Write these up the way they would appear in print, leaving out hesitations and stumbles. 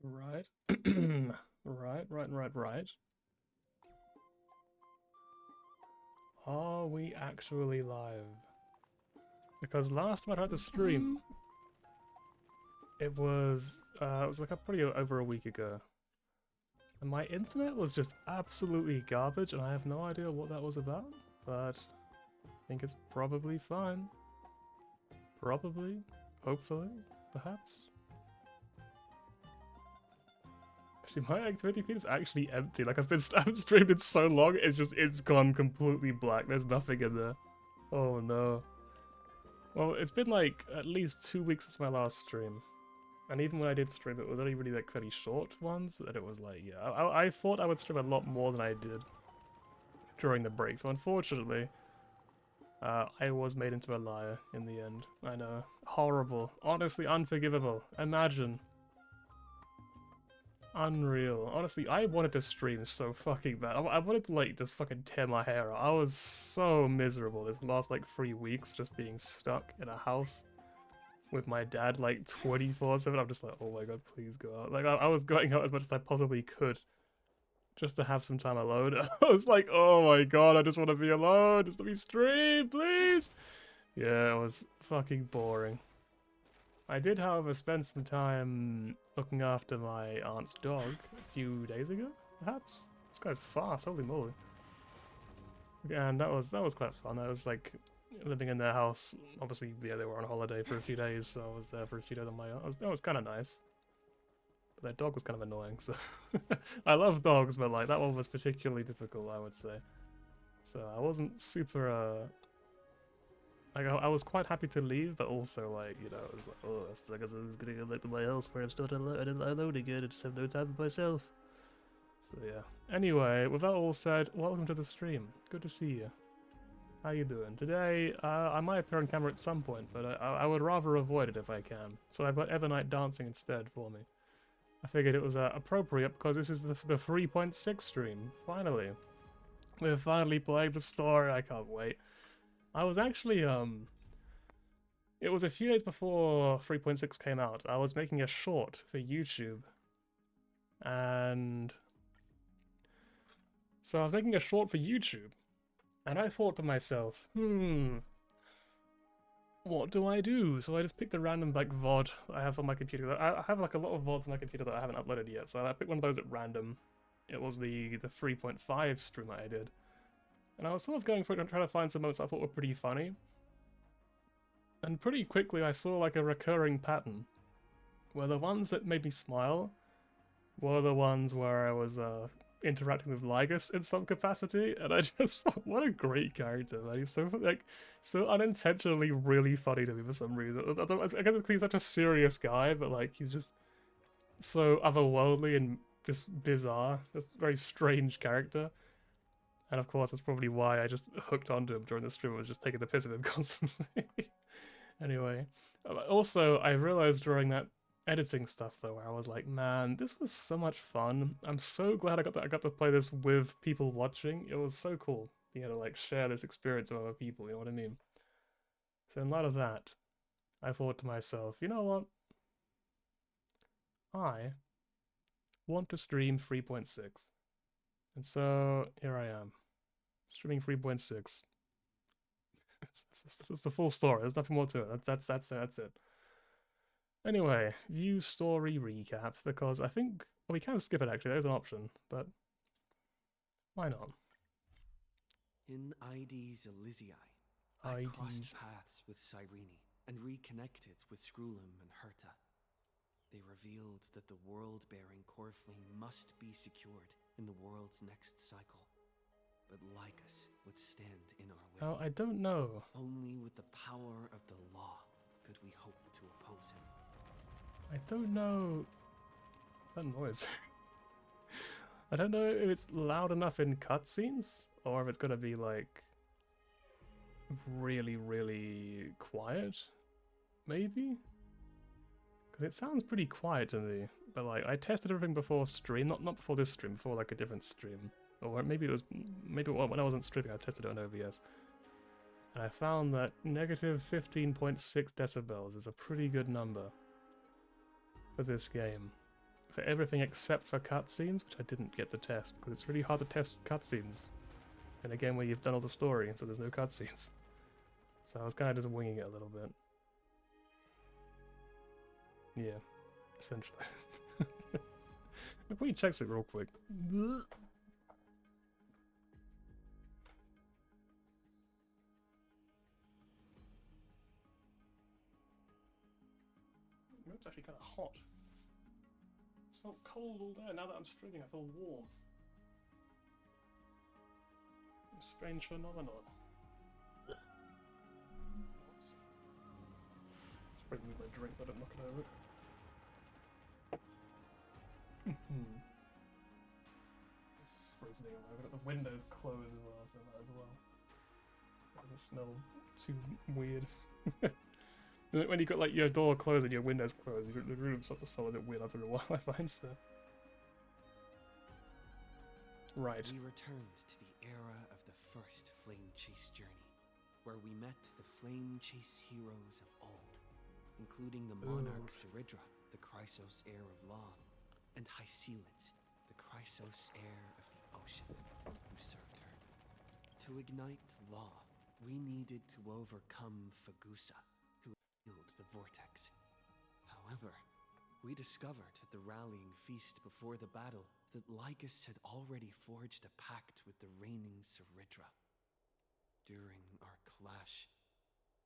Right. Right. Are we actually live? Because last time I tried to stream, it was like pretty over a week ago. And my internet was just absolutely garbage, and I have no idea what that was about, but I think it's probably fine. Probably. Hopefully. Perhaps. Actually, my activity feed is actually empty. Like, I haven't streamed it so long, it's gone completely black. There's nothing in there. Oh no. Well, it's been like at least 2 weeks since my last stream. And even when I did stream, it was only really like very short ones, and it was like, yeah, I thought I would stream a lot more than I did during the break. So unfortunately, I was made into a liar in the end. I know, horrible, honestly unforgivable. Imagine, unreal. Honestly, I wanted to stream so fucking bad. I wanted to like just fucking tear my hair out. I was so miserable this last like 3 weeks, just being stuck in a house with my dad like 24/7. I'm just like, oh my god, please go out. Like I was going out as much as I possibly could just to have some time alone. I was like, oh my god, I just want to be alone. Just let me stream, please. Yeah, it was fucking boring. I did, however, spend some time looking after my aunt's dog a few days ago, perhaps. This guy's fast, holy moly. And that was quite fun. I was like living in their house. Obviously, yeah, they were on holiday for a few days, so I was there for a few days on my own. That was kind of nice. But their dog was kind of annoying, so I love dogs, but like that one was particularly difficult, I would say. So I wasn't super like I was quite happy to leave, but also like it was like, oh, it's like I was gonna go back to my house where I'm still alone again. I just have no time for myself. So yeah. Anyway, with that all said, welcome to the stream. Good to see you. How you doing? Today, I might appear on camera at some point, but I would rather avoid it if I can. So I've got Evernight dancing instead for me. I figured it was appropriate because this is the 3.6 stream. Finally. We're finally playing the story. I can't wait. I was actually, it was a few days before 3.6 came out. I was making a short for YouTube. And so I was making a short for YouTube. And I thought to myself, what do I do? So I just picked a random like VOD I have on my computer. I have like a lot of VODs on my computer that I haven't uploaded yet. So I picked one of those at random. It was the 3.5 stream that I did. And I was sort of going for it and trying to find some moments I thought were pretty funny. And pretty quickly I saw like a recurring pattern. Where the ones that made me smile were the ones where I was interacting with Lygus in some capacity, and I just thought, what a great character, man. He's so like so unintentionally really funny to me for some reason. I guess he's such a serious guy, but like he's just so otherworldly and just bizarre. Just very strange character. And of course, that's probably why I just hooked onto him during the stream. I was just taking the piss of him constantly. Anyway, also I realized during that editing stuff though, where I was like, man, this was so much fun. I'm so glad I got to play this with people watching. It was so cool, to like share this experience with other people. You know what I mean? So in light of that, I thought to myself, you know what? I want to stream 3.6, and so here I am, streaming 3.6. It's the full story. There's nothing more to it. That's it. Anyway, view story recap, because I think well, we can skip it actually, there's an option, but why not? In ID's Elysiae, I crossed IDs. paths with Cyrene and reconnected with Skrulum and Herta. They revealed that the world-bearing core flame must be secured in the world's next cycle. But Lygus would stand in our way. Oh, I don't know. Only with the power of the law could we hope to oppose him. I don't know. That noise. I don't know if it's loud enough in cutscenes, or if it's gonna be like really, really quiet. Maybe? Because it sounds pretty quiet to me. But like, I tested everything before stream, not before this stream, before like a different stream. Or maybe when I wasn't streaming, I tested it on OBS. And I found that negative 15.6 decibels is a pretty good number for this game. for everything except for cutscenes, which I didn't get to test because it's really hard to test cutscenes in a game where you've done all the story, so there's no cutscenes. So I was kind of just winging it a little bit. Yeah, essentially. If we check it real quick. It's actually kind of hot. It's felt cold all day. Now that I'm streaming, I feel warm. A strange phenomenon. Oops. Just bring me my drink, but I don't knock it over. It's freezing away. I've got the windows closed as well, so that as well. It doesn't smell too weird. When you got like your door closed and your windows closed, the room starts to smell a bit weird after a while, I find so. Right. We returned to the era of the first Flame Chase journey, where we met the Flame Chase heroes of old, including the monarch Saridra, the Chrysos heir of law, and Hysealids, the Chrysos heir of the ocean, who served her. To ignite law, we needed to overcome Fagusa, who healed the vortex. However, we discovered at the rallying feast before the battle that Lygus had already forged a pact with the reigning Saridra. During our clash,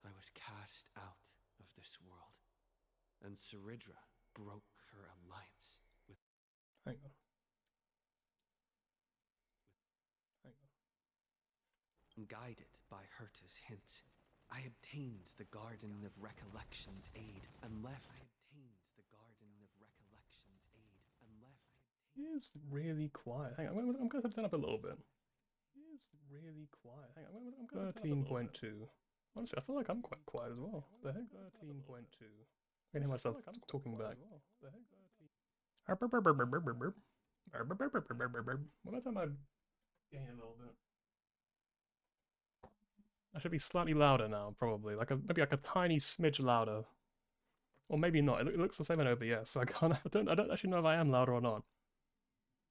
I was cast out of this world, and Saridra broke her alliance with... Hang on. Guided by Herta's hints, I obtained the Garden of Recollection's aid and left. It is really quiet. Hang on, I'm going to turn up a little bit. It is really quiet. Hang on, I'm going to 13.2. Honestly, I feel like I'm quite quiet as well. The heck? 13.2. I can hear myself talking back. What about time I gain a little bit? I should be slightly louder now, probably. Maybe like a tiny smidge louder. Or maybe not. It looks the same in OBS, so I don't actually know if I am louder or not.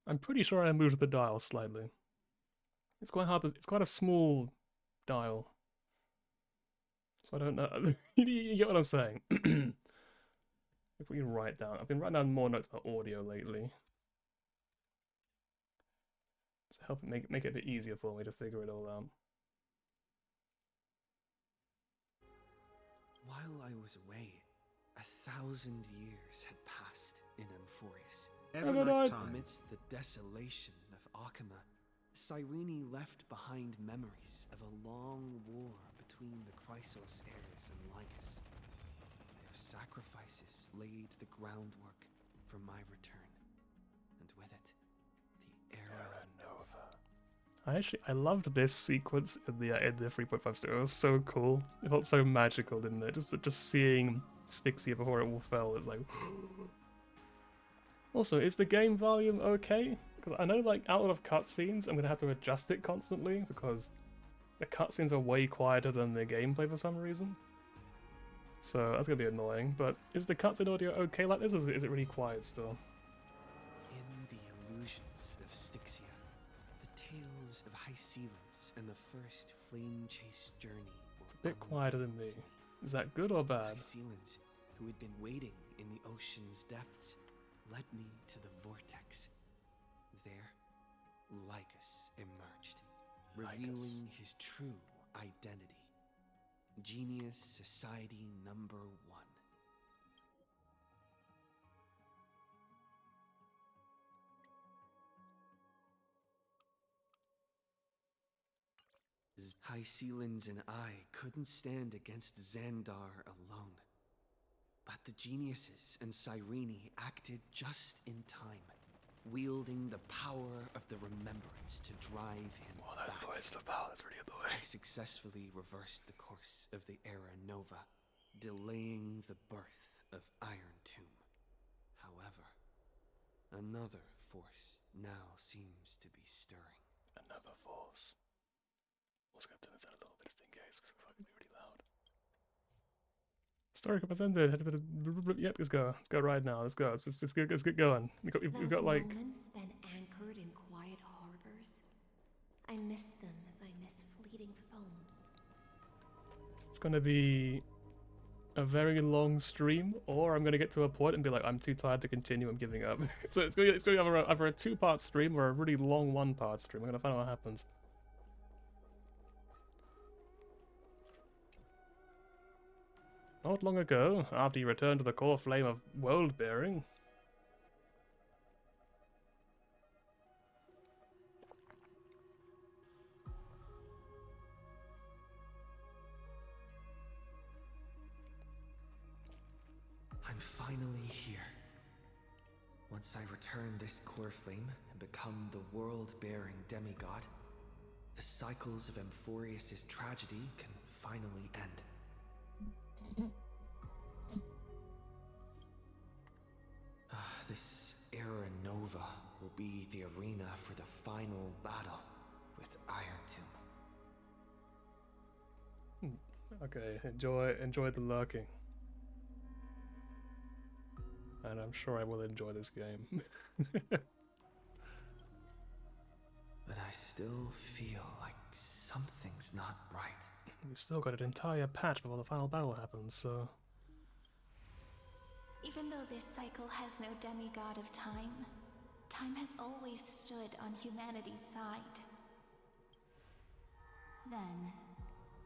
I'm pretty sure I moved the dial slightly. It's quite hard. It's quite a small dial, so I don't know. You get what I'm saying? If we write down, I've been writing down more notes about audio lately. To help make it a bit easier for me to figure it all out. While I was away, 1,000 years had passed in Amphorius. Amidst the desolation of Akama, Cyrene left behind memories of a long war between the Chrysos heirs and Lygus. Their sacrifices laid the groundwork for my return, and with it, the era Nova. I loved this sequence in the 3.5 story. It was so cool. It felt so magical, didn't it? Just seeing Styxia before it all fell. It's like. Also, is the game volume okay? Because I know, like, out of cutscenes, I'm gonna have to adjust it constantly because the cutscenes are way quieter than the gameplay for some reason. So that's gonna be annoying. But is the cutscene audio okay like this, or is it really quiet still? In the illusions of Styxia, the tales of Hysealids and the first Flame Chase journey were It's a bit quieter than me. Is that good or bad? Hysealids, who had been waiting in the ocean's depths, led me to the vortex. There, Lygus emerged, revealing his true identity. Genius Society number 1. Hysealids and I couldn't stand against Xandar alone. But the geniuses and Cyrene acted just in time, wielding the power of the remembrance to drive him back. That's really annoying. I successfully reversed the course of the Era Nova, delaying the birth of Iron Tomb. However, another force now seems to be stirring. Another force. I was gonna turn this down a little bit just in case, because it's fucking really loud. Story presented. Yep, let's go. Let's go right now. Let's go. Let's get going. We've got like. Those moments spent anchored in quiet harbors. I miss them as I miss fleeting foams. It's gonna be a very long stream, or I'm gonna get to a point and be like, I'm too tired to continue. I'm giving up. So it's gonna be either a 2-part stream or a really long 1-part stream. I'm gonna find out what happens. Not long ago, after you returned to the core flame of world-bearing. I'm finally here. Once I return this core flame and become the world-bearing demigod, the cycles of Amphorius' tragedy can finally end. This Era Nova will be the arena for the final battle with Iron Tomb. Okay, enjoy the lurking. And I'm sure I will enjoy this game. But I still feel like something's not right. We've still got an entire patch before the final battle happens, so... Even though this cycle has no demigod of time, time has always stood on humanity's side. Then,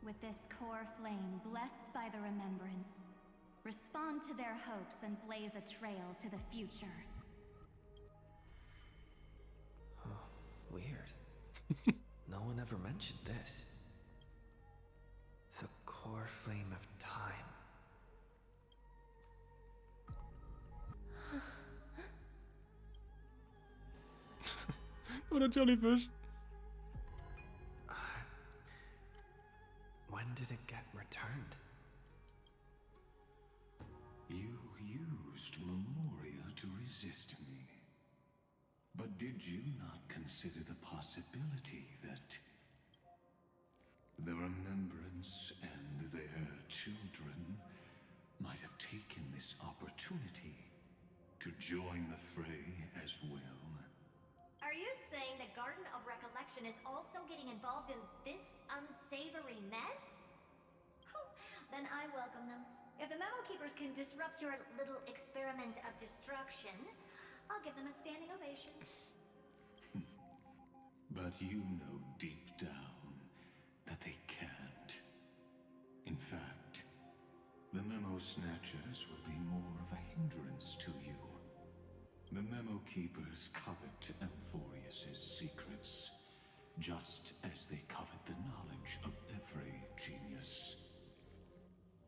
with this core flame blessed by the remembrance, respond to their hopes and blaze a trail to the future. Oh, weird. No one ever mentioned this. The core flame of time. What a jellyfish! When did it get returned? You used Memoria to resist me. But did you not consider the possibility that the Remembrance and their children might have taken this opportunity to join the fray as well? Are you saying the Garden of Recollection is also getting involved in this unsavory mess? Then I welcome them. If the Memo Keepers can disrupt your little experiment of destruction, I'll give them a standing ovation. But you know deep down that they can't. In fact, the Memo Snatchers will be more of a hindrance to you. The Memo Keepers covet Amphorius' secrets, just as they covet the knowledge of every genius.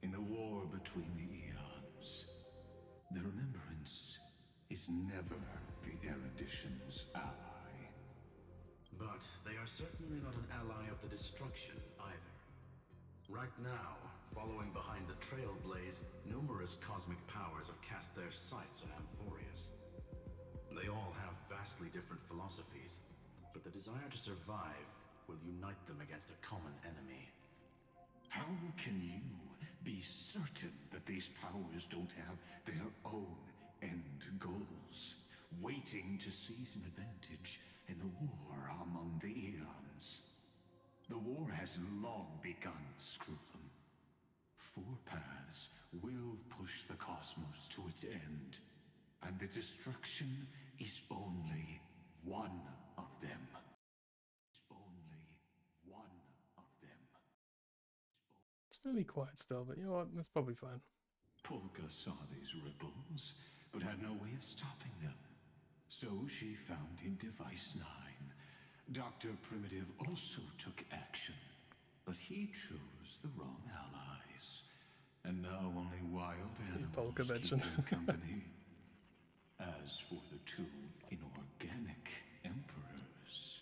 In the war between the eons, the Remembrance is never the Erudition's ally. But they are certainly not an ally of the destruction either. Right now, following behind the Trailblaze, numerous cosmic powers have cast their sights on Amphorius. They all have vastly different philosophies, but the desire to survive will unite them against a common enemy. How can you be certain that these powers don't have their own end goals, waiting to seize an advantage in the war among the eons? The war has long begun, Screw'em. 4 paths will push the cosmos to its end, and the destruction is only one of them. Only one of them. It's really quiet still, but you know what? That's probably fine. Polka saw these ripples, but had no way of stopping them. So she found in Device 9. Dr. Primitive also took action, but he chose the wrong allies. And now only wild animals Polka keep mention. them company. As for the 2 inorganic emperors,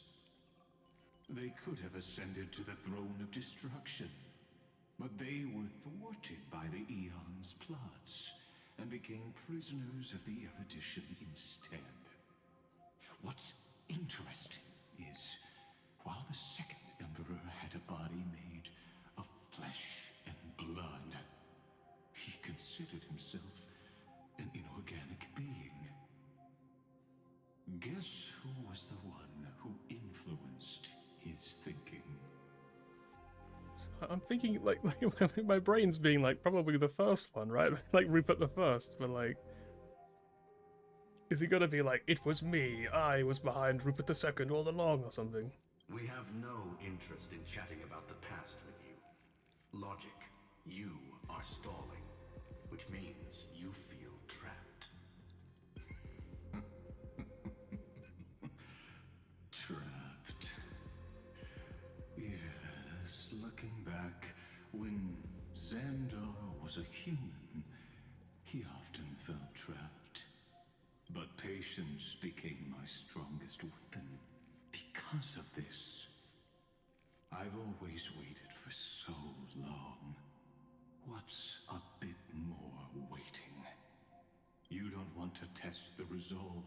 they could have ascended to the throne of destruction, but they were thwarted by the Eon's plots and became prisoners of the Erudition instead. What's interesting is, while the second emperor had a body made of flesh and blood, he can Guess who was the one who influenced his thinking? I'm thinking like my brain's being like probably the first one, right? Like Rupert the First, but like, is he gonna be like, it was me, I was behind Rupert the Second all along or something? We have no interest in chatting about the past with you. Logic, you are stalling, which means you feel trapped. Trapped. Yes, looking back, when Xandar was a human, he often felt trapped. But patience became my strongest weapon. Because of this, I've always waited for so long. What's a bit more waiting? You don't want to test the resolve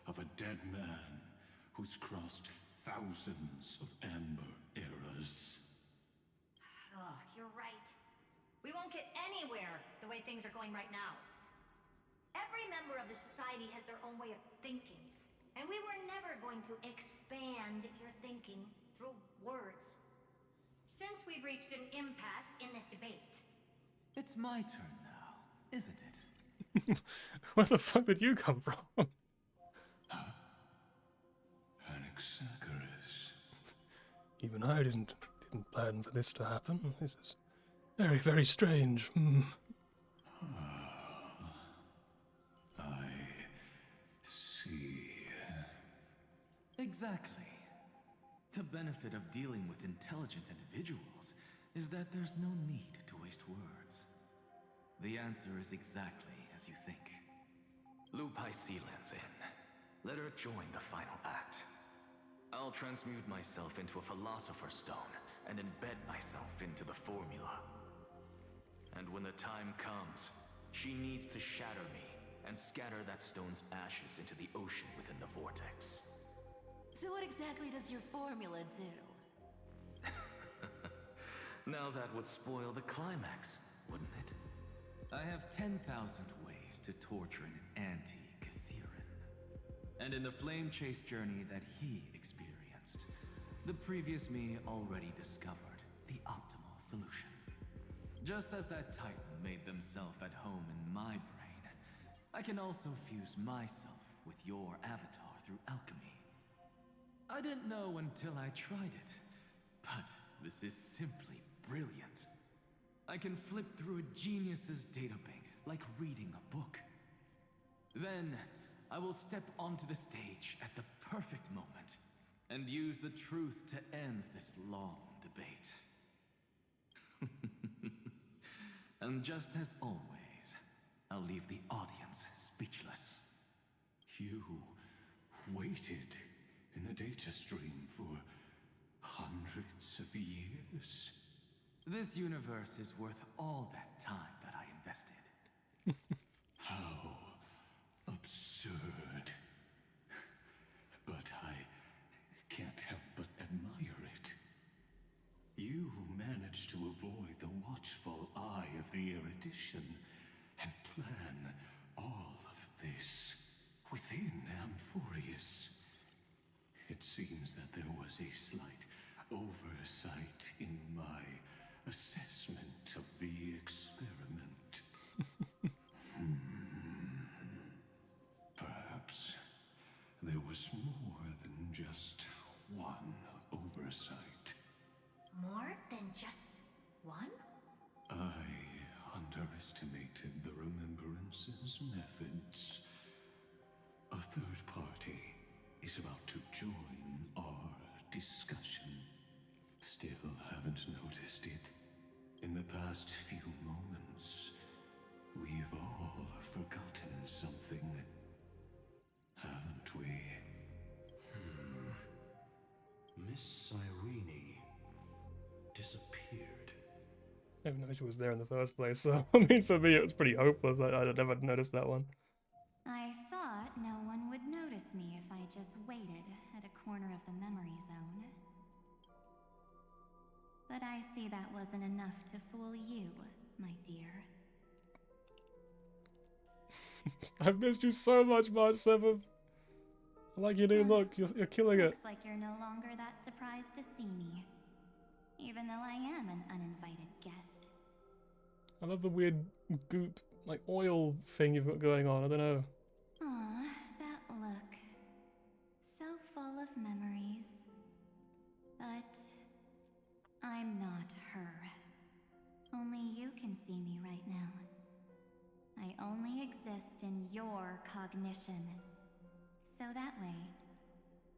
of a dead man who's crossed thousands of amber eras. Oh, you're right. We won't get anywhere the way things are going right now. Every member of the society has their own way of thinking, and we were never going to expand your thinking through words. Since we've reached an impasse in this debate. It's my turn now, isn't it? Where the fuck did you come from? Anaxagoras. Even I didn't plan for this to happen. This is very, very strange. I see. Exactly. The benefit of dealing with intelligent individuals is that there's no need to waste words. The answer is exactly as you think. Lupai Sealand's in. Let her join the final act. I'll transmute myself into a Philosopher's Stone and embed myself into the formula. And when the time comes, she needs to shatter me and scatter that stone's ashes into the ocean within the vortex. So what exactly does your formula do? Now that would spoil the climax, wouldn't it? I have 10,000 ways to torture an anti-Cathiran. And in the flame chase journey that he experienced, the previous me already discovered the optimal solution. Just as that Titan made themselves at home in my brain, I can also fuse myself with your avatar through alchemy. I didn't know until I tried it, but this is simply brilliant. I can flip through a genius's databank like reading a book. Then, I will step onto the stage at the perfect moment and use the truth to end this long debate. And just as always, I'll leave the audience speechless. You waited in the data stream for hundreds of years? This universe is worth all that time that I invested. How absurd. But I can't help but admire it. You managed to avoid the watchful eye of the erudition and plan all of this within Amphorius. It seems that there was a slight oversight in my assessment of the experiment. Perhaps there was more than just one oversight. More than just one? I underestimated the Remembrance's methods. A third party is about to join our discussion. Still haven't noticed it. In the past few moments, we've all forgotten something, haven't we? Miss Cyrene disappeared. I didn't know she was there in the first place, so I mean, for me, it was pretty hopeless. I'd never noticed that one. I thought no one would notice me if I just waited at a corner of the memory zone. But I see that wasn't enough to fool you, my dear. I missed you so much, March 7th. I like you, dude. Look, you're killing it. Looks like you're no longer that surprised to see me. Even though I am an uninvited guest. I love the weird goop, like oil thing you've got going on. I don't know. Aw, that look. So full of memories. But I'm not her. Only you can see me right now. I only exist in your cognition. So that way,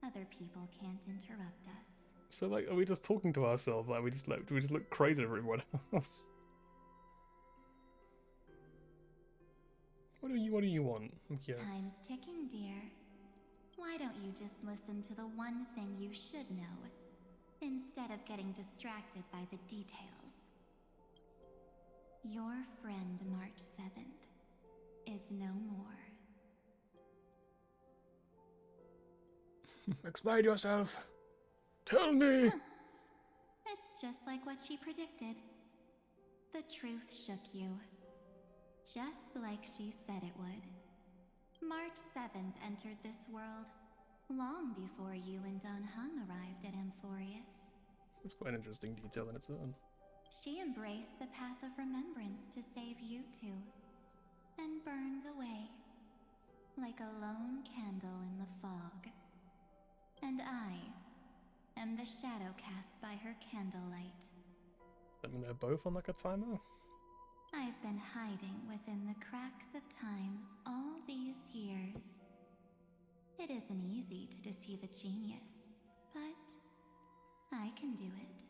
other people can't interrupt us. So like, are we just talking to ourselves? Like we just look crazy to everyone else? What do you want? I'm curious. Time's ticking, dear. Why don't you just listen to the one thing you should know, instead of getting distracted by the details? Your friend March 7th is no more. Explain yourself. Tell me. It's just like what she predicted. The truth shook you. Just like she said it would. March 7th entered this world long before you and Don Hung arrived at Amphorius. That's quite an interesting detail in its own. She embraced the path of remembrance to save you two, and burned away, like a lone candle in the fog. And I am the shadow cast by her candlelight. I mean, they're both on like a timer? I've been hiding within the cracks of time all these years. It isn't easy to deceive a genius, but I can do it.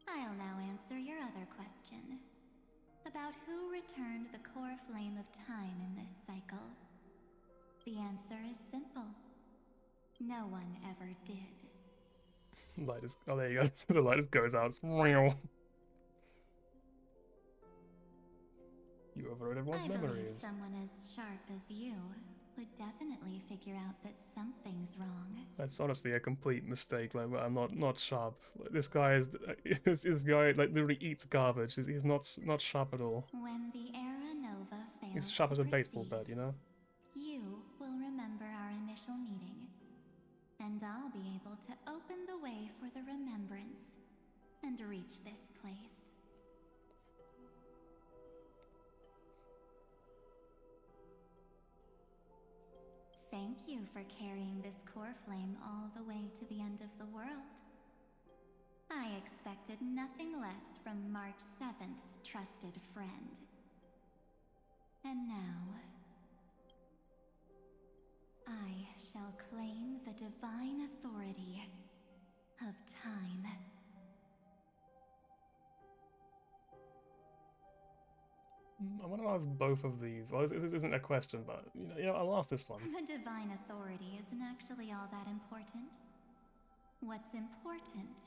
I'll now answer your other question, about who returned the core flame of time in this cycle. The answer is simple. No one ever did. Light is, oh there you go. The light just goes out. It's you overrode everyone's I memories. believe someone as sharp as you would definitely figure out that something's wrong. That's honestly a complete mistake. Like, I'm not sharp. Like, this guy is this guy like literally eats garbage. He's not sharp at all. When the Era Nova fails He's sharp to as a baseball proceed, bat, you know. you will remember our initial meeting, and I'll be able to open the way for the remembrance and reach this place. Thank you for carrying this core flame all the way to the end of the world. I expected nothing less from March 7th's trusted friend. And now, I shall claim the divine authority of time. I want to ask both of these. Well, this isn't a question, but you know, I'll ask this one. The divine authority isn't actually all that important. What's important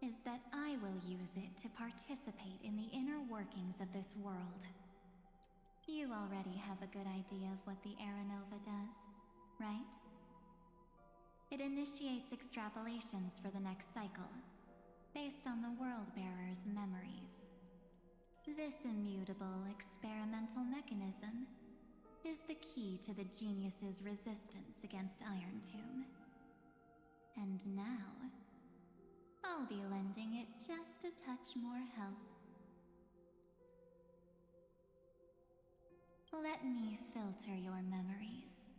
is that I will use it to participate in the inner workings of this world. You already have a good idea of what the Era Nova does, right? It initiates extrapolations for the next cycle, based on the World Bearer's memories. This immutable experimental mechanism is the key to the genius's resistance against Iron Tomb. And now, I'll be lending it just a touch more help. Let me filter your memories.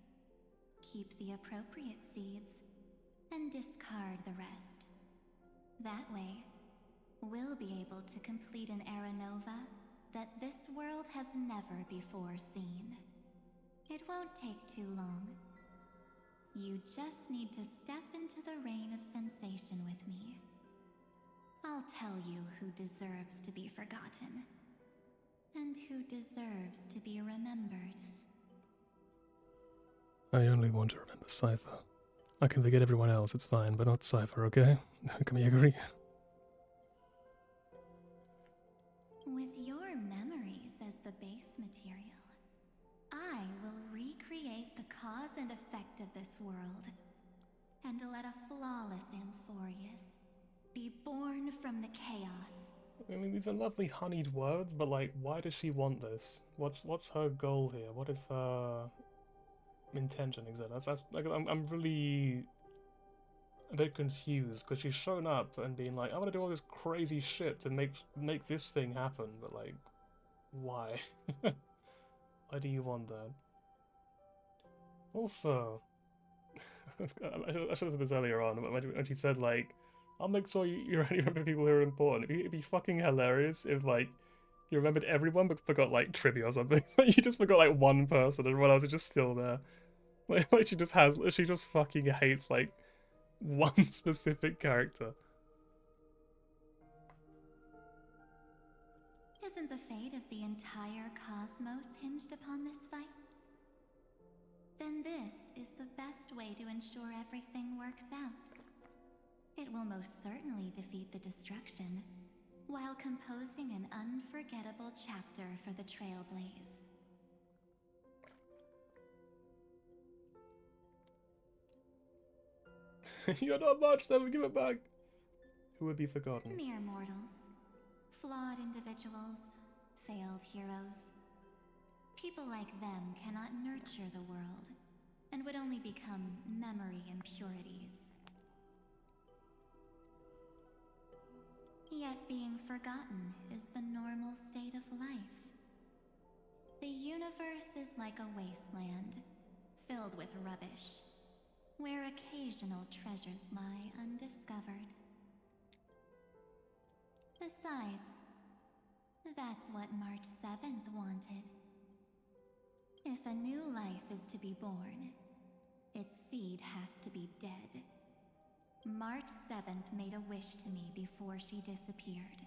Keep the appropriate seeds, and discard the rest. That way, we'll be able to complete an Era Nova that this world has never before seen. It won't take too long. You just need to step into the reign of sensation with me. I'll tell you who deserves to be forgotten, and who deserves to be remembered. I only want to remember Cypher. I can forget everyone else, it's fine, but not Cypher, okay? Can we agree? With your memories as the base material, I will recreate the cause and effect of this world, and let a flawless Amphorius be born from the chaos. I mean, these are lovely honeyed words, but like, why does she want this? What's her goal here? What is her... intention exactly. That's like I'm really a bit confused because she's shown up and being like, I want to do all this crazy shit to make this thing happen, but like, why? Why do you want that? Also, I should have said this earlier on, but when she said like, I'll make sure you remember people who are important. It'd be fucking hilarious if like you remembered everyone but forgot like trivia or something. Like you just forgot like one person and everyone else is just still there. Like she just fucking hates like one specific character. Isn't the fate of the entire cosmos hinged upon this fight? Then this is the best way to ensure everything works out. It will most certainly defeat the destruction, while composing an unforgettable chapter for the Trailblaze. You're not much, then give it back. Who would be forgotten? Mere mortals. Flawed individuals. Failed heroes. People like them cannot nurture the world, and would only become memory impurities. Yet being forgotten is the normal state of life. The universe is like a wasteland, filled with rubbish, where occasional treasures lie undiscovered. Besides, that's what March 7th wanted. If a new life is to be born, its seed has to be dead. March 7th made a wish to me before she disappeared.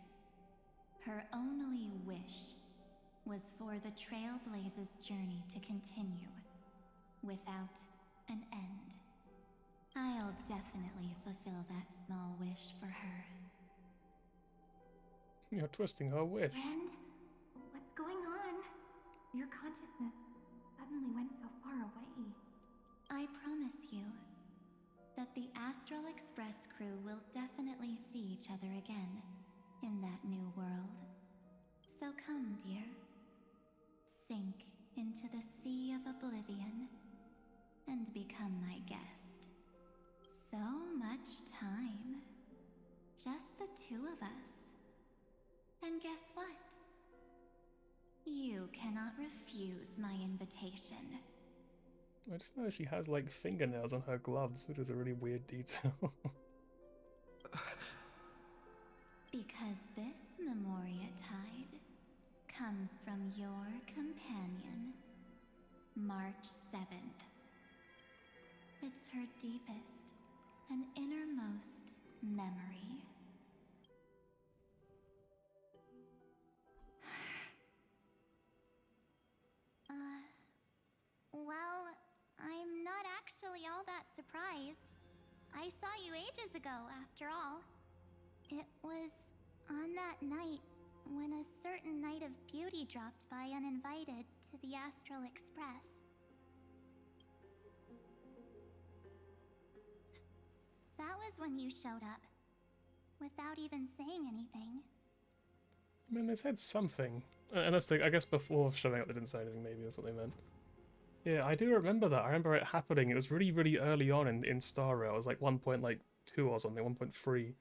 Her only wish was for the Trailblaze's journey to continue, without an end. I'll definitely fulfill that small wish for her. You're twisting her wish. Friend, what's going on? Your consciousness suddenly went so far away. I promise you that the Astral Express crew will definitely see each other again in that new world. So come, dear. Sink into the sea of oblivion and become my guest. So much time. Just the two of us. And guess what? You cannot refuse my invitation. I just know she has like fingernails on her gloves, which is a really weird detail. Because this Memoriatide comes from your companion, March 7th. It's her deepest and innermost memory. Well, I'm not actually all that surprised. I saw you ages ago, after all. It was on that night when a certain Knight of Beauty dropped by uninvited to the Astral Express. That was when you showed up, without even saying anything. I mean, they said something. Unless they, I guess before showing up they didn't say anything, maybe that's what they meant. Yeah, I do remember that. I remember it happening. It was really, really early on in Star Rail. It was like 1.2 or something, 1.3. It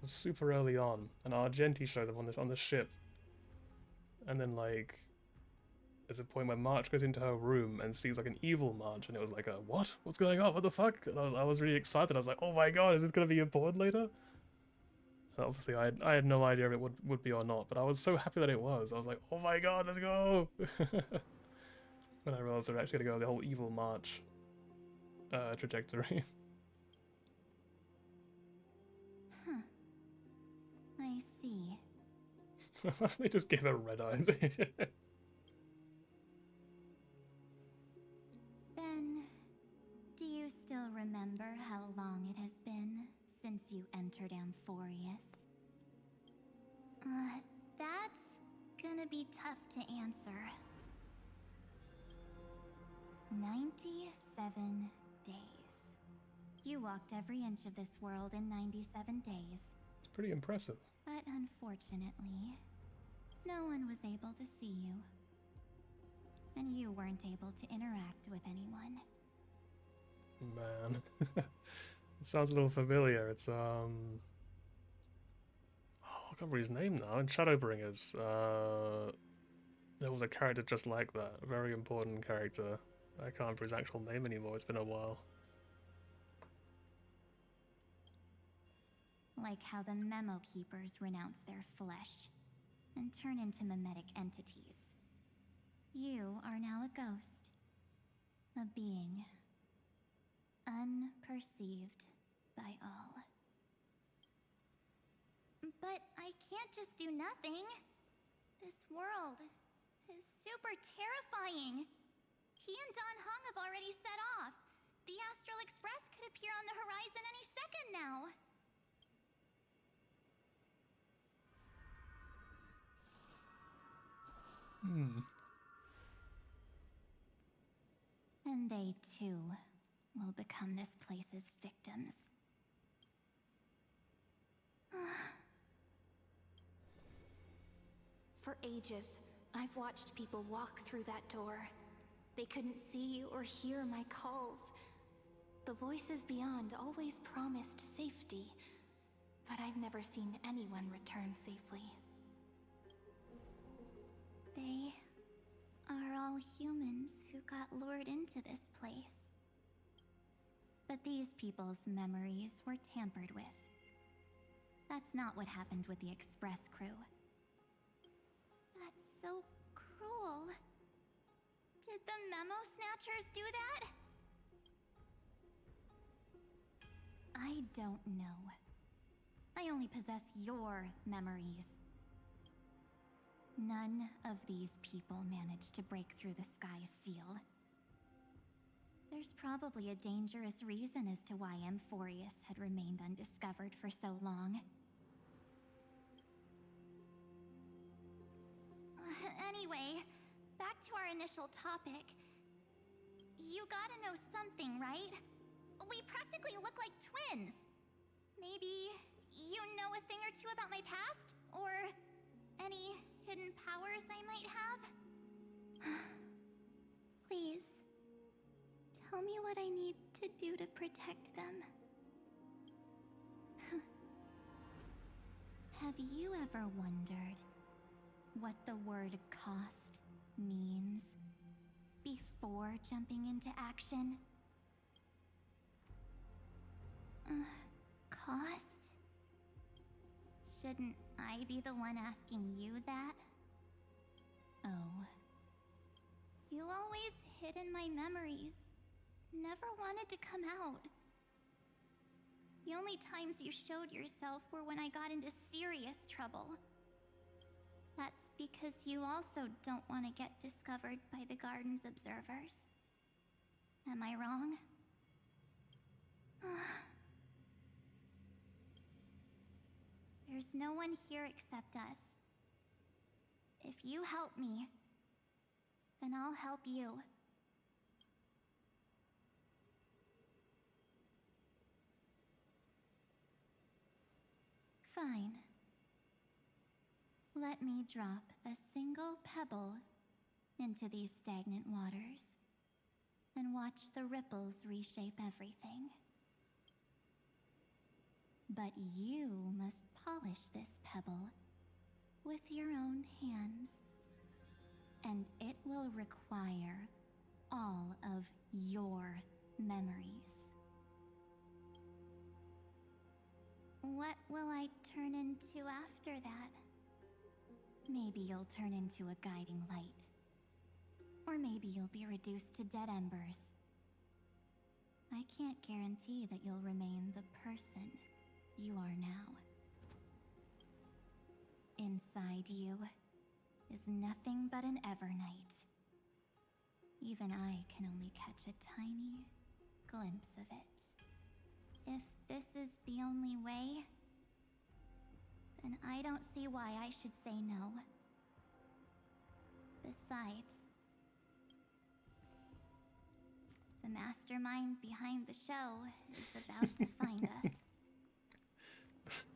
was super early on. And Argenti shows up on the ship. And then, like, there's a point where March goes into her room and sees, like, an evil March. And it was like, what? What's going on? What the fuck? And I was really excited. I was like, oh my god, is it going to be important later? And obviously, I had no idea if it would be or not. But I was so happy that it was. I was like, oh my god, let's go! When I realized they're actually going to go the whole evil March trajectory. Huh. I see. They just give her red eyes. Then, do you still remember how long it has been since you entered Amphorius? That's gonna be tough to answer. 97 days. You walked every inch of this world in 97 days. It's pretty impressive. But unfortunately, no one was able to see you. and you weren't able to interact with anyone. Man. It sounds a little familiar. It's, oh, I can't remember his name now. In Shadowbringers, there was a character just like that. A very important character. I can't remember his actual name anymore. It's been a while. Like how the Memo Keepers renounce their flesh and turn into mimetic entities. You are now a ghost. A being. Unperceived by all. But I can't just do nothing. This world is super terrifying. He and Don Hong have already set off. The Astral Express could appear on the horizon any second now. And they too will become this place's victims. For ages, I've watched people walk through that door. They couldn't see or hear my calls. The voices beyond always promised safety, but I've never seen anyone return safely. They are all humans who got lured into this place. But these people's memories were tampered with. That's not what happened with the Express crew. That's so cruel. Did the Memo Snatchers do that? I don't know. I only possess your memories. None of these people managed to break through the sky's seal. There's probably a dangerous reason as to why Amphorius had remained undiscovered for so long. Anyway, back to our initial topic. You gotta know something, right? We practically look like twins. Maybe you know a thing or two about my past? Or any hidden powers I might have? Please, tell me what I need to do to protect them. Have you ever wondered what the word cost means before jumping into action? Cost? Shouldn't I be the one asking you that? Oh. You always hid in my memories. Never wanted to come out. The only times you showed yourself were when I got into serious trouble. That's because you also don't want to get discovered by the Garden's observers. Am I wrong? There's no one here except us. If you help me, then I'll help you. Fine. Let me drop a single pebble into these stagnant waters and watch the ripples reshape everything. But you must polish this pebble with your own hands, and it will require all of your memories. What will I turn into after that? Maybe you'll turn into a guiding light. Or maybe you'll be reduced to dead embers. I can't guarantee that you'll remain the person you are now. Inside you is nothing but an Evernight. Even I can only catch a tiny glimpse of it. If this is the only way, then I don't see why I should say no. Besides, the mastermind behind the show is about to find us.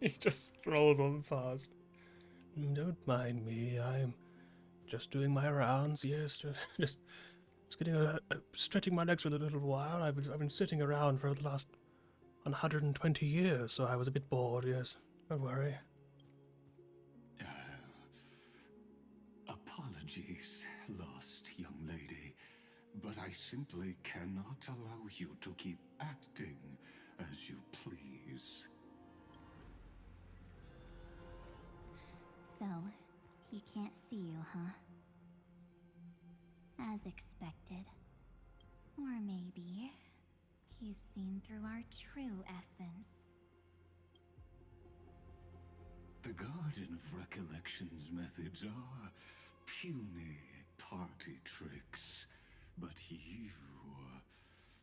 He just strolls on past. Don't mind me, I'm Just doing my rounds, yes. Just getting stretching my legs for a little while. I've been sitting around for the last 120 years, so I was a bit bored, yes. Don't worry. Apologies, lost young lady, but I simply cannot allow you to keep acting as you please. So, he can't see you, huh? As expected. Or maybe he's seen through our true essence. The Garden of Recollection's methods are puny party tricks. But you...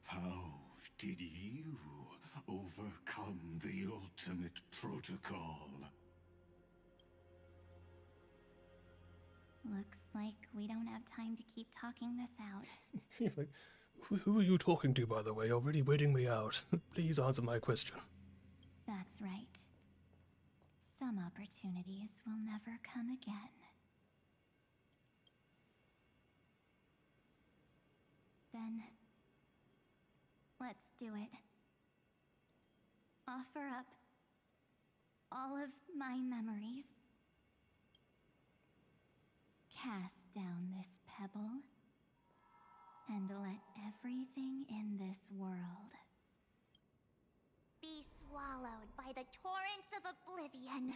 how did you overcome the ultimate protocol? Looks like we don't have time to keep talking this out. Like, who are you talking to, by the way? You're really waiting me out. Please answer my question. That's right. Some opportunities will never come again. Then, let's do it. Offer up all of my memories. Cast down this pebble, and let everything in this world Be swallowed by the torrents of oblivion.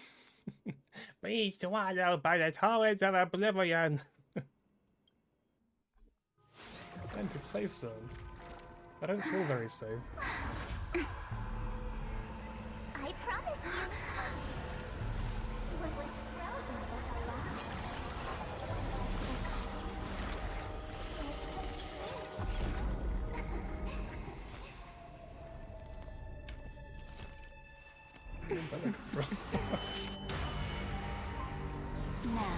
Be swallowed by the torrents of oblivion. Entered safe zone. I don't feel very safe. I promise you. What was frozen was alive. Now,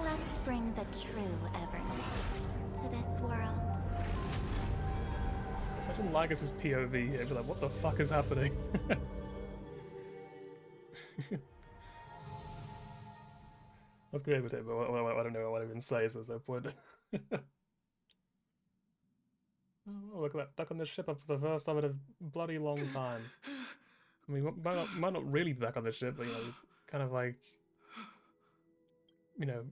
let's bring the true Evernight to this world. Imagine Lygus' POV here, be like, what the fuck is happening? I was going to imitate, but I don't know what I even say, so there's no point. Oh, look at that, back on the ship for the first time in a bloody long time. I mean, might not really be back on the ship, but, you know, kind of like, you know,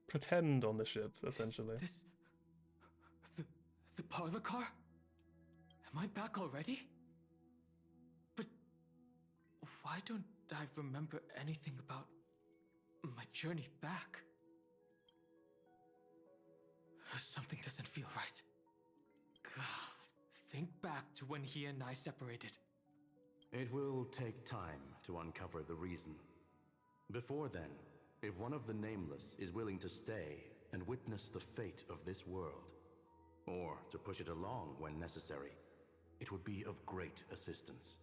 pretend on the ship, essentially. Is this... the parlor car? Am I back already? But why don't I remember anything about my journey back? Something doesn't feel right. Think back to when he and I separated. It will take time to uncover the reason. Before then, if one of the Nameless is willing to stay and witness the fate of this world, or to push it along when necessary, it would be of great assistance.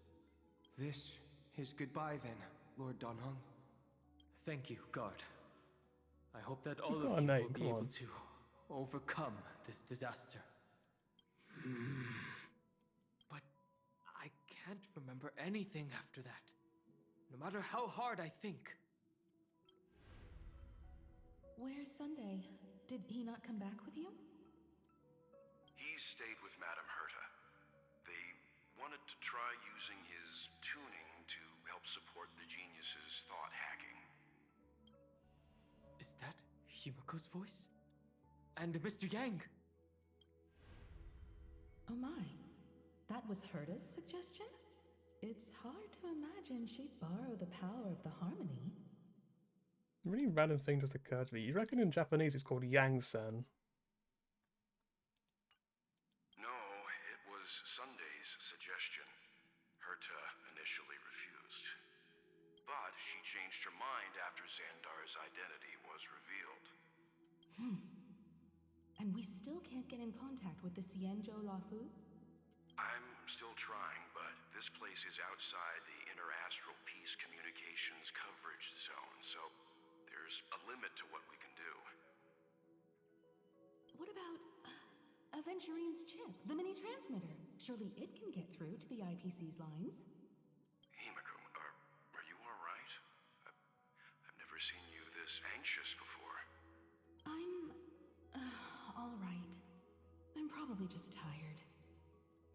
This is goodbye then, Lord Donhong. Thank you, guard. I hope that all of you will be able to overcome this disaster. But I can't remember anything after that, no matter how hard I think. Where's Sunday? Did he not come back with you? He stayed with Madame Herta. They wanted to try using his tuning to help support the genius's thought hacking. Is that Himiko's voice? And Mr. Yang? Oh my. That was Herta's suggestion? It's hard to imagine she'd borrow the power of the harmony. A really random thing just occurred to me. You reckon in Japanese it's called Yang-san? No, it was Sunday's suggestion. Herta initially refused. But she changed her mind after Xandar's identity was revealed. And we still can't get in contact with the Xianzhou Lafu? I'm still trying, but this place is outside the Interastral Peace Communications coverage zone, so there's a limit to what we can do. What about Aventurine's chip, the mini-transmitter? Surely it can get through to the IPC's lines. Himiko, are you alright? I've never seen you this this anxious before. I'm... alright. I'm probably just tired.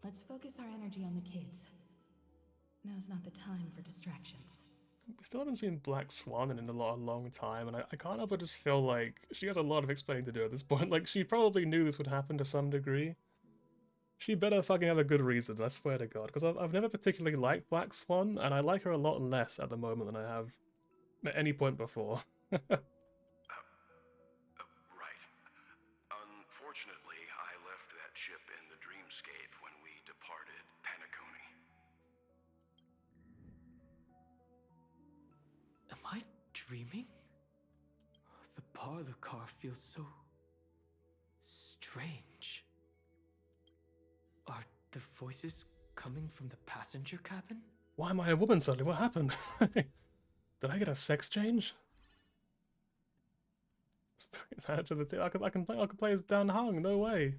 Let's focus our energy on the kids. Now's not the time for distractions. We still haven't seen Black Swan in a long time, and I can't help but just feel like she has a lot of explaining to do at this point. Like, she probably knew this would happen to some degree. She better fucking have a good reason, I swear to God, because I've never particularly liked Black Swan, and I like her a lot less at the moment than I have at any point before. Right. Unfortunately, I left that ship in the dreamscape when we departed Penacony. Am I dreaming? The parlor car feels so strange. Are the voices coming from the passenger cabin? Why am I a woman suddenly? What happened? Did I get a sex change? It's added to the team. I can play as Dan Hung. No way.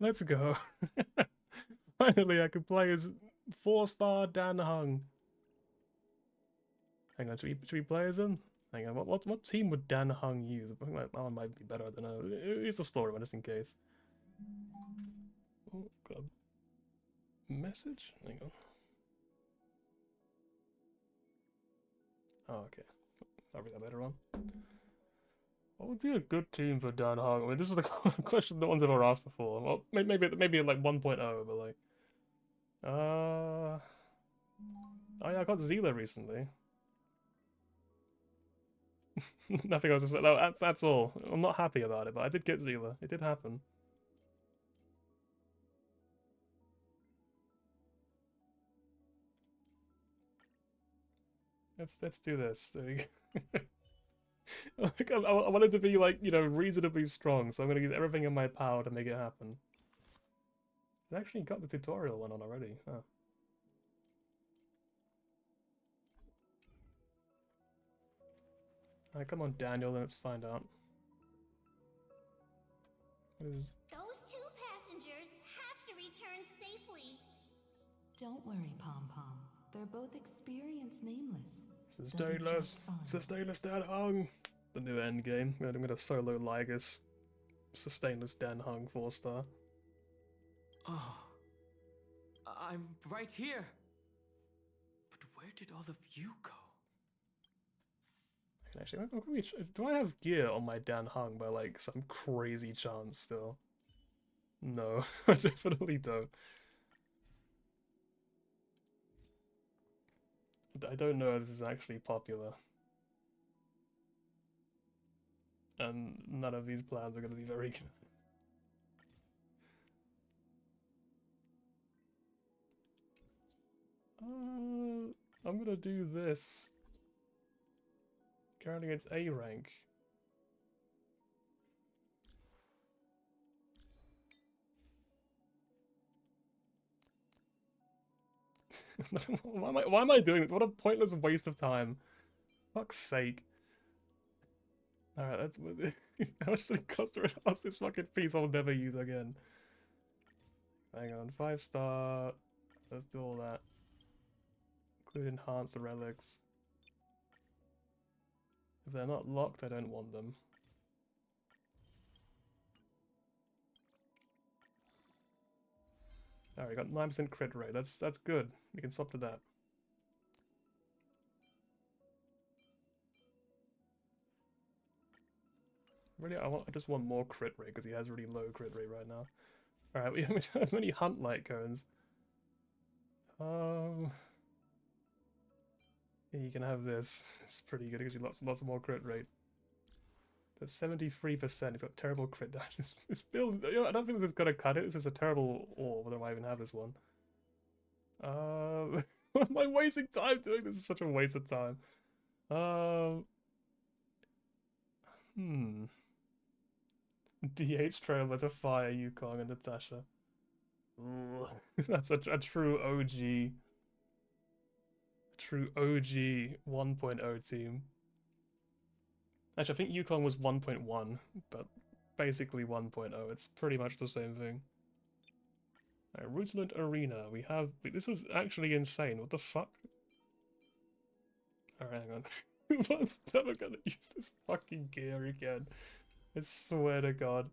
Let's go. Finally, I can play as 4-star Dan Hung. Hang on, should we play as him? Hang on, what team would Dan Hung use? I think that one might be better. I don't know. Use the story one just in case. Oh, got a message? Hang on. Oh, okay. I'll read that later on. What would be a good team for Dan Hung? I mean, this is the question no one's ever asked before. Well, maybe like 1.0, but like... Oh yeah, I got Zila recently. Nothing else to say. No, that's all. I'm not happy about it, but I did get Zila. It did happen. Let's do this. There we go. Like, I wanted to be like, you know, reasonably strong, so I'm gonna use everything in my power to make it happen. I actually got the tutorial one on already. Huh. Alright, come on, Daniel, let's find out. What is... Those two passengers have to return safely. Don't worry, Pom Pom. They're both experienced nameless. Sustainless! Sustainless Dan Hung! The new endgame. I'm gonna solo Lygus. Sustainless Dan Hung 4-star. Oh, I'm right here. But where did all of you go? Actually, do I have gear on my Dan Hung by like some crazy chance still? No, I definitely don't. I don't know if this is actually popular. And none of these plans are going to be very good. I'm going to do this. Currently it's A rank. Why am I doing this? What a pointless waste of time. Fuck's sake. Alright, that's... How much does it cost to enhance this fucking piece I'll never use again? Hang on, 5-star. Let's do all that. Include enhanced relics. If they're not locked, I don't want them. Alright, we got 9% crit rate. That's good. We can swap to that. Really, I just want more crit rate because he has really low crit rate right now. Alright, we don't have many hunt light cones. Yeah, you can have this. It's pretty good. It gives you lots more crit rate. That's 73%. It's got terrible crit damage. This build, you know, I don't think this is gonna cut it. This is a terrible orb. Whether I even have this one. What am I wasting time doing? This is such a waste of time. DH Trailblazer, Fire, Yukong, and Natasha. That's a true OG. True OG 1.0 team. Actually, I think Yukong was 1.1, but basically 1.0. It's pretty much the same thing. Alright, Rutland Arena. We have... This was actually insane. What the fuck? Alright, hang on. I'm never gonna use this fucking gear again. I swear to God.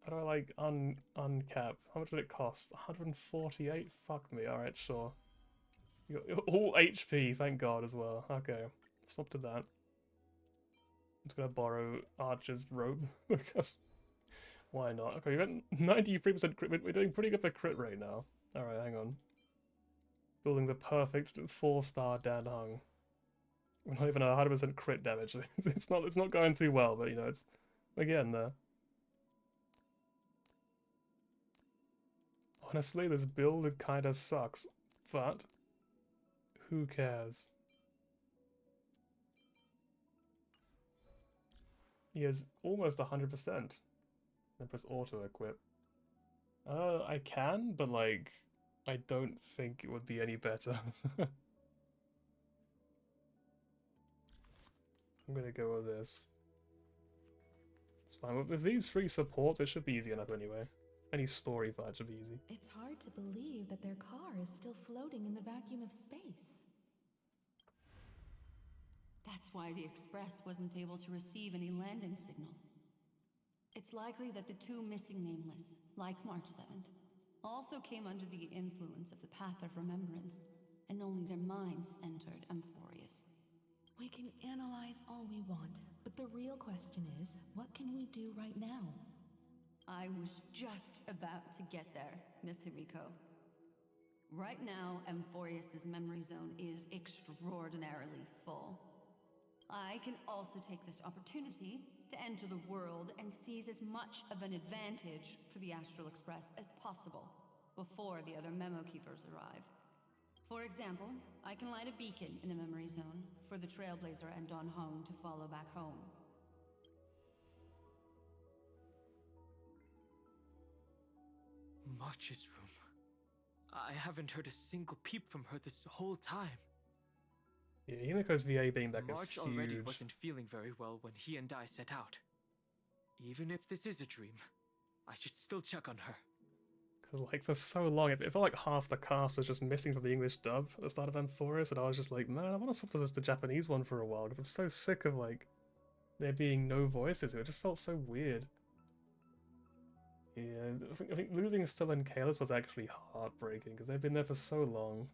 How do I like uncap? How much did it cost? 148? Fuck me. Alright, sure. You got all HP, thank God as well. Okay, stop to that. I'm just gonna borrow Archer's robe because why not? Okay, we got 93% crit. We're doing pretty good for crit rate now. Alright, hang on. Building the perfect 4-star Dan Hung. We're not even 100% crit damage. It's not going too well, but you know, we're getting there. Honestly, this build kinda sucks, but who cares? He has almost 100%. Then press auto equip. I can, but like, I don't think it would be any better. I'm gonna go with this. It's fine. With these 3 supports, it should be easy enough anyway. Any story fight should be easy. It's hard to believe that their car is still floating in the vacuum of space. That's why the Express wasn't able to receive any landing signal. It's likely that the 2 missing Nameless, like March 7th, also came under the influence of the Path of Remembrance, and only their minds entered Amphorius. We can analyze all we want, but the real question is, what can we do right now? I was just about to get there, Miss Himiko. Right now, Amphorius's memory zone is extraordinarily full. I can also take this opportunity to enter the world and seize as much of an advantage for the Astral Express as possible before the other Memo Keepers arrive. For example, I can light a beacon in the memory zone for the Trailblazer and Don Hung to follow back home. March's room. I haven't heard a single peep from her this whole time. Yeah, Himiko's VA being back is March huge. already wasn't feeling very well when he and I set out. Even if this is a dream, I should still check on her. Because, like, for so long, it felt like half the cast was just missing from the English dub at the start of Amphorius, and I was just like, man, I want to swap to the Japanese one for a while, because I'm so sick of, like, there being no voices. It just felt so weird. Yeah, I think losing Still and Kalis was actually heartbreaking, because they've been there for so long.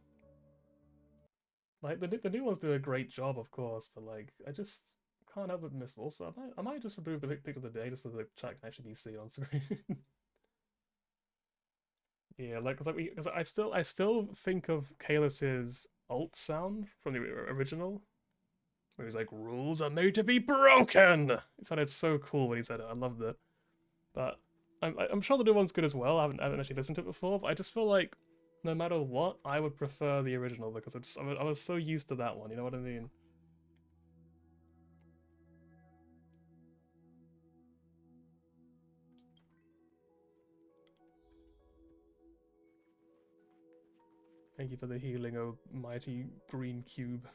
Like, the new ones do a great job, of course, but, like, I just can't help but miss them. Also, I might just remove the pics of the day just so the chat can actually be seen on screen. Yeah, like, cause I still think of Kalis's alt sound from the original, where he's like, "Rules are made to be broken." It sounded so cool when he said it. I loved it. But I'm sure the new one's good as well. I haven't actually listened to it before, but I just feel like no matter what, I would prefer the original because I was so used to that one. You know what I mean? Thank you for the healing, oh mighty green cube.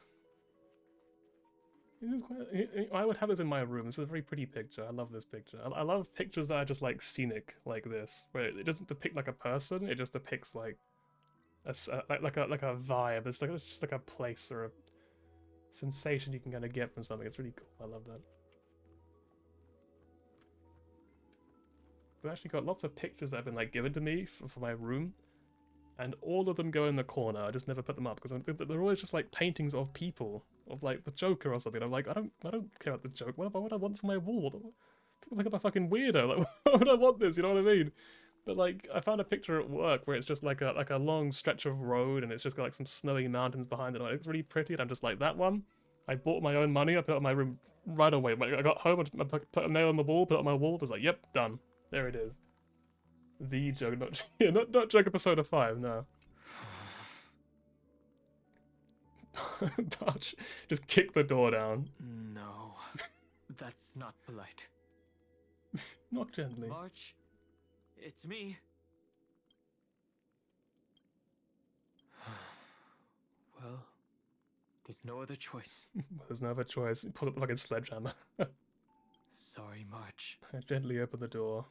I would have this in my room. This is a very pretty picture. I love this picture. I love pictures that are just like scenic, like this, where it doesn't depict like a person. It just depicts like like a vibe. It's just like a place or a sensation you can kind of get from something. It's really cool. I love that. I've actually got lots of pictures that have been like given to me for my room. And all of them go in the corner. I just never put them up because they're always just like paintings of people, of like the Joker or something. I'm like, I don't care about the Joker. Why would I want this on my wall? People think I'm a fucking weirdo. Like, why would I want this? You know what I mean? But like, I found a picture at work where it's just like a long stretch of road and it's just got like some snowy mountains behind it. And it's really pretty. And I'm just like, that one. I bought my own money. I put it on my room right away. I got home and put a nail on the wall, put it on my wall. I was like, yep, done. There it is. The Joker, not Joker Persona 5, no. Dodge, just kick the door down. No, that's not polite. Knock gently. March, it's me. Well, there's no other choice. There's no other choice. Pull up the fucking sledgehammer. Sorry, March. I gently open the door.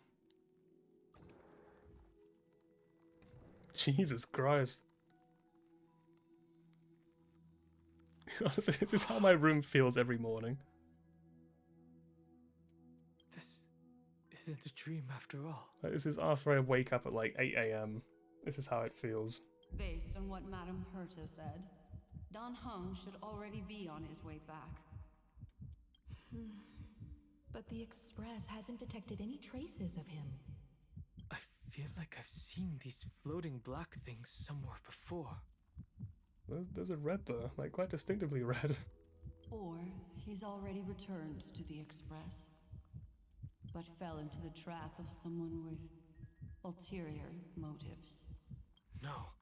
Jesus Christ. Honestly, this is how my room feels every morning. This isn't a dream after all. Like, this is after I wake up at like 8 AM. This is how it feels. Based on what Madame Herta said, Dan Heng should already be on his way back. But the Express hasn't detected any traces of him. I feel like I've seen these floating black things somewhere before. Those are red though, like quite distinctively red. Or he's already returned to the Express, but fell into the trap of someone with ulterior motives. No,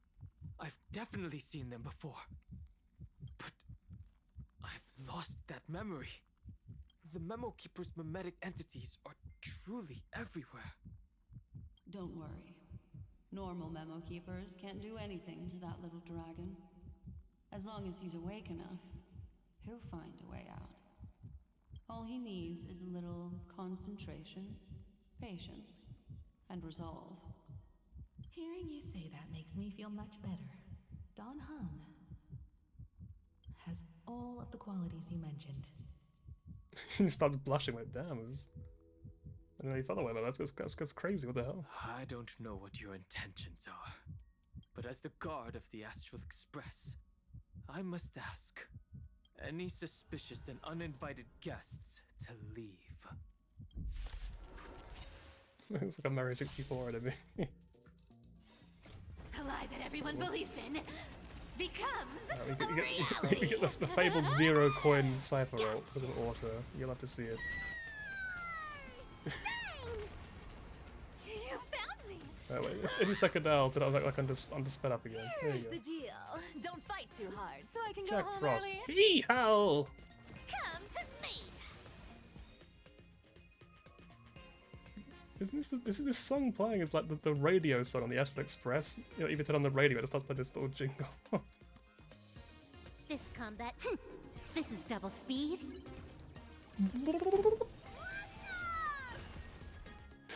I've definitely seen them before. But I've lost that memory. The Memo Keeper's mimetic entities are truly everywhere. Don't worry. Normal Memo Keepers can't do anything to that little dragon. As long as he's awake enough, he'll find a way out. All he needs is a little concentration, patience, and resolve. Hearing you say that makes me feel much better. Dan Heng has all of the qualities you mentioned. He starts blushing like, damn, I don't know you felt that way, but that's crazy, what the hell? I don't know what your intentions are, but as the guard of the Astral Express, I must ask any suspicious and uninvited guests to leave. It's like a Mario 64 enemy. A lie that everyone believes in becomes we a reality. we get the fabled 0 coin cipher ult as an auto. You'll have to see it. You found me. Wait, any second now till I'm like under sped up again. There you Here's go. the deal. Don't fight too hard, so I can go Jack home Frost. early. Hee-haw! Come to me. Isn't this song playing is like the radio song on the Astral Express? You know, if you turn on the radio, it starts playing this little jingle. This combat, this is double speed.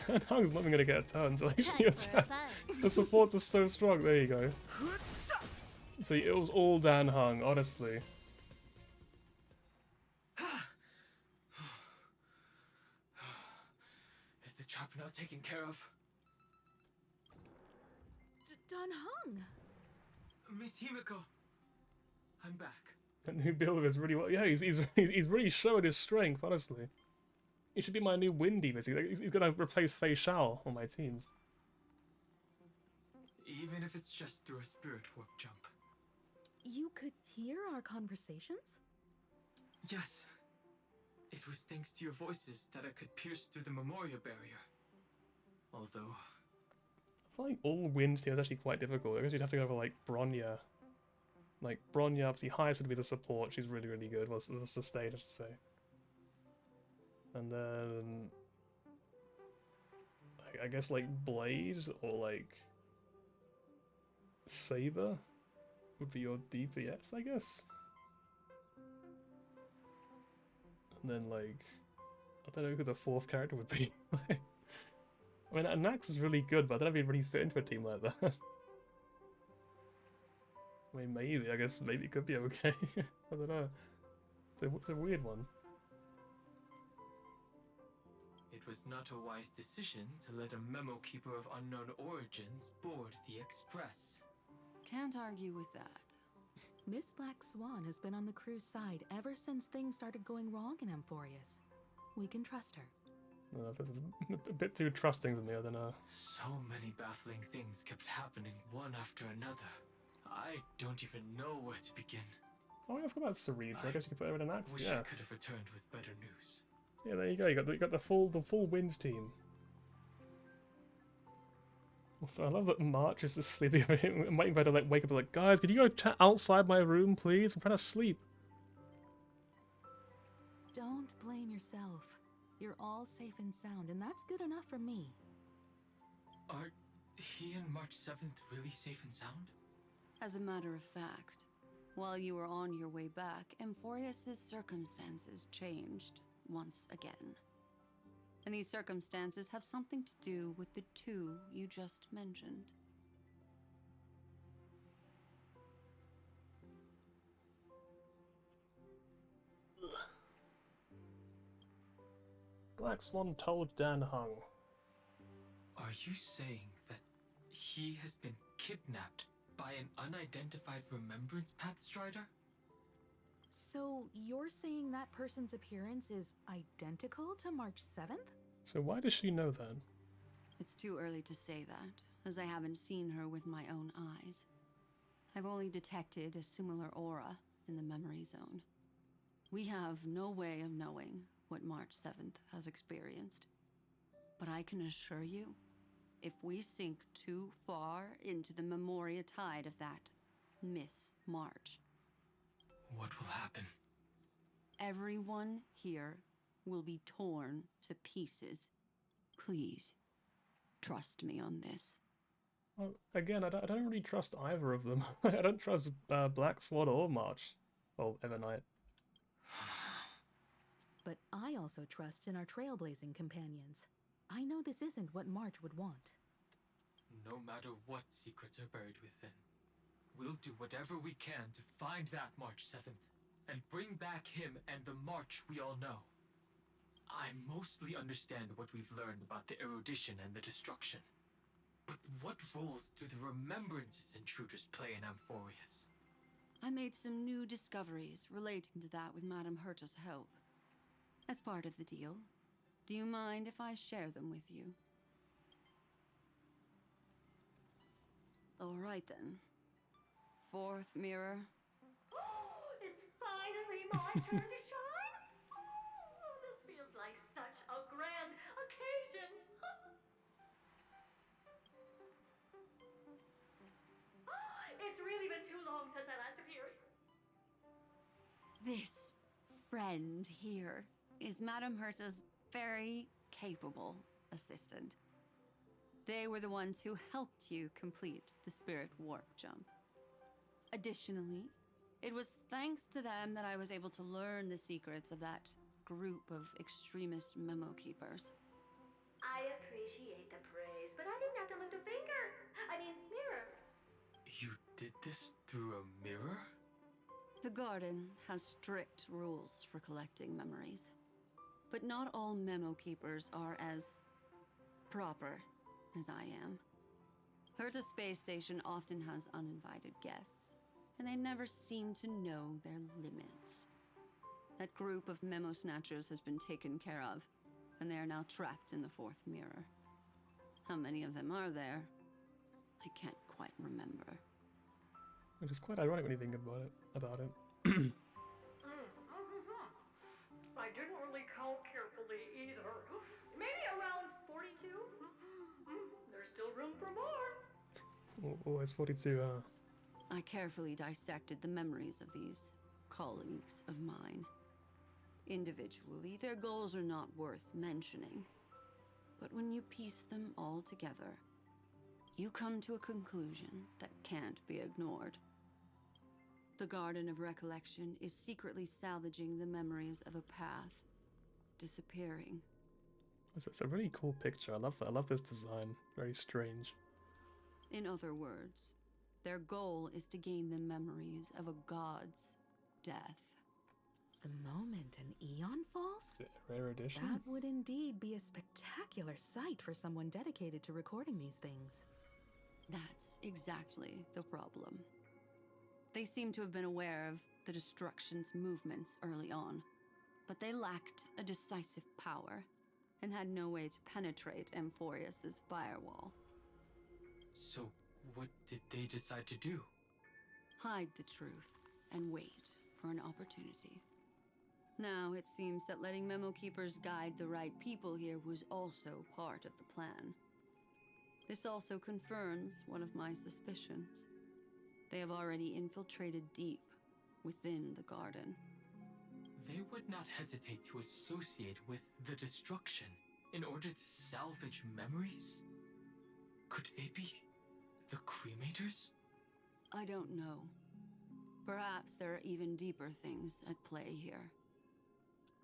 Dan Heng's not even gonna get a turn. So Time for a fight. the supports are so strong. There you go. See, it was all Dan Heng, honestly. Is the trap now taken care of? Dan Heng! Miss Himiko, I'm back. That new build is really well. Yeah, he's really showing his strength, honestly. He should be my new Windy, basically. He's gonna replace Fei Shao on my teams. Even if it's just through a spirit warp jump. You could hear our conversations? Yes. It was thanks to your voices that I could pierce through the memorial barrier. Although... I feel like all wind teams are actually quite difficult. I guess you'd have to go over like Bronya. Like Bronya, obviously highest would be the support. She's really, really good. Well, the sustain, I should say. And then I guess like Blade or like Saber would be your DPS, I guess. And then like I don't know who the fourth character would be. I mean, Anax is really good, but I don't know if he'd really fit into a team like that. I mean, maybe. I guess maybe it could be okay. I don't know. It's a weird one. It was not a wise decision to let a Memo Keeper of unknown origins board the Express. Can't argue with that. Miss Black Swan has been on the crew's side ever since things started going wrong in Amphorius. We can trust her. That's a bit too trusting for me, I don't know. So many baffling things kept happening one after another. I don't even know where to begin. Oh, I forgot about Cerebral. I guess you could put her in an axe. Wish Yeah. I could have returned with better news. Yeah, there you go. You got the full wind team. Also, I love that March is just sleeping over here. I'm waiting for her to like wake up and like, guys, can you go chat outside my room, please? I'm trying to sleep. Don't blame yourself. You're all safe and sound, and that's good enough for me. Are he and March 7th really safe and sound? As a matter of fact, while you were on your way back, Amphorius' circumstances changed once again. And these circumstances have something to do with the two you just mentioned. Black Swan told Dan Hung. Are you saying that he has been kidnapped by an unidentified Remembrance Path Strider? So you're saying that person's appearance is identical to March 7th? So why does she know that? It's too early to say that, as I haven't seen her with my own eyes. I've only detected a similar aura in the memory zone. We have no way of knowing what March 7th has experienced. But I can assure you, if we sink too far into the Memoria tide of that Miss March, what will happen? everyone here will be torn to pieces. Please, trust me on this. Well, again, I don't really trust either of them. I don't trust Black Swan or March. Or Evernight. But I also trust in our trailblazing companions. I know this isn't what March would want. No matter what secrets are buried within, we'll do whatever we can to find that March 7th and bring back him and the March we all know. I mostly understand what we've learned about the erudition and the destruction. But what roles do the remembrances intruders play in Amphorius? I made some new discoveries relating to that with Madame Herta's help. As part of the deal, do you mind if I share them with you? All right then. Fourth mirror. Oh, it's finally my turn to shine! Oh, this feels like such a grand occasion! It's really been too long since I last appeared. This friend here is Madame Herta's very capable assistant. They were the ones who helped you complete the spirit warp jump. Additionally, it was thanks to them that I was able to learn the secrets of that group of extremist memo keepers. I appreciate the praise, but I didn't have to lift a finger. I mean, mirror. You did this through a mirror? The garden has strict rules for collecting memories. But not all memo keepers are as proper as I am. Herta Space Station often has uninvited guests, and they never seem to know their limits. That group of memo snatchers has been taken care of, and they are now trapped in the fourth mirror. How many of them are there? I can't quite remember. Which is quite ironic when you think about it. I didn't really count carefully either. Maybe around 42? There's still room for more. Always 42, I carefully dissected the memories of these colleagues of mine. Individually, their goals are not worth mentioning. But when you piece them all together, you come to a conclusion that can't be ignored. The Garden of Recollection is secretly salvaging the memories of a path disappearing. It's a really cool picture. I love this design. Very strange. In other words, their goal is to gain the memories of a god's death. The moment an Eon falls? Is it a rare edition? That would indeed be a spectacular sight for someone dedicated to recording these things. That's exactly the problem. They seem to have been aware of the destruction's movements early on, but they lacked a decisive power and had no way to penetrate Amphorius's firewall. So, what did they decide to do? Hide the truth and wait for an opportunity. Now, it seems that letting Memo Keepers guide the right people here was also part of the plan. This also confirms one of my suspicions. They have already infiltrated deep within the garden. They would not hesitate to associate with the destruction in order to salvage memories? Could they be the cremators? I don't know. Perhaps there are even deeper things at play here.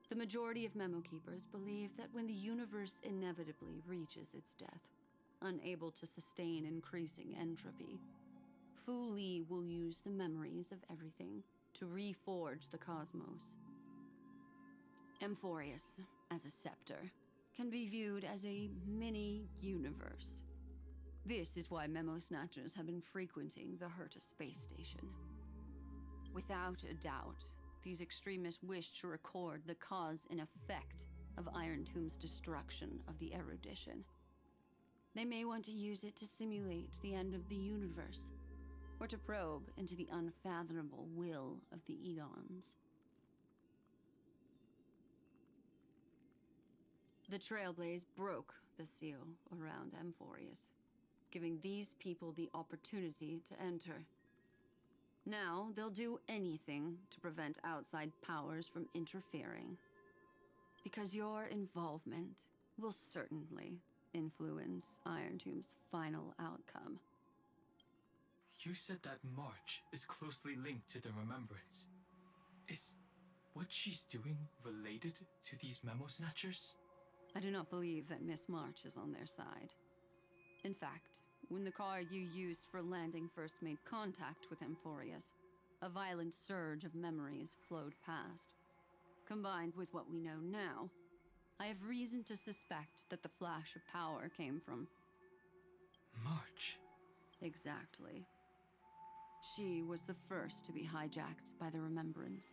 The majority of Memo Keepers believe that when the universe inevitably reaches its death, unable to sustain increasing entropy, Fu Li will use the memories of everything to reforge the cosmos. Amphorius, as a scepter, can be viewed as a mini-universe. This is why Memo Snatchers have been frequenting the Herta space station. Without a doubt, these extremists wish to record the cause and effect of Iron Tomb's destruction of the erudition. They may want to use it to simulate the end of the universe, or to probe into the unfathomable will of the eons. The Trailblaze broke the seal around Amphorius, giving these people the opportunity to enter. Now, they'll do anything to prevent outside powers from interfering. Because your involvement will certainly influence Iron Tomb's final outcome. You said that March is closely linked to the Remembrance. Is what she's doing related to these Memo Snatchers? I do not believe that Miss March is on their side. In fact, when the car you used for landing first made contact with Amphorius, a violent surge of memories flowed past. Combined with what we know now, I have reason to suspect that the flash of power came from... March. Exactly. She was the first to be hijacked by the Remembrance,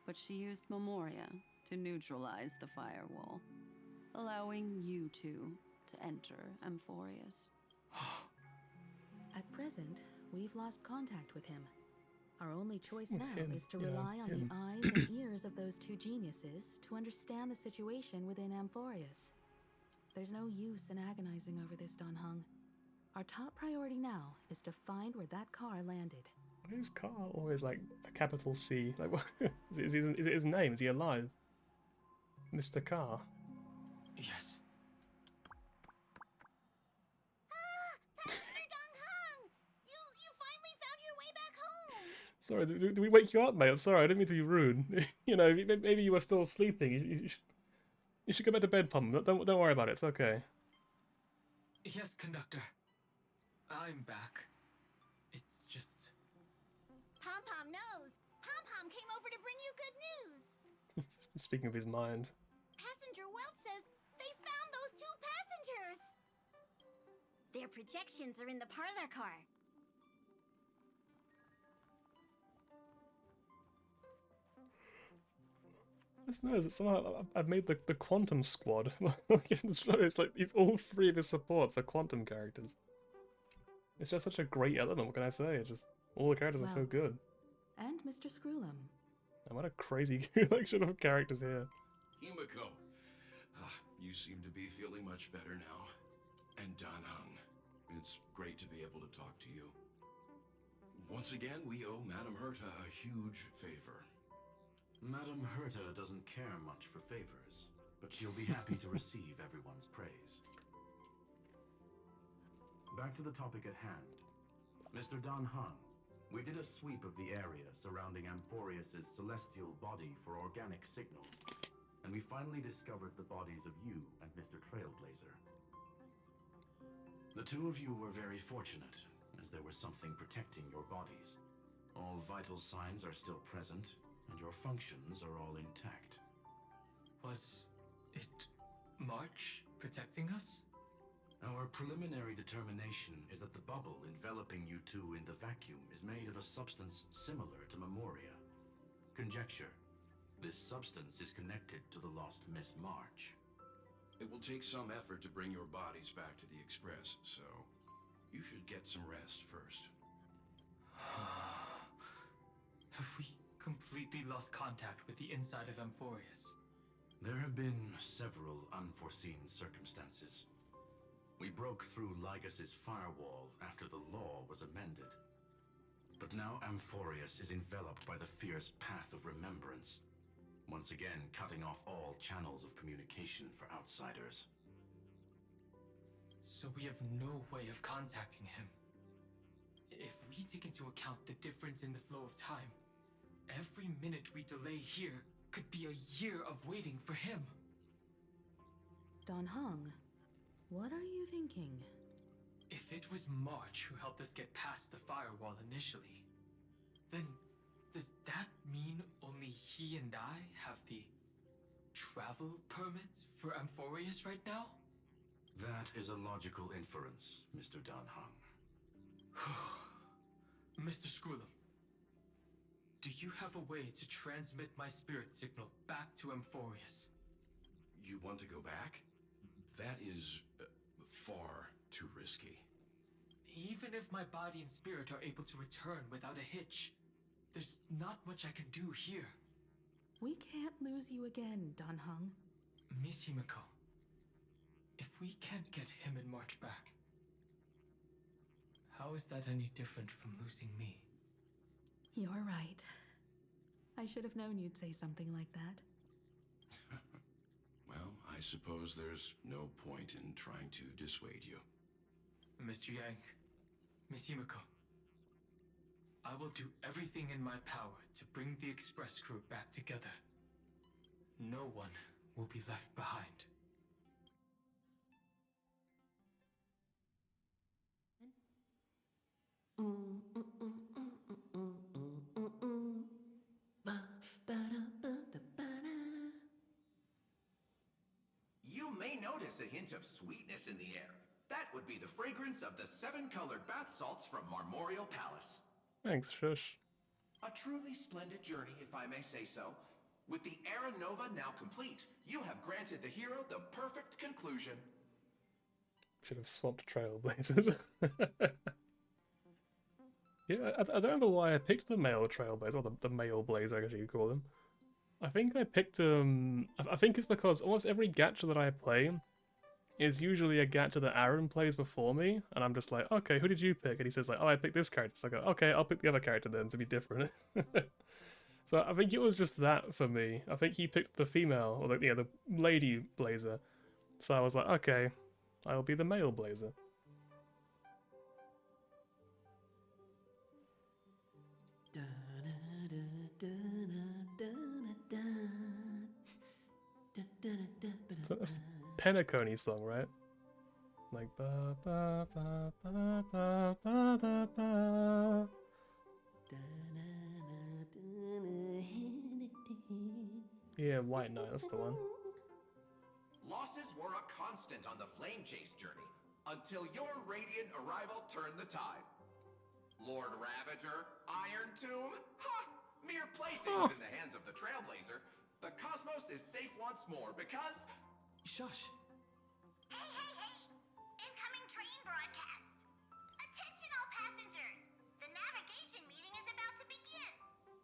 but she used Memoria to neutralize the firewall, allowing you two to enter Amphorius. At present, we've lost contact with him. Our only choice With now him, is to yeah, rely on him. the eyes and ears of those two geniuses to understand the situation within Amphorius. There's no use in agonizing over this, Don Hung. Our top priority now is to find where that car landed. Why is Carl always like a capital C? Like, what is it his name? Is he alive? Mr. Carr. Yes. Pastor Dong Hung! You finally found your way back home! Sorry, do we wake you up, mate? I'm sorry, I didn't mean to be rude. You know, maybe you were still sleeping. You should go back to bed, Pum. Don't worry about it. It's okay. Yes, Conductor. I'm back. It's just... Pom-Pom knows! Pom-Pom came over to bring you good news! Speaking of his mind. Passenger Welt says they found those two passengers! Their projections are in the parlor car. Just knows that somehow I've made the Quantum Squad. It's like all three of his supports are Quantum characters. It's just such a great element, what can I say? It's just, all the characters are so Welt. good. And Mr. Screwlum. And what a crazy collection of characters here. Himiko, you seem to be feeling much better now. And Dan Hung, it's great to be able to talk to you. Once again, we owe Madame Herta a huge favor. Madame Herta doesn't care much for favors, but she'll be happy to receive everyone's praise. Back to the topic at hand. Mr. Dan Hung, we did a sweep of the area surrounding Amphorius' celestial body for organic signals, and we finally discovered the bodies of you and Mr. Trailblazer. The two of you were very fortunate, as there was something protecting your bodies. All vital signs are still present, and your functions are all intact. Was it March protecting us? Our preliminary determination is that the bubble enveloping you two in the vacuum is made of a substance similar to Memoria. Conjecture. This substance is connected to the lost Miss March. It will take some effort to bring your bodies back to the Express, so you should get some rest first. Have we completely lost contact with the inside of Amphorius? There have been several unforeseen circumstances. We broke through Lygus' firewall after the law was amended. But now Amphorius is enveloped by the fierce path of remembrance, once again cutting off all channels of communication for outsiders. So we have no way of contacting him. If we take into account the difference in the flow of time, every minute we delay here could be a year of waiting for him. Don Hung, what are you thinking? If it was March who helped us get past the firewall initially, then does that mean only he and I have the travel permit for Amphorius right now? That is a logical inference, Mr. Danhang. Mr. Scroolum, do you have a way to transmit my spirit signal back to Amphorius? You want to go back? That is far too risky. Even if my body and spirit are able to return without a hitch, there's not much I can do here. We can't lose you again, Danhang. Miss Himiko, if we can't get him and March back, how is that any different from losing me? You're right. I should have known you'd say something like that. Well, I suppose there's no point in trying to dissuade you. Mr. Yang, Miss Himiko, I will do everything in my power to bring the Express crew back together. No one will be left behind. You may notice a hint of sweetness in the air. That would be the fragrance of the 7-colored bath salts from Marmorial Palace. Thanks, Shush. A truly splendid journey, if I may say so. With the Era Nova now complete, you have granted the hero the perfect conclusion. Should have swapped Trailblazers. Yeah, I don't remember why I picked the male Trailblazer, or the male Blazer, I guess you could call him. I think I picked I think it's because almost every gacha that I play is usually a gacha that Aaron plays before me, and I'm just like, okay, who did you pick? And he says like, oh, I picked this character. So I go, okay, I'll pick the other character then to be different. So I think it was just that for me. I think he picked the female, or the lady Blazer. So I was like, okay, I'll be the male Blazer. So that's Penacony song, right? Like ba ba ba ba ba ba ba ba. Yeah, White Knight, that's the one. Losses were a constant on the Flame Chase journey, until your radiant arrival turned the tide. Lord Ravager, Iron Tomb, ha! Mere playthings in the hands of the Trailblazer. The cosmos is safe once more because... Shush. Hey, hey, hey! Incoming train broadcast! Attention all passengers! The navigation meeting is about to begin!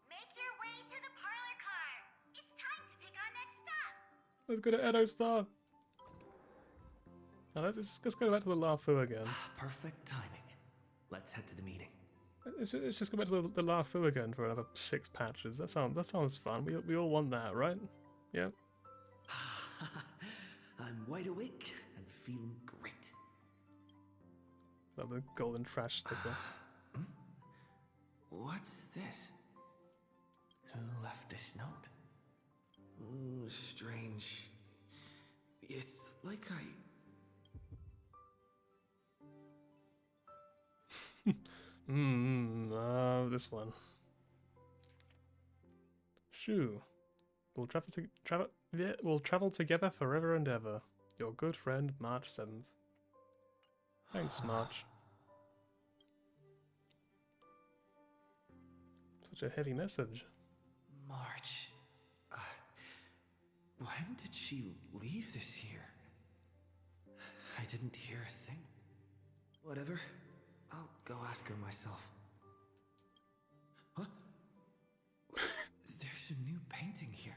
Make your way to the parlor car! It's time to pick our next stop! Let's go to Edo Star! Now let's go back to the Lafu again. Perfect timing. Let's head to the meeting. Let's just go back to the Lafu again for another 6 patches. That sounds fun. We all want that, right? Yeah. I'm wide awake and feeling great. Love the golden trash sticker. What's this? Who left this note? Ooh, strange. It's like This one. Shoo. We'll travel together forever and ever. Your good friend, March 7th. Thanks, March. Such a heavy message. March. When did she leave this here? I didn't hear a thing. Whatever. I'll go ask her myself. Huh? There's a new painting here.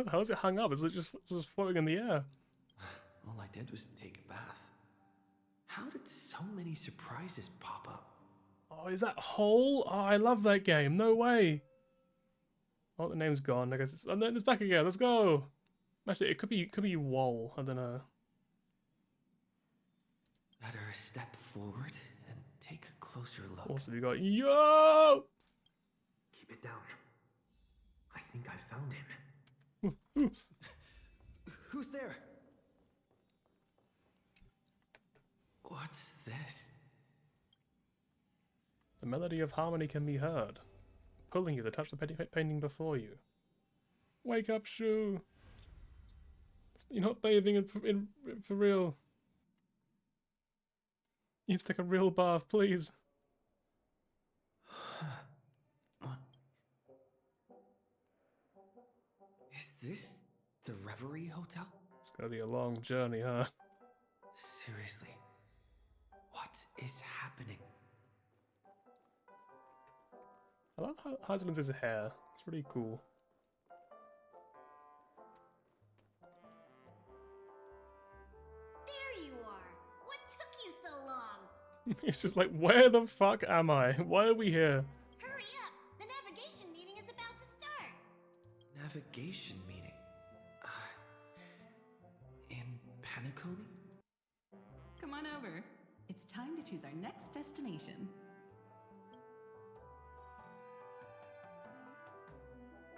How is it hung up? Is it just floating in the air? All I did was take a bath. How did so many surprises pop up? Oh, is that Hole? Oh, I love that game. No way. Oh, the name's gone. I guess it's... And then it's back again. Let's go. Actually, it could be Wall. I don't know. Better step forward and take a closer look. Also, we got Yo! Keep it down. I think I found him. Who's there? What's this? The melody of harmony can be heard, pulling you to touch the painting before you. Wake up, Shu. You're not bathing in for real. You need to take a real bath, please. Is this the Reverie Hotel? It's gonna be a long journey, huh? Seriously, what is happening? I love how Hazelin's hair. It's really cool. There you are! What took you so long? It's just like, where the fuck am I? Why are we here? Hurry up! The navigation meeting is about to start! Navigation meeting? In Paniconi? Come on over. It's time to choose our next destination.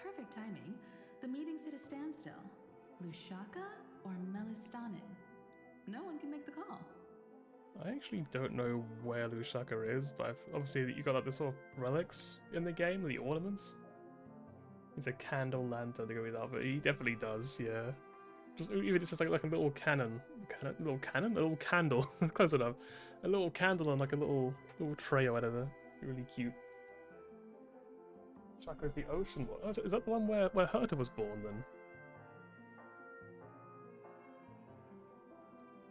Perfect timing. The meeting's at a standstill. Lushaka or Melistanin? No one can make the call. I actually don't know where Lushaka is, but obviously you got like the sort of relics in the game, the ornaments. It's a candle lantern to go with that, but he definitely does, yeah. Even it's just like a little little candle, close enough. A little candle on like a little tray or whatever. Really cute. Shaka is the ocean one. Oh, is that the one where Herta was born then?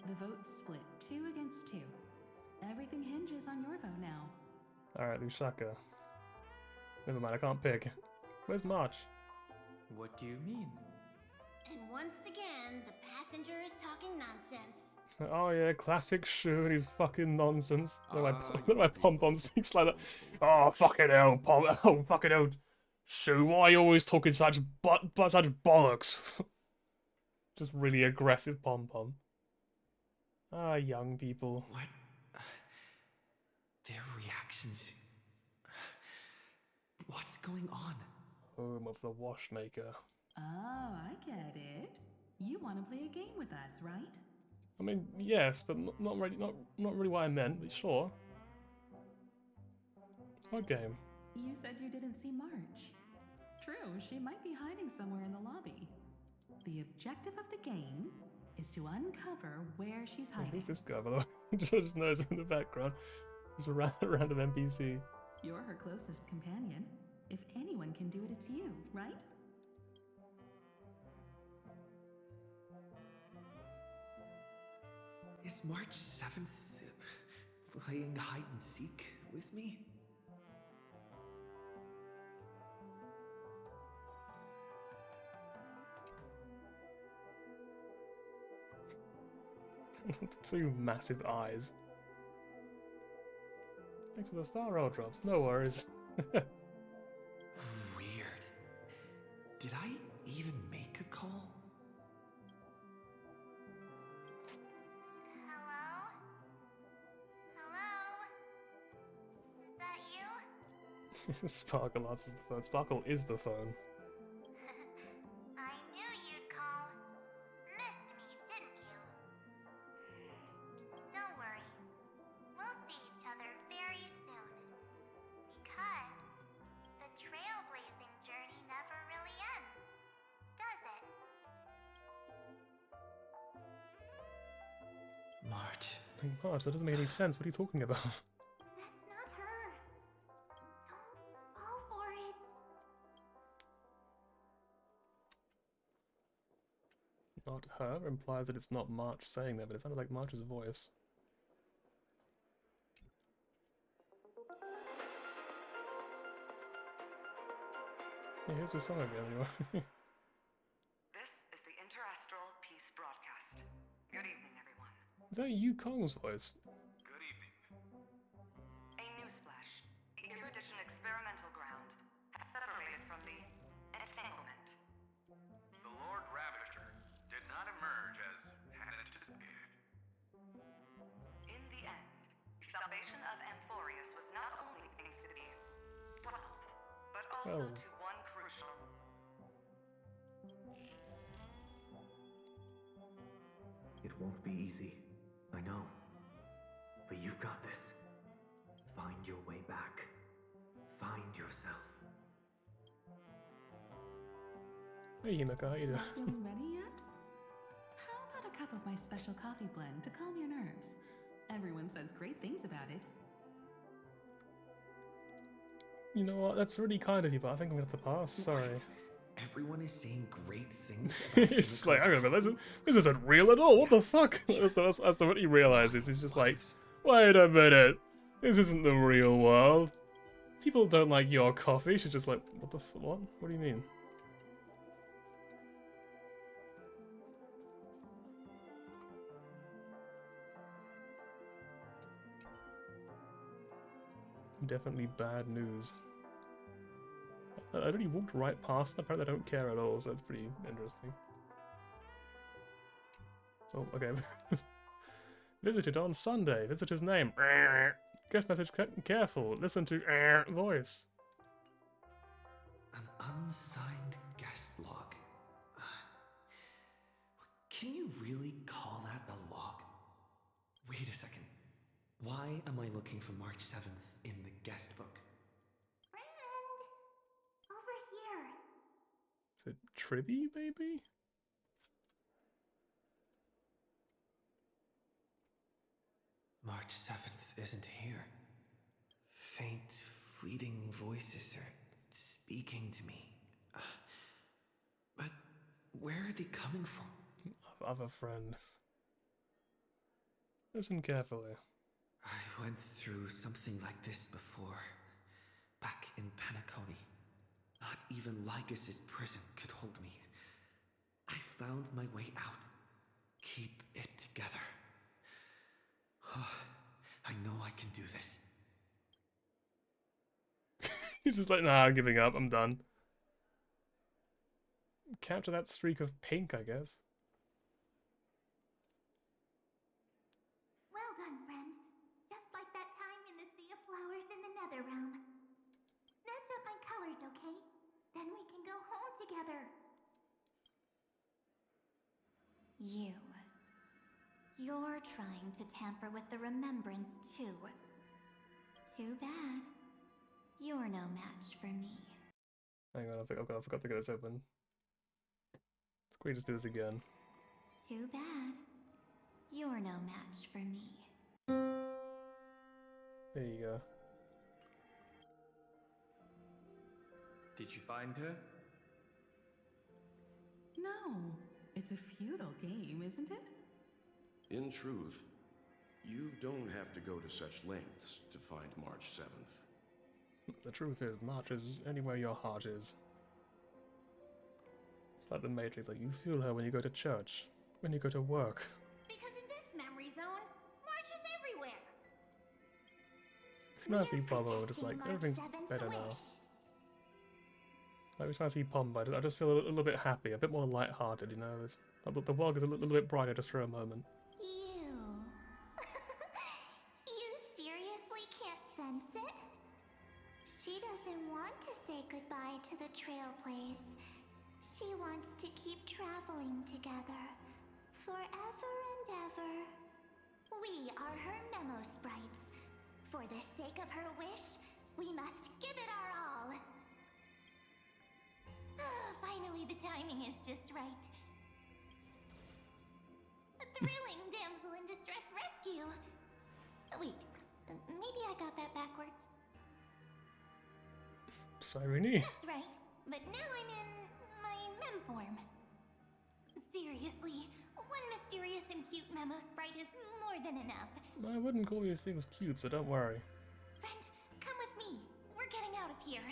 The vote's split 2 against 2. Everything hinges on your vote now. Alright, Lushaka. Never mind, I can't pick. Where's March? What do you mean? And once again, the passenger is talking nonsense. Oh yeah, classic Shu and his fucking nonsense. Look at my pom-pom speaks like that. Oh fucking hell, oh fucking hell. Shu, why are you always talking such such bollocks? Just really aggressive pom-pom. Ah, young people. What? Their reactions... What's going on? Home of the Washmaker. Oh, I get it. You want to play a game with us, right? I mean, yes, but not really what I meant, but sure. What game? You said you didn't see March. True, she might be hiding somewhere in the lobby. The objective of the game is to uncover where she's hiding. Who's this guy, by the way? Just knows her in the background. Just a random NPC. You're her closest companion. If anyone can do it, it's you, right? Is March 7th playing hide and seek with me? Two massive eyes. Thanks for the star roll drops, no worries. Weird. Did I even make a call? Hello? Hello? Is that you? Sparkle answers the phone. Sparkle is the phone. I knew you'd call. Missed me, didn't you? Don't worry. We'll see each other very soon. Because the trailblazing journey never really ends, does it? March. March, that doesn't make any sense. What are you talking about? That's not her. Don't fall for it. Not her implies that it's not March saying that, but it sounded like March's voice. Yeah, here's the song again, anyway. This is the Interastral Peace Broadcast. Good evening, everyone. Is that Yukong's voice? Good evening. A newsflash. The Erudition experimental ground has separated from the entanglement. The Lord Ravager did not emerge as had anticipated. In the end, the salvation of Amphorius was not only thanks to the wealth, but also to one crucial. It won't be easy, I know. But you've got this. Find your way back. Find yourself. Hey Himiko, how you doing? Not feeling ready yet? How about a cup of my special coffee blend to calm your nerves? Everyone says great things about it. You know what? That's really kind of you, but I think I'm gonna have to pass. Sorry. Everyone is saying great things. It's just like, hang on a minute, this isn't real at all. What the fuck? That's what he realizes. He's just like, wait a minute, this isn't the real world. People don't like your coffee. She's just like, what the what? What do you mean? Definitely bad news. I already walked right past them. Apparently I don't care at all, so that's pretty interesting. Oh, okay. Visited on Sunday. Visitor's name. Guest message careful. Listen to voice. An unsigned guest log. Can you really call that a log? Wait a second. Why am I looking for March 7th in the guest book? Over here. Is it Tribby, maybe? March 7th isn't here. Faint, fleeting voices are speaking to me. But where are they coming from? I have a friend. Listen carefully. I went through something like this before. Back in Penacony. Not even Lygus' prison could hold me. I found my way out. Keep it together. I know I can do this. He's just like, nah, I'm giving up. I'm done. Capture that streak of pink, I guess. Well done, friend. Just like that time in the Sea of Flowers in the Nether Realm. Match up my colors, okay? Then we can go home together. You're trying to tamper with the remembrance too. Too bad. You're no match for me. Hang on, I forgot to get this open. Can we just do this again? Too bad. You're no match for me. There you go. Did you find her? No, it's a futile game, isn't it? In truth, you don't have to go to such lengths to find March 7th. The truth is, March is anywhere your heart is. It's like the Matrix, like you feel her when you go to church, when you go to work. Because in this memory zone, March is everywhere. When I see Bobo, just like, everything's better now. Like, when I see Pomba, I just feel a little bit happy, a bit more light-hearted, you know? The world is a little bit brighter just for a moment. You seriously can't sense it? She doesn't want to say goodbye to the trail place. She wants to keep traveling together. Forever and ever. We are her memo sprites. For the sake of her wish, we must give it our all. Finally, the timing is just right. A thrilling damsel in distress rescue. Wait, maybe I got that backwards. Cyrene. That's right, but now I'm in my mem form. Seriously, one mysterious and cute memo sprite is more than enough. I wouldn't call these things cute, so don't worry. Friend, come with me. We're getting out of here.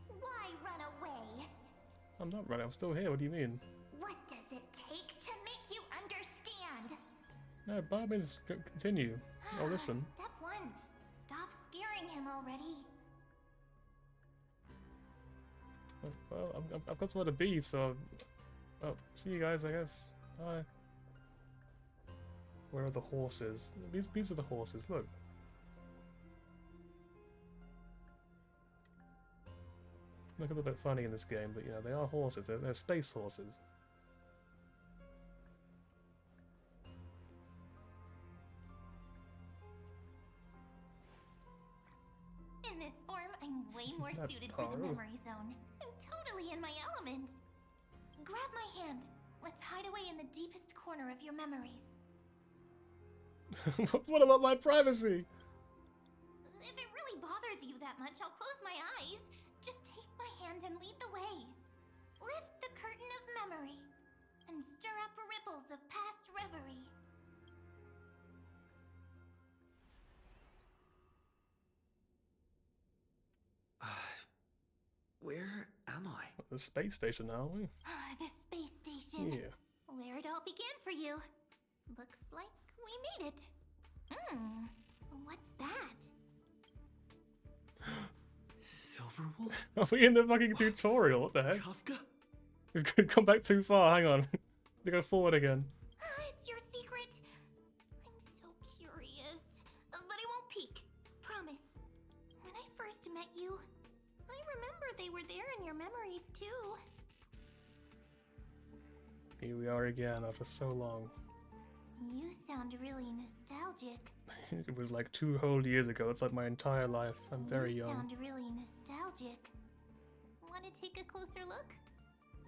Why run away? I'm not running, I'm still here, what do you mean? What does it take to make you understand? No, by all means, continue. I'll listen. Step 1. Stop scaring him already. Well, I've got somewhere to be, so... Oh, see you guys, I guess. Bye. Where are the horses? These are the horses, look. Look a little bit funny in this game, but you know, they are horses. They're space horses. In this form, I'm way more That's suited for the horrible. memory zone. I'm totally totally in my element. Grab my hand. Let's hide away in the deepest corner of your memories. What about my privacy? If it really bothers you that much, I'll close my eyes. Just take my hand and lead the way. Lift the curtain of memory and stir up ripples of past reverie. Where am I? At the space station now, aren't we? The space station. Yeah. Where it all began for you. Looks like we made it. What's that? Silverwolf? Are we in the fucking tutorial? What the heck? Kafka? We've come back too far, hang on. To go forward again. It's your secret. I'm so curious. But I won't peek. Promise. When I first met you, I remember they were there in your memories too. Here we are again after so long. You sound really nostalgic. It was like 2 whole years ago. It's like my entire life. I'm very You young. sound really nostalgic. Want to take a closer look?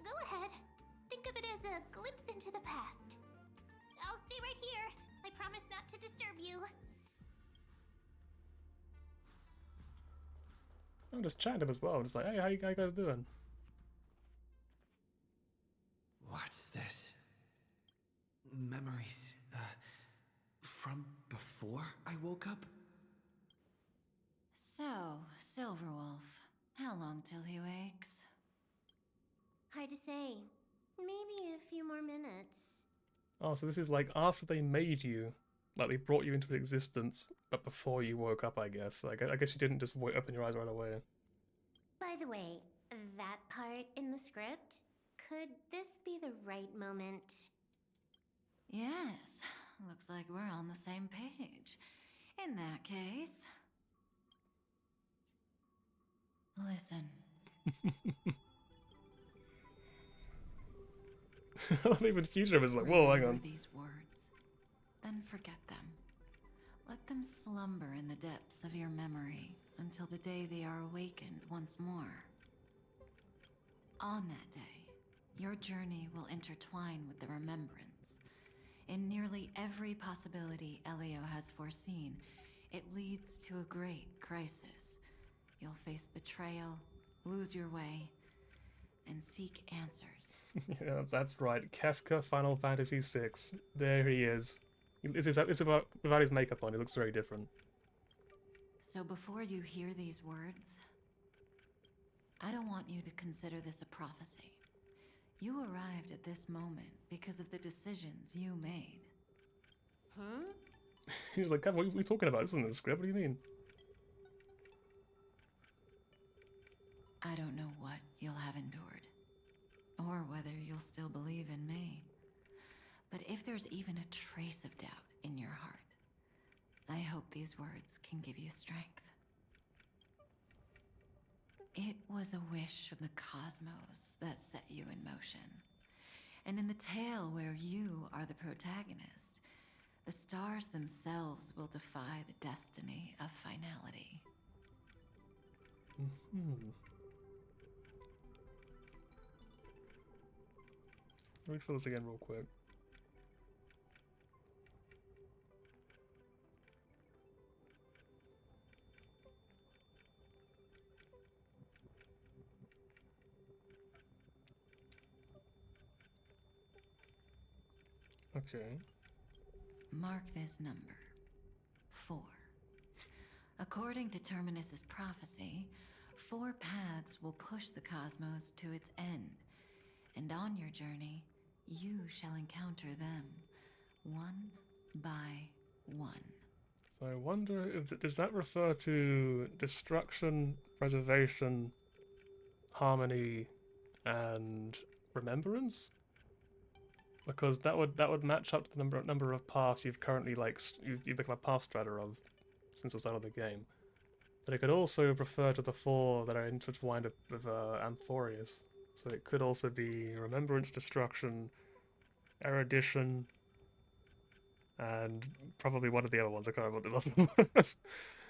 Go ahead. Think of it as a glimpse into the past. I'll stay right here. I promise not to disturb you. I'm just chatting to him as well. I'm just like, hey, how you guys doing? What's this? Memories, from before I woke up? So, Silverwolf, how long till he wakes? Hard to say. Maybe a few more minutes. Oh, so this is like after they made you. Like they brought you into existence, but before you woke up, I guess. Like, I guess you didn't just open your eyes right away. By the way, that part in the script, could this be the right moment? Yes, looks like we're on the same page. In that case... Listen. I love even Future was like, whoa, hang on. These words, then forget them. Let them slumber in the depths of your memory until the day they are awakened once more. On that day, your journey will intertwine with the remembrance. In nearly every possibility Elio has foreseen, it leads to a great crisis. You'll face betrayal, lose your way, and seek answers. Yeah, that's right. Kefka, Final Fantasy VI. There he is. It's about without his makeup on. He looks very different. So before you hear these words, I don't want you to consider this a prophecy. You arrived at this moment because of the decisions you made. Huh? He was like, what are we talking about? This isn't in the script. What do you mean? I don't know what you'll have endured, or whether you'll still believe in me. But if there's even a trace of doubt in your heart, I hope these words can give you strength. It was a wish of the cosmos that set you in motion. And in the tale where you are the protagonist, the stars themselves will defy the destiny of finality. Let me fill this again real quick. Okay. Mark this number. 4. According to Terminus's prophecy, 4 paths will push the cosmos to its end, and on your journey, you shall encounter them, one by one. So I wonder if does that refer to destruction, preservation, harmony, and remembrance? Because that would match up to the number of paths you've currently you've become a path strider of since the start of the game. But it could also refer to the 4 that are intertwined with Amphorius. So it could also be remembrance, destruction, erudition, and probably one of the other ones. I can't remember what the last one was.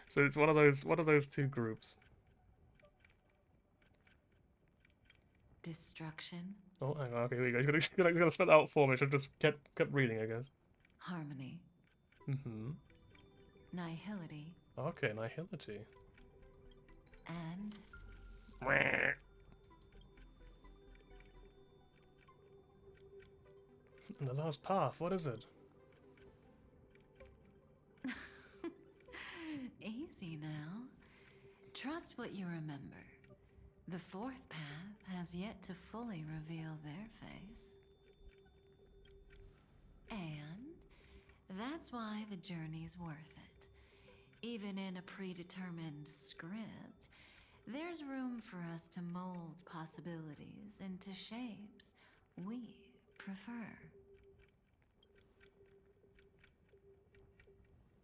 So it's one of those 2 groups. Destruction, Oh, hang on. Okay, here we go. You're gonna spell that out for me. I should have just kept reading, I guess. harmony, Mm-hmm. nihility, Okay, nihility. and And the last path, what is it? easy now. Trust what you remember. The fourth path has yet to fully reveal their face. And that's why the journey's worth it. Even in a predetermined script, there's room for us to mold possibilities into shapes we prefer.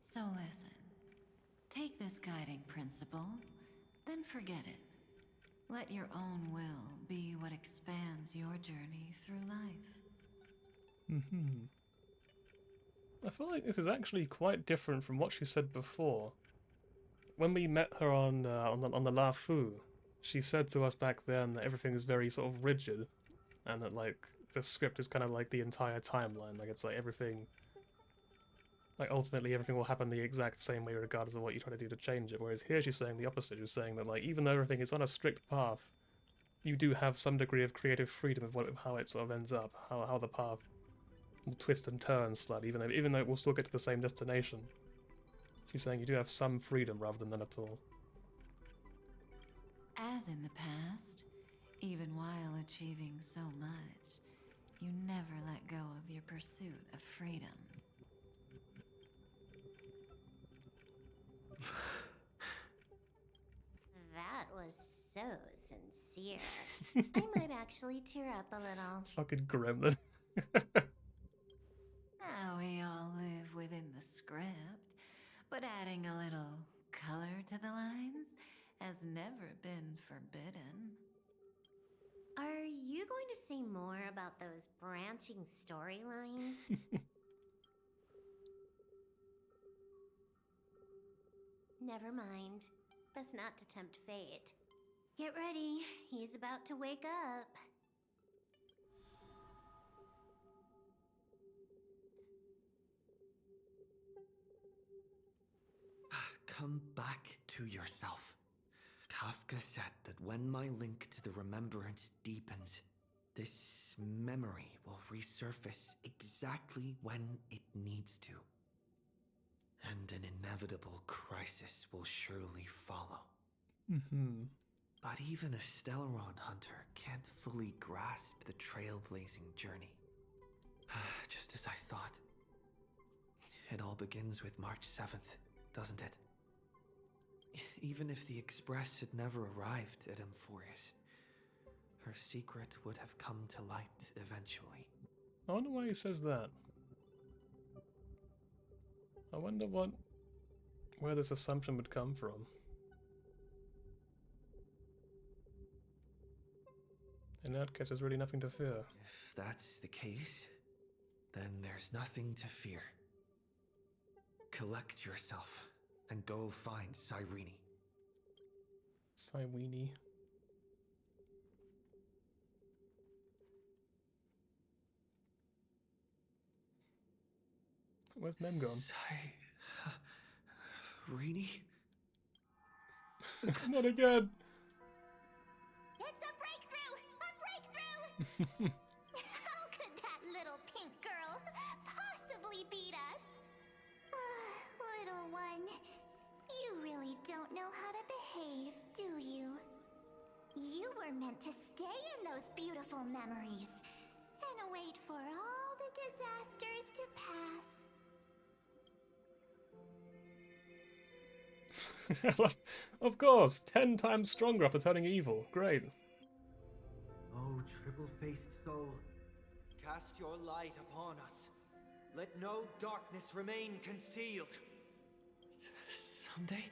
So listen, take this guiding principle, then forget it. Let your own will be what expands your journey through life. Mm-hmm. I feel like this is actually quite different from what she said before. When we met her on the La Fu, she said to us back then that everything is very sort of rigid, and that like the script is kind of like the entire timeline. Like it's like everything, like ultimately everything will happen the exact same way regardless of what you try to do to change it. Whereas here she's saying the opposite. She's saying that like even though everything is on a strict path, you do have some degree of creative freedom of how it sort of ends up, how the path will twist and turn slightly, even though it will still get to the same destination. She's saying you do have some freedom rather than none at all. As in the past, even while achieving so much, you never let go of your pursuit of freedom. That was so sincere. I might actually tear up a little. Fucking gremlin. We all live within the script, but adding a little color to the lines has never been forbidden. Are you going to say more about those branching storylines? Never mind. Best not to tempt fate. Get ready, he's about to wake up. Come back to yourself. Kafka said that when my link to the remembrance deepens, this memory will resurface exactly when it needs to. And an inevitable crisis will surely follow. Mm-hmm. But even a Stellaron hunter can't fully grasp the trailblazing journey. Just as I thought. It all begins with March 7th, doesn't it? Even if the Express had never arrived at Amphorius, her secret would have come to light eventually. I wonder why he says that. I wonder where this assumption would come from. In that case, there's really nothing to fear. If that's the case, then there's nothing to fear. Collect yourself and go find Cyrene. Cyrene. Where's Mem gone? Cyrene? Not again! It's a breakthrough! A breakthrough! How could that little pink girl possibly beat us? Little one, you really don't know how to behave, do you? You were meant to stay in those beautiful memories and wait for all the disasters to pass. Of course! 10 times stronger after turning evil. Great. Oh, triple-faced soul. Cast your light upon us. Let no darkness remain concealed. Someday?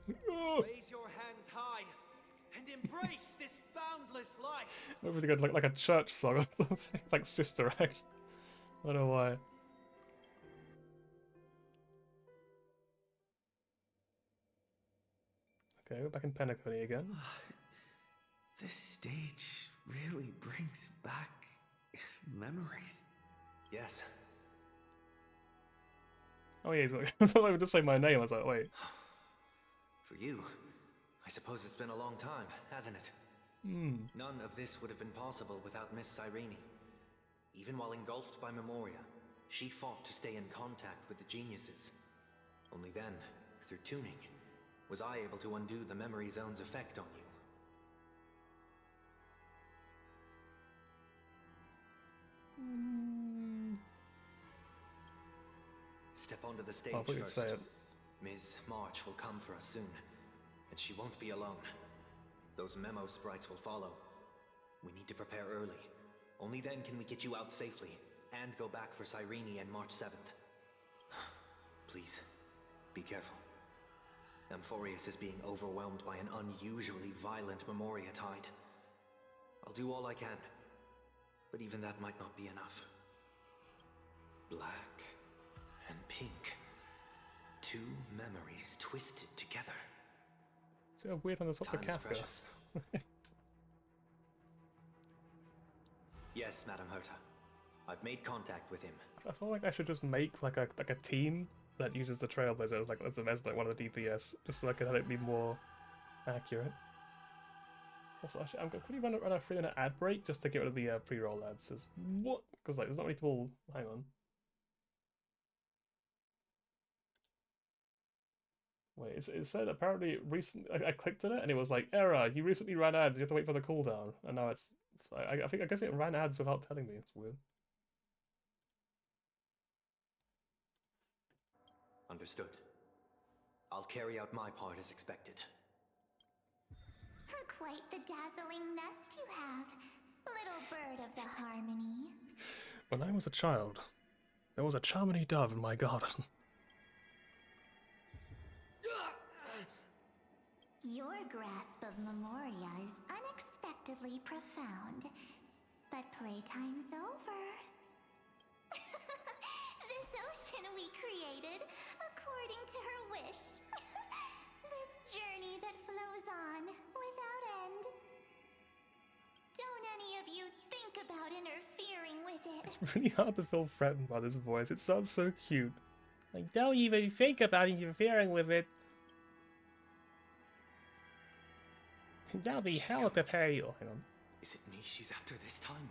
Raise your hands high and embrace this boundless light. Everything like a church song or something. It's like Sister Act. I don't know why. Okay, we're back in Penacony again. This stage really brings back memories. Yes. Oh yeah, he's like, I thought I would just say my name. I was like, wait. For you, I suppose it's been a long time, hasn't it? None of this would have been possible without Miss Cyrene. Even while engulfed by Memoria, she fought to stay in contact with the geniuses. Only then, through tuning, was I able to undo the memory zone's effect on you. Step onto the stage first. Ms. March will come for us soon, and she won't be alone. Those memo sprites will follow. We need to prepare early. Only then can we get you out safely, and go back for Cyrene and March 7th. Please, be careful. Amphorius is being overwhelmed by an unusually violent Memoria tide. I'll do all I can, but even that might not be enough. Black and pink. Two memories twisted together. See how weird on the top of Kafka. Precious. Yes, Madam Herta. I've made contact with him. I feel like I should just make like a team that uses the Trailblazer as like one of the DPS, just so I can have it be more accurate. Also, actually, I'm going to run a 3-minute ad break just to get rid of the pre-roll ads. Just what? Because like there's not many people. Hang on. Wait, it said apparently recently. I clicked on it and it was like error. You recently ran ads. You have to wait for the cooldown. And now it's. I guess it ran ads without telling me. It's weird. Understood. I'll carry out my part as expected. Quite the dazzling nest you have, little bird of the harmony. When I was a child, there was a charmony dove in my garden. Your grasp of Memoria is unexpectedly profound, but playtime's over. This ocean we created according to her wish. This journey that flows on without end. Don't any of you think about interfering with it. It's really hard to feel threatened by this voice. It sounds so cute. Like, don't even think about interfering with it. That'll be hell to pay. Oh, hang on. Is it me she's after this time?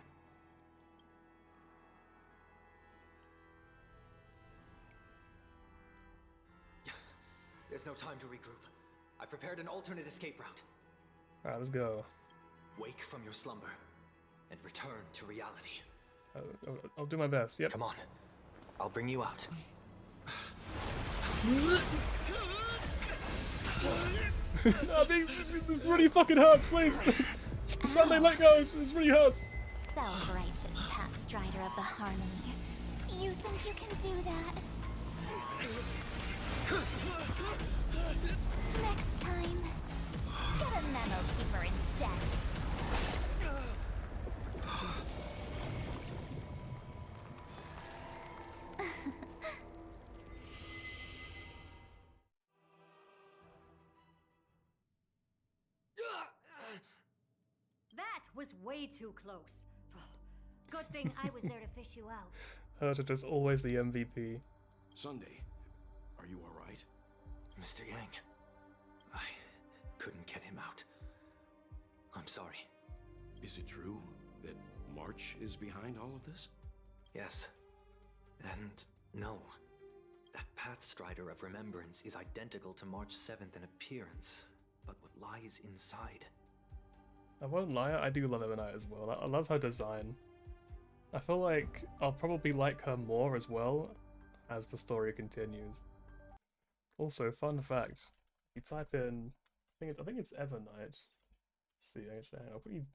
There's no time to regroup. I prepared an alternate escape route. Alright, let's go. Wake from your slumber and return to reality. I'll do my best, yep. Come on. I'll bring you out. No, this really fucking hurts, please! Sunday, let go, it's really hurts! Self-righteous Path Strider of the Harmony. You think you can do that? Next time, get a memo keeper instead. That was way too close. Good thing I was there to fish you out. Herta is always the MVP. Sunday, are you alright? Mr. Yang, I couldn't get him out. I'm sorry. Is it true that March is behind all of this? Yes. And no. That Path Strider of Remembrance is identical to March 7th in appearance, but what lies inside. I won't lie, I do love Emanite as well. I love her design. I feel like I'll probably like her more as well as the story continues. Also, fun fact, if you type in, I think it's Evernight. Let's see, actually, I'll put you.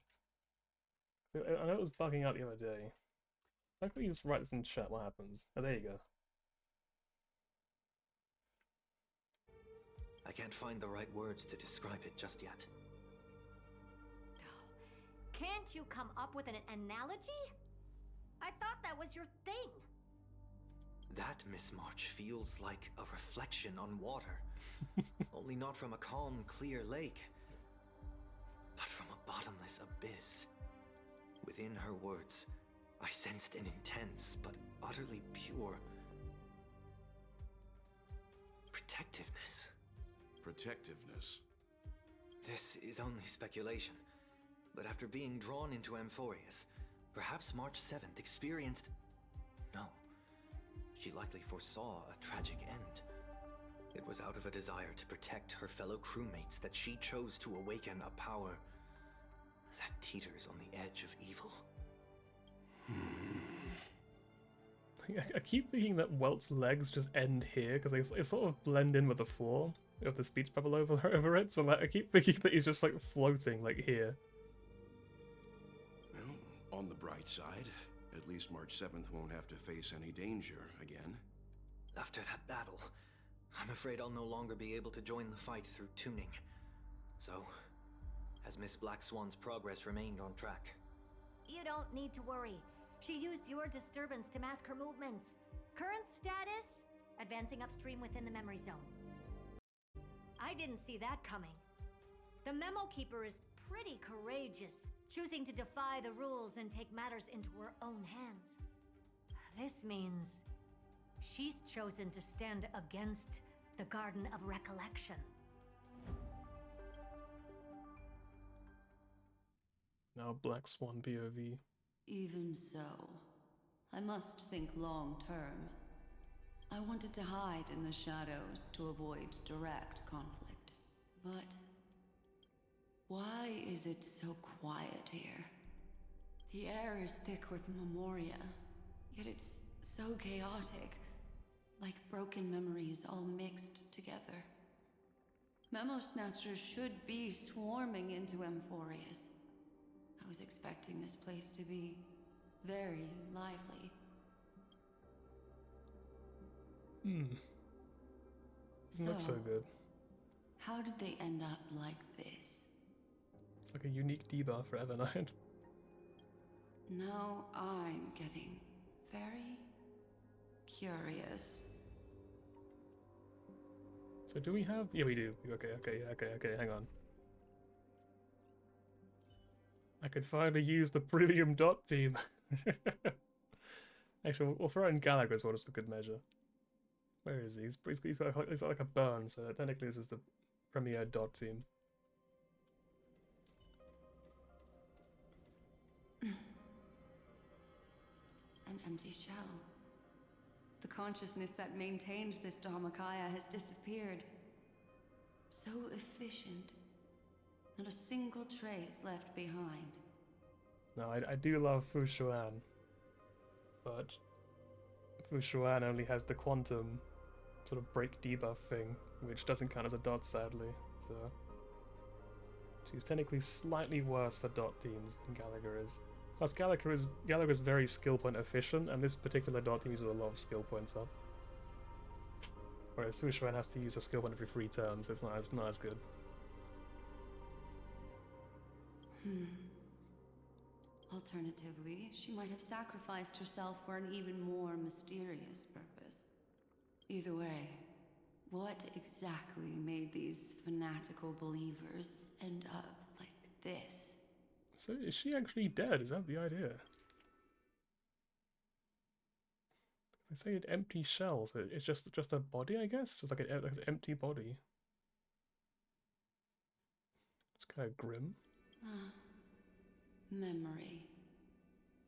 I know it was bugging out the other day. How can you just write this in chat? What happens? Oh, there you go. I can't find the right words to describe it just yet. Can't you come up with an analogy? I thought that was your thing. That, Miss March, feels like a reflection on water. Only not from a calm, clear lake, but from bottomless abyss. Within her words, I sensed an intense but utterly pure protectiveness. Protectiveness? This is only speculation, but after being drawn into Amphorius, perhaps March 7th experienced... No, she likely foresaw a tragic end. It was out of a desire to protect her fellow crewmates that she chose to awaken a power that teeters on the edge of evil. I keep thinking that Welt's legs just end here, because they sort of blend in with the floor of the speech bubble over it, so like, I keep thinking that he's just like floating, like here. Well, on the bright side, at least March 7th won't have to face any danger again. After that battle, I'm afraid I'll no longer be able to join the fight through tuning. So, has Miss Black Swan's progress remained on track? You don't need to worry. She used your disturbance to mask her movements. Current status? Advancing upstream within the memory zone. I didn't see that coming. The Memo Keeper is pretty courageous, choosing to defy the rules and take matters into her own hands. This means she's chosen to stand against the Garden of Recollection. Now Black Swan POV. Even so, I must think long term. I wanted to hide in the shadows to avoid direct conflict. But why is it so quiet here? The air is thick with memoria, yet it's so chaotic, like broken memories all mixed together. Memo Snatchers should be swarming into Amphorius. I was expecting this place to be very lively. It looks so good. How did they end up like this? It's like a unique debuff for Evernight. Now I'm getting very curious. So do we have... Yeah, we do. Okay, hang on. I could finally use the premium dot team. Actually, we'll throw in Gallagher as well, just for good measure. Where is he? He's got like a burn, so technically this is the premier dot team. An empty shell. The consciousness that maintained this Dharmakaya has disappeared. So efficient. Not a single trace left behind. No, I do love Fu Xuan, but Fu Xuan only has the quantum sort of break debuff thing, which doesn't count as a dot, sadly, so she's technically slightly worse for dot teams than Gallagher is. Plus, Gallagher's very skill point efficient, and this particular dot team uses a lot of skill points up. Whereas Fu Xuan has to use a skill point every 3 turns, so it's not as good. Alternatively, she might have sacrificed herself for an even more mysterious purpose. Either way, what exactly made these fanatical believers end up like this? So is she actually dead? Is that the idea? They say an empty shell, so it's just a body, I guess? Just like an empty body. It's kind of grim. Memory.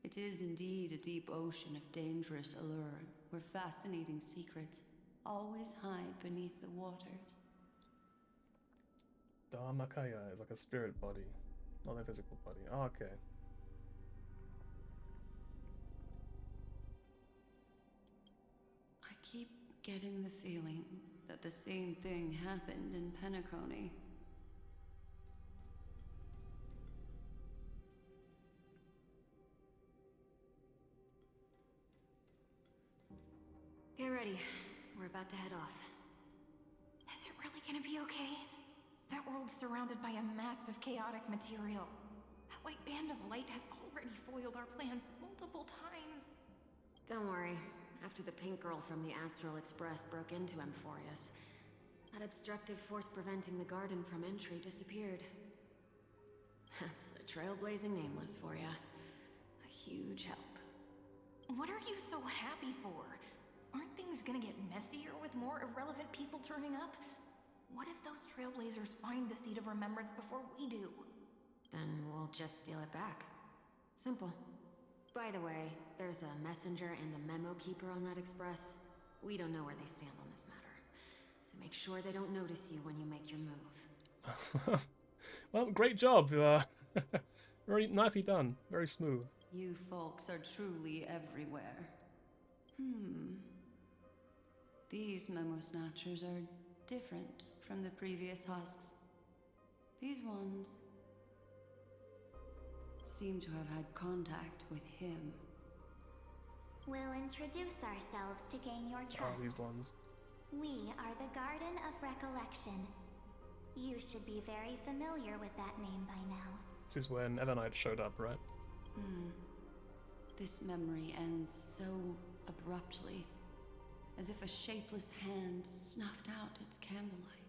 It is indeed a deep ocean of dangerous allure, where fascinating secrets always hide beneath the waters. Dharmakaya is like a spirit body, not a physical body. Oh, okay. I keep getting the feeling that the same thing happened in Penacony. Get ready. We're about to head off. Is it really gonna be okay? That world's surrounded by a massive chaotic material. That white band of light has already foiled our plans multiple times. Don't worry. After the pink girl from the Astral Express broke into Amphorius, that obstructive force preventing the garden from entry disappeared. That's the trailblazing nameless for ya. A huge help. What are you so happy for? Aren't things gonna get messier with more irrelevant people turning up? What if those trailblazers find the Seed of Remembrance before we do? Then we'll just steal it back. Simple. By the way, there's a messenger and a memo keeper on that express. We don't know where they stand on this matter. So make sure they don't notice you when you make your move. Well, great job. Very nicely done. Very smooth. You folks are truly everywhere. These memo snatchers are different from the previous husks. These ones seem to have had contact with him. We'll introduce ourselves to gain your trust. These ones. We are the Garden of Recollection. You should be very familiar with that name by now. This is when Evernight showed up, right? This memory ends so abruptly, as if a shapeless hand snuffed out its candlelight.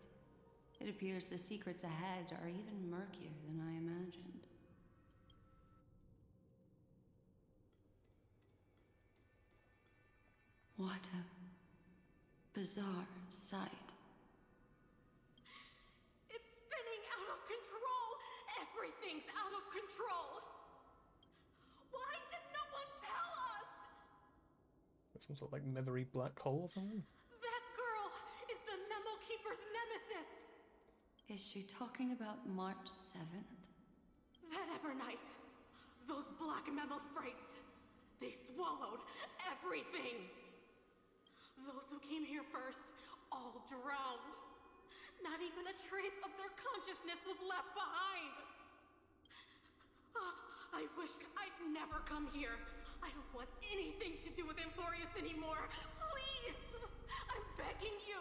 It appears the secrets ahead are even murkier than I imagined. What a bizarre sight. It's spinning out of control! Everything's out of control! Why did no one tell us? There's some sort of like memory black hole or something? That girl is the Memo Keeper's nemesis! Is she talking about March 7th? That Evernight! Those black memo sprites! They swallowed everything! Those who came here first all drowned. Not even a trace of their consciousness was left behind. I wish I'd never come here. I don't want anything to do with Amphorius anymore. Please! I'm begging you.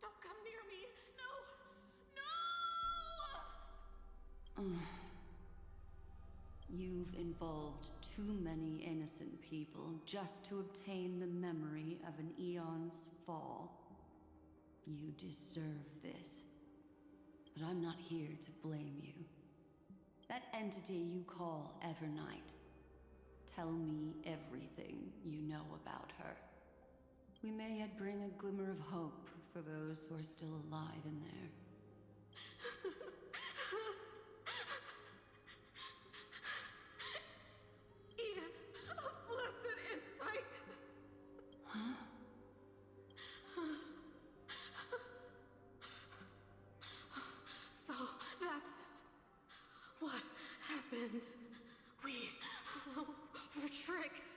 Don't come near me. No! No! You've involved too many innocent people just to obtain the memory of an eon's fall. You deserve this. But I'm not here to blame you. That entity you call Evernight. Tell me everything you know about her. We may yet bring a glimmer of hope for those who are still alive in there. Eden, a blessed insight! Huh? So that's what happened. We were tricked.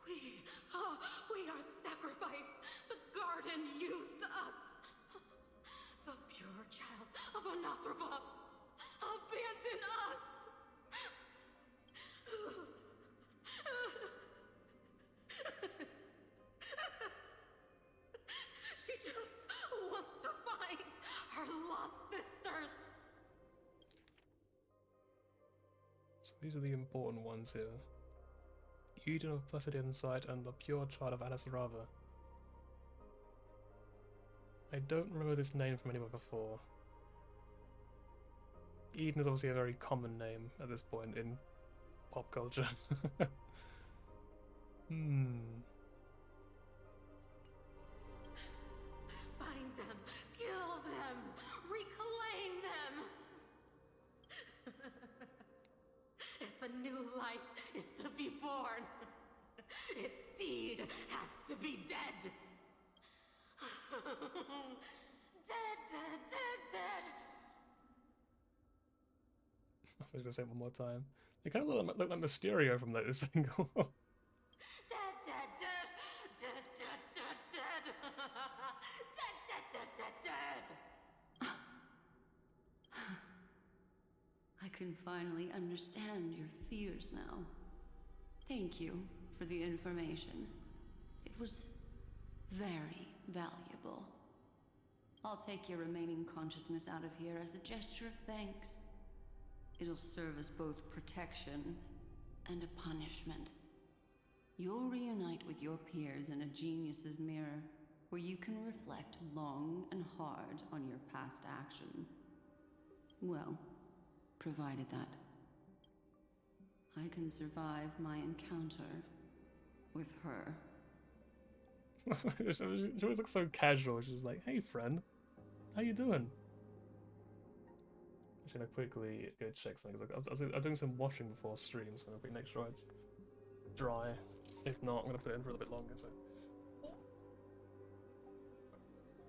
We are the sacrifice. The garden used us. The pure child of Anasrava abandoned us. She just wants to find her lost sisters. So these are the important ones here. Eden of Blessed Insight and the Pure Child of Anasrava. I don't remember this name from anywhere before. Eden is obviously a very common name at this point in pop culture. Find them, kill them, reclaim them. If a new life is to be born, its seed has to be dead. Dead, dead, dead, dead. I was gonna say it one more time. They kind of look like Mysterio from that single. Dead, dead, dead, dead, dead, dead, dead. Dead, dead, dead, dead, dead. I can finally understand your fears now. Thank you for the information. It was very valuable. I'll take your remaining consciousness out of here as a gesture of thanks. It'll serve as both protection and a punishment. You'll reunite with your peers in a genius's mirror, where you can reflect long and hard on your past actions. Well, provided that I can survive my encounter with her. She always looks so casual. She's like, "Hey, friend, how you doing?" I'm gonna quickly go check something. I'm doing some washing before stream, so I'm gonna make sure it's dry. If not, I'm gonna put it in for a little bit longer. So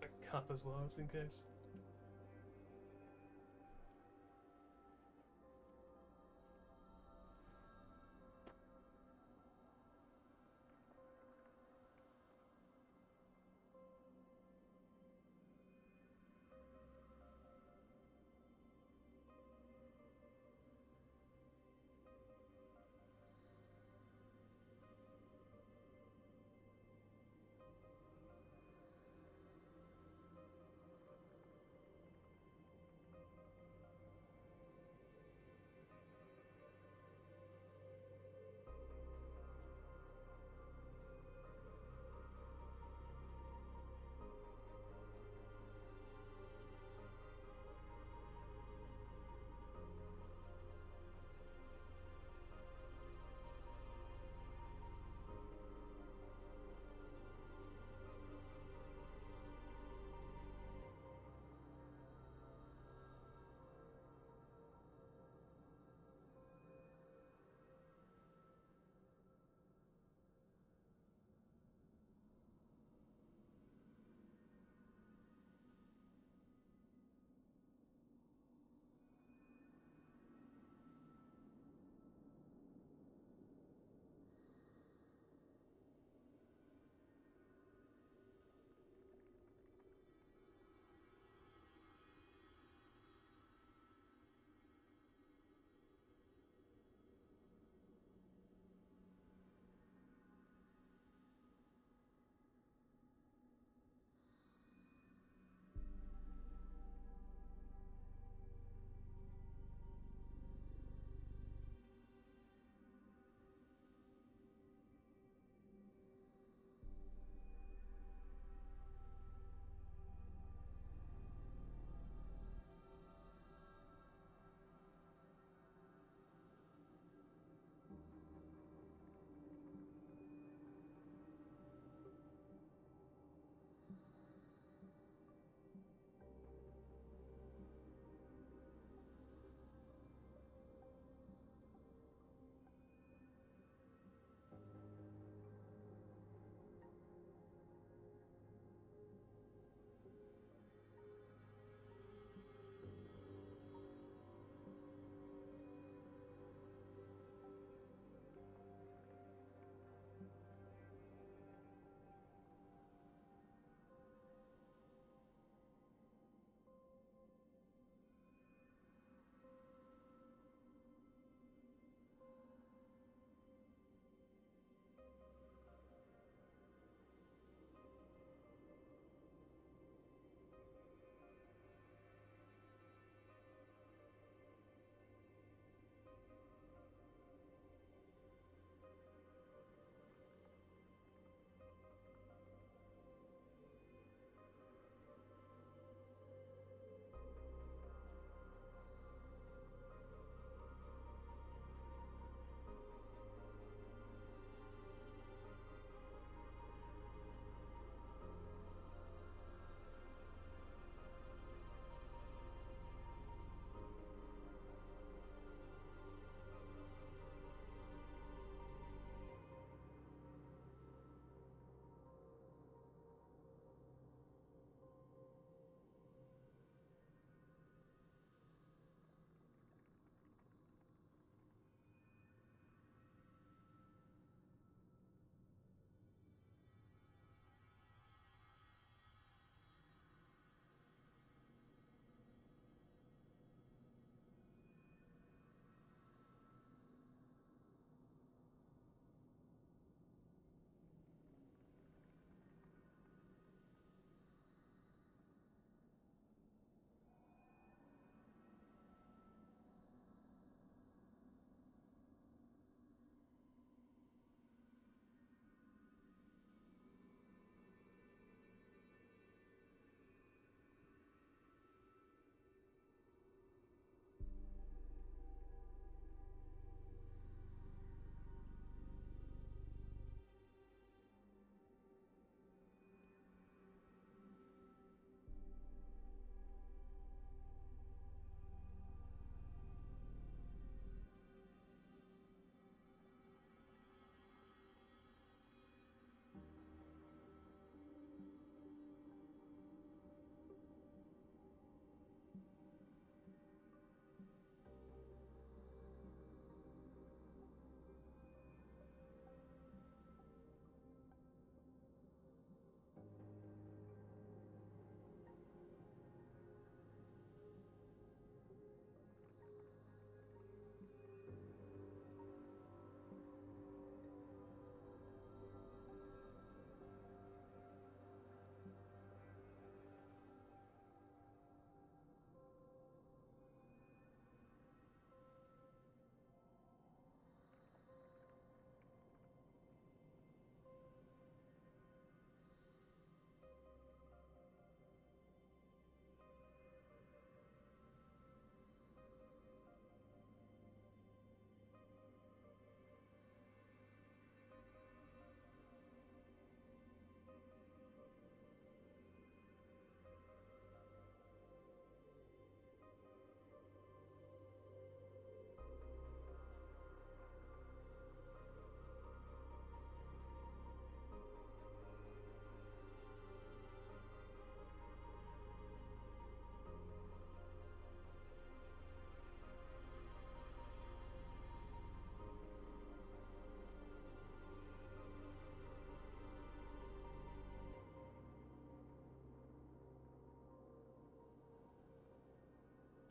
a cup as well, just in case.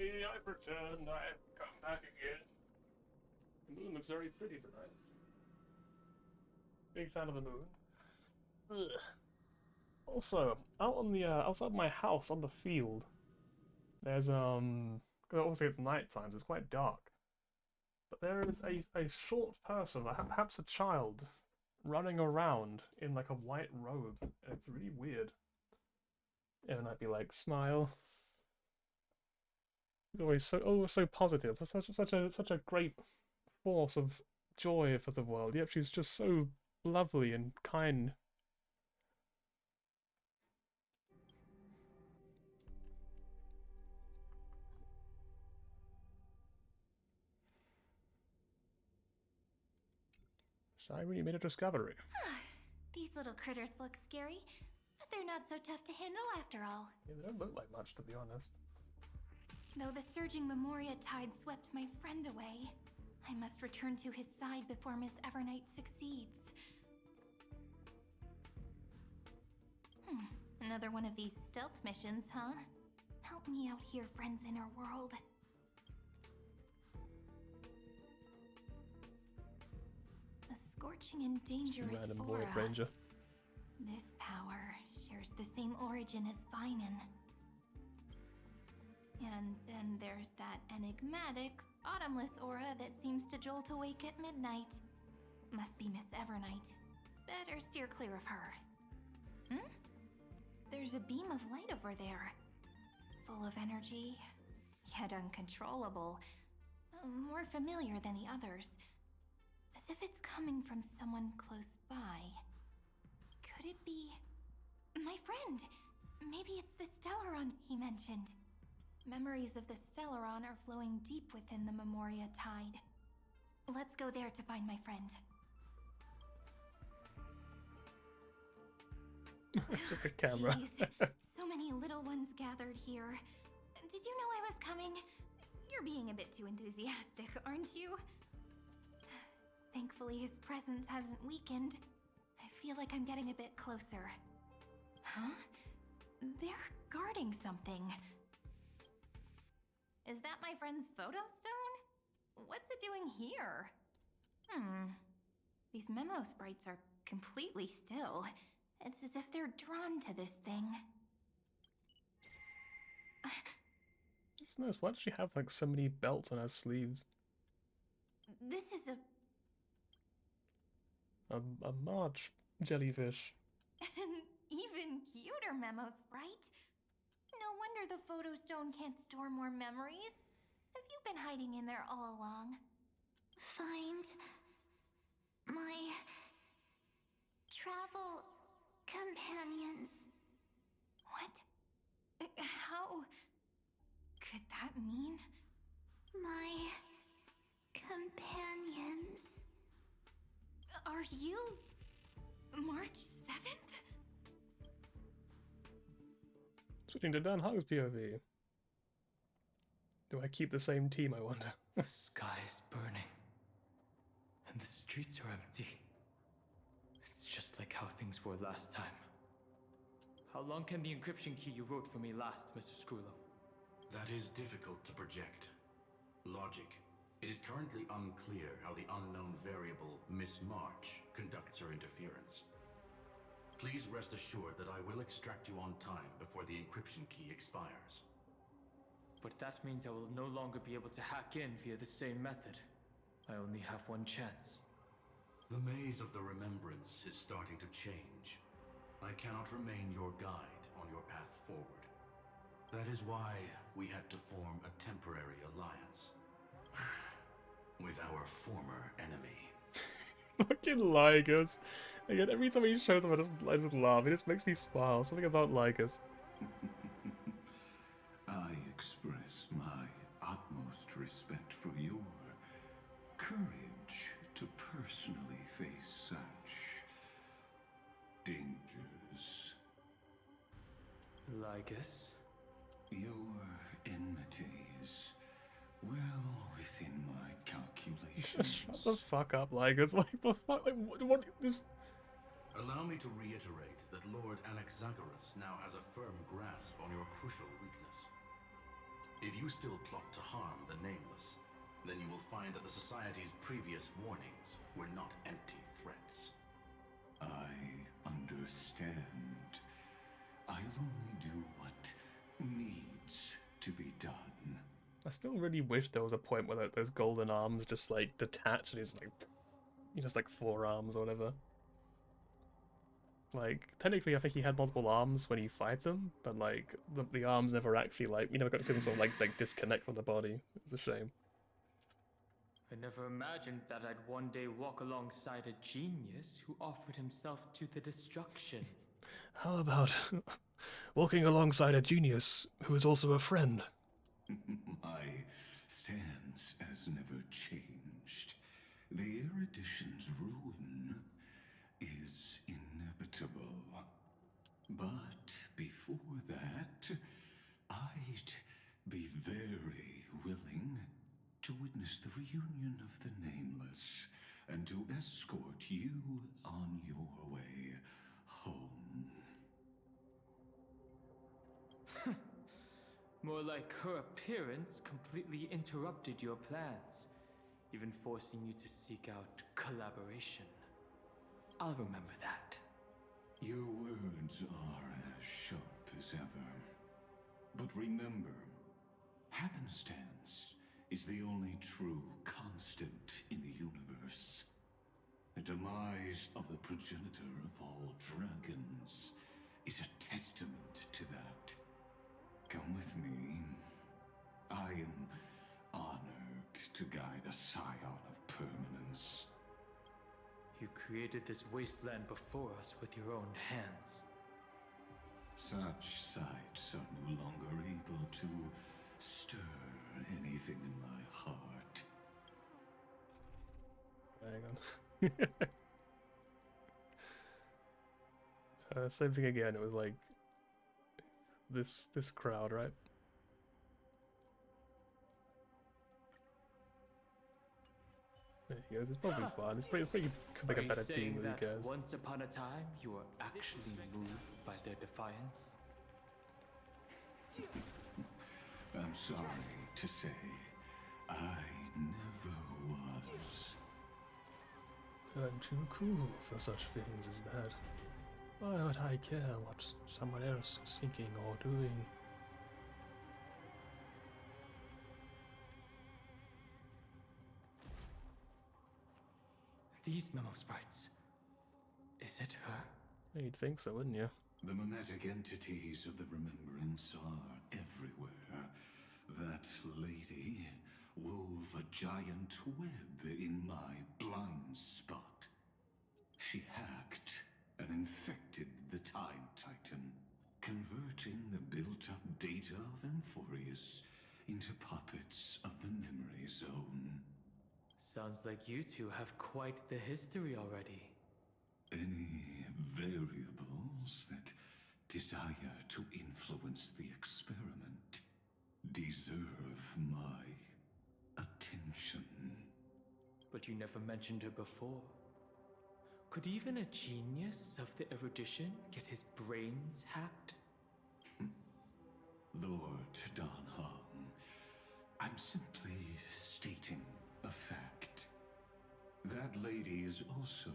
me, I've returned, I've come back again. The moon looks very pretty tonight. Big fan of the moon. Ugh. Also, out on the outside my house on the field, there's obviously it's nighttime, so it's quite dark. But there is a short person, perhaps a child, running around in like a white robe. It's really weird. And I'd be like, smile. He's always so positive. Such a great force of joy for the world. Yep, she's just so lovely and kind. I really made a discovery. These little critters look scary, but they're not so tough to handle after all. Yeah, they don't look like much, to be honest. Though the surging Memoria tide swept my friend away, I must return to his side before Miss Evernight succeeds. Another one of these stealth missions, huh? Help me out here, friends inner world. A scorching and dangerous Random aura. Void Ranger. This power shares the same origin as Finan. And then there's that enigmatic, autumnless aura that seems to jolt awake at midnight. Must be Miss Evernight. Better steer clear of her. There's a beam of light over there. Full of energy, yet uncontrollable. More familiar than the others. As if it's coming from someone close by. Could it be... my friend? Maybe it's the Stellaron he mentioned. Memories of the Stellaron are flowing deep within the Memoria tide. Let's go there to find my friend. Just a camera. Jeez, so many little ones gathered here. Did you know I was coming? You're being a bit too enthusiastic, aren't you? Thankfully, his presence hasn't weakened. I feel like I'm getting a bit closer. Huh? They're guarding something. Is that my friend's photo stone? What's it doing here? These memo sprites are completely still. It's as if they're drawn to this thing. Just noticed, why does she have like so many belts on her sleeves? This is A March jellyfish. an even cuter memo sprite. No wonder the photo stone can't store more memories. Have you been hiding in there all along? Find my travel companions. What? How could that mean? My companions. Are you March 7th? Switching to Dan Hug's POV. Do I keep the same team, I wonder? The sky is burning, and the streets are empty. It's just like how things were last time. How long can the encryption key you wrote for me last, Mr. Screwlow? That is difficult to project. Logic. It is currently unclear how the unknown variable, Miss March, conducts her interference. Please rest assured that I will extract you on time before the encryption key expires. But that means I will no longer be able to hack in via the same method. I only have one chance. The maze of the remembrance is starting to change. I cannot remain your guide on your path forward. That is why we had to form a temporary alliance with our former enemy. Fucking Lygus. Again, every time he shows up, I just laugh. It just makes me smile. Something about Lygus. I express my utmost respect for your courage to personally face such dangers. Lygus? Your enmity is well within my calculations. Shut the fuck up, Lygus. What the fuck? Like, what this? Allow me to reiterate that Lord Anaxagoras now has a firm grasp on your crucial weakness. If you still plot to harm the Nameless, then you will find that the Society's previous warnings were not empty threats. I understand. I'll only do what needs to be done. I still really wish there was a point where those golden arms just like detach and he's like, he just like 4 arms or whatever. Like, technically I think he had multiple arms when he fights him, but like the arms never actually like, you never got to see them sort of like disconnect from the body. It was a shame. I never imagined that I'd one day walk alongside a genius who offered himself to the destruction. How about walking alongside a genius who is also a friend? My stance has never changed. The erudition's ruin is inevitable. But before that, I'd be very willing to witness the reunion of the Nameless and to escort you on your way home. More like her appearance completely interrupted your plans, even forcing you to seek out collaboration. I'll remember that. Your words are as sharp as ever. But remember, happenstance is the only true constant in the universe. The demise of the progenitor of all dragons is a testament to that. Come with me. I am honored to guide a scion of permanence. You created this wasteland before us with your own hands. Such sights are no longer able to stir anything in my heart. Hang on. Same thing again, it was like this crowd, right? There he goes, it's probably fine. It's pretty could make a better team with you guys. Once upon a time, you were actually moved by their defiance? I'm sorry to say, I never was. I'm too cool for such things as that. Why would I care what someone else is thinking or doing? These memo sprites. Is it her? You'd think so, wouldn't you? The mimetic entities of the remembrance are everywhere. That lady wove a giant web in my blind spot. She hacked and infected the Time Titan, converting the built-up data of Amphorius into puppets of the Memory Zone. Sounds like you two have quite the history already. Any variables that desire to influence the experiment deserve my attention. But you never mentioned her before. Could even a genius of the erudition get his brains hacked? Lord Don Hung, I'm simply stating a fact. That lady is also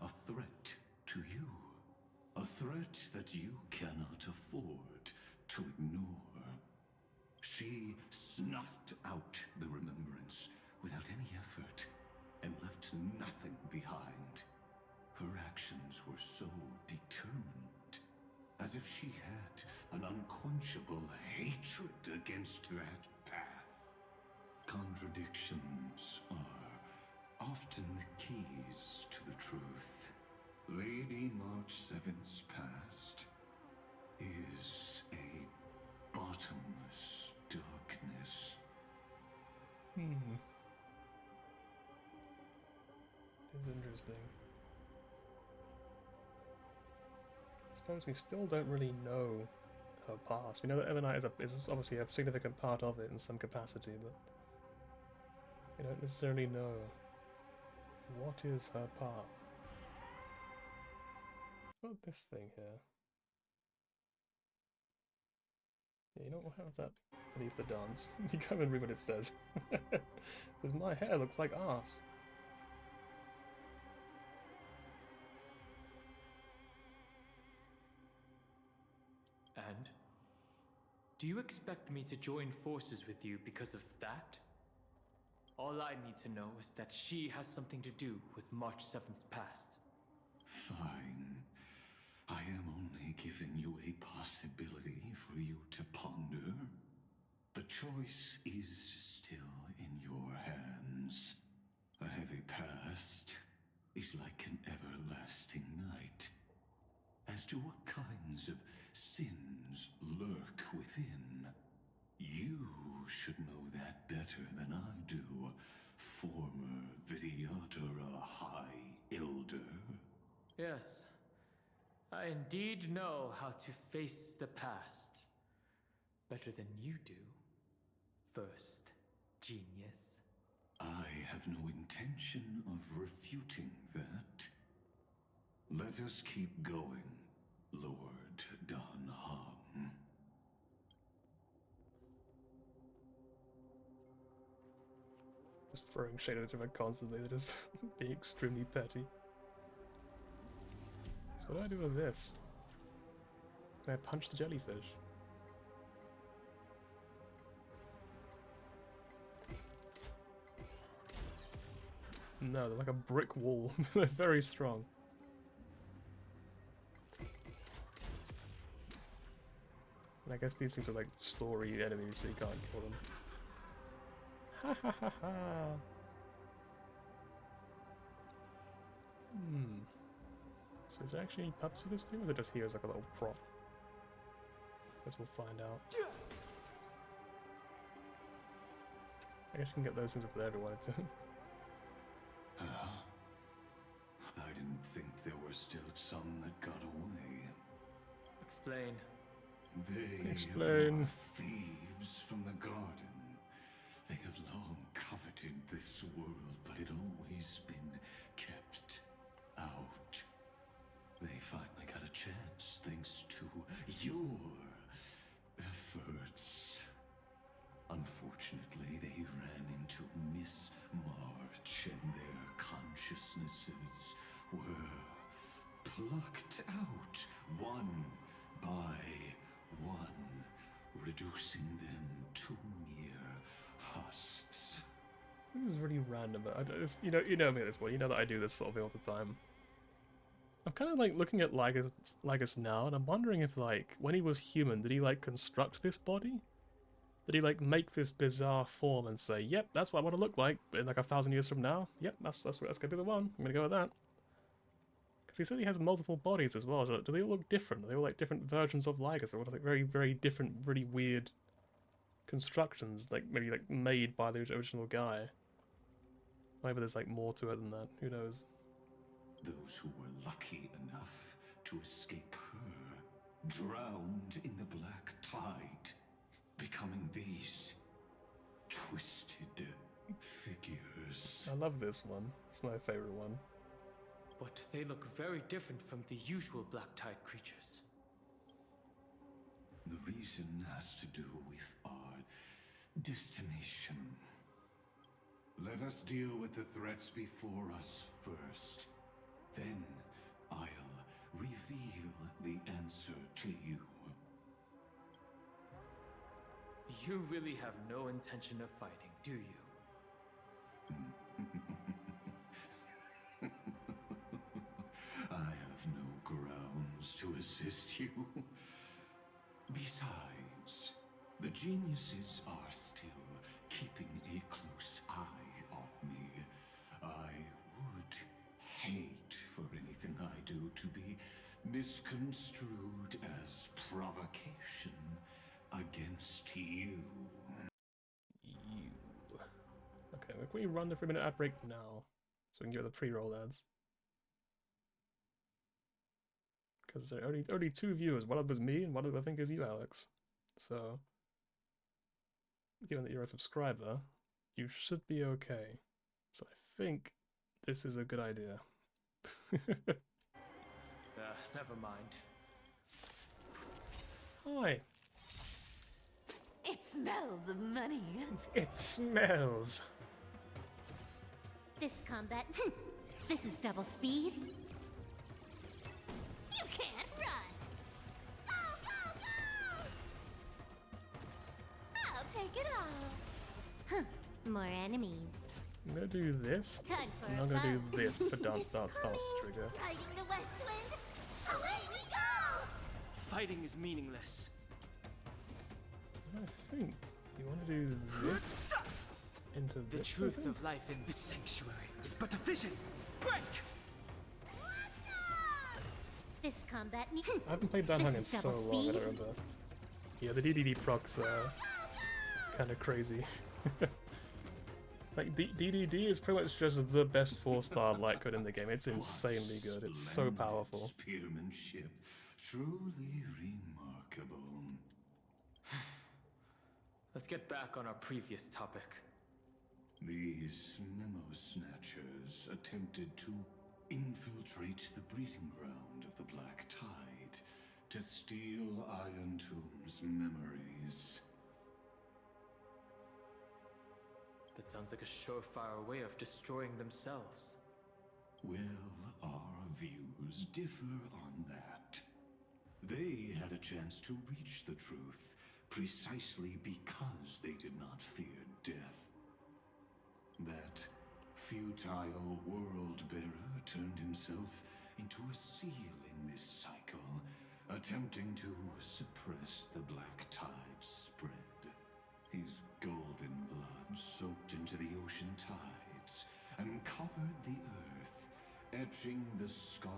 a threat to you. A threat that you cannot afford to ignore. She snuffed out the remembrance without any effort and left nothing behind. Her actions were so determined, as if she had an unquenchable hatred against that path. Contradictions are often the keys to the truth. Lady March 7th's past is a bottomless darkness. It's interesting. I suppose we still don't really know her past. We know that Ebonite is obviously a significant part of it in some capacity, but we don't necessarily know what is her path. What about this thing here? Yeah, you don't have that beneath the dance. You come and read what it says. It says, my hair looks like arse. And? Do you expect me to join forces with you because of that? All I need to know is that she has something to do with March 7th's past. Fine. I am only giving you a possibility for you to ponder. The choice is still in your hands. A heavy past is like an everlasting night. As to what kinds of sins lurk within, you should know that better than I do, former Vidyadhara High Elder. Yes, I indeed know how to face the past. Better than you do, first genius. I have no intention of refuting that. Let us keep going, Lord Dan Hong. Just throwing shade at them constantly, they're just being extremely petty. So what do I do with this? Can I punch the jellyfish? No, they're like a brick wall. They're very strong. And I guess these things are like story enemies, so you can't kill them. Ha ha ha ha! So is there actually any pups for this thing, or is it just here as like a little prop? Guess we'll find out. I guess you can get those things up there if you wanted to. I didn't think there were still some that got away. Explain. They Explain. are thieves from the garden. They have long coveted this world, but it always been kept out. They finally got a chance thanks to your efforts. Unfortunately, they ran into Miss March and their consciousnesses were plucked out one by one, reducing them to mere husks. This is really random, but you know me at this point. You know that I do this sort of thing all the time. I'm kind of like looking at Lygus now, and I'm wondering if like when he was human, did he like construct this body? Did he like make this bizarre form and say, "Yep, that's what I want to look like in like 1,000 years from now"? Yep, that's gonna be the one. I'm gonna go with that. Because he said he has multiple bodies as well. Do they all look different? Are they all like different versions of Lygus, or what? Like very, very different, really weird constructions, like maybe like made by the original guy. Maybe there's like more to it than that. Who knows? Those who were lucky enough to escape her drowned in the black tide, becoming these twisted figures. I love this one. It's my favorite one. But they look very different from the usual Black Tide creatures. The reason has to do with our destination. Let us deal with the threats before us first. Then I'll reveal the answer to you. You really have no intention of fighting, do you? I have no grounds to assist you. Besides, the geniuses are still keeping a close eye on me. I would hate for anything I do to be misconstrued as provocation against you. Okay, can we run the 3-minute ad break now? So we can get the pre-roll ads. Because there are only 2 viewers. One of them is me, and one of them I think is you, Alex. So, given that you're a subscriber, you should be okay. So I think this is a good idea. Never mind. Hi. smells of money. It smells. This combat, this is double speed. You can't run! Go, go, go! I'll take it all. Huh, more enemies. I'm gonna do this. Time for I'm a not gonna do vote. this for dance trigger. Riding the west wind, away we go! Fighting is meaningless. I think you want to do this into The this. truth of life in this sanctuary is but a vision. Break! This combat, I haven't played Dan Hung in This is so double long, I speed. don't remember. Yeah, the DDD procs are kind of crazy. Like, DDD is pretty much just the best 4-star light code in the game. It's insanely good. It's so powerful. Spearmanship, truly remarkable. Let's get back on our previous topic. These memo snatchers attempted to infiltrate the breeding ground of the Black Tide to steal Iron Tomb's memories. That sounds like a surefire way of destroying themselves. Well, our views differ on that. They had a chance to reach the truth precisely because they did not fear death. That futile world-bearer turned himself into a seal in this cycle, attempting to suppress the Black Tide's spread. His golden blood soaked into the ocean tides and covered the earth, etching the scar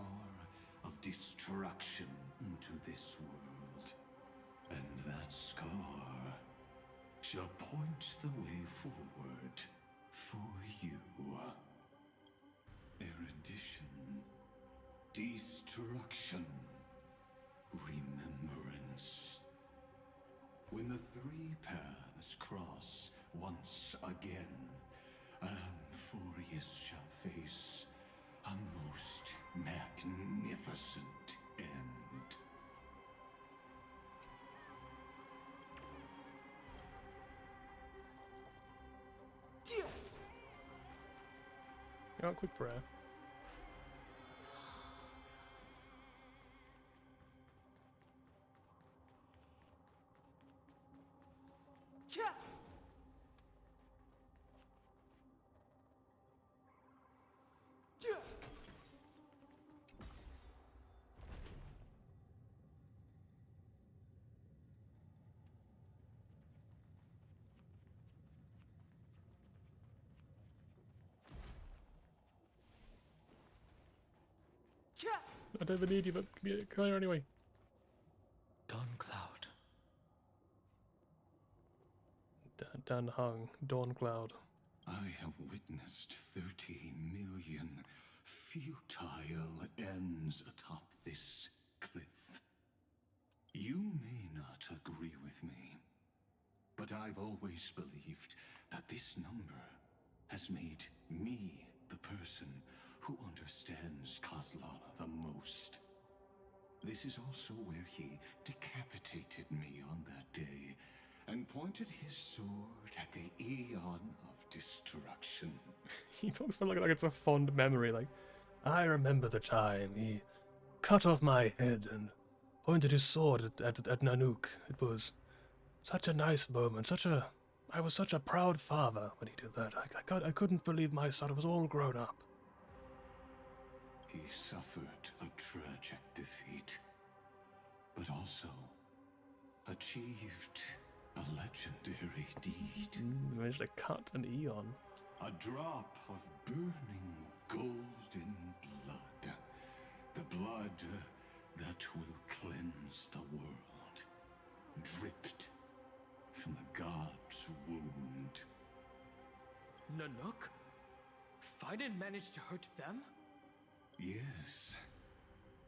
of destruction into this world. And that scar shall point the way forward for you. Erudition, destruction, remembrance. When the three paths cross once again, Amphorius shall face a most magnificent end. Oh, quick prayer. I don't even need you, but come here anyway. Dawn Cloud. Dan Hung, Dawn Cloud. I have witnessed 30 million futile ends atop this cliff. You may not agree with me, but I've always believed that this number has made me the person who understands Kozlana the most. This is also where he decapitated me on that day and pointed his sword at the Eon of Destruction. He talks about it like it's a fond memory, like, I remember the time he cut off my head and pointed his sword at Nanook. It was such a nice moment, I was such a proud father when he did that. I couldn't believe my son was all grown up. He suffered a tragic defeat, but also achieved a legendary deed. He managed to cut an Eon. A drop of burning golden blood. The blood that will cleanse the world. Dripped from the god's wound. Nanook? Fiden managed to hurt them? Yes.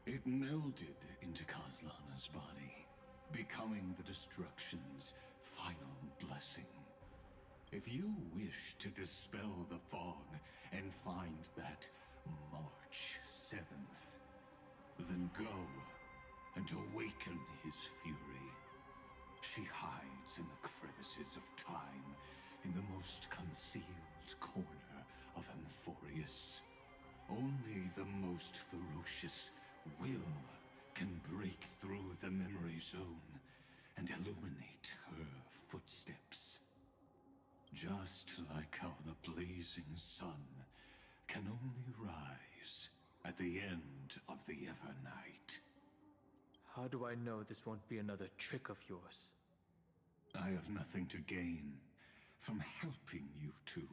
It melded into Kozlana's body, becoming the Destruction's final blessing. If you wish to dispel the fog and find that March 7th, then go and awaken his fury. She hides in the crevices traces of time in the most concealed corner of Amphorius. Only the most ferocious will can break through the memory zone and illuminate her footsteps. Just like how the blazing sun can only rise at the end of the Evernight. How do I know this won't be another trick of yours? I have nothing to gain from helping you two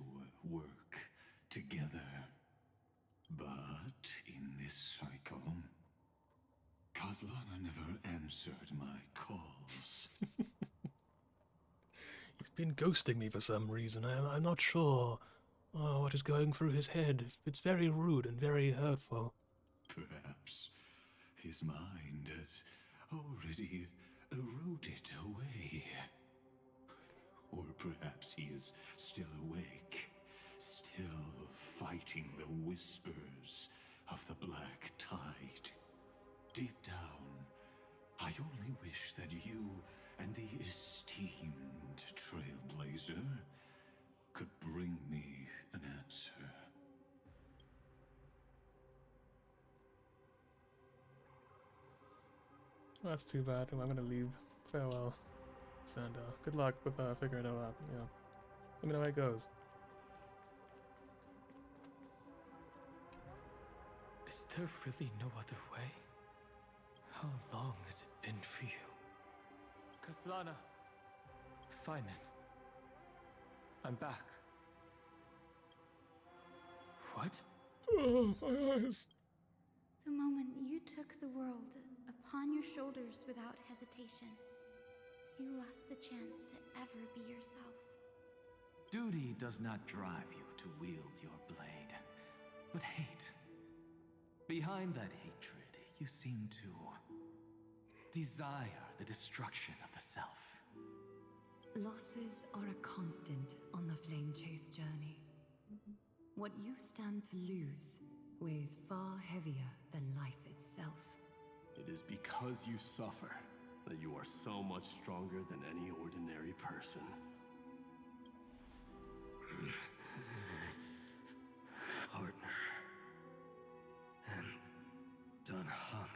work together. But in this cycle, Kazlana never answered my calls. He's been ghosting me for some reason. I'm not sure what is going through his head. It's very rude and very hurtful. Perhaps his mind has already eroded away. Or perhaps he is still awake, still fighting the whispers of the Black Tide. Deep down, I only wish that you and the esteemed Trailblazer could bring me an answer. Well, that's too bad. I'm gonna leave. Farewell, Sandar. Good luck with figuring it out. Yeah. Let me know how it goes. Is there really no other way? How long has it been for you? Kazlana. Finen. I'm back. What? Oh, my eyes. The moment you took the world upon your shoulders without hesitation, you lost the chance to ever be yourself. Duty does not drive you to wield your blade, but hate. Behind that hatred, you seem to desire the destruction of the self. Losses are a constant on the Flame Chase journey. What you stand to lose weighs far heavier than life itself. It is because you suffer that you are so much stronger than any ordinary person. Partner. And done hung.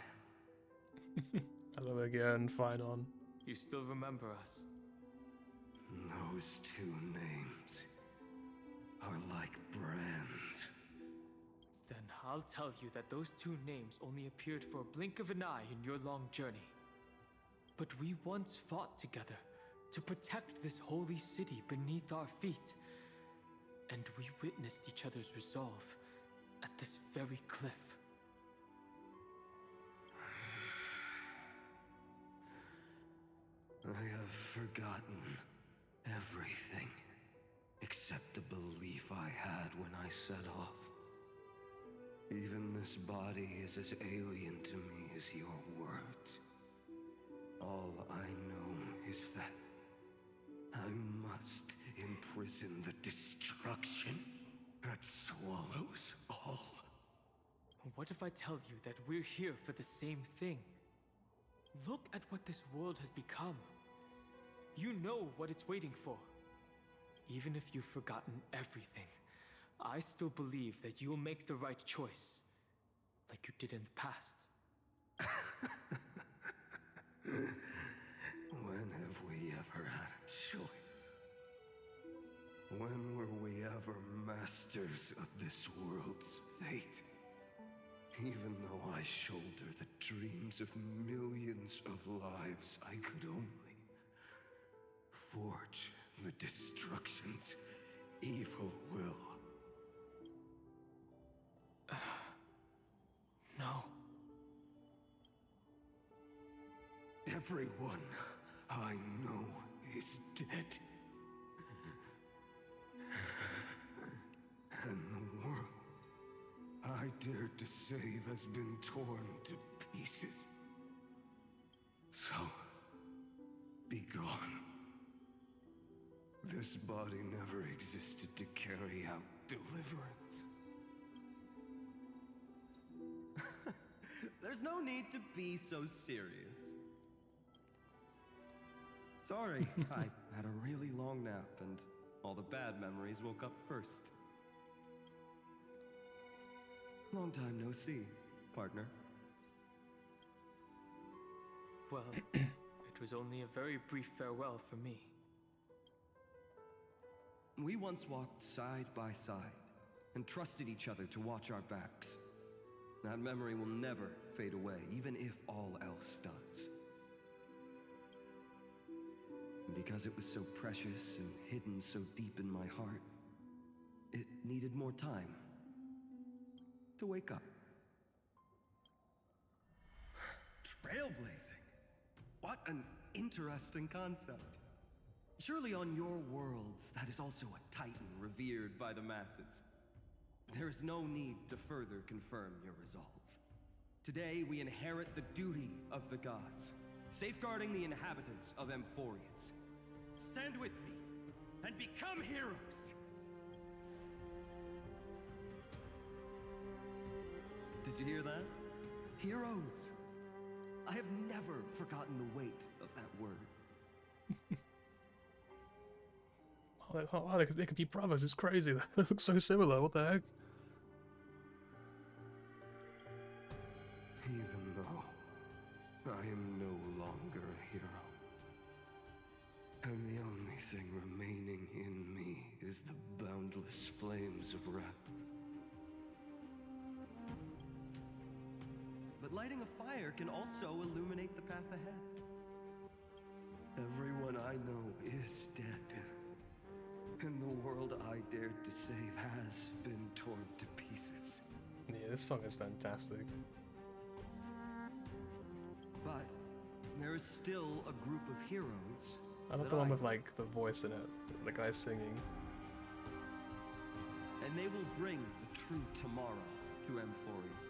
Hello again, Finon. You still remember us? Those two names are like brands. Then I'll tell you that those two names only appeared for a blink of an eye in your long journey. But we once fought together to protect this holy city beneath our feet. And we witnessed each other's resolve at this very cliff. I have forgotten everything except the belief I had when I set off. Even this body is as alien to me as your words. All I know is that I must imprison the destruction that swallows all. What if I tell you that we're here for the same thing? Look at what this world has become. You know what it's waiting for. Even if you've forgotten everything, I still believe that you'll make the right choice, like you did in the past. When have we ever had a choice? When were we ever masters of this world's fate? Even though I shoulder the dreams of millions of lives, I could only forge the destruction's evil will. No. Everyone I know is dead. And the world I dared to save has been torn to pieces. So, be gone. This body never existed to carry out deliverance. There's no need to be so serious. Sorry, I had a really long nap and all the bad memories woke up first. Long time no see, partner. Well, it was only a very brief farewell for me. We once walked side by side and trusted each other to watch our backs. That memory will never fade away, even if all else does. And because it was so precious and hidden so deep in my heart, it needed more time to wake up. Trailblazing. What an interesting concept. Surely on your worlds, that is also a titan revered by the masses. There is no need to further confirm your resolve. Today, we inherit the duty of the gods, safeguarding the inhabitants of Amphorius. Stand with me, and become heroes! Did you hear that? Heroes! I have never forgotten the weight of that word. Oh, they could be brothers, it's crazy. They look so similar, what the heck? Even though I am no longer a hero, and the only thing remaining in me is the boundless flames of wrath. But lighting a fire can also illuminate the path ahead. Everyone I know is dead. And the world I dared to save has been torn to pieces. Yeah, this song is fantastic. But there is still a group of heroes. I love the one with like the voice in it, the guy singing. And they will bring the true tomorrow to Amphorius.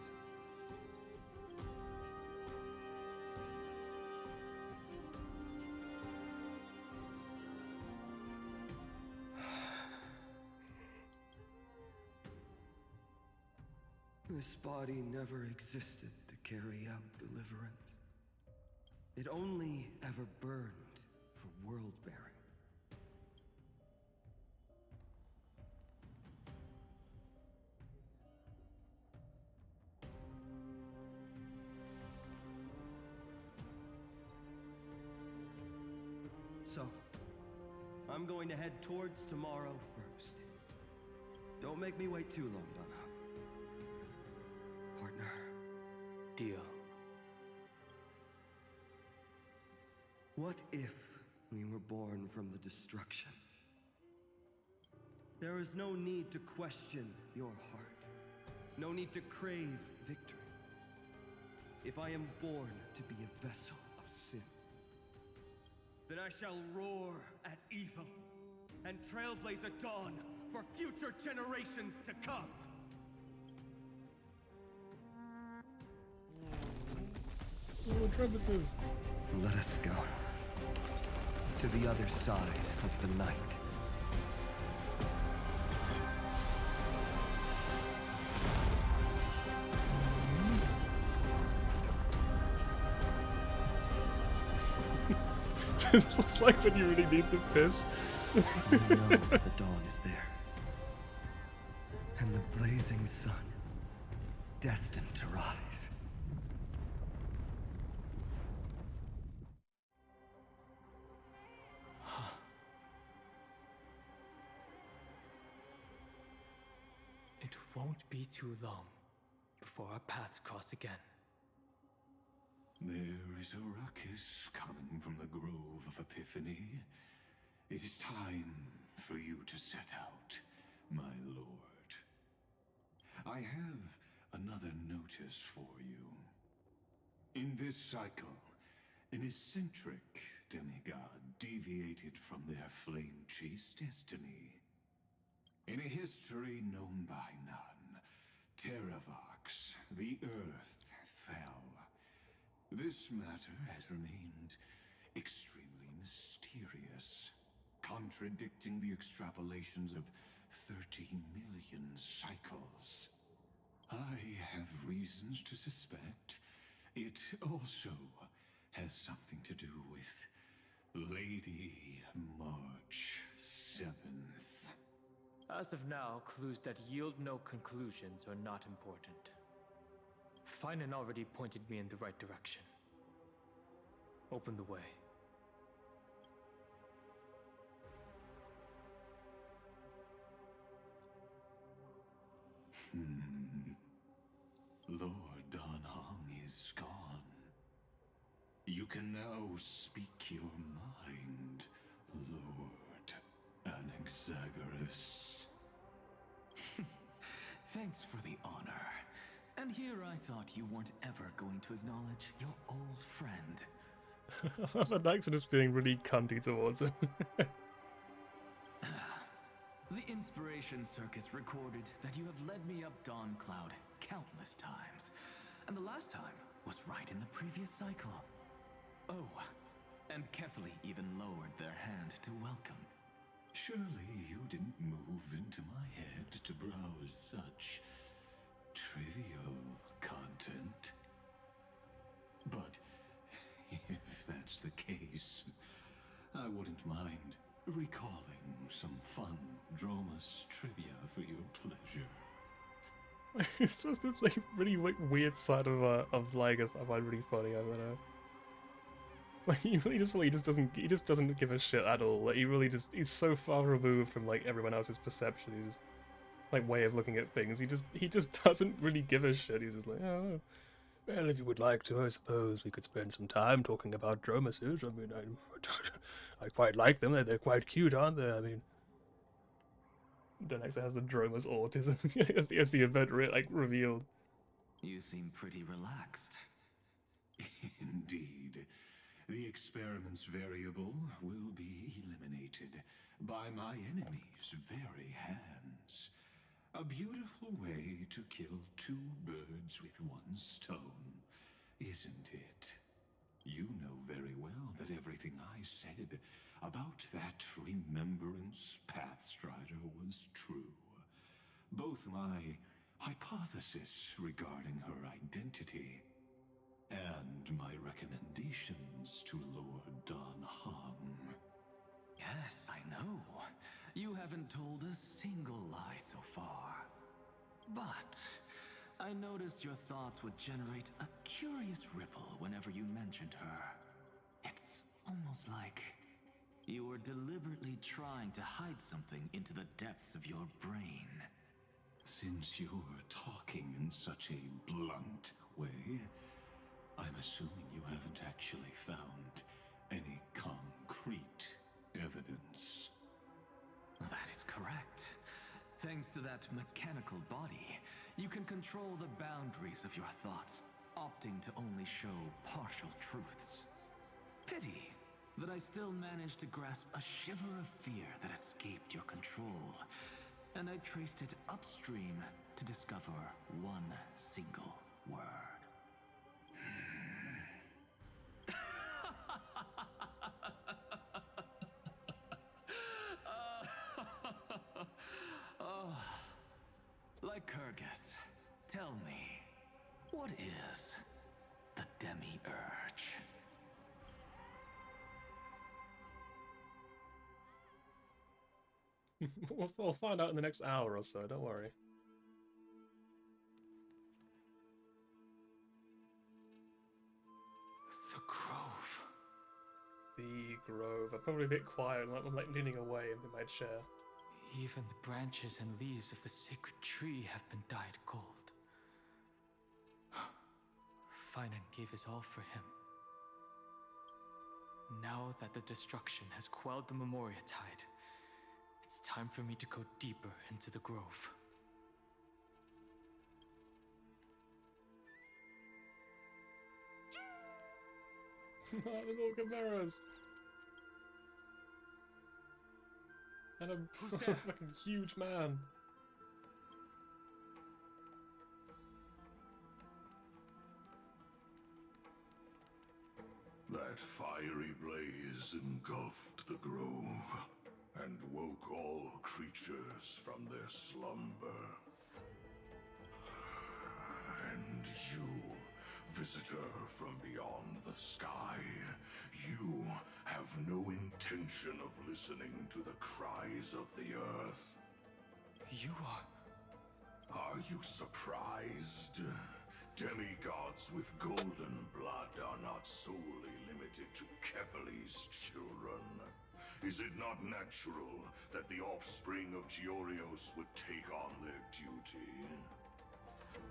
This body never existed to carry out deliverance. It only ever burned for world bearing. So, I'm going to head towards tomorrow first. Don't make me wait too long, Donna. Partner. Deal. What if we were born from the destruction? There is no need to question your heart. No need to crave victory. If I am born to be a vessel of sin, then I shall roar at evil and trailblaze a dawn for future generations to come. Oh, crevices. Let us go to the other side of the night. It looks like when you really need to piss. You know the dawn is there, and the blazing sun destined to rise. It won't be too long before our paths cross again. There is a ruckus coming from the Grove of Epiphany. It is time for you to set out, my lord. I have another notice for you. In this cycle, an eccentric demigod deviated from their flame-chased destiny. In a history known by none, Terravox, the Earth, fell. This matter has remained extremely mysterious, contradicting the extrapolations of 30 million cycles. I have reasons to suspect it also has something to do with Lady March 7th. As of now, clues that yield no conclusions are not important. Finan already pointed me in the right direction. Open the way. Lord Danhong is gone. You can now speak your mind, Lord Anaxagoras. Thanks for the honor. And here I thought you weren't ever going to acknowledge your old friend. I love Anaxagoras being really cunty towards him. The Inspiration Circuits recorded that you have led me up Dawn Cloud countless times, and the last time was right in the previous cycle. Oh, and carefully even lowered their hand to welcome. Surely you didn't move into my head to browse such trivial content. But if that's the case, I wouldn't mind recalling some fun Dromus trivia for your pleasure. It's just this like really weird side of Lygus I find really funny. I don't know. Like he just doesn't give a shit at all. Like he's so far removed from like everyone else's perception. He's just like way of looking at things. He just doesn't really give a shit. He's just like, oh, well, if you would like to, I suppose we could spend some time talking about Dromuses. I mean, I quite like them. They're quite cute, aren't they? I mean, Donexa has the Dromus autism as the event revealed. You seem pretty relaxed. Indeed. The experiment's variable will be eliminated by my enemy's very hands. A beautiful way to kill two birds with one stone, isn't it? You know very well that everything I said about that Remembrance Pathstrider was true. Both my hypothesis regarding her identity and my recommendations to Lord Danhong. Yes, I know. You haven't told a single lie so far. But I noticed your thoughts would generate a curious ripple whenever you mentioned her. It's almost like you were deliberately trying to hide something into the depths of your brain. Since you're talking in such a blunt way, I'm assuming you haven't actually found any concrete evidence. That is correct. Thanks to that mechanical body, you can control the boundaries of your thoughts, opting to only show partial truths. Pity that I still managed to grasp a shiver of fear that escaped your control, and I traced it upstream to discover one single word. Lycurgus, tell me, what is the Demi-Urge? We'll find out in the next hour or so, don't worry. The Grove. The Grove. I'm probably a bit quiet, I'm like leaning away in my chair. Even the branches and leaves of the sacred tree have been dyed gold. Finan gave his all for him. Now that the destruction has quelled the Memoria Tide, it's time for me to go deeper into the Grove. The little chimeras! And a fucking huge man. That fiery blaze engulfed the grove and woke all creatures from their slumber. And you, Visitor from beyond the sky, you have no intention of listening to the cries of the earth. You are... Are you surprised? Demigods with golden blood are not solely limited to Kevali's children. Is it not natural that the offspring of Georios would take on their duty?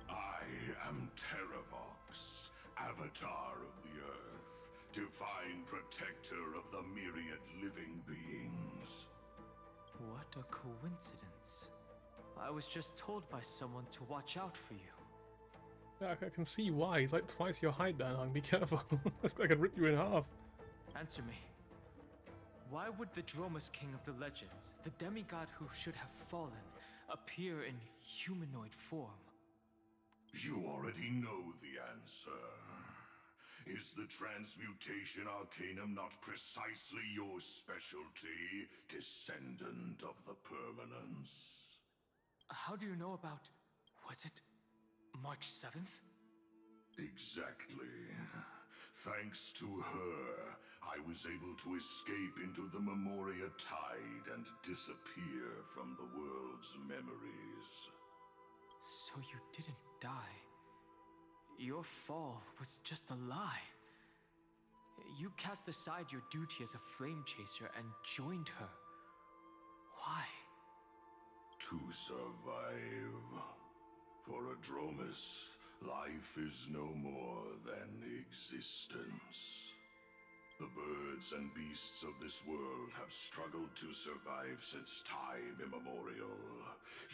I am Terravox, Avatar of the Earth, divine protector of the myriad living beings. What a coincidence. I was just told by someone to watch out for you. Yeah, I can see why. He's like twice your height, Dan. Be careful. This guy could rip you in half. Answer me. Why would the Dromus King of the Legends, the demigod who should have fallen, appear in humanoid form? You already know the answer. Is the Transmutation Arcanum not precisely your specialty, descendant of the Permanence? How do you know about... was it March 7th? Exactly. Thanks to her, I was able to escape into the Memoria Tide and disappear from the world's memories. So you didn't die. Your fall was just a lie. You cast aside your duty as a flame chaser and joined her. Why? To survive. For a Dromus, life is no more than existence. The birds and beasts of this world have struggled to survive since time immemorial.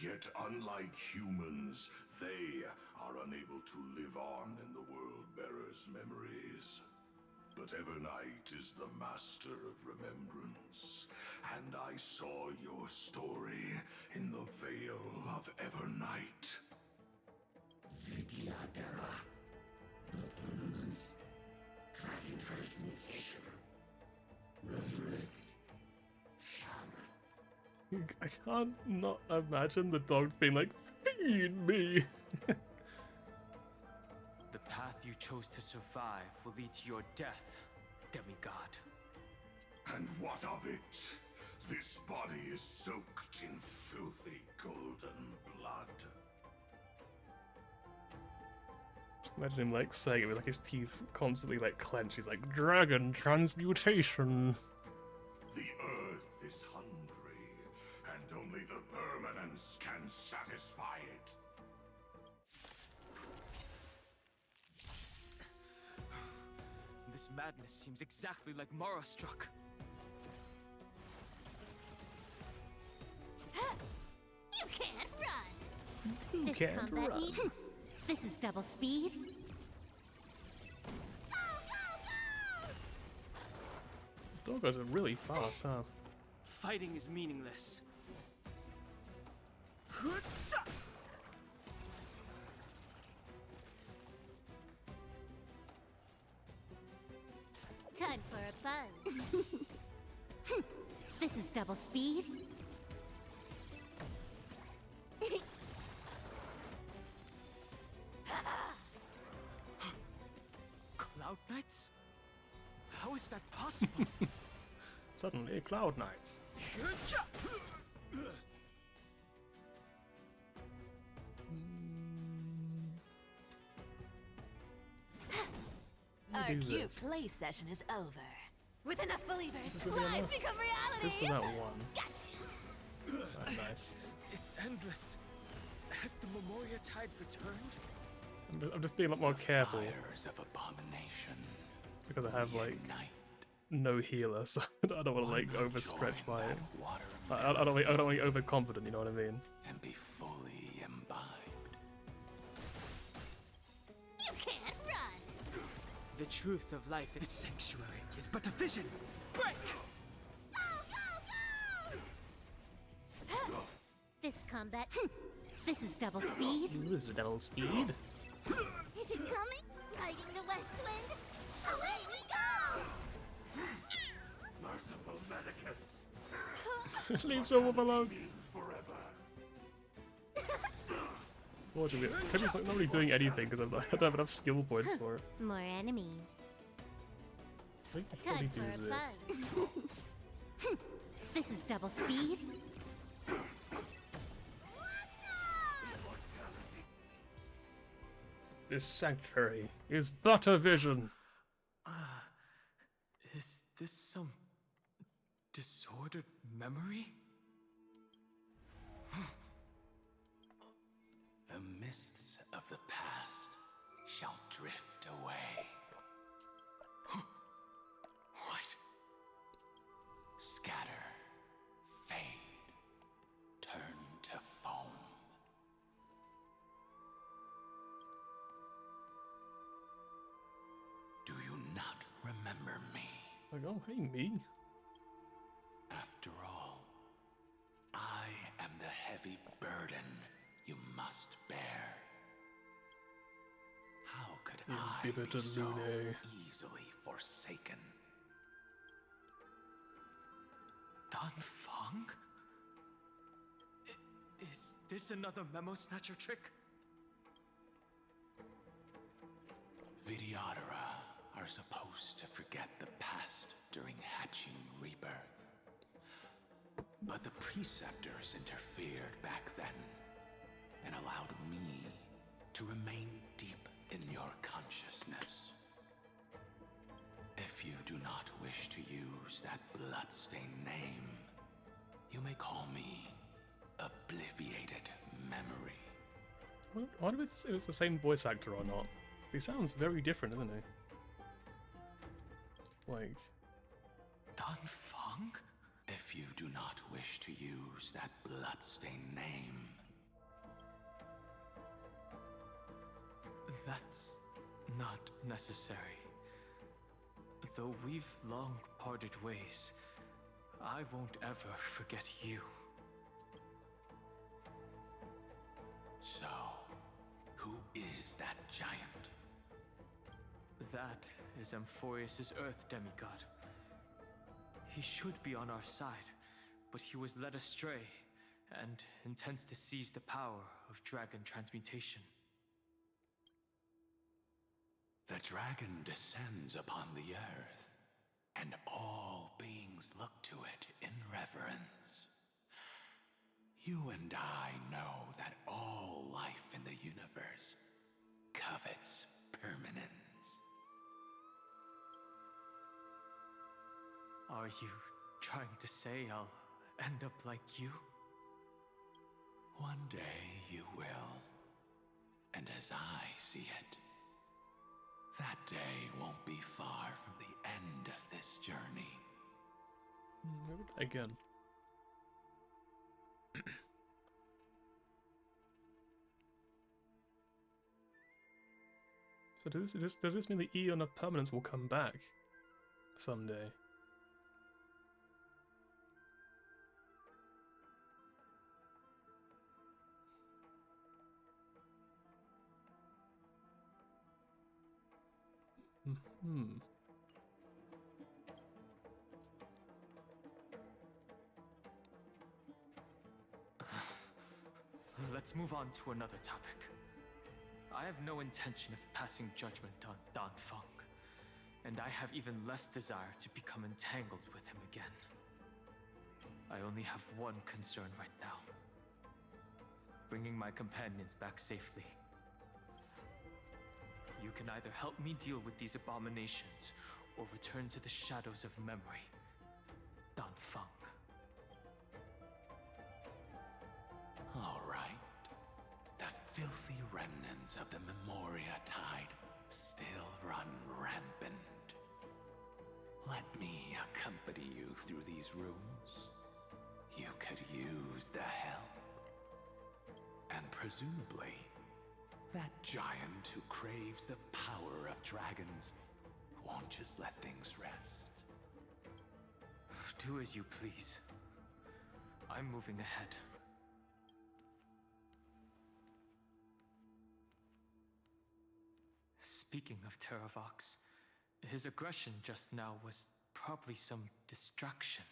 Yet unlike humans, they are unable to live on in the World-Bearer's memories. But Evernight is the master of remembrance, and I saw your story in the Veil of Evernight. Vidyadhara, the Permanence, Dragon Transmutation, Resurrect, Shaman. I can't not imagine the dogs being like, feed me! The path you chose to survive will lead to your death, demigod. And what of it? This body is soaked in filthy golden blood. Imagine him like saying it with like his teeth constantly like clenched. He's like, Dragon Transmutation. The earth is hungry, and only the Permanence can satisfy it. This madness seems exactly like Mara struck. You can't run! You this can't combat run. need... This is double speed. Doggos are really fast, huh? Fighting is meaningless. Time for a buzz. This is double speed. Cloud Knights? How is that possible? Suddenly, Cloud Knights. Our cute play session is over. With enough believers, lies become reality! Just for that one. Gotcha! Oh, nice. It's endless. Has the Memoria Tide returned? I'm just being a lot more careful. Fires of abomination. Because I have like no healer, so I don't want to like overstretch my. I don't want to be overconfident. You know what I mean? And be fully imbibed. You can't run! The truth of life in the sanctuary is but a vision. Break! This combat... This is double speed. This is double speed. Is it coming? Riding the west wind? Away we go! Merciful Medicus. Leave someone alone. Means forever. Unfortunately, Piff's like not really doing anything because I don't have enough skill points for it. More enemies. I think I'll probably do this. This is double speed. This sanctuary is but a vision. Is this some disordered memory? The mists of the past shall drift away. What? Scatter, fade, turn to foam. Do you not remember me? Like, oh, hey, me. After all, I am the heavy burden you must bear. How could I be so easily forsaken? Dan Feng? Is this another memo snatcher trick? Vidyadhara are supposed to forget the past during hatching rebirth. But the preceptors interfered back then and allowed me to remain deep in your consciousness. If you do not wish to use that bloodstained name, you may call me Obliviated Memory. I wonder if it's the same voice actor or not. He sounds very different, isn't he? Like... Dan Feng? If you do not wish to use that bloodstained name... That's not necessary. Though we've long parted ways, I won't ever forget you. So, who is that giant? That is Amphorius' Earth demigod. He should be on our side, but he was led astray and intends to seize the power of dragon transmutation. The dragon descends upon the earth, and all beings look to it in reverence. You and I know that all life in the universe covets permanence. Are you trying to say I'll end up like you? One day you will. And as I see it, that day won't be far from the end of this journey. Again. So does this mean the Eon of Permanence will come back someday? Let's move on to another topic. I have no intention of passing judgment on Dan Feng, and I have even less desire to become entangled with him again. I only have one concern right now: bringing my companions back safely. You can either help me deal with these abominations, or return to the shadows of memory. Dan Feng. All right. The filthy remnants of the Memoria Tide still run rampant. Let me accompany you through these rooms. You could use the help. And presumably, that giant who craves the power of dragons won't just let things rest. Do as you please. I'm moving ahead. Speaking of Terravox, his aggression just now was probably some distraction.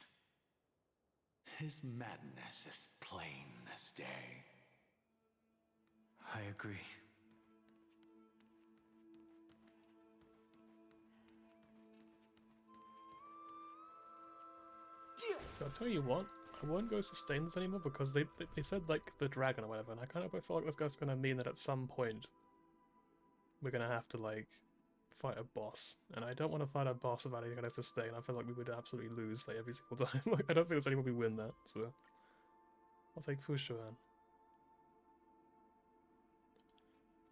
His madness is plain as day. I agree. I'll tell you what, I won't go sustain this anymore because they said like the dragon or whatever, and I kind of feel like that's gonna mean that at some point we're gonna have to like fight a boss, and I don't want to fight a boss without any kind of sustain. I feel like we would absolutely lose like every single time. Like, I don't think there's any way we win that, so I'll take Fushuan.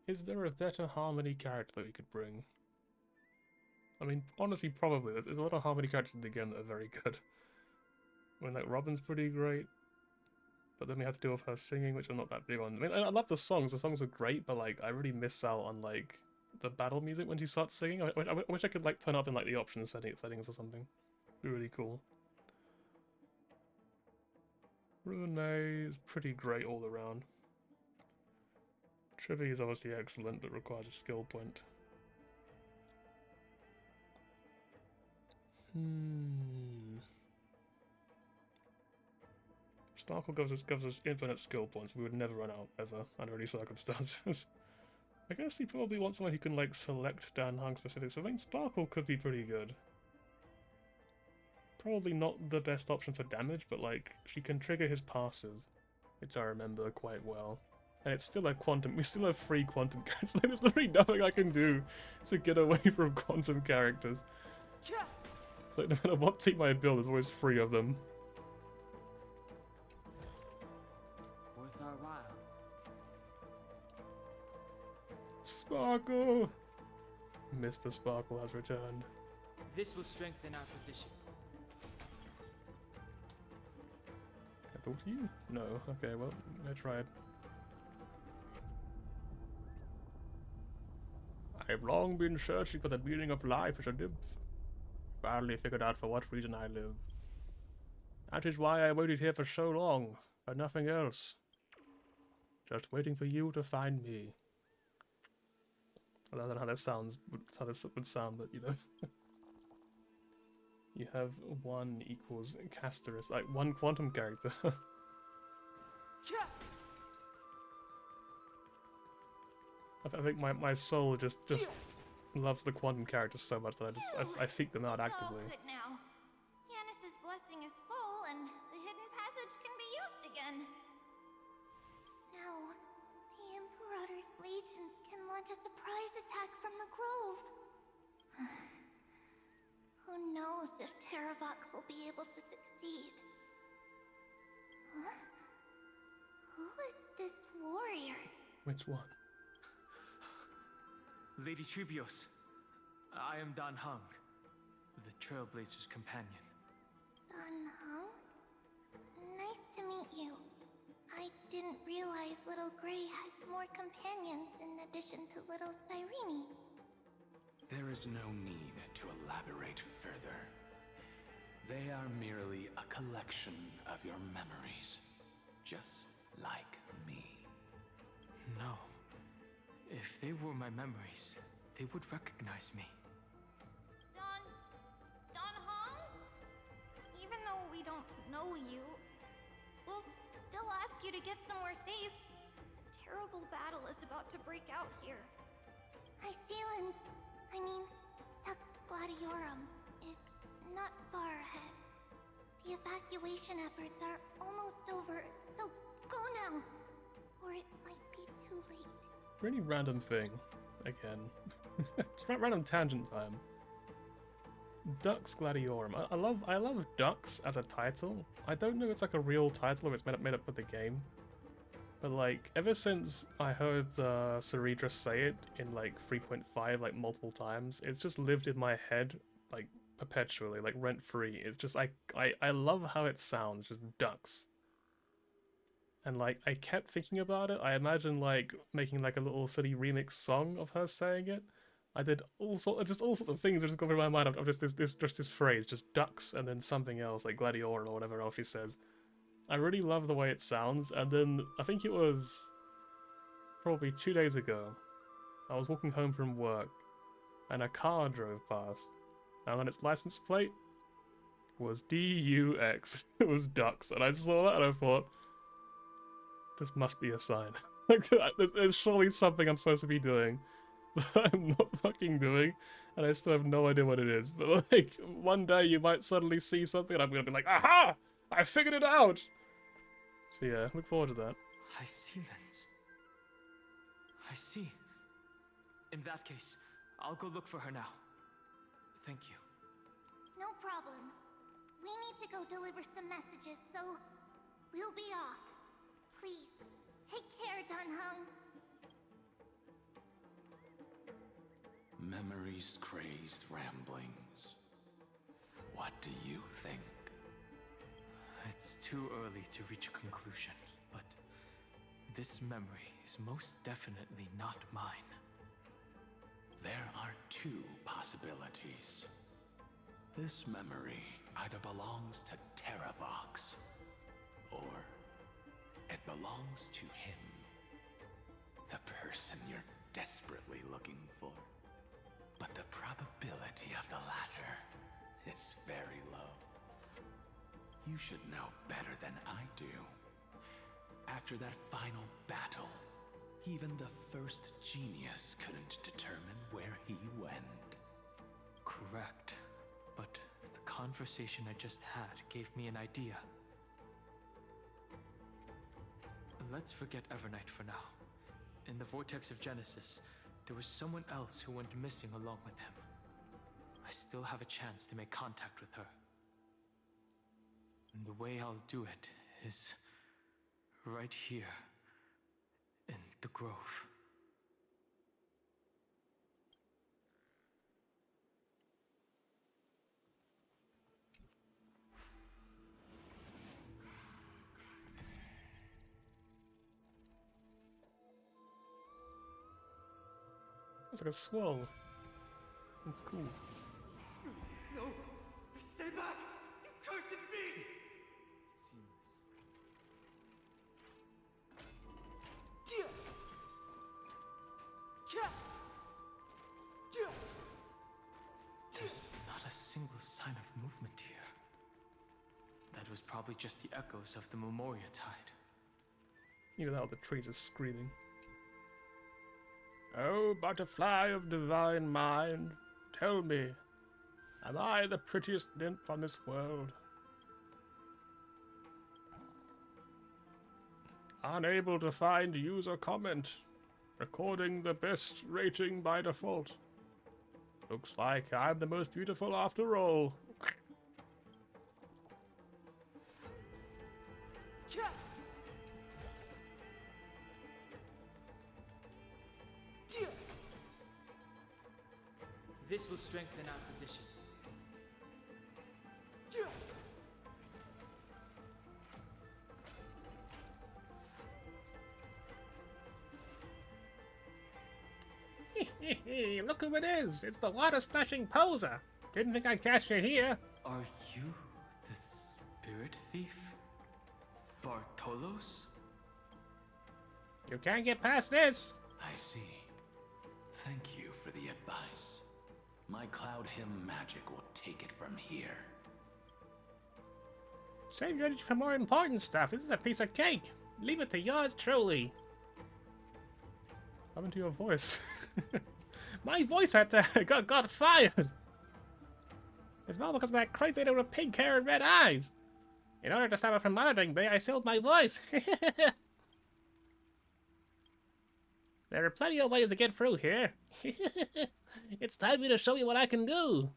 Is there a better Harmony character that we could bring? I mean, honestly, probably. There's a lot of Harmony characters in the game that are very good. I mean, like, Robin's pretty great, but then we have to deal with her singing, which I'm not that big on. I mean, I love the songs are great, but, like, I really miss out on, like, the battle music when she starts singing. I wish I could, like, turn up in, like, the options settings or something. It'd be really cool. Rune is pretty great all around. Trivi is obviously excellent, but requires a skill point. Sparkle gives us infinite skill points. We would never run out, ever, under any circumstances. I guess you probably want someone who can, like, select Dan Hung specifics. I mean, Sparkle could be pretty good. Probably not the best option for damage, but, like, she can trigger his passive, which I remember quite well. And it's still a quantum. We still have 3 quantum characters. Like, there's literally nothing I can do to get away from quantum characters. So, no matter what team I build, there's always 3 of them. Worth our while. Sparkle! Mr. Sparkle has returned. This will strengthen our position. Can I talk to you? No. Okay, well, I tried. I've long been searching for the meaning of life as a nymph. Finally figured out for what reason I live. That is why I waited here for so long, for nothing else. Just waiting for you to find me. I don't know how that sounds, how this would sound, but you know. You have 1 equals Casterus, like 1 quantum character. I think my soul just loves the quantum characters so much that I seek them out actively. All good now. Yanis's blessing is full, and the hidden passage can be used again. Now, the Imperator's legions can launch a surprise attack from the grove. Who knows if Terravox will be able to succeed? Huh? Who is this warrior? Which one? Lady Tribios, I am Dan Hung, the Trailblazer's companion. Dan Hung? Nice to meet you. I didn't realize Little Gray had more companions in addition to Little Cyrene. There is no need to elaborate further. They are merely a collection of your memories, just like me. No. If they were my memories, they would recognize me. Dan Hung? Even though we don't know you, we'll still ask you to get somewhere safe. A terrible battle is about to break out here. Tux Gladiorum is not far ahead. The evacuation efforts are almost over, so go now, or it might be too late. Really random thing, again. Just random tangent time. Dux Gladiorum. I love Dux as a title. I don't know if it's like a real title or it's made up for the game. But like, ever since I heard Ceridra say it in like 3.5 like multiple times, it's just lived in my head like perpetually, like rent-free. It's just I love how it sounds, just Dux. And like, I kept thinking about it. I imagine like making like a little silly remix song of her saying it. I did all sorts of things that just go through my mind of just this phrase, just Dux and then something else like Gladiorum or whatever else she says. I really love the way it sounds. And then I think it was probably 2 days ago, I was walking home from work and a car drove past, and on its license plate was DUX. It was Dux, and I saw that and I thought, this must be a sign. Like, there's surely something I'm supposed to be doing that I'm not fucking doing, and I still have no idea what it is. But like, one day you might suddenly see something and I'm gonna be like, aha! I figured it out! So yeah, look forward to that. I see, Lens. I see. In that case, I'll go look for her now. Thank you. No problem. We need to go deliver some messages, so we'll be off. Please, take care, Dunhung. Memories, crazed ramblings. What do you think? It's too early to reach a conclusion, but this memory is most definitely not mine. There are two possibilities. This memory either belongs to Terravox, or it belongs to him. The person you're desperately looking for. But the probability of the latter is very low. You should know better than I do. After that final battle, even the first genius couldn't determine where he went. Correct. But the conversation I just had gave me an idea. Let's forget Evernight for now. In the Vortex of Genesis, there was someone else who went missing along with him. I still have a chance to make contact with her. And the way I'll do it is right here in the Grove. It's like a swirl. It's cool. No! Stay back! You cursed beast! There's not a single sign of movement here. That was probably just the echoes of the Memoria Tide. Even though the trees are screaming. Oh, butterfly of divine mind, tell me, am I the prettiest nymph on this world? Unable to find user comment. Recording the best rating by default. Looks like I'm the most beautiful after all. This will strengthen our position. Look who it is! It's the water-splashing poser! Didn't think I'd catch you here! Are you the spirit thief? Bartolos? You can't get past this! I see. Thank you for the advice. My Cloud Hymn magic will take it from here. Save your energy for more important stuff. This is a piece of cake. Leave it to yours truly. What happened to your voice? My voice got fired. It's all because of that crazy lady with pink hair and red eyes. In order to stop it from monitoring me, I sealed my voice. There are plenty of ways to get through here. It's time for me to show you what I can do.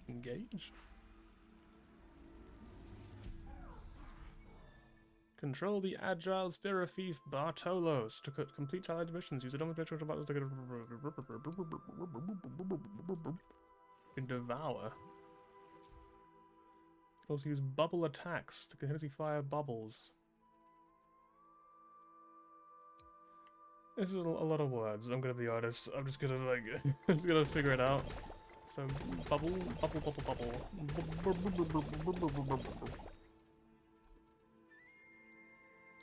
Engage. Control the agile spirit thief Bartolos to complete challenge missions. Use the double buttons to can devour. Also use bubble attacks to continuously fire bubbles. This is a lot of words, I'm gonna be honest. I'm just gonna like I'm just gonna figure it out. So bubble.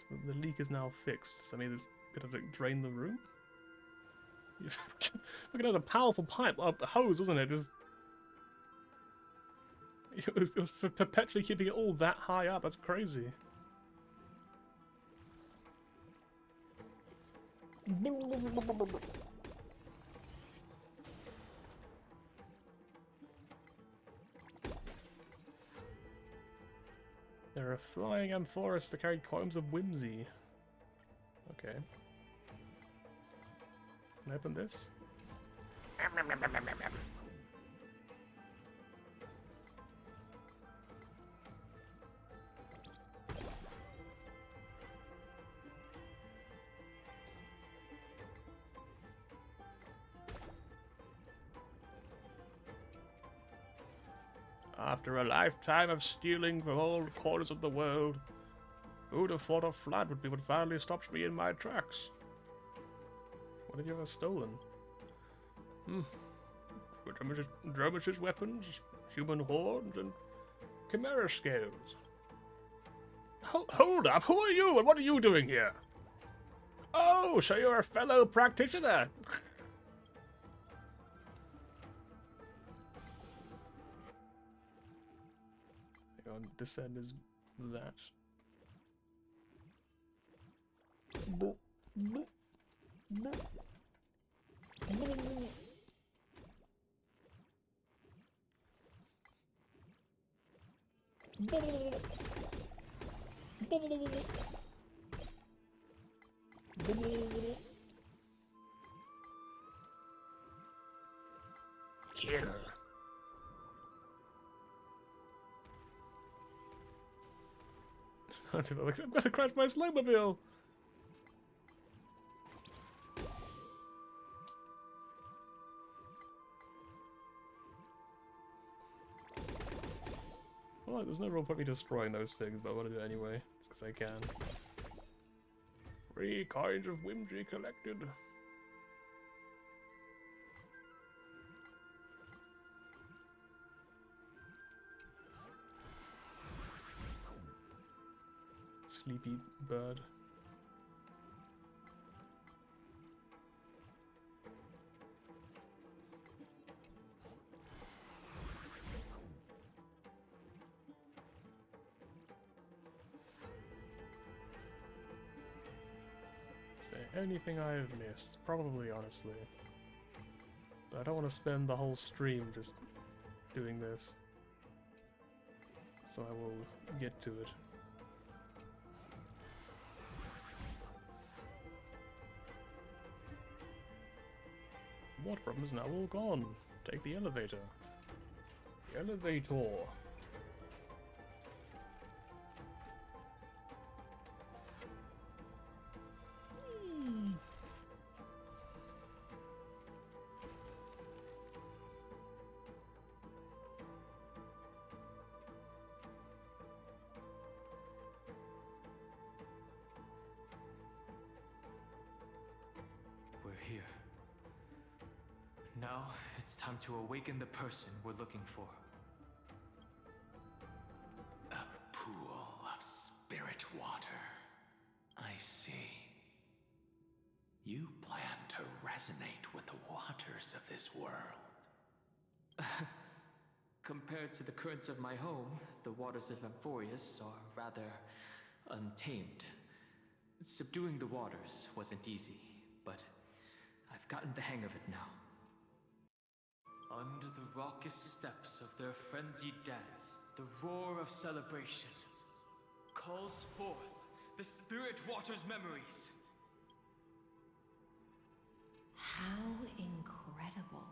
So the leak is now fixed. So I mean gonna like, drain the room? Look at that, a powerful pipe, a hose, wasn't it? Just It was for perpetually keeping it all that high up. That's crazy. There are flying amphoras that carry coins of whimsy. Okay. Can I open this? After a lifetime of stealing from all corners of the world, who'd have thought a flood would be what finally stops me in my tracks? What have you ever stolen? Dromishes weapons, human horns, and chimera scales. Hold up! Who are you, and what are you doing here? Oh, so you're a fellow practitioner! Descend is that. Kill. I'm gonna crash my snowmobile! Well, there's no real point me destroying those things, but I want to do it anyway, just because I can. 3 kinds of whimsy collected. Sleepy bird. Is there anything I have missed? Probably, honestly. But I don't want to spend the whole stream just doing this. So I will get to it. Water problem is now all gone. Take the elevator. The elevator. We're here. Now, it's time to awaken the person we're looking for. A pool of spirit water. I see. You plan to resonate with the waters of this world. Compared to the currents of my home, the waters of Amphorius are rather untamed. Subduing the waters wasn't easy, but I've gotten the hang of it now. Under the raucous steps of their frenzied dance, the roar of celebration calls forth the spirit water's memories. How incredible.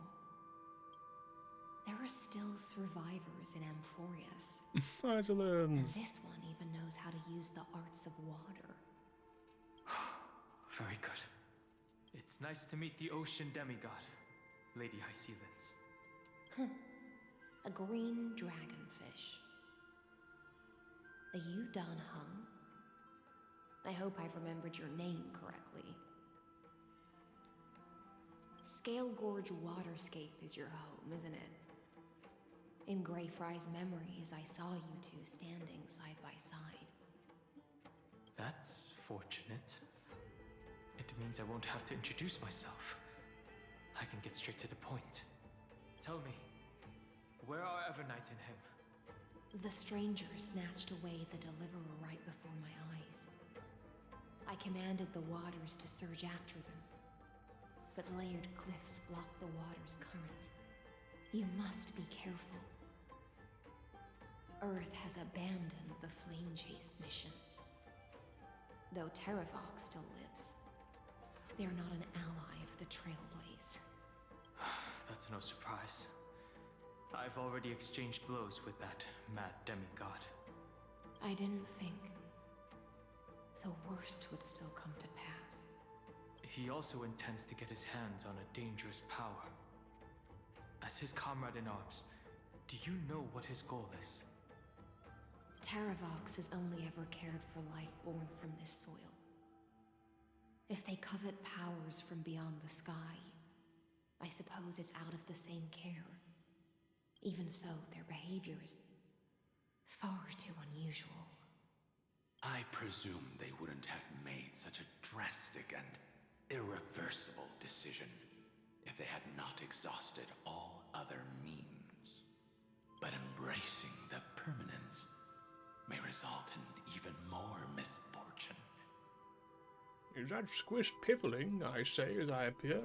There are still survivors in Amphorius. And this one even knows how to use the arts of water. Very good. It's nice to meet the ocean demigod, Lady High Sealands. A green dragonfish. A Yudon Hung. I hope I've remembered your name correctly. Scale Gorge Waterscape is your home, isn't it? In Greyfry's memories, I saw you two standing side by side. That's fortunate. It means I won't have to introduce myself. I can get straight to the point. Tell me, where are Evernight and him? The stranger snatched away the deliverer right before my eyes. I commanded the waters to surge after them, but layered cliffs blocked the water's current. You must be careful. Earth has abandoned the Flame Chase mission. Though Terravox still lives, they're not an ally of the Trailblaze. That's no surprise. I've already exchanged blows with that mad demigod. I didn't think the worst would still come to pass. He also intends to get his hands on a dangerous power. As his comrade in arms, do you know what his goal is? Terravox has only ever cared for life born from this soil. If they covet powers from beyond the sky, I suppose it's out of the same care. Even so, their behavior is far too unusual. I presume they wouldn't have made such a drastic and irreversible decision if they had not exhausted all other means. But embracing the permanence may result in even more misfortune. Is that squished piffling, I say, as I appear?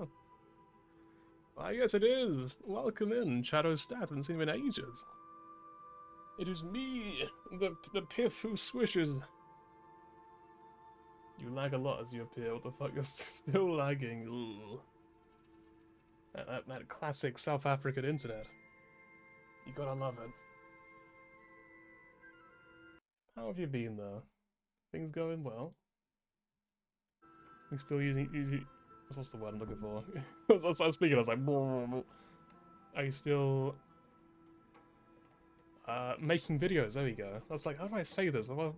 Why, yes it is. Welcome in, Shadowstat. Haven't seen him in ages. It is me, the Piff who swishes. You lag a lot as you appear. What the fuck? You're still lagging. Ugh. That classic South African internet. You gotta love it. How have you been, though? Things going well? You still using what's the word I'm looking for? I was speaking, I was like, are you still making videos? There we go. I was like, how do I say this? While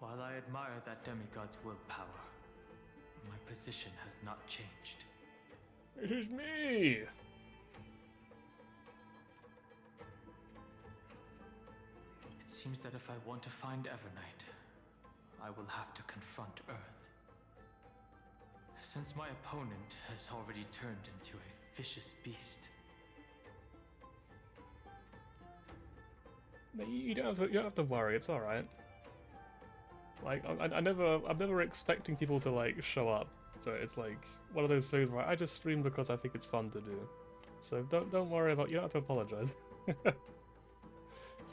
I admire that demigod's willpower, my position has not changed. It is me! It seems that if I want to find Evernight, I will have to confront Earth. Since my opponent has already turned into a vicious beast. No, you don't have to worry. It's all right. Like I'm never expecting people to like show up. So it's like one of those things where I just stream because I think it's fun to do. So don't worry about. You don't have to apologize.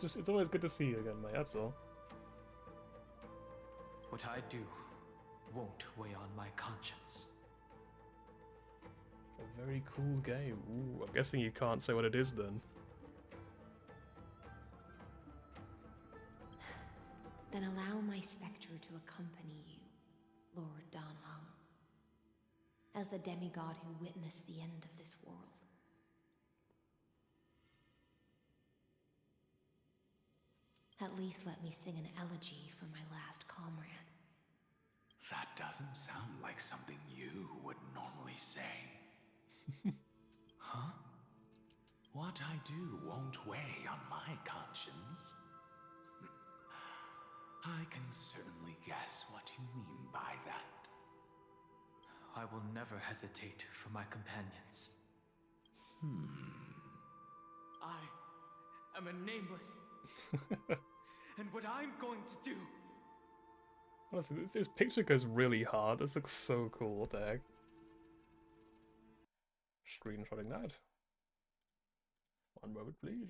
It's always good to see you again, mate. That's all. What I do won't weigh on my conscience. A very cool game. Ooh, I'm guessing you can't say what it is then. Then allow my spectre to accompany you, Lord Danhong, as the demigod who witnessed the end of this world. At least let me sing an elegy for my last comrade. That doesn't sound like something you would normally say. Huh? What I do won't weigh on my conscience. I can certainly guess what you mean by that. I will never hesitate for my companions. I am a nameless. And what I'm going to do. Honestly, this picture goes really hard. This looks so cool. What the heck? Screenshotting that. One moment, please.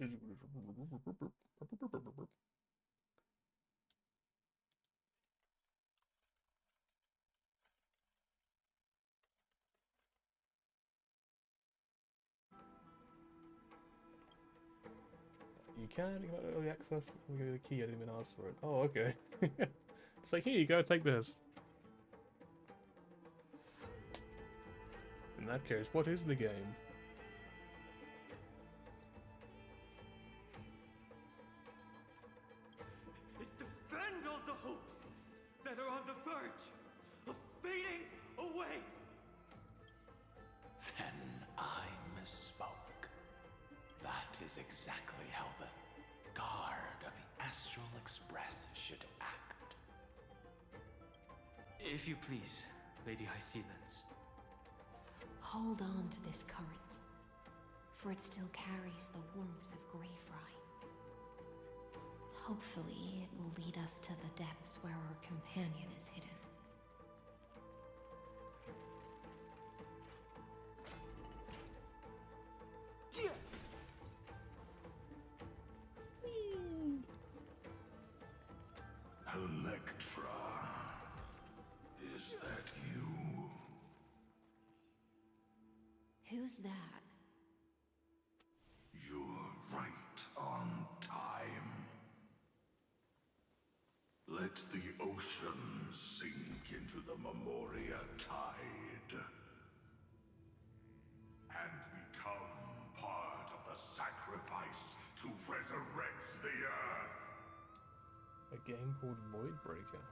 You can get early access. I'll give you the key. I didn't even ask for it. Oh, okay. It's like, here you go, take this. In that case, what is the game? Is to defend all the hopes that are on the verge of fading away. Then I misspoke. That is exactly how the guard of the Astral Express should act. If you please, Lady High Sealands. Hold on to this current. for it still carries the warmth of Greyfry. Hopefully, it will lead us to the depths where our companion is hidden. Electra, is that you? Who's that? You're right on time. Let the ocean sink into the Memoria tide and become part of the sacrifice to resurrect the Earth. A game called Voidbreaker.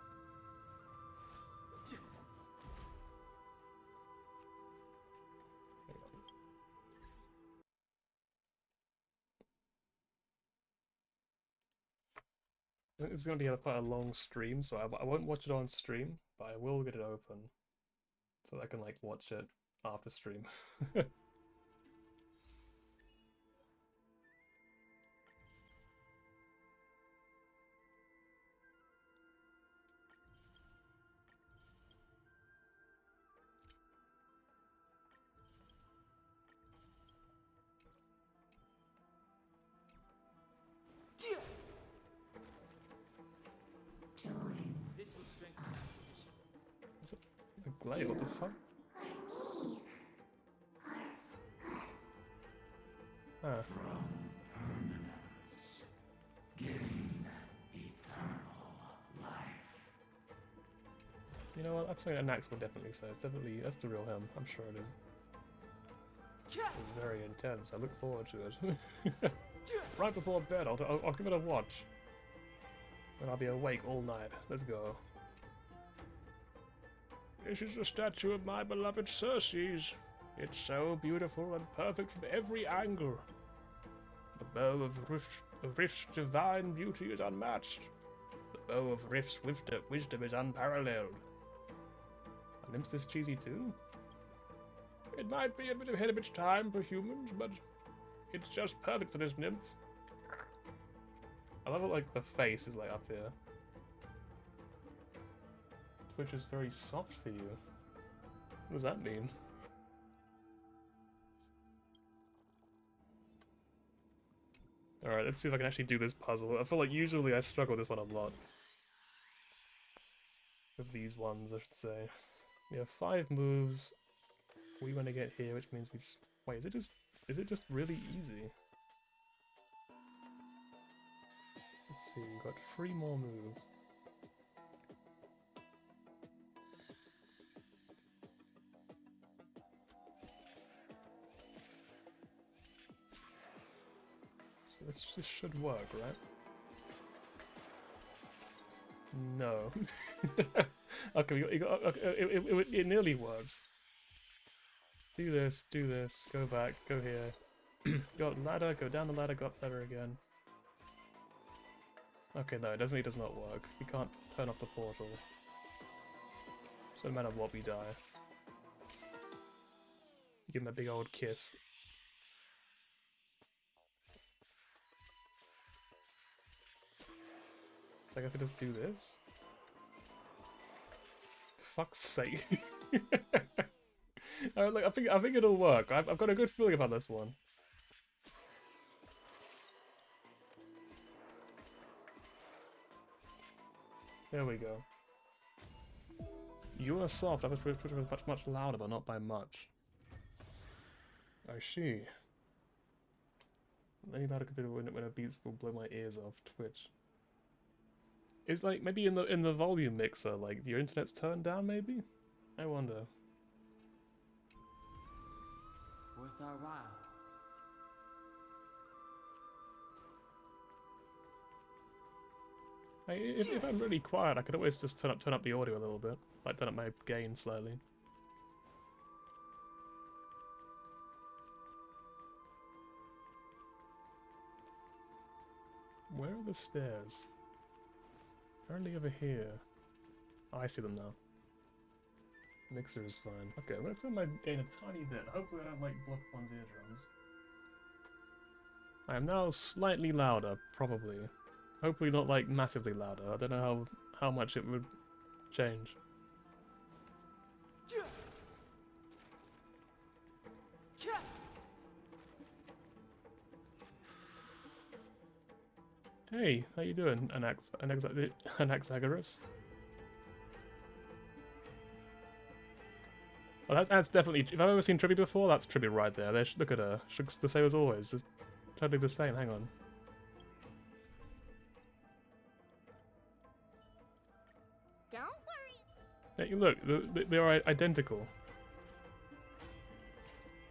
I think this is going to be quite a long stream, so I won't watch it on stream, but I will get it open so that I can like watch it after stream. This will strengthen our position. Is it a glade? What the fuck? Ah. From permanence, gain eternal life. You know what? That's something that Nax will definitely say. It's definitely, that's the real him. I'm sure it is. It's very intense. I look forward to it. Right before bed, I'll give it a watch. And I'll be awake all night. Let's go. This is the statue of my beloved Circes. It's so beautiful and perfect from every angle. The bow of Rift's divine beauty is unmatched. The bow of Rift's wisdom is unparalleled. Are nymphs this cheesy too? It might be a bit ahead of its time for humans, but it's just perfect for this nymph. I love it, like, the face is, like, up here. Twitch is very soft for you. What does that mean? Alright, let's see if I can actually do this puzzle. I feel like usually I struggle with this one a lot. With these ones, I should say. We have 5 moves. We want to get here, which means we just... Wait, is it just really easy? Let's see, we've got 3 more moves. So this should work, right? No. Okay, it nearly works. Do this, go back, go here. Go up the ladder, go down the ladder, go up the ladder again. Okay, no, it definitely does not work. We can't turn off the portal. So no matter what, we die. Give him a big old kiss. So I guess we just do this. Fuck's sake. Look, I think it'll work. I've got a good feeling about this one. There we go. You are soft. I wish Twitter was much louder, but not by much. I see. Any louder could be when a beats will blow my ears off. Twitch. It's like maybe in the volume mixer, like your internet's turned down. Maybe. I wonder. Worth our while. If I'm really quiet, I could always just turn up the audio a little bit, like turn up my gain slightly. Where are the stairs? Apparently over here. Oh, I see them now. Mixer is fine. Okay, I'm gonna turn my gain a tiny bit. Hopefully I don't like block one's eardrums. I am now slightly louder, probably. Hopefully not like massively louder. I don't know how much it would change. Hey, how you doing, Anaxagoras? Well, that's definitely. If I've ever seen Tribby before, that's Tribby right there. Look at her. She looks the same as always. It's totally the same. Hang on. Don't worry. Hey, look, they are identical.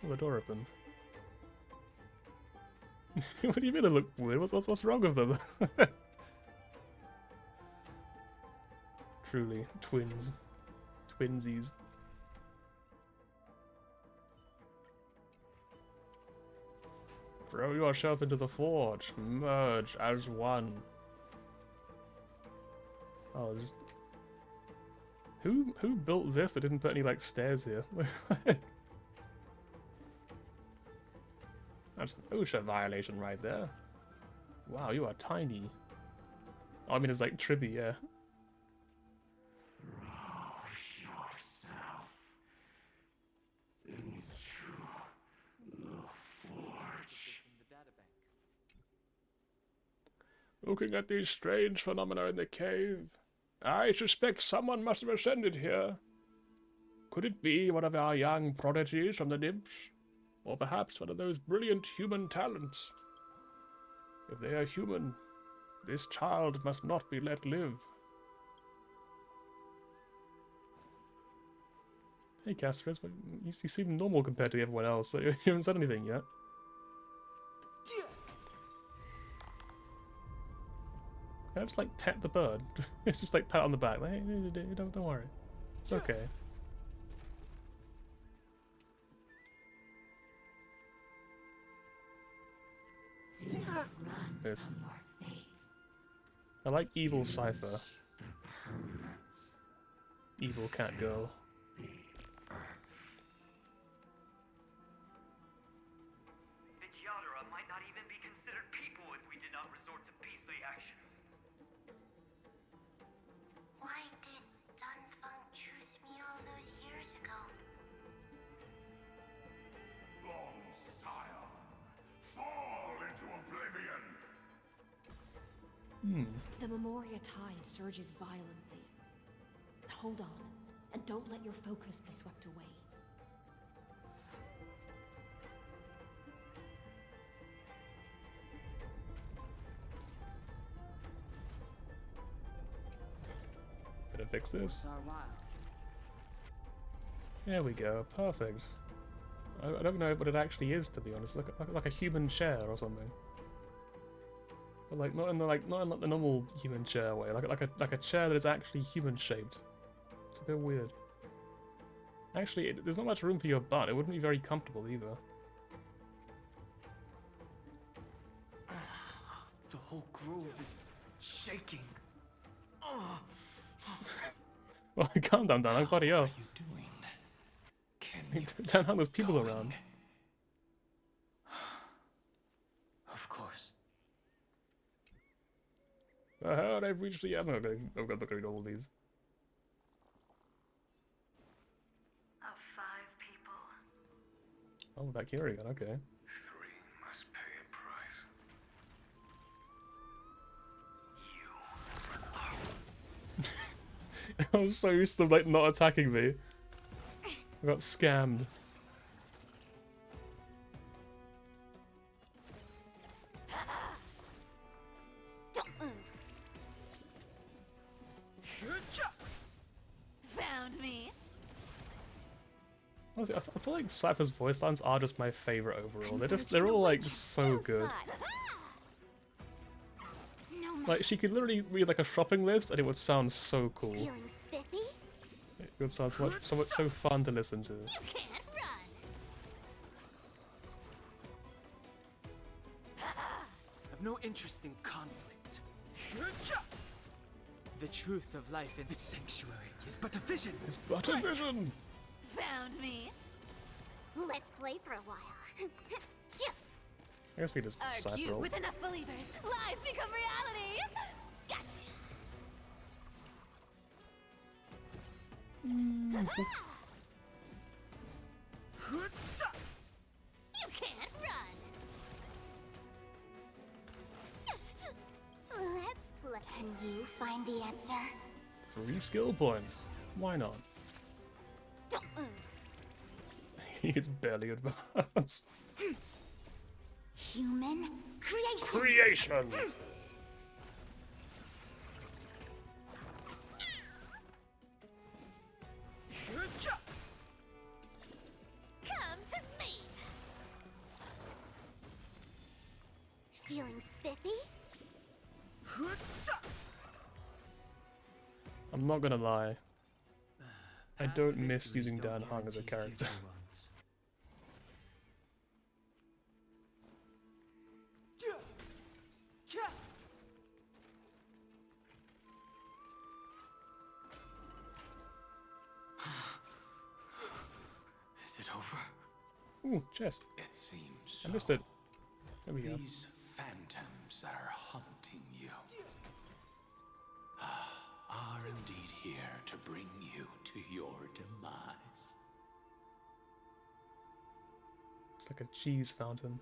Oh, the door opened. What do you mean they look weird? What's wrong with them? Truly, twins. Twinsies. Throw yourself into the forge. Merge as one. Oh, just... Who built this but didn't put any, like, stairs here? That's an OSHA violation right there. Wow, you are tiny. Oh, I mean, it's like Tribby, yeah. Throw yourself into the forge. Looking at these strange phenomena in the cave, I suspect someone must have ascended here. Could it be one of our young prodigies from the nymphs? Or perhaps one of those brilliant human talents? If they are human, this child must not be let live. Hey, Casperus, you seem normal compared to everyone else, so you haven't said anything yet. Can I just, like, pet the bird? It's just, like, pat on the back. Like, hey, don't worry. It's okay. This. I like Evil Cypher. Evil cat girl. The Gyatara might not even be considered people if we did not resort to beastly actions. Why did Dunfeng choose me all those years ago? Long Scion, fall into oblivion. The Memoria tide surges violently. Hold on, and don't let your focus be swept away. Better fix this. There we go, perfect. I don't know what it actually is, to be honest. It's like a human chair or something. But like not in the normal human chair way. Like a chair that is actually human shaped. It's a bit weird. Actually, there's not much room for your butt. It wouldn't be very comfortable either. The whole grove is shaking. Well, calm down, Dan. Bloody hell. What are you doing? Can you Damn, how there's people around. Of course. I've reached the end. I'm gonna look at all of these. Of 5 people. Oh, back here again. Okay. 3 must pay a price. I was so used to them, like, not attacking me. I got scammed. Found me. Honestly, I feel like Cypher's voice lines are just my favorite overall. They're all like so good. Like she could literally read like a shopping list and it would sound so cool. Feeling spiffy? It would sound so fun to listen to. You can't run. I've no interest in conflict. The truth of life in this sanctuary is but a vision. It's but a vision. Found me. Let's play for a while. Yeah. I guess we just Arc side you roll. with enough believers, lies become reality. Gotcha. You can't run. Let's play. Can you find the answer? 3 skill points. Why not? Don't move. He's barely advanced. Human creation. Creation! Come to me. Feeling spiffy? I'm not gonna lie. I don't miss using Dan Hung as a character. Is it over? Ooh, chest. It seems I missed it. There we go. These phantoms that are haunting you are indeed here to bring you to your demise. It's like a cheese fountain.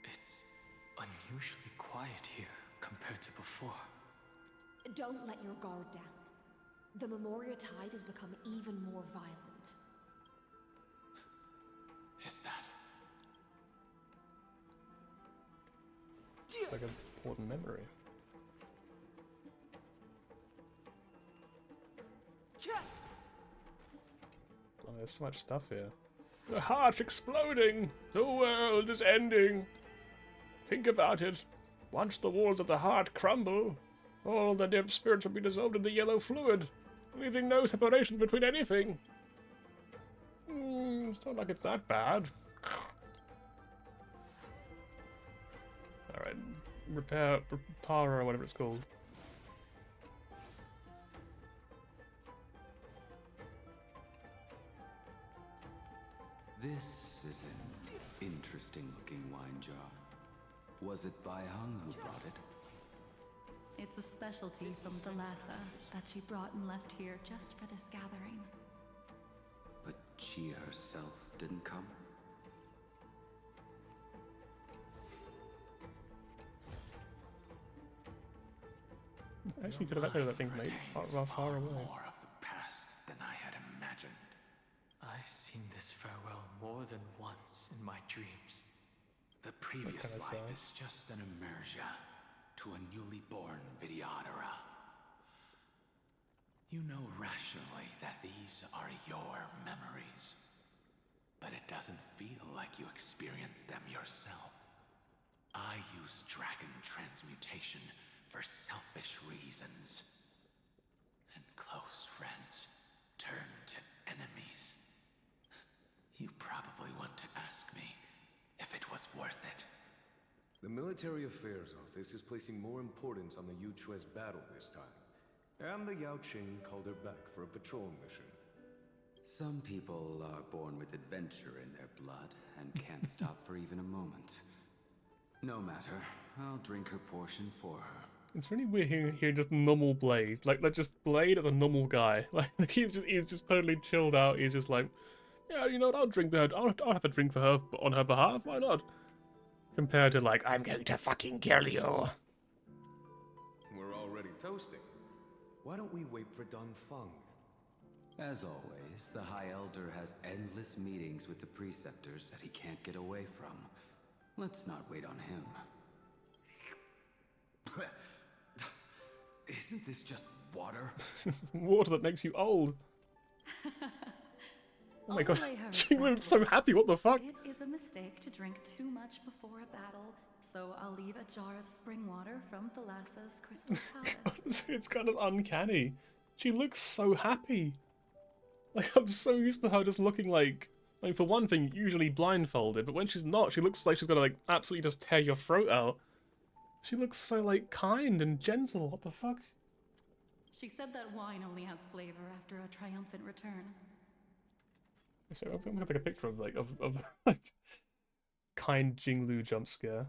It's unusually quiet here compared to before. Don't let your guard down. The Memoria Tide has become even more violent. Is that? It's like an important memory. Oh, there's so much stuff here. The heart exploding! The world is ending! Think about it. Once the walls of the heart crumble, all the dead spirits will be dissolved in the yellow fluid, leaving no separation between anything. It's not like it's that bad. Alright, repair or whatever it's called. This is an interesting-looking wine jar. Was it Bai Hung who brought it? It's a specialty from Thalassa that she brought and left here just for this gathering. But she herself didn't come? Actually, could have echoed that thing, mate. Far away. More of the past than I had imagined. I've seen this farewell more than once in my dreams. The previous kinda life sad. is just an immersion to a newly born Vidyadhara. You know rationally that these are your memories, but it doesn't feel like you experienced them yourself. I use dragon transmutation for selfish reasons, and close friends turn to enemies. You probably want to ask me if it was worth it. The Military Affairs Office is placing more importance on the Yuchue's battle this time. And the Yao Qing called her back for a patrol mission. Some people are born with adventure in their blood and can't stop for even a moment. No matter, I'll drink her portion for her. It's really weird hearing just normal Blade. Like just Blade as a normal guy. Like he's just totally chilled out. He's just like, yeah, you know what? I'll drink that. I'll have a drink for her on her behalf. Why not? Compared to like, I'm going to fucking kill you. We're already toasting. Why don't we wait for Don Feng? As always, the High Elder has endless meetings with the Preceptors that he can't get away from. Let's not wait on him. Isn't this just water? Water that makes you old. Oh my god, I'll lay her she a looked so happy, what the fuck? It is a mistake to drink too much before a battle, so I'll leave a jar of spring water from Thalassa's Crystal Palace. It's kind of uncanny. She looks so happy. Like, I'm so used to her just looking like... I mean, for one thing, usually blindfolded, but when she's not, she looks like she's gonna, like, absolutely just tear your throat out. She looks so, like, kind and gentle, what the fuck? She said that wine only has flavor after a triumphant return. Actually, I'm gonna take a picture of like kind Jinglu jump scare.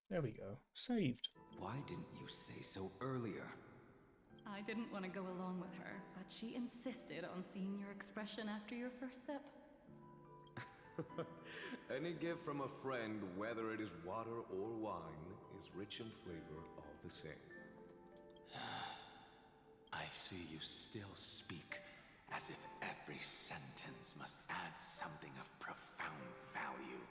There we go. Saved. Why didn't you say so earlier? I didn't want to go along with her, but she insisted on seeing your expression after your first sip. Any gift from a friend, whether it is water or wine, is rich in flavor all the same. I see you still speak as if every sentence must add something of profound value.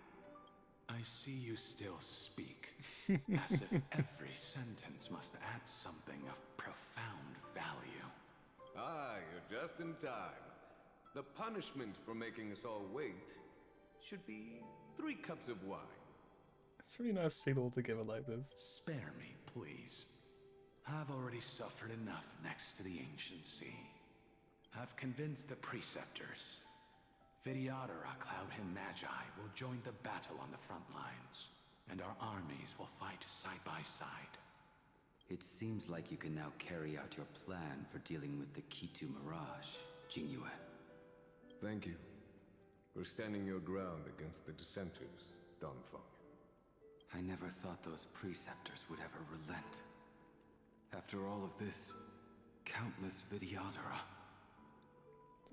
I see you still speak as if every sentence must add something of profound value. Ah, you're just in time. The punishment for making us all wait should be 3 cups of wine. It's really nice to see them all together like this. Spare me, please. I've already suffered enough next to the ancient sea. I've convinced the preceptors. Vidyadhara Cloudhim Magi will join the battle on the front lines, and our armies will fight side by side. It seems like you can now carry out your plan for dealing with the Kitu Mirage, Jingyuan. Thank you for standing your ground against the dissenters, Donfeng. I never thought those preceptors would ever relent. After all of this, countless Vidyadhara.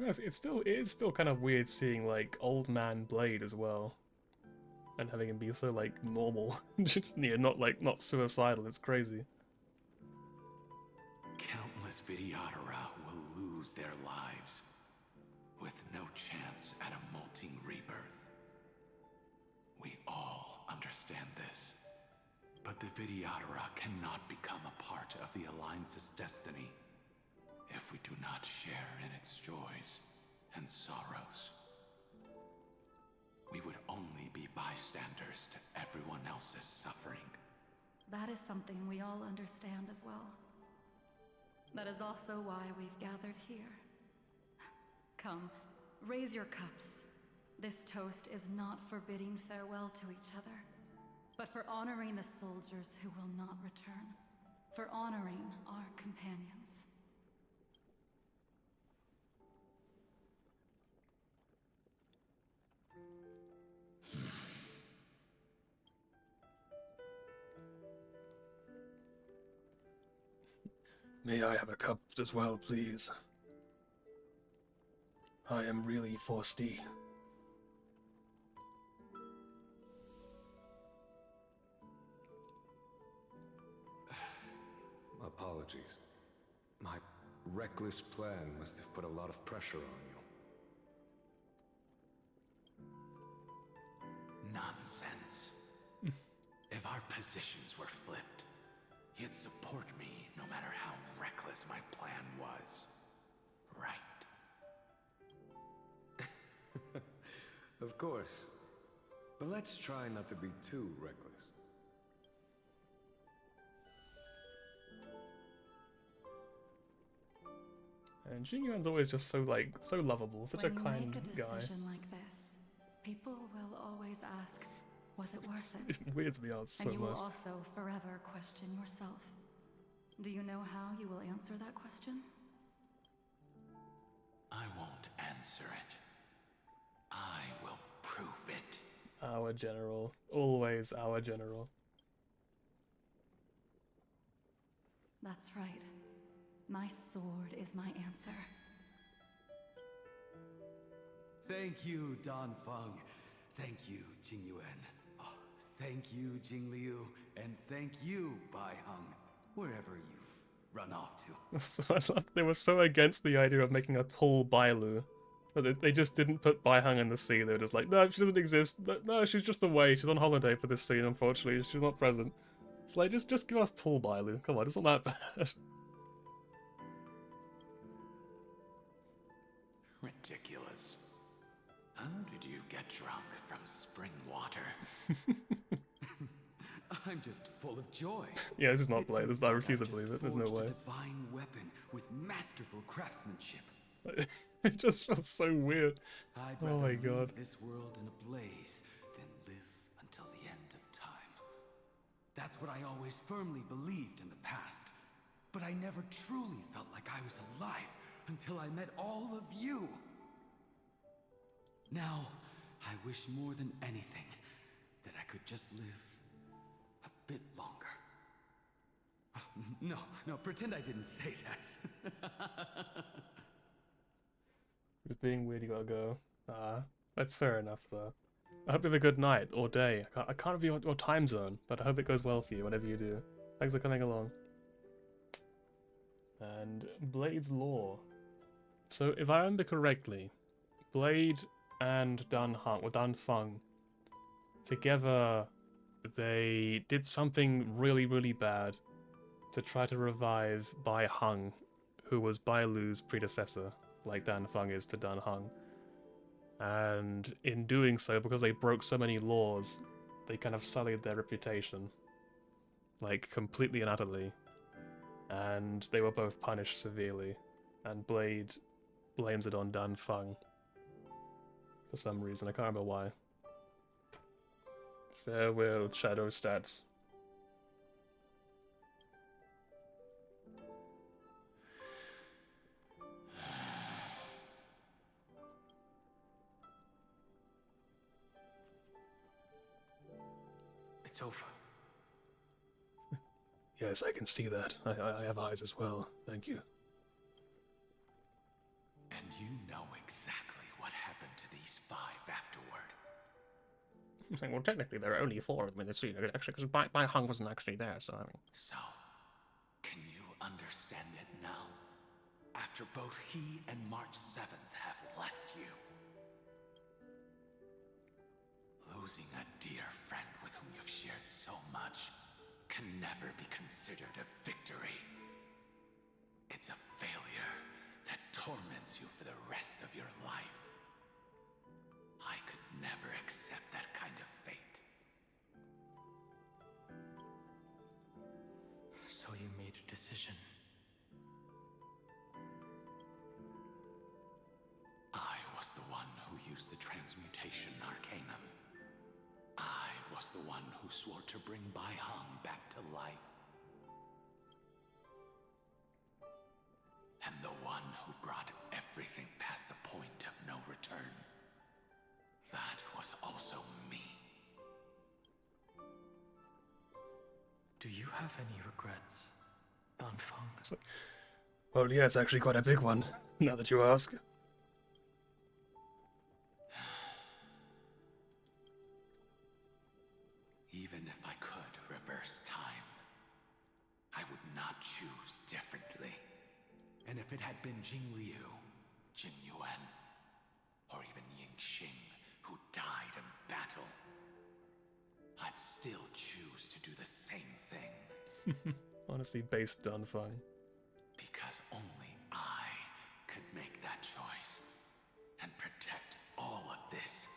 Yes, it is still kind of weird seeing like old man Blade as well, and having him be so like normal, just not suicidal. It's crazy. Countless Vidyadhara will lose their lives, with no chance at a molting rebirth. We all understand this, but the Vidyadhara cannot become a part of the Alliance's destiny if we do not share in its joys and sorrows. We would only be bystanders to everyone else's suffering. That is something we all understand as well. That is also why we've gathered here. Come, raise your cups. This toast is not for bidding farewell to each other, but for honoring the soldiers who will not return, for honoring our companions. May I have a cup as well, please? I am really thirsty. Apologies. My reckless plan must have put a lot of pressure on you. Nonsense. If our positions were flipped, you'd support me no matter how reckless my plan was. Right? Of course. But let's try not to be too reckless. And Jingyuan's always just so lovable, such a kind guy. When you make a decision like this, people will always ask, was it worth it? It weirds me out so much. And you will much. also forever question yourself. Do you know how you will answer that question? I won't answer it. I will prove it. Our general. Always our general. That's right. My sword is my answer. Thank you, Donfeng. Thank you, Jingyuan. Oh, thank you, Jingliu. And thank you, Baiheng. Wherever you've run off to. So I love they were so against the idea of making a tall Bailu. But they just didn't put Baiheng in the sea. They were just like, no, she doesn't exist. No, she's just away. She's on holiday for this scene, unfortunately. She's not present. It's like, just give us tall Bailu. Come on, it's not that bad. Ridiculous. How did you get drunk from spring water? I'm just full of joy. Yeah, this is not Blade. I refuse to believe it. There's no way. A divine weapon with masterful craftsmanship. It just feels so weird. I'd Oh rather my god. leave this world in a blaze than live until the end of time. That's what I always firmly believed in the past. But I never truly felt like I was alive until I met all of you. Now, I wish more than anything that I could just live a bit longer. No, pretend I didn't say that. It's being weird, you gotta go. That's fair enough, though. I hope you have a good night, or day. I can't review your time zone, but I hope it goes well for you, whatever you do. Thanks for coming along. And Blade's Law. So, if I remember correctly, Blade and Dan Feng, together, they did something really, really bad to try to revive Bai Heng, who was Bai Lu's predecessor, like Dan Feng is to Dan Heng. And in doing so, because they broke so many laws, they kind of sullied their reputation. Like, completely and utterly. And they were both punished severely. And Blade blames it on Dan Feng. For some reason, I can't remember why. Farewell, Shadow Stats. It's over. Yes, I can see that. I have eyes as well. Thank you. And you know exactly what happened to these 5 afterward. Well, technically there are only 4 of them in the scene, actually, because Bai Heng wasn't actually there, so I mean... So, can you understand it now? After both he and March 7th have left you. Losing a dear friend with whom you've shared so much can never be considered a victory. It's a failure that torments you for the rest of your life. I could never accept that kind of fate. So you made a decision. I was the one who used the transmutation arcanum. I was the one who swore to bring Bai Heng back to life. And the one who brought everything past the point of no return. That was also me. Do you have any regrets, Dan Feng? Well, yeah, it's actually quite a big one, now that you ask. Even if I could reverse time, I would not choose differently. And if it had been Jing Liu, Jing Yuan, or even Ying Xing, who died in battle, I'd still choose to do the same thing. Honestly, based Dan Feng. Because only I could make that choice and protect all of this.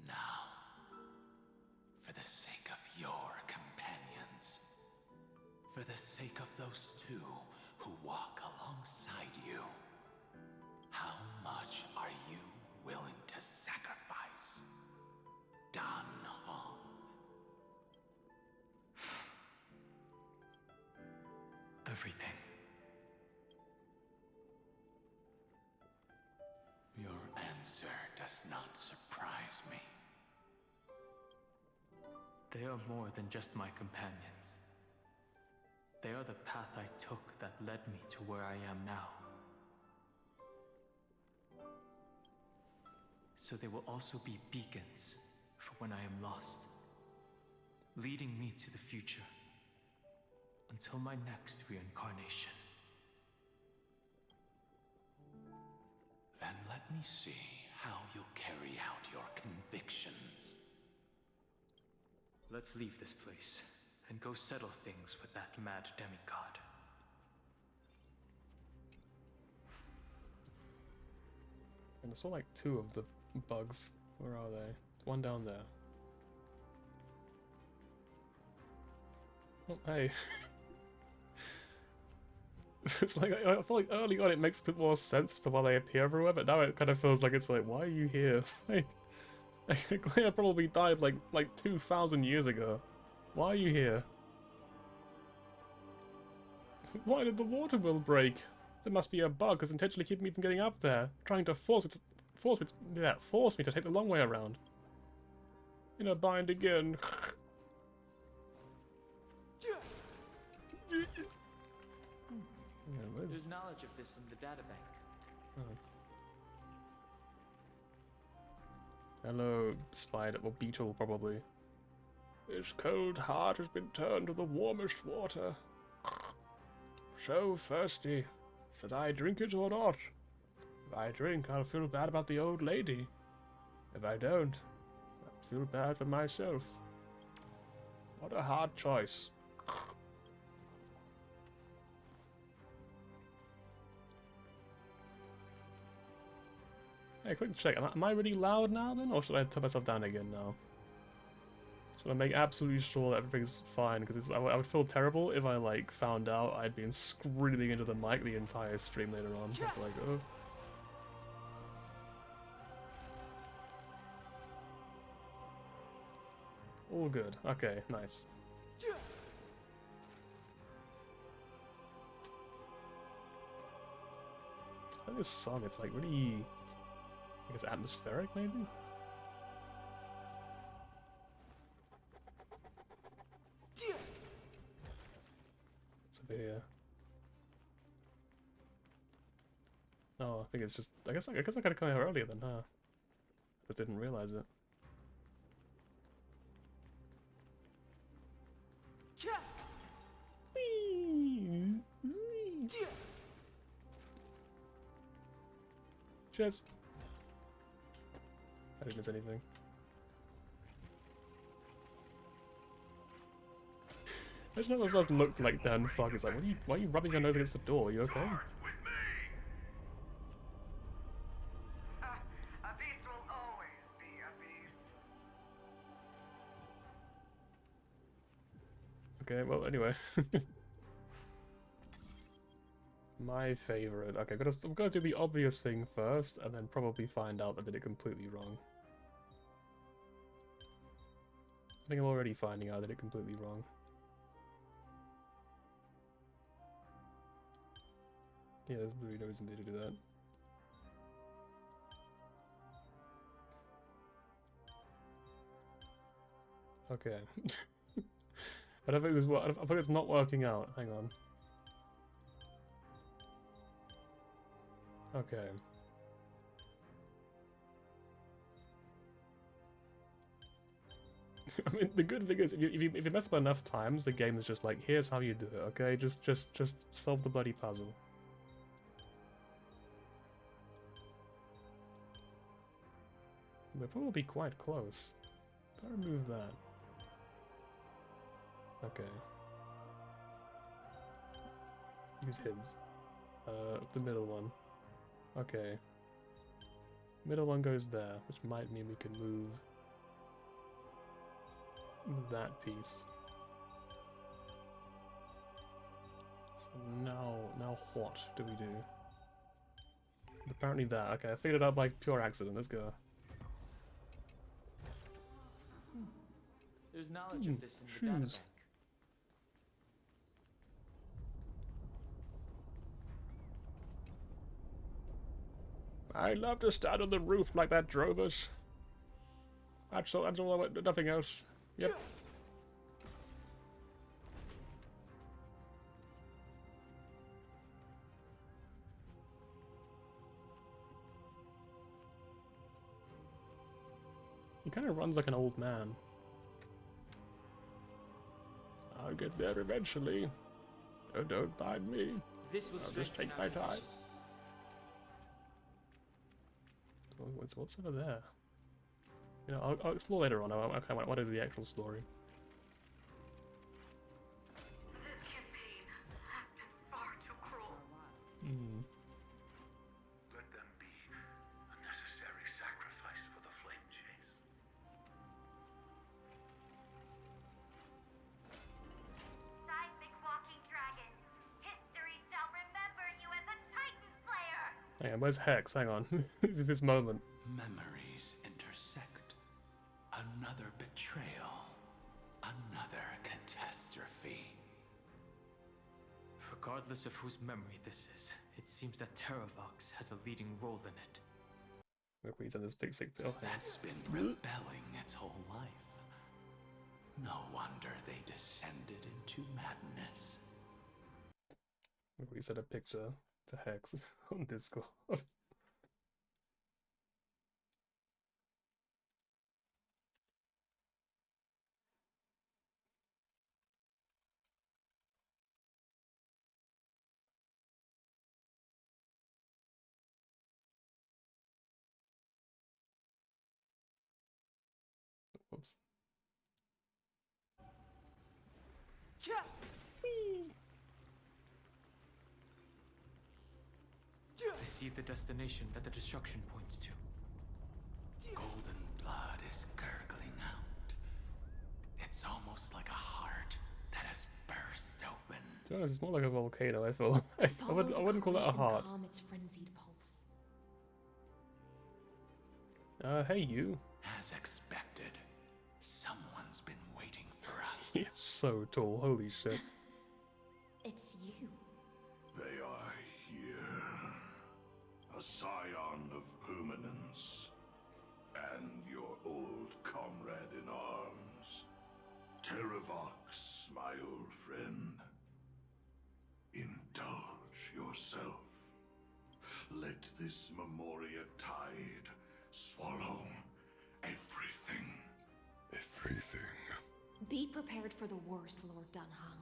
Now, for the sake of your companions, for the sake of those 2 who walk alongside you, how much are you willing to sacrifice, Dan Heng? Everything. Your answer does not surprise me. They are more than just my companions. They are the path I took that led me to where I am now. So they will also be beacons for when I am lost, leading me to the future until my next reincarnation. Then let me see how you'll carry out your convictions. Let's leave this place and go settle things with that mad demigod. And I saw like 2 of the bugs. Where are they? One down there. Oh, hey. It's like, I feel like early on it makes a bit more sense as to why they appear everywhere, but now it kind of feels like it's like, why are you here? Like, Clea probably died like 2,000 years ago. Why are you here? Why did the water wheel break? There must be a bug that's intentionally keeping me from getting up there, trying to force me to take the long way around. In a bind again. There's knowledge of this in the databank. Oh. Hello, spider, or beetle, probably. This cold heart has been turned to the warmest water. So thirsty. Should I drink it or not? If I drink, I'll feel bad about the old lady. If I don't, I'll feel bad for myself. What a hard choice. Hey, quick check. Am I really loud now then? Or should I turn myself down again now? Just want to make absolutely sure that everything's fine, because I would feel terrible if I like found out I'd been screaming into the mic the entire stream later on. Like, oh. All good. Okay, nice. I like this song, it's like really, I guess, atmospheric maybe? It's over here. Oh, I think it's just, I guess I gotta come here earlier then, huh? I just didn't realize it. Cheers. I didn't miss anything. I just never first looked like Dan Fuck. It's like, why are you rubbing your nose against the door? Are you okay? A beast will always be a beast. Okay, well, anyway. My favorite. Okay, I'm gonna do the obvious thing first, and then probably find out that I did it completely wrong. I think I'm already finding out I did it completely wrong. Yeah, there's really no reason to do that. Okay. I don't think this. I think it's not working out. Hang on. Okay. I mean, the good thing is, if you mess up enough times, the game is just like, here's how you do it. Okay, just solve the bloody puzzle. We'll probably be quite close. If I remove that. Okay. Use his. The middle one. Okay. Middle one goes there, which might mean we can move that piece. So now what do we do? Apparently that. Okay, I figured it out by pure accident. Let's go. There's knowledge of this in the databank. I'd love to stand on the roof like that drove us. That's all I want, nothing else. Yep. He kind of runs like an old man. I'll get there eventually. Oh, don't mind me. This was I'll just take my time. What's over there? You know, I'll explore later on. I want to do the actual story. This campaign has been far too cruel. Let them be a necessary sacrifice for the flame chase. Seismic walking dragon. History shall remember. Hang on, where's Hex? Hang on. This is his moment. Memories intersect. Another betrayal. Another catastrophe. Regardless of whose memory this is, it seems that Terravox has a leading role in it. Look, he's on this big bill. That's been rebelling its whole life. No wonder they descended into madness. Look, he sent a picture to Hex on Discord. Whoops. I see the destination that the destruction points to. Golden blood is gurgling out. It's almost like a heart that has burst open. To be honest, it's more like a volcano, I feel. I wouldn't call it a heart. Calm its frenzied pulse. Hey you. As expected, someone's been waiting for us. He's so tall, holy shit. It's you. They are here. A scion of permanence. And your old comrade in arms. Terravox, my old friend. Indulge yourself. Let this Memoria tide swallow everything. Everything. Be prepared for the worst, Lord Dunhung.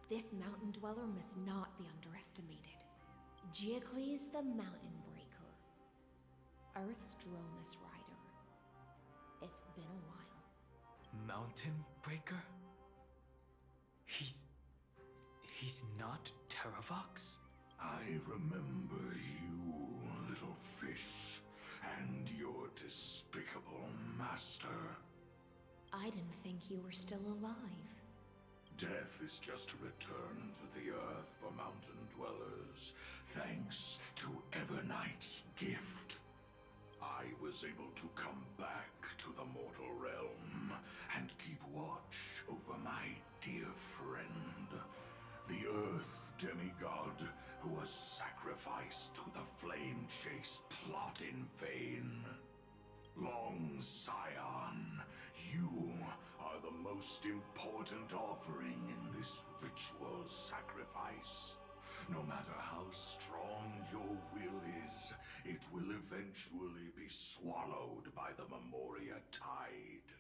This mountain dweller must not be underestimated. Giacles the Mountain Breaker. Earth's Dromus Rider. It's been a while. Mountain Breaker? He's not Terravox? I remember you, little fish, and your despicable master. I didn't think you were still alive. Death is just a return to the earth for mountain dwellers, thanks to Evernight's gift. I was able to come back to the mortal realm and keep watch over my dear friend, the Earth demigod who was sacrificed to the flame chase plot in vain. Long Scion, you are the most important offering in this ritual sacrifice. No matter how strong your will is, it will eventually be swallowed by the Memoria tide.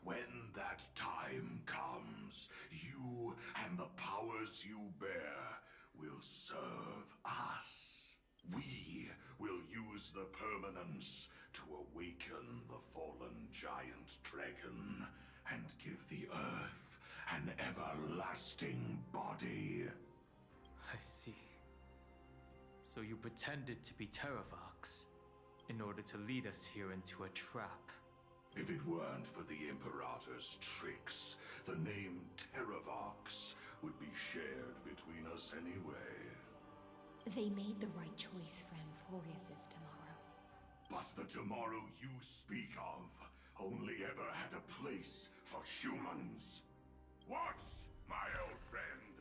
When that time comes, you and the powers you bear will serve us. We will use the permanence to awaken the fallen giant dragon and give the earth an everlasting body. I see. So you pretended to be Terravox in order to lead us here into a trap. If it weren't for the Imperator's tricks, the name Terravox would be shared between us anyway. They made the right choice for Amphorius's tomorrow. But the tomorrow you speak of only ever had a place for humans. What, my old friend?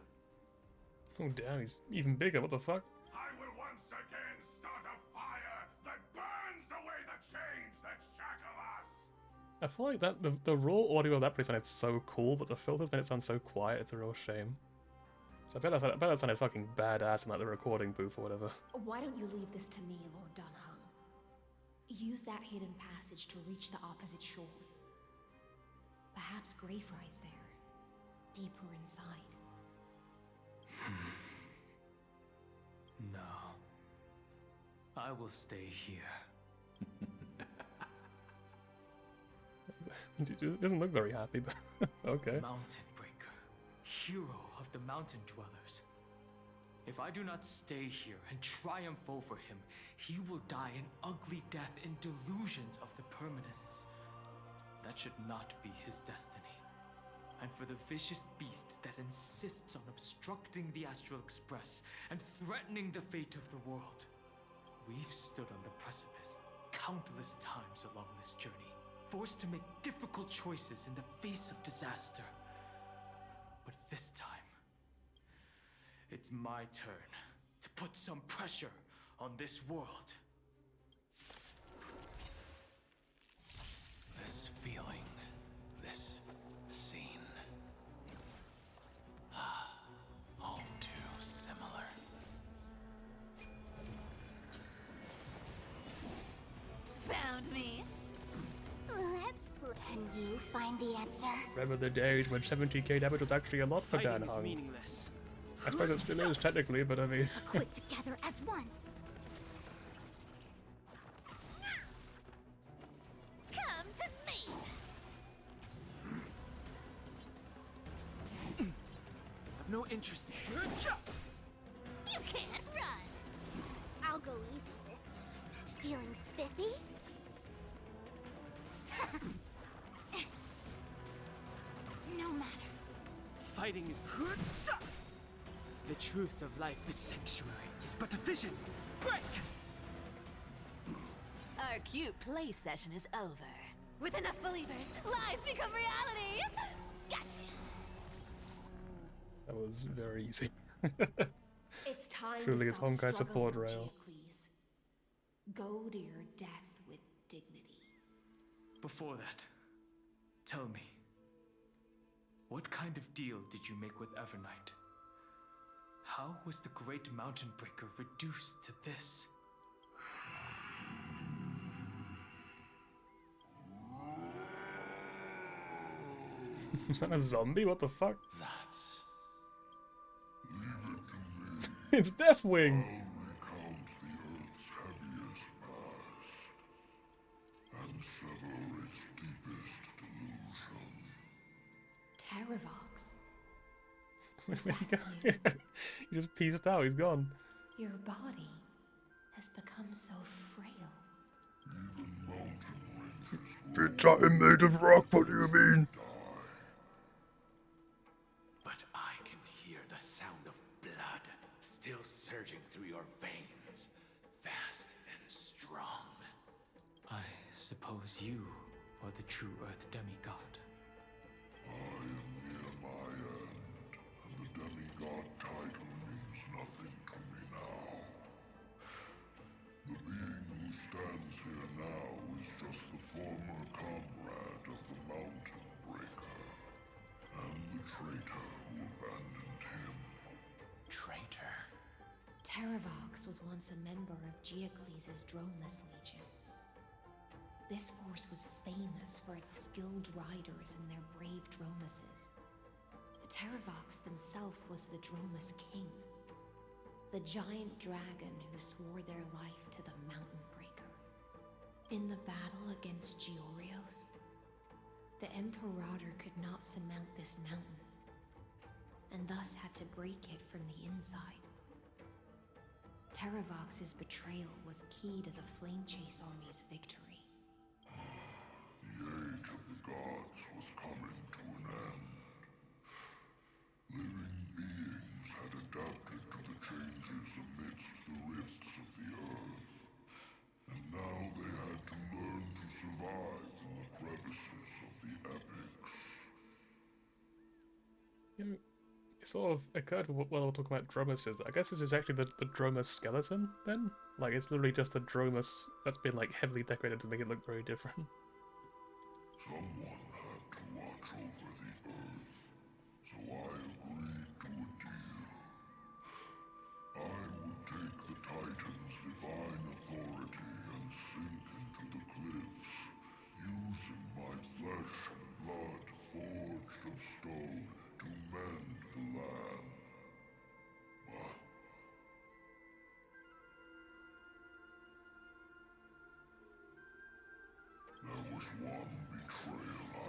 Oh damn, he's even bigger, what the fuck? I will once again start a fire that burns away the chains that shackle us! I feel like that the raw audio of that place sounded so cool, but the filters made it sound so quiet, it's a real shame. So I bet that sounded fucking badass in like the recording booth or whatever. Why don't you leave this to me, Lord Dunhung? Use that hidden passage to reach the opposite shore. Perhaps Greyfry's there, deeper inside. No. I will stay here. He doesn't look very happy, but okay. Mountain Breaker, hero of the mountain dwellers. If I do not stay here and triumph over him, he will die an ugly death in delusions of the permanence. That should not be his destiny. And for the vicious beast that insists on obstructing the Astral Express and threatening the fate of the world, We've stood on the precipice countless times along this journey, forced to make difficult choices in the face of disaster. But this time, it's my turn to put some pressure on this world. This feeling, this scene. All too similar. Found me. Let's play. Can you find the answer? Remember the days when 70k damage was actually a lot for Dan Fighting is Hung. meaningless. I suppose it still is technically, but I mean... Quit together as one. Come to me. I've no interest. You can't run. I'll go easy this time. Feeling spiffy? No matter. Fighting is the truth of life. The sanctuary is but a vision. Break! Our cute play session is over. With enough believers, lies become reality. Gotcha. That was very easy. It's time Truly, to it's stop Honkai struggling, support rail. Geocles. Go to your death with dignity. Before that, tell me, what kind of deal did you make with Evernight? How was the Great Mountain Breaker reduced to this? Is that a zombie? What the fuck? That's... It's Deathwing! Recount the Earth's heaviest past and sever its deepest delusion. Terravox, Where'd he go? He just pieced out, he's gone. your body has become so frail. Even mountain ranges Bitch, I'm made of rock, what do you mean? But I can hear the sound of blood still surging through your veins, fast and strong. I suppose you are the true Earth demigod. I am near my end, and the demigod title means nothing to me now. The being who stands here now is just the former comrade of the Mountain Breaker, and the traitor who abandoned him. Traitor? Terravox was once a member of Geocles' Dromus Legion. This force was famous for its skilled riders and their brave Dromuses. Terravox himself was the Dromus King, the giant dragon who swore their life to the Mountain Breaker. In the battle against Georios, the Imperator could not surmount this mountain, and thus had to break it from the inside. Terravox's betrayal was key to the Flamechase army's victory. The age of the gods was coming to an end. Living beings had adapted to the changes amidst the rifts of the earth, and now they had to learn to survive in the crevices of the epics. You know, it sort of occurred when we were talking about Dromuses, but I guess this is actually the Dromus skeleton, then? Like, it's literally just a Dromus that's been, like, heavily decorated to make it look very different. Someone had to watch over the earth, so I agreed to a deal. I would take the Titan's divine authority and sink into the cliffs, using my flesh and blood forged of stone to mend the land. But there was one betrayal I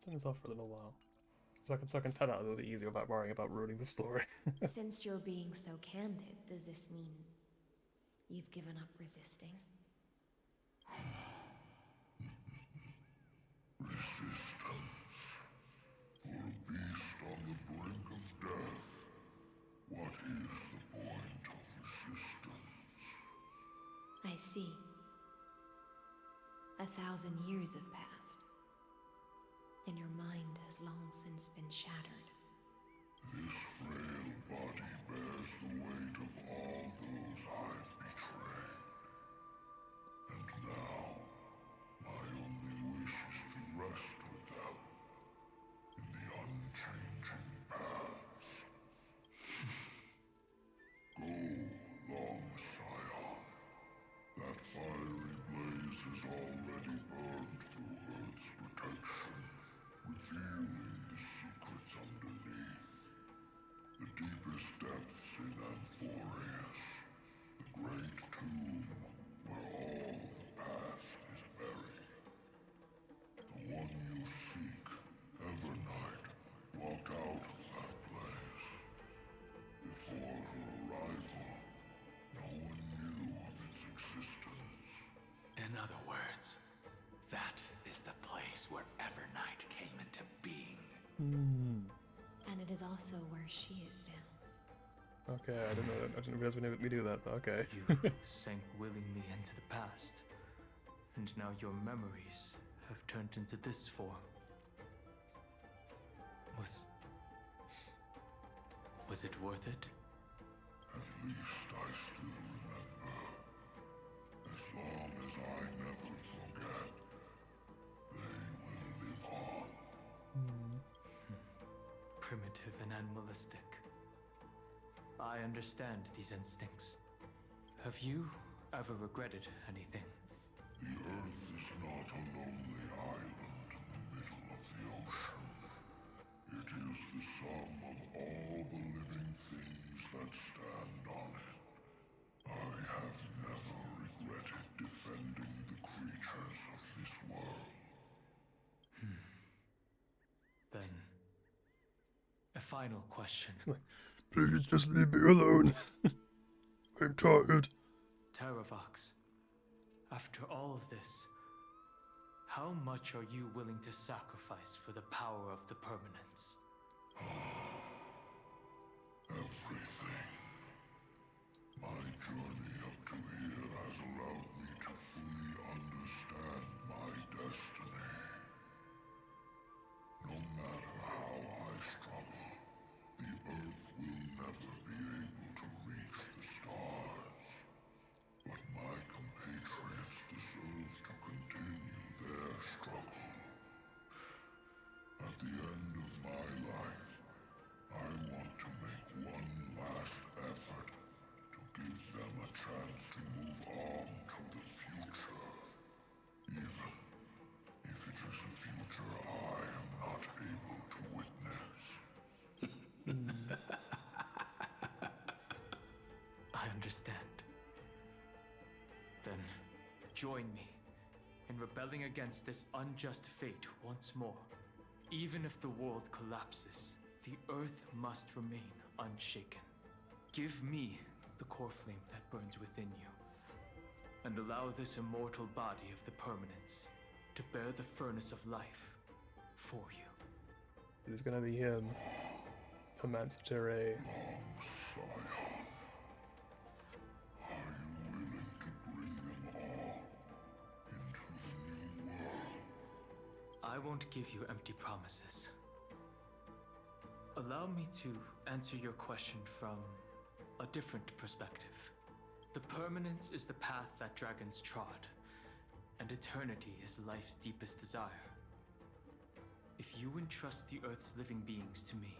turn this off for a little while. So I can tell out a little bit easier about worrying about ruining the story. Since you're being so candid, does this mean you've given up resisting? Resistance. For a beast on the brink of death, what is the point of resistance? I see. 1,000 years have passed, and your mind has long since been shattered. This frail body bears the weight of all those I've betrayed. And now, my only wish is to rest with them in the unchanging past. Go, long Scion. That fiery blaze has already burned through Earth's protection, revealing the secrets underneath. The deepest depths in Amphorius, the great tomb where all the past is buried. The one you seek, Evernight, walked out of that place. Before her arrival, no one knew of its existence. In other words, that is the place where Evernight came into being. And it is also where she is now. Okay, I didn't know that. I didn't realize we do that, but okay. You sank willingly into the past, and now your memories have turned into this form. Was it worth it? At least I still remember. As long as I never forget, they will live on. Primitive and animalistic. I understand these instincts. Have you ever regretted anything? The Earth is not a lonely island in the middle of the ocean. It is the sum of all the living things that stand on it. I have never regretted defending the creatures of this world. Then, a final question. Please just leave me alone. I'm tired. Terravox, after all of this, how much are you willing to sacrifice for the power of the permanence? Everything. My journey up to here has allowed me to fully understand my destiny. No matter how I struggle, the Earth will never be able to reach the stars. But my compatriots deserve to continue their struggle. At the end of my life, I want to make one last effort to give them a chance to move on to the future. Even if it is a future I am not able to witness. I understand. Then, join me in rebelling against this unjust fate once more. Even if the world collapses, the Earth must remain unshaken. Give me the core flame that burns within you, and allow this immortal body of the permanence to bear the furnace of life for you. It's gonna be him. Emancipatory. Scion, are you willing to bring them all into the new world? I won't give you empty promises. Allow me to answer your question from a different perspective. The permanence is the path that dragons trod, and eternity is life's deepest desire. If you entrust the Earth's living beings to me,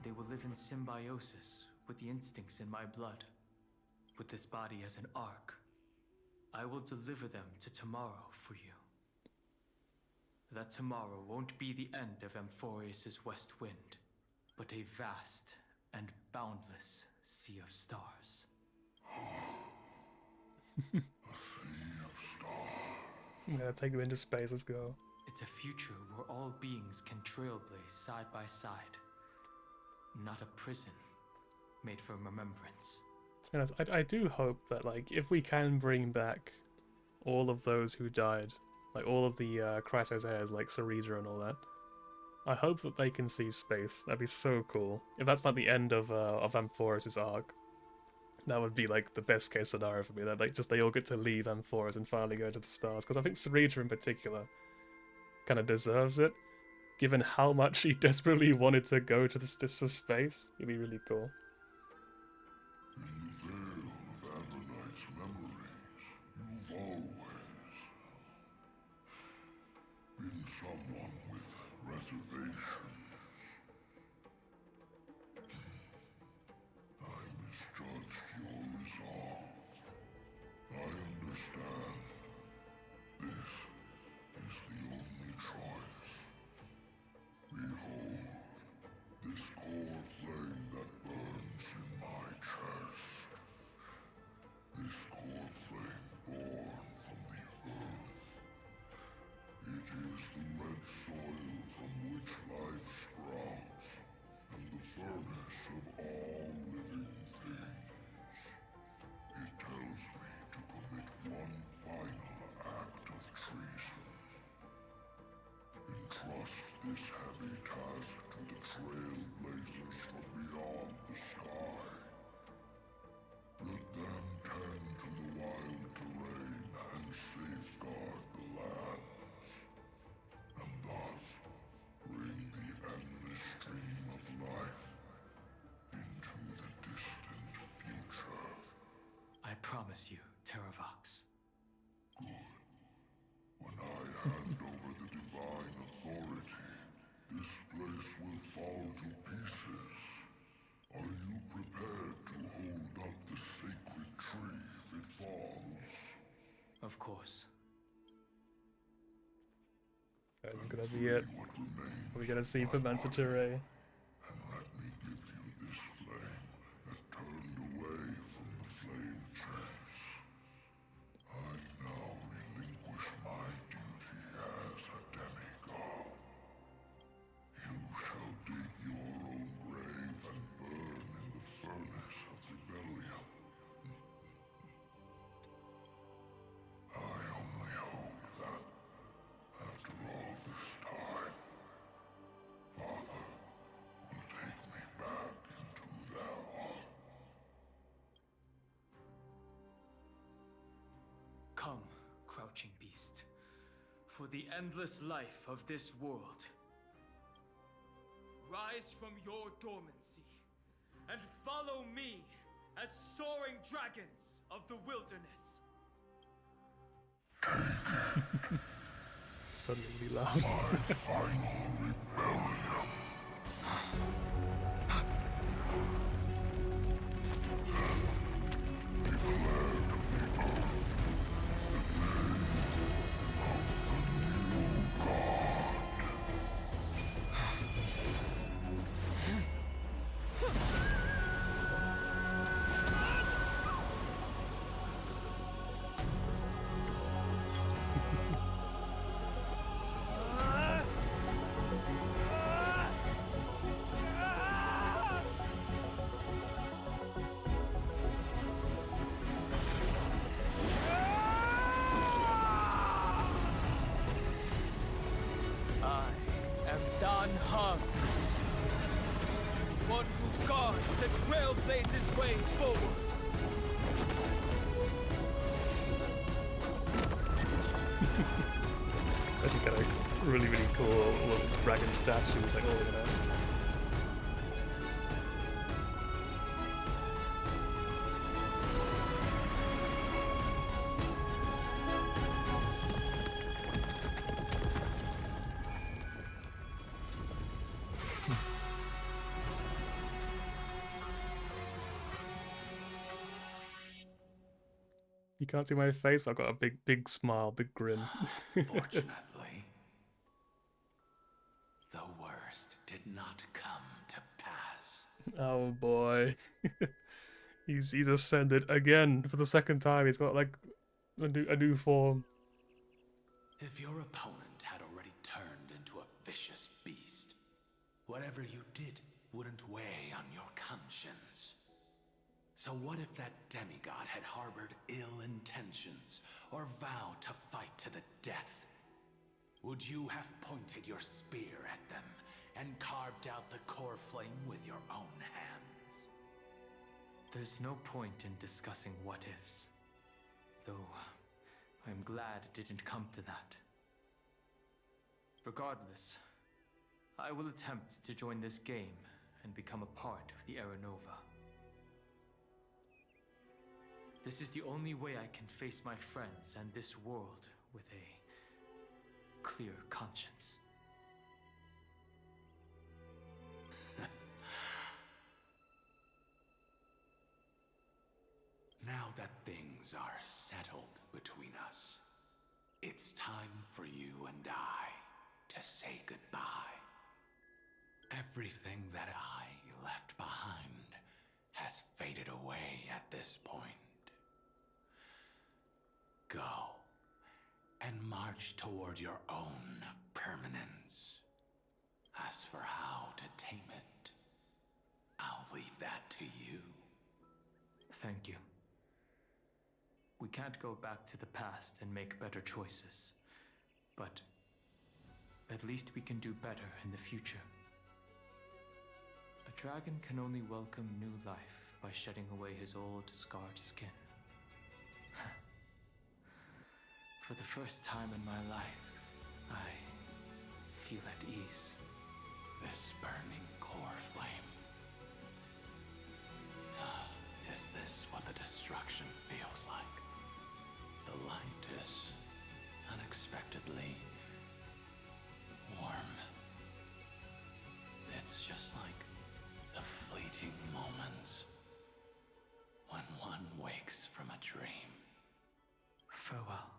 they will live in symbiosis with the instincts in my blood. With this body as an ark, I will deliver them to tomorrow for you. That tomorrow won't be the end of Amphorius' west wind, but a vast and boundless sea of stars. I'm gonna take them into space, let's go. It It's a future where all beings can trailblaze side by side. Not a prison made for remembrance. To be honest, I do hope that, like, if we can bring back all of those who died, like all of the Chrysos heirs, like Sarita and all that, I hope that they can see space. That'd be so cool. If that's like the end of Amphoros' arc, that would be like the best case scenario for me. That like just they all get to leave Amphoros and finally go to the stars. Because I think Sarita in particular kind of deserves it, given how much she desperately wanted to go to this space. It'd be really cool. In the veil of Avernight's memories, you've always been someone with reservations. I misjudged your resolve. I understand. This is the only choice. Behold, this core flame that burns in my chest. This core flame born from the earth. It is the red soil from which life sprouts, and the furnace of all living things. It tells me to commit one final act of treason. Entrust this heavy task to the trailblazers from beyond the sky. Let them tend to the wild terrain and safeguard the lands, and thus bring the endless stream of life into the distant future. I promise you, Terravox. Good. When I hand over the divine authority, this place will fall to pieces. Are you prepared to hold up the sacred tree if it falls? Of course. That's gonna be it. We're gonna see Permancer Ture. And let me give you this flame that turned away from the flame chase. I now relinquish my duty as a demigod. You shall dig your own grave and burn in the furnace of rebellion. I only hope that, after all this time, Father will take me back into their heart. Come, crouching beast, for the endless life of this world. Rise from your dormancy, and follow me as soaring dragons of the wilderness. Suddenly really loud. My final rebellion. Then declare to the earth the name of the new god. I am Dan Hung, one who guards the trailblazer's way forward. Actually got a really cool little dragon statues like all of that. You can't see my face, but I've got a big smile, big grin. Fortunately, the worst did not come to pass. Oh boy. He's ascended again for the second time. He's got like a new form. If your opponent had already vicious beast. Whatever you did wouldn't weigh on your conscience. So what if that demigod had harbored ill intentions, or vowed to fight to the death? Would you have pointed your spear at them, and carved out the core flame with your own hands? There's no point in discussing what-ifs. Though, I'm glad it didn't come to that. Regardless, I will attempt to join this game and become a part of the Aranova. This is the only way I can face my friends and this world with a clear conscience. Now that things are settled between us, it's time for you and I to say goodbye. Everything that I left behind has faded away at this point. Go and march toward your own permanence. As for how to tame it, I'll leave that to you. Thank you. We can't go back to the past and make better choices, but at least we can do better in the future. A dragon can only welcome new life by shedding away his old, scarred skin. For the first time in my life, I feel at ease. This burning core flame. Is this what the destruction feels like? The light is unexpectedly warm. It's just like the fleeting moments when one wakes from a dream. Farewell,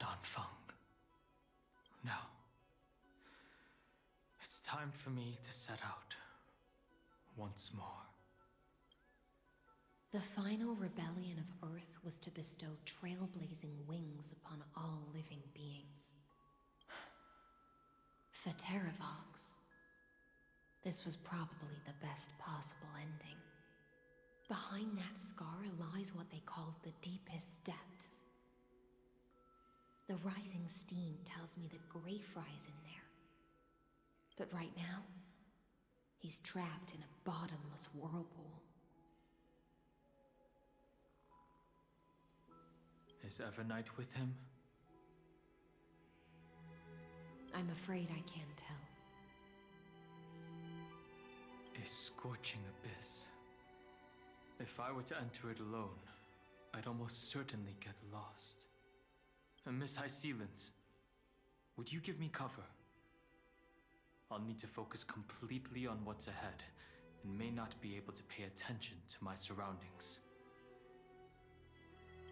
Danfeng. Now, it's time for me to set out once more. The final rebellion of Earth was to bestow trailblazing wings upon all living beings. For Terravox, this was probably the best possible ending. Behind that scar lies what they called the deepest depths. The rising steam tells me that Greyfry is in there. But right now, he's trapped in a bottomless whirlpool. Is Evernight with him? I'm afraid I can't tell. A scorching abyss. If I were to enter it alone, I'd almost certainly get lost. And Miss High Sealants, would you give me cover? I'll need to focus completely on what's ahead, and may not be able to pay attention to my surroundings.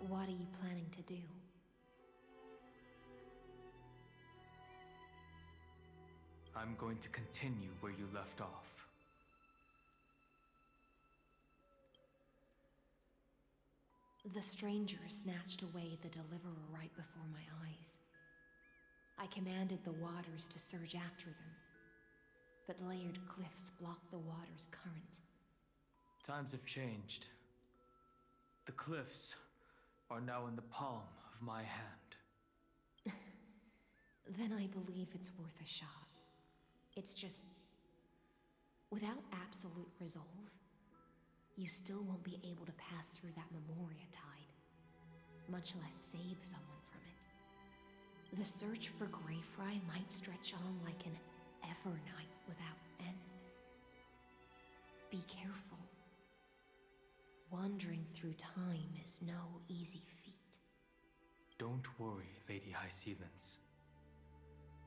What are you planning to do? I'm going to continue where you left off. The stranger snatched away the deliverer right before my eyes. I commanded the waters to surge after them, but layered cliffs blocked the water's current. Times have changed. The cliffs are now in the palm of my hand. Then I believe it's worth a shot. It's just, without absolute resolve, you still won't be able to pass through that Memoria tide, much less save someone from it. The search for Greyfry might stretch on like an Evernight without end. Be careful. Wandering through time is no easy feat. Don't worry, Lady High Sealants.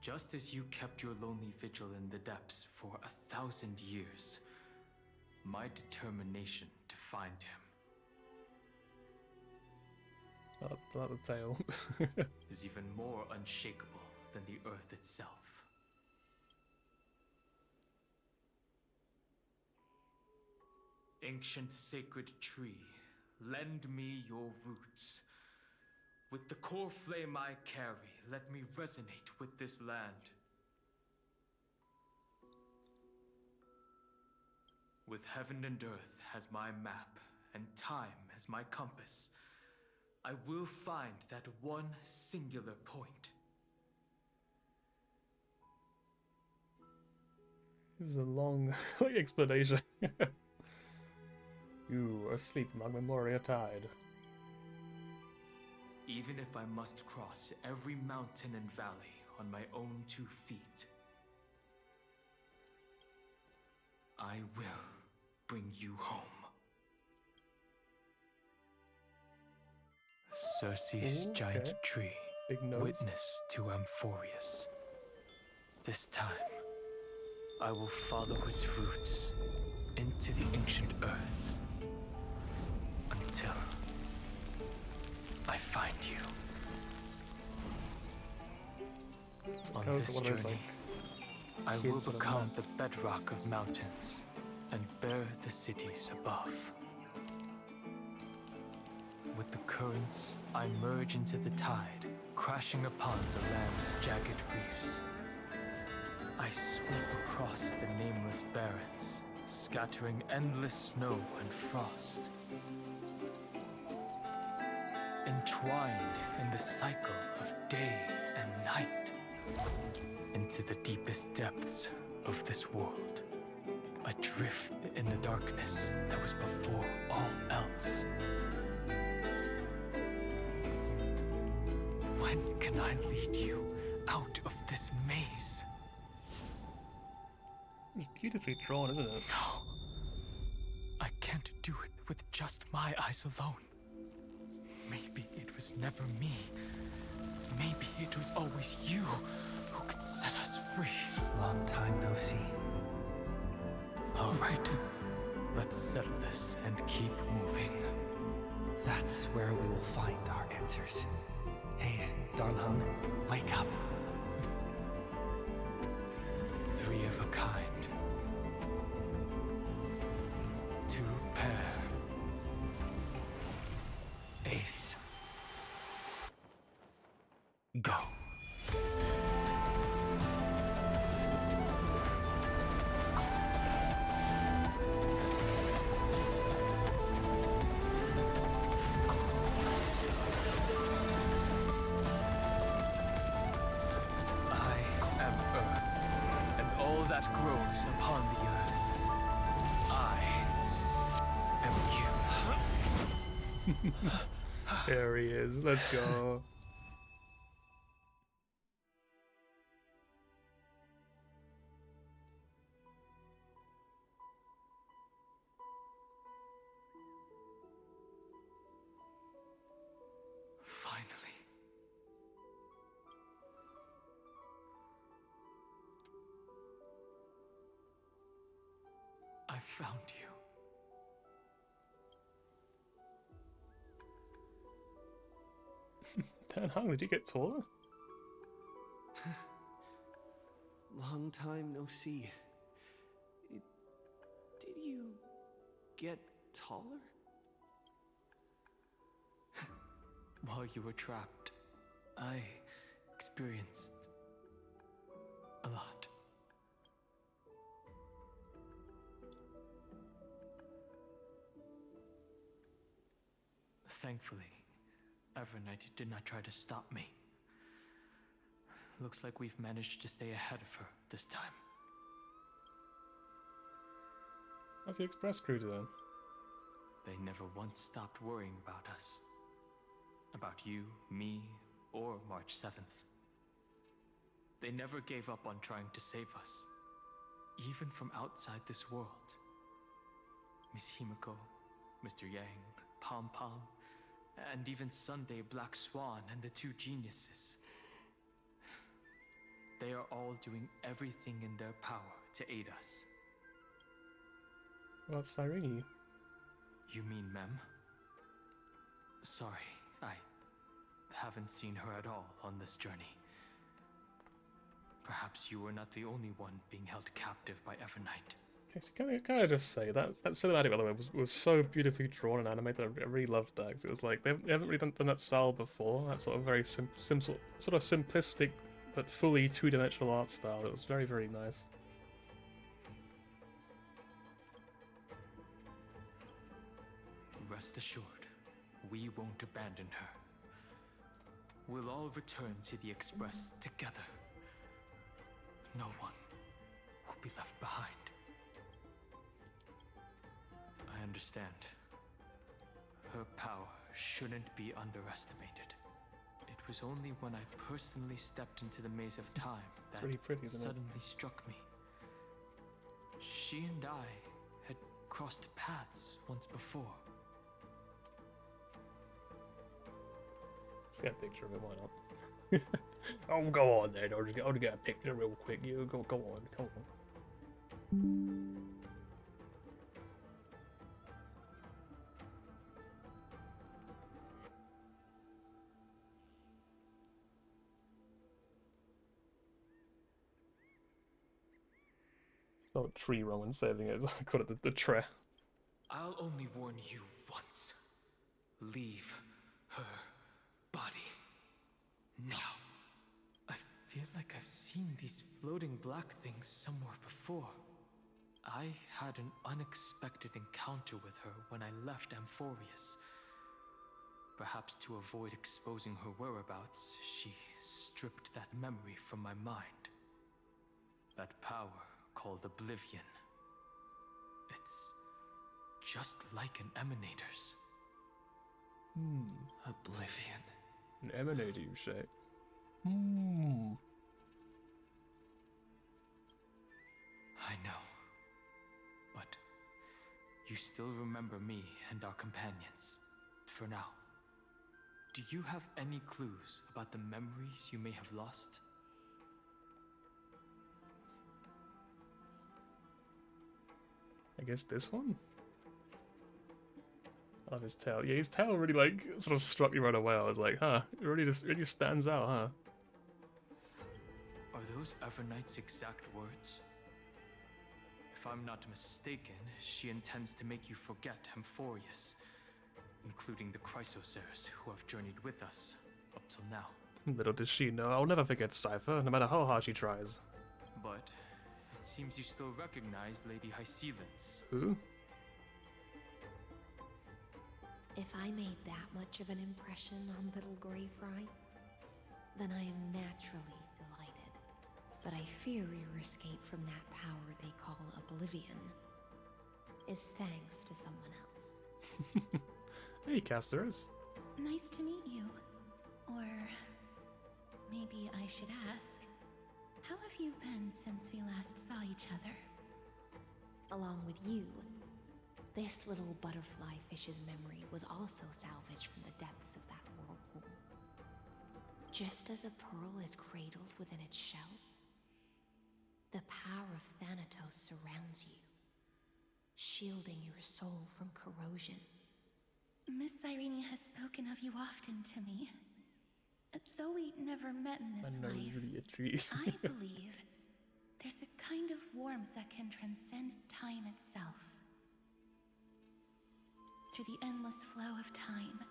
Just as you kept your lonely vigil in the depths for 1,000 years, my determination to find him That's the tale. is even more unshakable than the earth itself. Ancient sacred tree, lend me your roots. With the core flame I carry, let me resonate with this land. With heaven and earth as my map, and time as my compass, I will find that one singular point. This is a long explanation. You are asleep among Memoria Tide. Even if I must cross every mountain and valley on my own 2 feet, I will bring you home. Circe's giant tree, witness to Amphorius. This time, I will follow its roots into the ancient earth until I find you. On this journey, I will become the bedrock of mountains and bear the cities above. With the currents, I merge into the tide, crashing upon the land's jagged reefs. I sweep across the nameless barrens, scattering endless snow and frost. Entwined in the cycle of day and night, into the deepest depths of this world, adrift in the darkness that was before all else. When can I lead you out of this maze? It's beautifully drawn, isn't it? No. I can't do it with just my eyes alone. Maybe it was never me. Maybe it was always you who could set us free. Long time no see. All right. Let's settle this and keep moving. That's where we will find our answers. Hey, Don Hung, wake up. 3 of a kind. 2 pair. Ace. Go. That grows upon the earth. I am you. There he is. Let's go. Finally. I found you. Dan Hung, did you get taller? Long time no see. Did you get taller? While you were trapped, I experienced a lot. Thankfully, Evernight did not try to stop me. Looks like we've managed to stay ahead of her this time. How's the express crew doing? They never once stopped worrying about us. About you, me, or March 7th. They never gave up on trying to save us, even from outside this world. Miss Himiko, Mr. Yang, Pom Pom, and even Sunday Black Swan and the 2 geniuses. They are all doing everything in their power to aid us. What about Cyrene? You mean Mem? Sorry, I haven't seen her at all on this journey. Perhaps you were not the only one being held captive by Evernight. Okay, so can I just say that cinematic, by the way, was so beautifully drawn and animated. I really loved that. 'Cause it was like they haven't really done that style before. That sort of very sort of simplistic but fully 2-dimensional art style. It was very, very nice. rest assured, we won't abandon her. We'll all return to the Express together. No one will be left behind. I understand. Her power shouldn't be underestimated. It was only when I personally stepped into the maze of time that really pretty, isn't it? suddenly struck me. She and I had crossed paths once before. Let's get a picture of it, why not? Oh, go on then. I'll just get a picture real quick. You go on, come on. Oh, tree Roman saving it. I call it the tree. I'll only warn you once. Leave her body. Now. I feel like I've seen these floating black things somewhere before. I had an unexpected encounter with her when I left Amphorius. Perhaps to avoid exposing her whereabouts, she stripped that memory from my mind. That power called Oblivion. It's just like an Emanator's. Oblivion. An Emanator, you say? I know. But you still remember me and our companions, for now. Do you have any clues about the memories you may have lost? I guess this one? I love his tail. Yeah, his tail really, like, sort of struck me right away. I was like, huh, it really stands out, huh? Are those Everknight's exact words? If I'm not mistaken, she intends to make you forget Amphorius, including the Chrysosers who have journeyed with us up till now. Little does she know, I'll never forget Cypher, no matter how hard she tries. But it seems you still recognize Lady Hycelens. Who? If I made that much of an impression on little Grey Fry, then I am naturally delighted. But I fear your escape from that power they call Oblivion is thanks to someone else. Hey, Casters. Nice to meet you. Or maybe I should ask, how have you been since we last saw each other? Along with you, this little butterfly fish's memory was also salvaged from the depths of that whirlpool. Just as a pearl is cradled within its shell, the power of Thanatos surrounds you, shielding your soul from corrosion. Miss Irene has spoken of you often to me. Though we never met in this life, I believe there's a kind of warmth that can transcend time itself. Through the endless flow of time,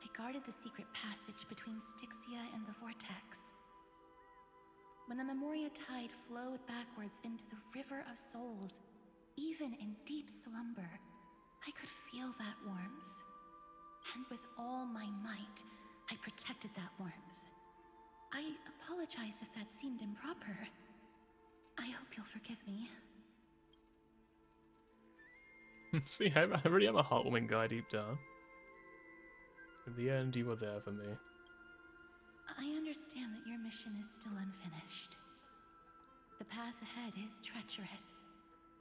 I guarded the secret passage between Styxia and the Vortex. When the Memoria tide flowed backwards into the River of Souls, even in deep slumber, I could feel that warmth. And with all my might, I protected that warmth. I apologize if that seemed improper. I hope you'll forgive me. See, I really am a heartwarming guy deep down. In the end, you were there for me. I understand that your mission is still unfinished. The path ahead is treacherous,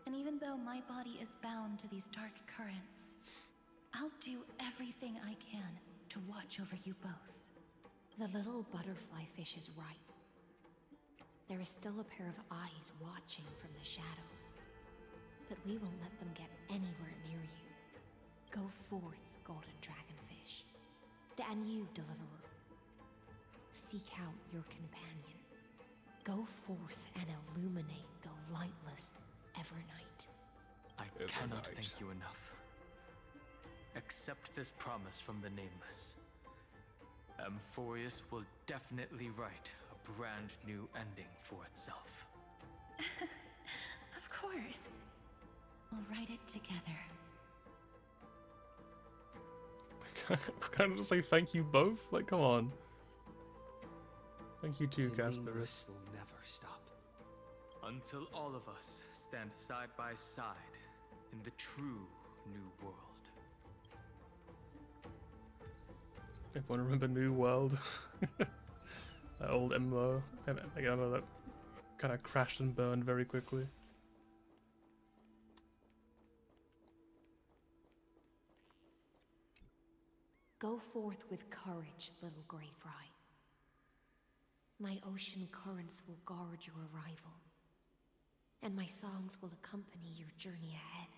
and even though my body is bound to these dark currents, I'll do everything I can to watch over you both. The little butterfly fish is right. There is still a pair of eyes watching from the shadows, but we won't let them get anywhere near you. Go forth, golden dragonfish. And you, deliverer. Seek out your companion. Go forth and illuminate the lightless Evernight. I cannot thank you enough. Accept this promise from the Nameless. Amphorius will definitely write a brand new ending for itself. Of course. We'll write it together. Can't I just say thank you both? Like, come on. Thank you too, The Castorus. nameless will never stop. Until all of us stand side by side in the true new world. Everyone remember New World? That old MMO. I know that kind of crashed and burned very quickly. Go forth with courage, little Grey Fry. My ocean currents will guard your arrival, and my songs will accompany your journey ahead.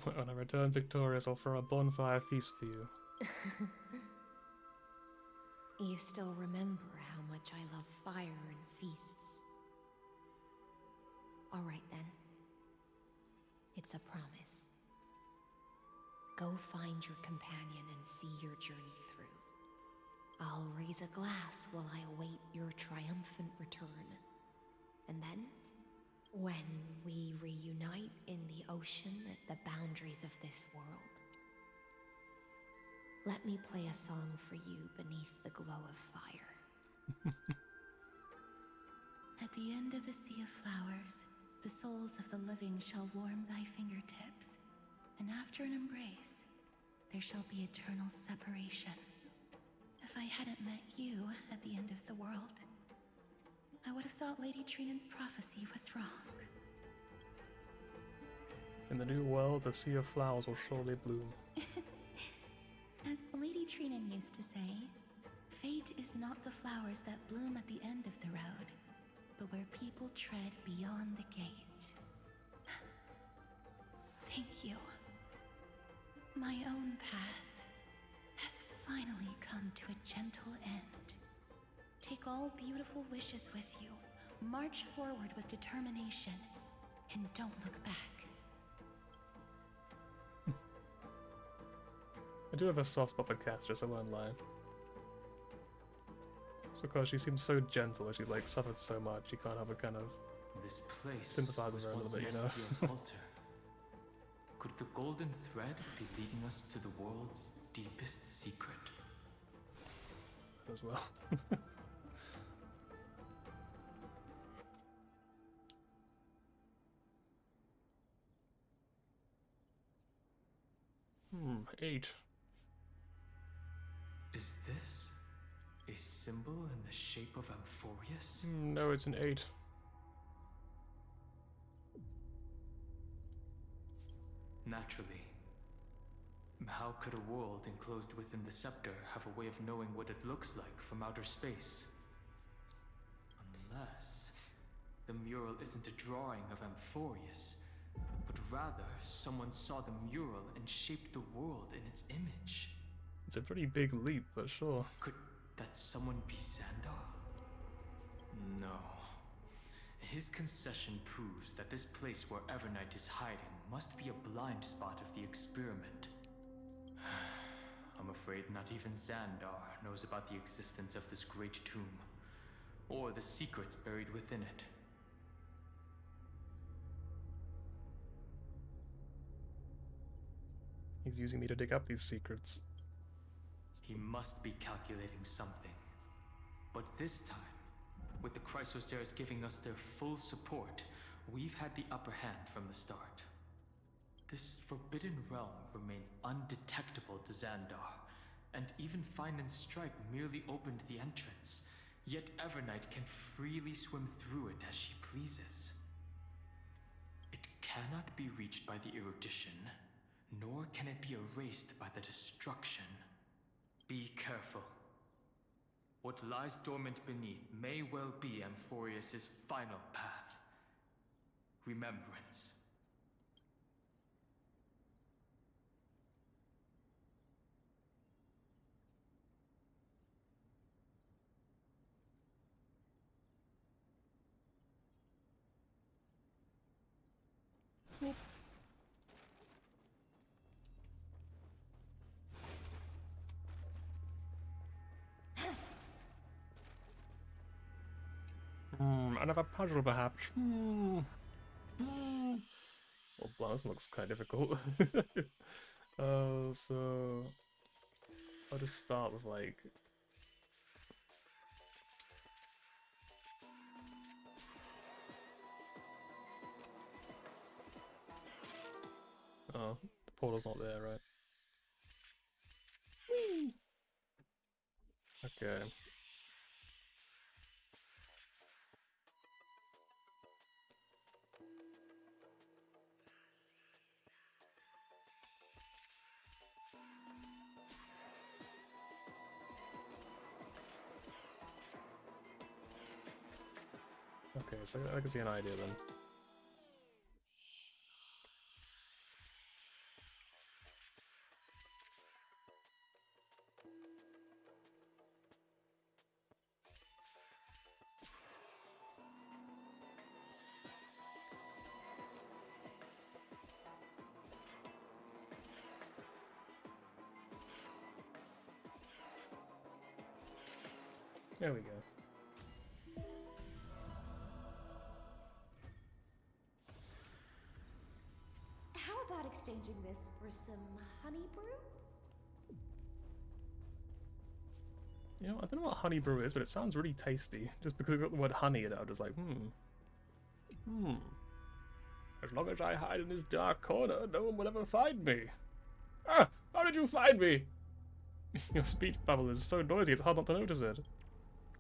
When I return victorious, I'll throw a bonfire feast for you. You still remember how much I love fire and feasts. All right then. It's a promise. Go find your companion and see your journey through. I'll raise a glass while I await your triumphant return. And then, when we reunite in the ocean at the boundaries of this world, let me play a song for you beneath the glow of fire. At the end of the sea of flowers, the souls of the living shall warm thy fingertips, and after an embrace, there shall be eternal separation. If I hadn't met you at the end of the world, I would have thought Lady Trinan's prophecy was wrong. In the new world, the sea of flowers will surely bloom. As Lady Trinan used to say, fate is not the flowers that bloom at the end of the road, but where people tread beyond the gate. Thank you. My own path has finally come to a gentle end. Take all beautiful wishes with you, march forward with determination, and don't look back. I do have a soft spot for Castorus, I won't lie. It's because she seems so gentle, she's like suffered so much, you can't have a kind of This place sympathize with was her a once little bit, you know? Nestia's altar. Could the golden thread be leading us to the world's deepest secret? As well. Hmm, 8. Is this a symbol in the shape of Amphorius? No, it's an 8. Naturally. How could a world enclosed within the scepter have a way of knowing what it looks like from outer space? Unless the mural isn't a drawing of Amphorius, but rather someone saw the mural and shaped the world in its image. It's a pretty big leap, but sure. Could that someone be Xandar? No. His concession proves that this place where Evernight is hiding must be a blind spot of the experiment. I'm afraid not even Xandar knows about the existence of this great tomb, or the secrets buried within it. He's using me to dig up these secrets. He must be calculating something. But this time, with the Chrysoceres giving us their full support, we've had the upper hand from the start. This forbidden realm remains undetectable to Xandar, and even Fine and Strike merely opened the entrance, yet Evernight can freely swim through it as she pleases. It cannot be reached by the erudition, nor can it be erased by the destruction. Be careful. What lies dormant beneath may well be Amphorius' final path. Remembrance. Another puzzle perhaps. Oh, wow, this looks kind of difficult. So I'll just start with like. Oh, the portal's not there, right? Whee! Okay. Okay, so that gives me an idea then. There we go. How about exchanging this for some honey brew? You know, I don't know what honey brew is, but it sounds really tasty. Just because it's got the word honey in it, I'm just like, As long as I hide in this dark corner, no one will ever find me. Ah! How did you find me? Your speech bubble is so noisy, it's hard not to notice it.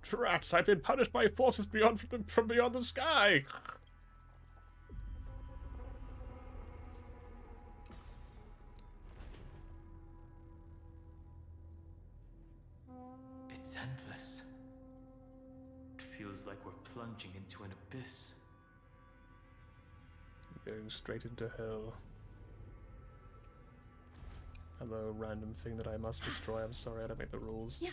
Trats! I've been punished by forces from beyond the sky! It's endless. It feels like we're plunging into an abyss. Going straight into hell. Hello, random thing that I must destroy. I'm sorry, I don't make the rules. Yeah.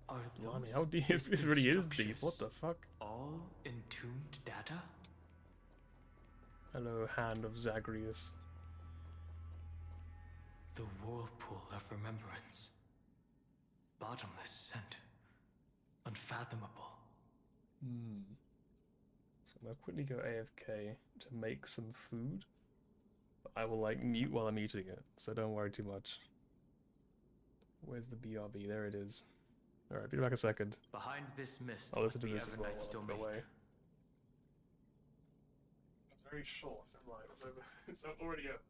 Are Blimey, those how deep this really is deep. What the fuck? all entombed data? Hello, Hand of Zagreus. The whirlpool of remembrance. Bottomless and unfathomable. So I'm gonna quickly go AFK to make some food. I will like mute while I'm eating it, so don't worry too much. Where's the BRB? There it is. Alright, be back a second. Behind this mist I'll must listen to be this as well Everknight's while I'm domain. away. It's very short, never mind. It's over. It's already up.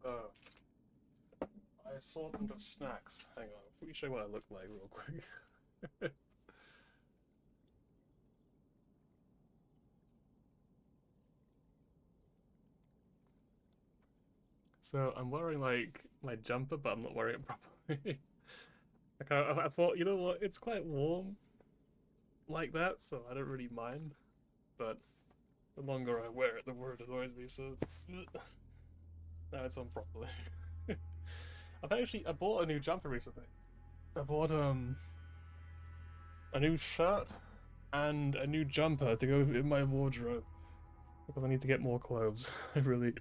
So, my assortment of snacks. Hang on, let me show you what I look like real quick. So I'm wearing like my jumper, but I'm not wearing it properly. Like I thought, you know what? It's quite warm like that, so I don't really mind. But the longer I wear it, the more it annoys me. So now it's on properly. I bought a new jumper recently. I bought a new shirt and a new jumper to go in my wardrobe because I need to get more clothes. I really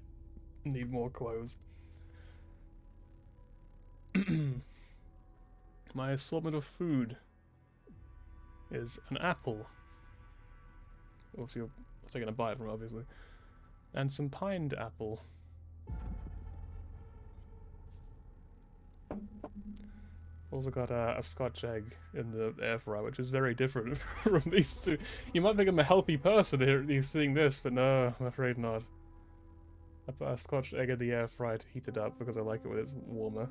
need more clothes. My assortment of food is an apple. Obviously, you're taking a bite from it, obviously. And some pined apple. Also got a Scotch egg in the air fryer, which is very different from these two. You might think I'm a healthy person here seeing this, but no, I'm afraid not. I put a Scotch egg in the air fryer to heat it up because I like it when it's warmer.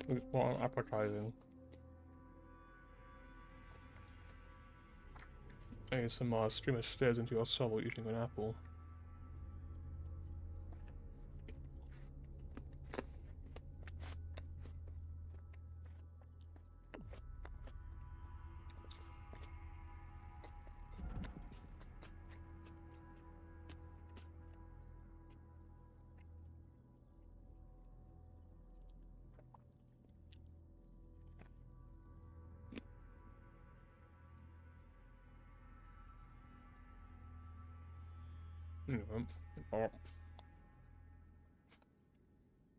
It's more appetizing. ASMR, streamer stares into your soul eating an apple. Oh.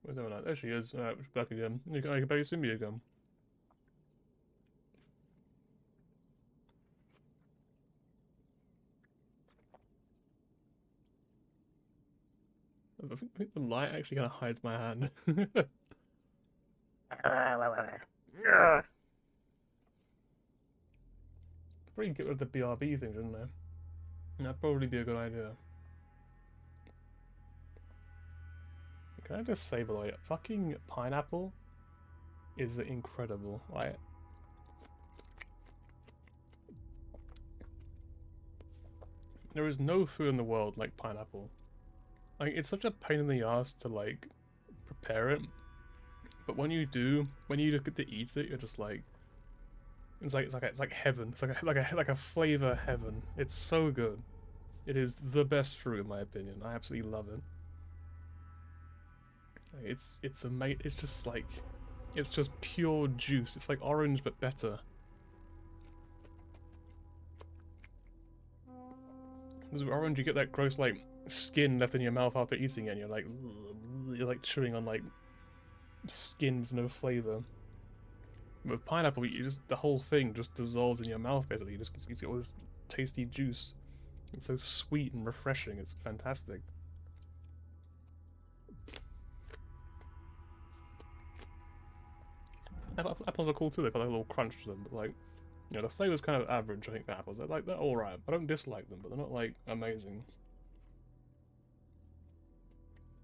Where's everyone at? There she is. She's back again. You can barely see me again. I think the light actually kind of hides my hand. Probably get rid of the BRB thing, shouldn't I? That'd probably be a good idea. Can I just say, by the way, fucking pineapple is incredible. There is no food in the world like pineapple. Like, it's such a pain in the ass to, like, prepare it. But when you do, when you just get to eat it, you're just like... It's like heaven. It's like a flavor heaven. It's so good. It is the best fruit in my opinion. I absolutely love it. It's amazing. It's just like, it's just pure juice. It's like orange but better. Because with orange you get that gross like skin left in your mouth after eating it, and you're like chewing on like skin with no flavor. With pineapple, the whole thing just dissolves in your mouth basically. You just get all this tasty juice. It's so sweet and refreshing. It's fantastic. Apples are cool too. They've got a little crunch to them, but like, you know, the flavor's kind of average. I think the apples they're all right. I don't dislike them, but they're not like amazing.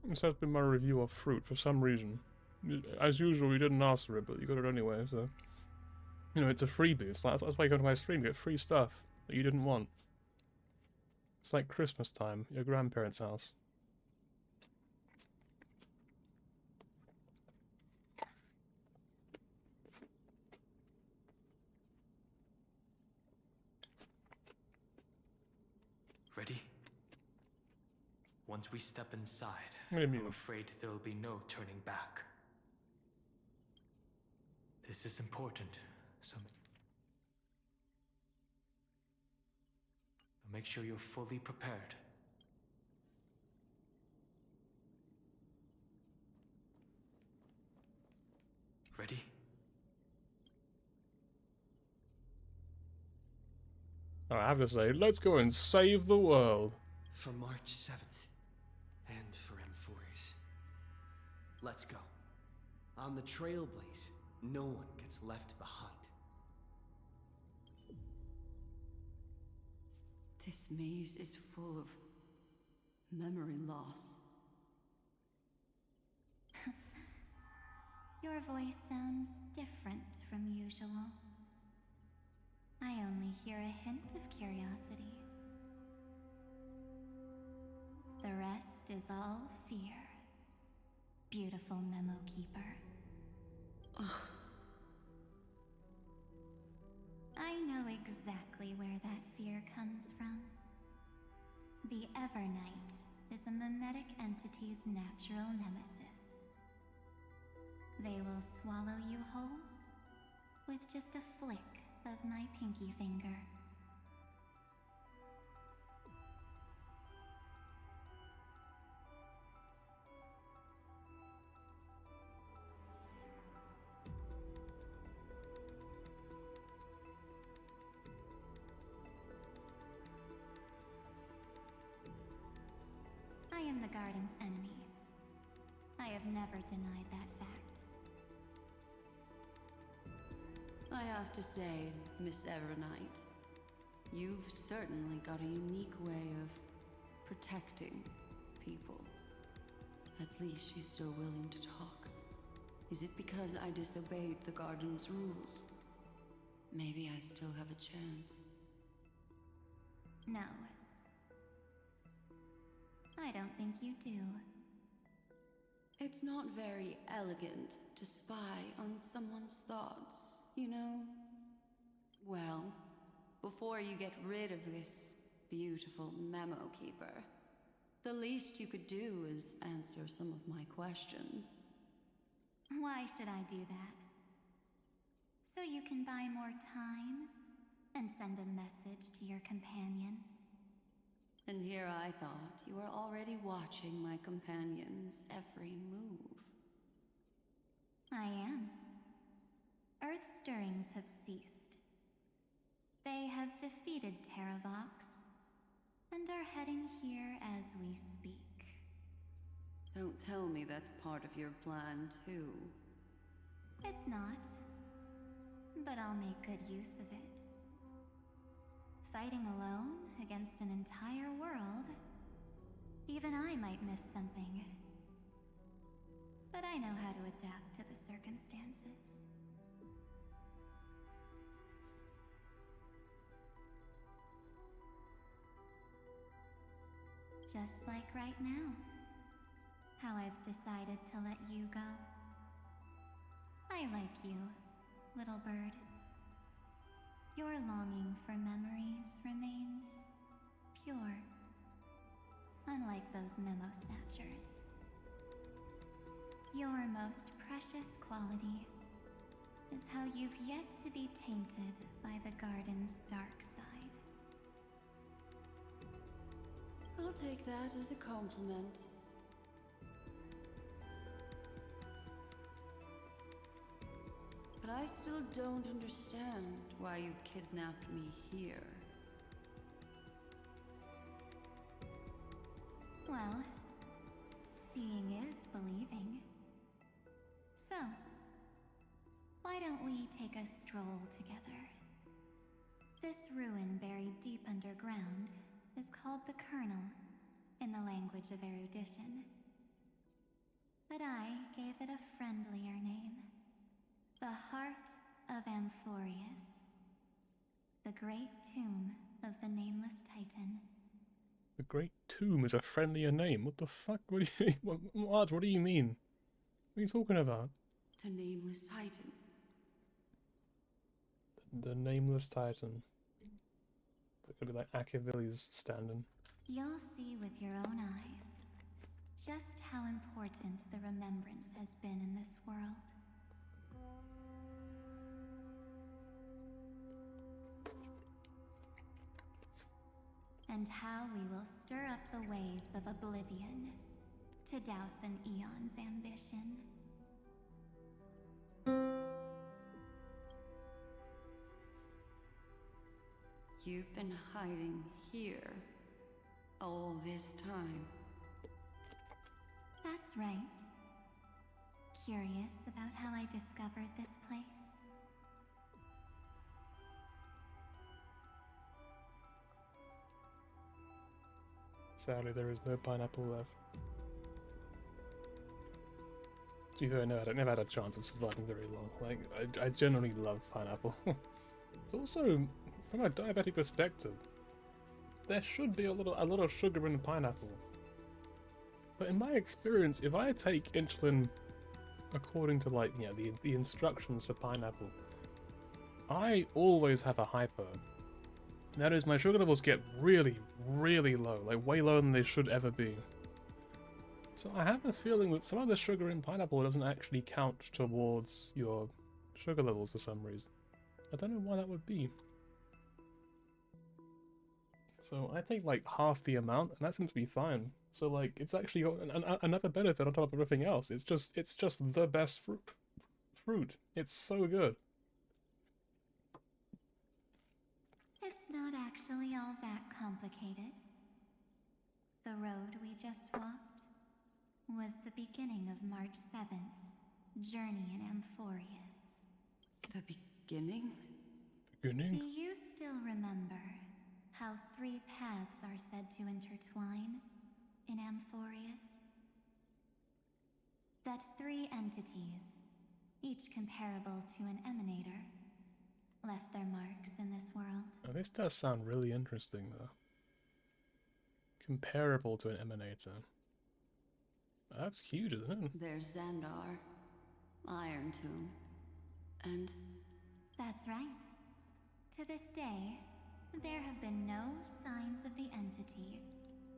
This has been my review of fruit for some reason. As usual, you didn't ask for it, but you got it anyway. So, you know, it's a freebie. That's why you go to my stream. You get free stuff that you didn't want. It's like Christmas time, your grandparents' house. Ready? Once we step inside, I'm afraid there'll be no turning back. This is important, so make sure you're fully prepared. Ready? I have to say, let's go and save the world. For March 7th, and for Amphorius. Let's go. On the Trailblaze, no one gets left behind. This maze is full of memory loss. Your voice sounds different from usual. I only hear a hint of curiosity. The rest is all fear. Beautiful Memo Keeper. Ugh. I know exactly where that fear comes from. The Evernight is a memetic entity's natural nemesis. They will swallow you whole with just a flick of my pinky finger. I am the garden's enemy. I have never denied that fact. I have to say, Miss Evernight, you've certainly got a unique way of protecting people. At least she's still willing to talk. Is it because I disobeyed the garden's rules? Maybe I still have a chance. No. I don't think you do. It's not very elegant to spy on someone's thoughts, you know? Well, before you get rid of this beautiful Memo Keeper, the least you could do is answer some of my questions. Why should I do that? So you can buy more time and send a message to your companions? And here I thought you were already watching my companion's every move. I am. Earth stirrings have ceased. They have defeated Terravox and are heading here as we speak. Don't tell me that's part of your plan, too. It's not, but I'll make good use of it. Fighting alone against an entire world, even I might miss something. But I know how to adapt to the circumstances. Just like right now, how I've decided to let you go. I like you, little bird. Your longing for memories remains pure, unlike those memo snatchers. Your most precious quality is how you've yet to be tainted by the garden's dark side. I'll take that as a compliment. But I still don't understand why you've kidnapped me here. Well, seeing is believing. So, why don't we take a stroll together? This ruin buried deep underground is called the Kernel in the language of erudition. But I gave it a friendlier name. The Heart of Amphorius. The Great Tomb of the Nameless Titan. The Great Tomb is a friendlier name? What the fuck? What do you what do you mean? What are you talking about? The Nameless Titan. The Nameless Titan. That could be like Akivilli's stand-in. You'll see with your own eyes just how important the remembrance has been in this world. And how we will stir up the waves of oblivion to douse an eon's ambition. You've been hiding here all this time. That's right. Curious about how I discovered this place? Sadly, there is no pineapple left. be fair, I never had a chance of surviving very long. Like, I generally love pineapple. It's also, from a diabetic perspective, there should be a lot of sugar in pineapple. But in my experience, if I take insulin according to, like, yeah, the instructions for pineapple, I always have a hypo. That is, my sugar levels get really, really low, like way lower than they should ever be. So I have a feeling that some of the sugar in pineapple doesn't actually count towards your sugar levels for some reason. I don't know why that would be. So I take like half the amount, and that seems to be fine. So like, it's actually another benefit on top of everything else. It's just the best fruit. It's so good. It's not actually all that complicated. The road we just walked was the beginning of March 7th's journey in Amphorius. The beginning? Do you still remember how 3 paths are said to intertwine in Amphorius? That 3 entities, each comparable to an emanator, left their marks in this world. Oh, this does sound really interesting, though. Comparable to an emanator. That's huge, isn't it? There's Xandar, Iron Tomb, and... That's right. To this day, there have been no signs of the entity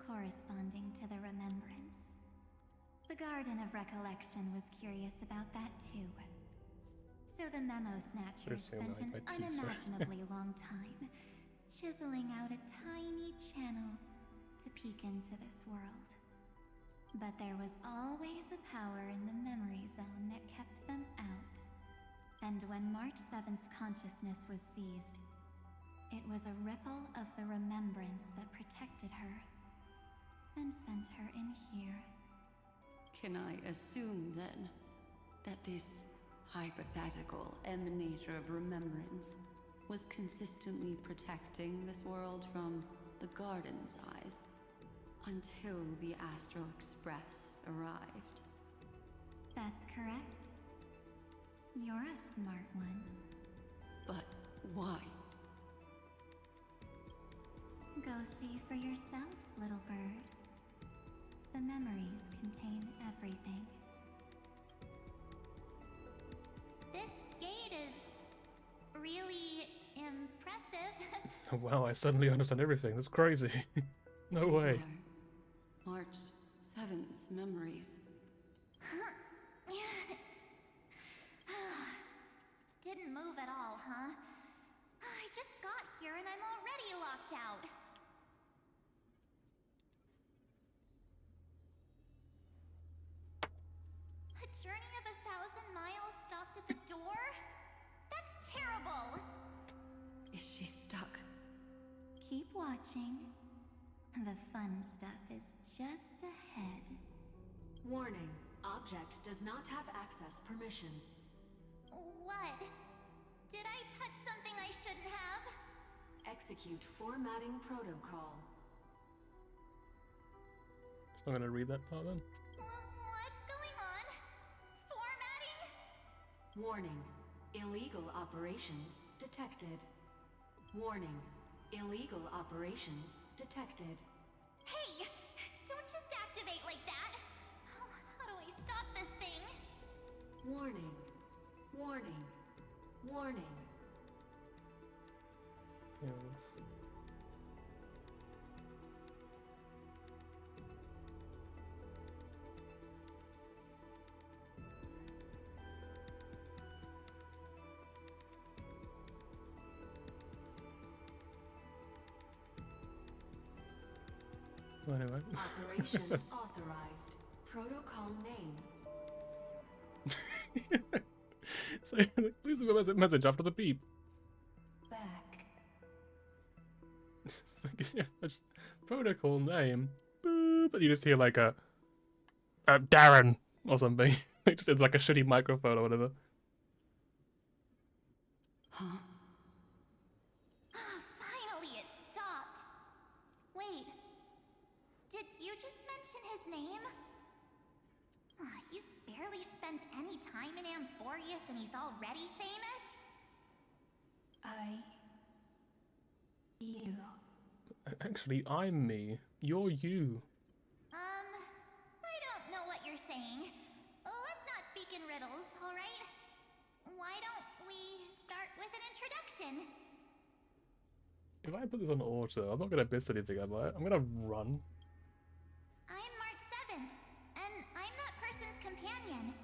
corresponding to the remembrance. The Garden of Recollection was curious about that too. So the Memo Snatchers spent an unimaginably long time chiseling out a tiny channel to peek into this world. But there was always a power in the memory zone that kept them out. And when March 7th's consciousness was seized, it was a ripple of the remembrance that protected her and sent her in here. Can I assume, then, that this hypothetical emanator of remembrance was consistently protecting this world from the Garden's eyes until the Astral Express arrived? That's correct. You're a smart one. But why? Go see for yourself, little bird. The memories contain everything. This gate is really impressive. Wow, I suddenly understand everything. That's crazy. No way. March 7th's memories. Didn't move at all, huh? I just got here and I'm already locked out. A journey of 1,000 miles stopped at the door? That's terrible! Is she stuck? Keep watching. The fun stuff is just ahead. Warning. Object does not have access permission. What? Did I touch something I shouldn't have? Execute formatting protocol. Just not gonna read that part then. What's going on? Formatting? Warning. Illegal operations detected. Warning. Illegal operations detected. Hey! Don't just activate like that! How do I stop this thing? Warning. Warning. Warning. Yeah. Well, anyway. Operation authorized. Protocol name. So, please leave a message after the beep. Back. It's like, yeah, protocol name. Boop, but you just hear like a Darren or something. It just it's like a shitty microphone or whatever. Huh? Finally, it stopped. Wait. Did you just mention his name? He's barely spent time in Amphorius and he's already famous? You. Actually, I'm me. You're you. I don't know what you're saying. Let's not speak in riddles, alright? Why don't we start with an introduction? If I put this on auto, I'm not gonna miss anything, am I? I'm gonna run. I'm March 7th, and I'm that person's companion.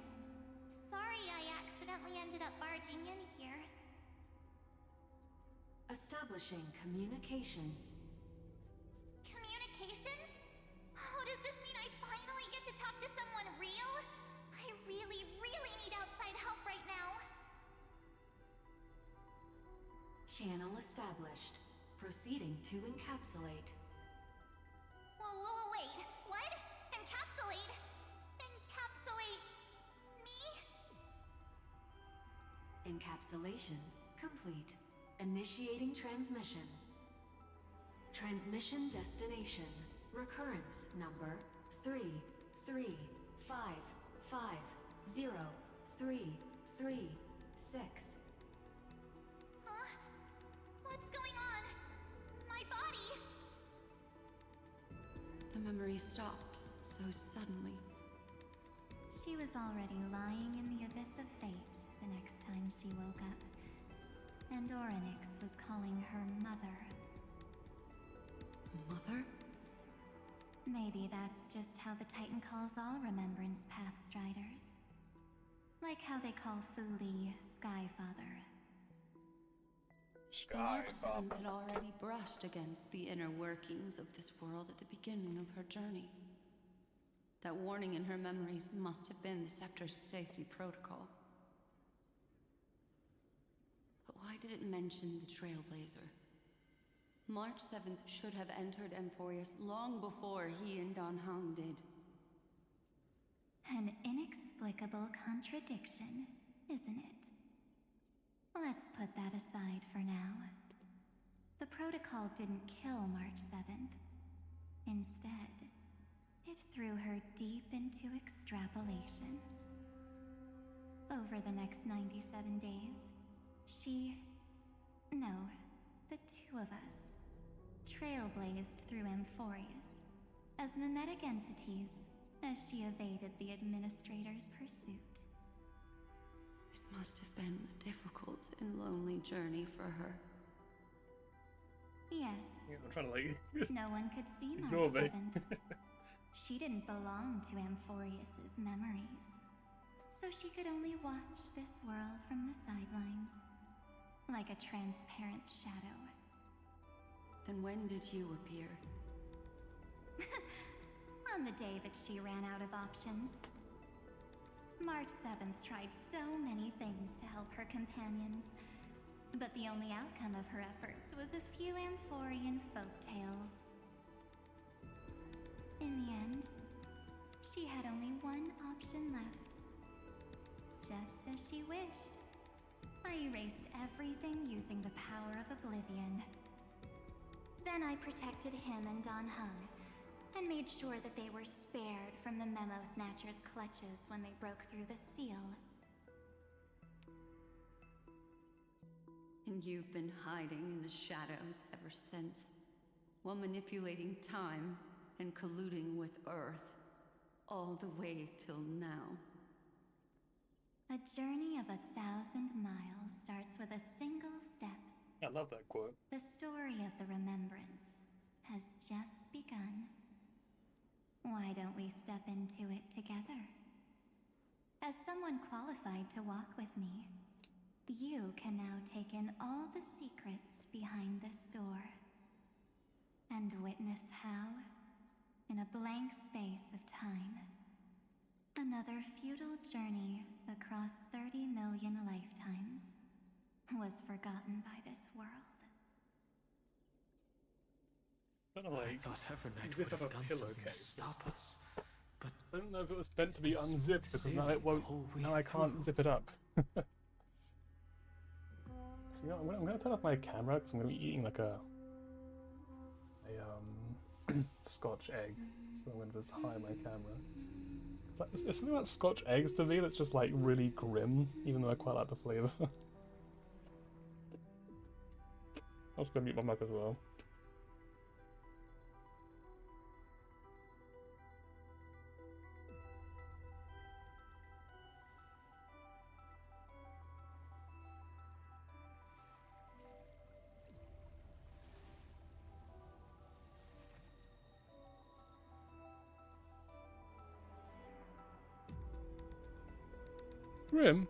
Sorry I accidentally ended up barging in here. Establishing communications. Communications? Oh, does this mean I finally get to talk to someone real? I really, really need outside help right now. Channel established. Proceeding to encapsulate. Whoa, wait. What? Encapsulate? Encapsulate me? Encapsulation complete. Initiating transmission. Transmission destination. Recurrence number 335503336. Huh? What's going on? My body! The memory stopped so suddenly. She was already lying in the abyss of fate the next time she woke up. And Orynyx was calling her mother. Mother? Maybe that's just how the Titan calls all Remembrance Pathstriders. Like how they call Fuli Skyfather. So March 7th had already brushed against the inner workings of this world at the beginning of her journey. That warning in her memories must have been the Scepter's safety protocol. But why did it mention the Trailblazer? March 7th should have entered Amphorius long before he and Don Hung did. An inexplicable contradiction, isn't it? Let's put that aside for now. The protocol didn't kill March 7th. Instead, it threw her deep into extrapolations. Over the next 97 days, the two of us, trailblazed through Amphorius as mimetic entities as she evaded the Administrator's pursuit. It must have been a difficult and lonely journey for her. Yes. Yeah, I'm trying to like... No one could see Ignore March me. 7th. She didn't belong to Amphorius's memories, so she could only watch this world from the sidelines, like a transparent shadow. Then when did you appear? On the day that she ran out of options. March 7th tried so many things to help her companions, but the only outcome of her efforts was a few Amphorian folktales. In the end, she had only one option left. Just as she wished, I erased everything using the power of oblivion. Then I protected him and Don Hung, and made sure that they were spared from the Memo Snatcher's clutches when they broke through the seal. And you've been hiding in the shadows ever since, while manipulating time and colluding with Earth, all the way till now. A journey of 1,000 miles starts with a single step. I love that quote. The story of the Remembrance has just begun. Why don't we step into it together? As someone qualified to walk with me, you can now take in all the secrets behind this door. And witness how, in a blank space of time, another futile journey across 30 million lifetimes was forgotten by this world. I thought Evernight zip would up have a done something pillowcase. to stop us. But I don't know if it was meant to be unzipped because now it won't. Now I can't zip it up. You know, I'm gonna turn off my camera because I'm gonna be eating like a Scotch egg. So I'm gonna just hide my camera. It's something about Scotch eggs to me that's just like really grim, even though I quite like the flavour. I was gonna mute my mic as well. Grim?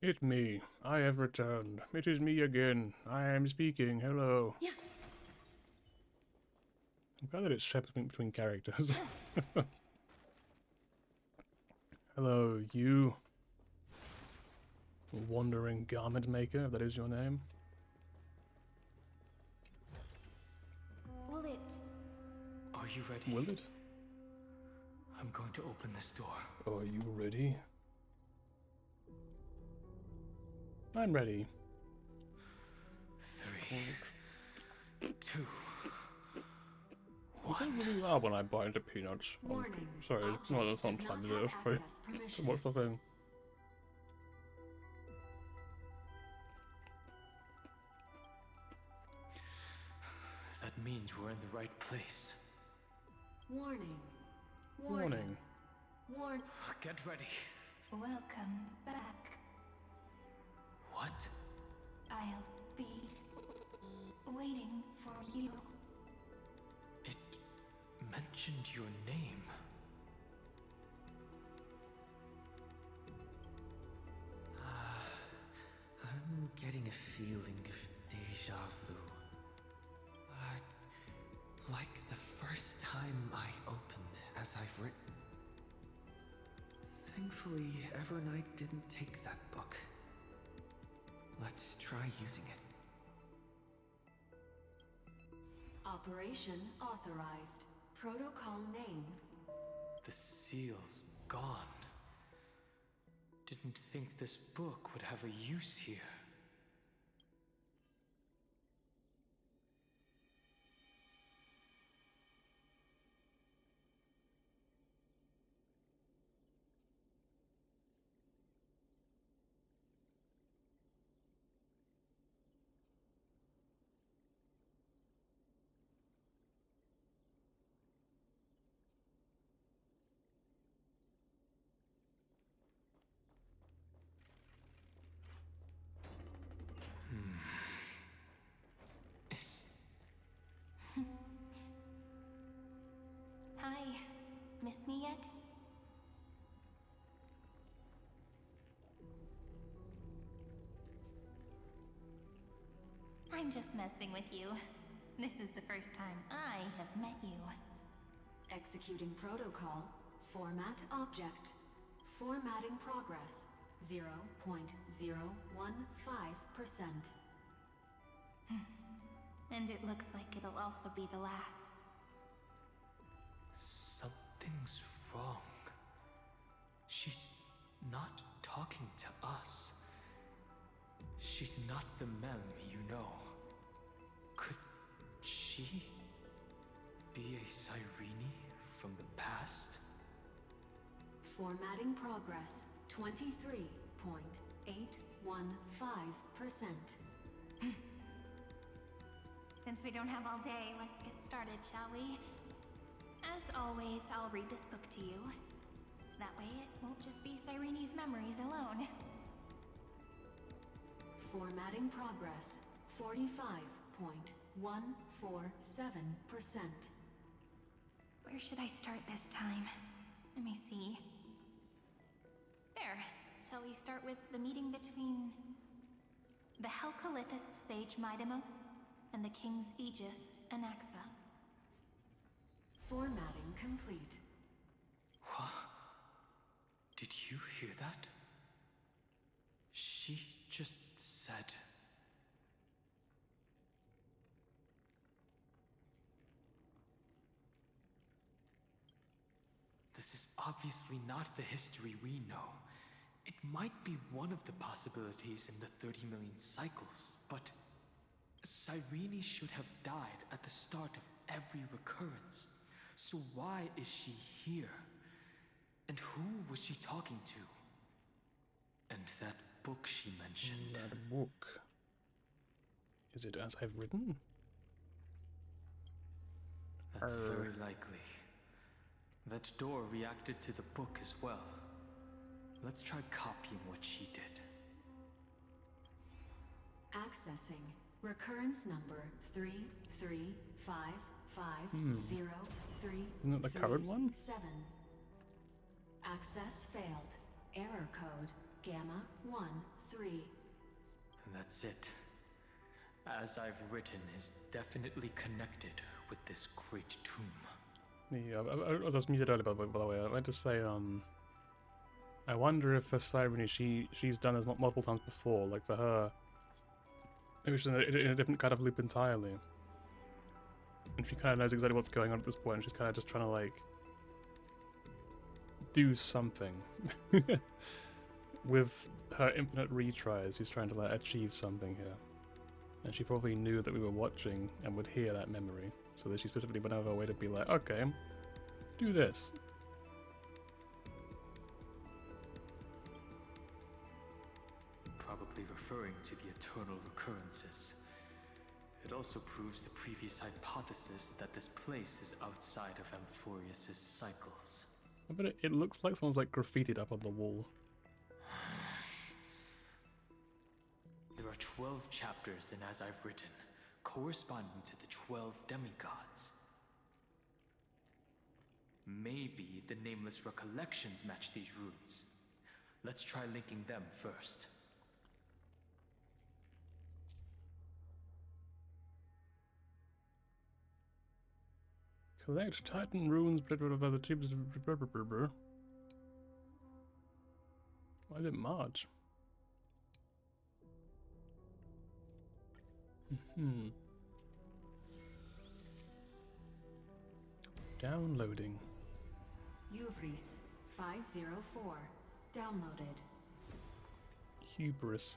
It me. I have returned. It is me again. I am speaking. Hello. Yeah. I'm glad that it's shuffling between characters. Hello, you. Wandering garment maker, if that is your name. Will it? Are you ready? Will it? I'm going to open this door. Are you ready? I'm ready. 3, 2, I don't really laugh when I bite into peanuts. Warning. Sorry, no, that's not Does not time to have do this. Sorry. access permission. What's the thing? That means we're in the right place. Warning. Warning. Warn. Get ready. Welcome back. What? I'll be waiting for you. It mentioned your name. I'm getting a feeling of deja vu. Like the first time I opened as I've written. Thankfully, Evernight didn't take that book. Let's try using it. Operation authorized. Protocol name. The seal's gone. Didn't think this book would have a use here. Hi. Miss me yet? I'm just messing with you. This is the first time I have met you. Executing protocol. Format object. Formatting progress. 0.015%. And it looks like it'll also be the last. Something's wrong. She's not talking to us. She's not the mem you know. Could she be a Cyrene from the past? Formatting progress. 23.815%. Since we don't have all day, let's get started, shall we? As always, I'll read this book to you. That way it won't just be Cyrene's memories alone. Formatting progress. 45.147%. Where should I start this time? Let me see. There. Shall we start with the meeting between the Helcolithist sage Midamos and the King's Aegis, Anaxa? Formatting complete. What? Did you hear that? She just said... This is obviously not the history we know. It might be one of the possibilities in the 30 million cycles, but Cyrene should have died at the start of every recurrence. So why is she here? And who was she talking to? And that book she mentioned. That book. Is it as I've written? That's very likely. That door reacted to the book as well. Let's try copying what she did. Accessing. Recurrence number 3355033. Isn't it the current one? 7. Access failed. Error code Gamma 13. And that's it. As I've written is definitely connected with this great tomb. Yeah, I was muted earlier, by the way. I meant to say, I wonder if for Cyrene, she's done this multiple times before. Like for her, maybe she's in a different kind of loop entirely. And she kind of knows exactly what's going on at this point. She's kind of just trying to, like, do something. With her infinite retries, she's trying to, like, achieve something here. And she probably knew that we were watching and would hear that memory. So that she specifically went out of her way to be like, okay, do this. Probably referring to the eternal recurrences. It also proves the previous hypothesis that this place is outside of Amphorius' cycles. But it looks like someone's like graffitied up on the wall. There are 12 chapters in As I've Written, corresponding to the 12 demigods. Maybe the nameless recollections match these runes. Let's try linking them first. Collect Titan runes by the tubes. Why is it March? Downloading. Hubris 504. Downloaded. Hubris.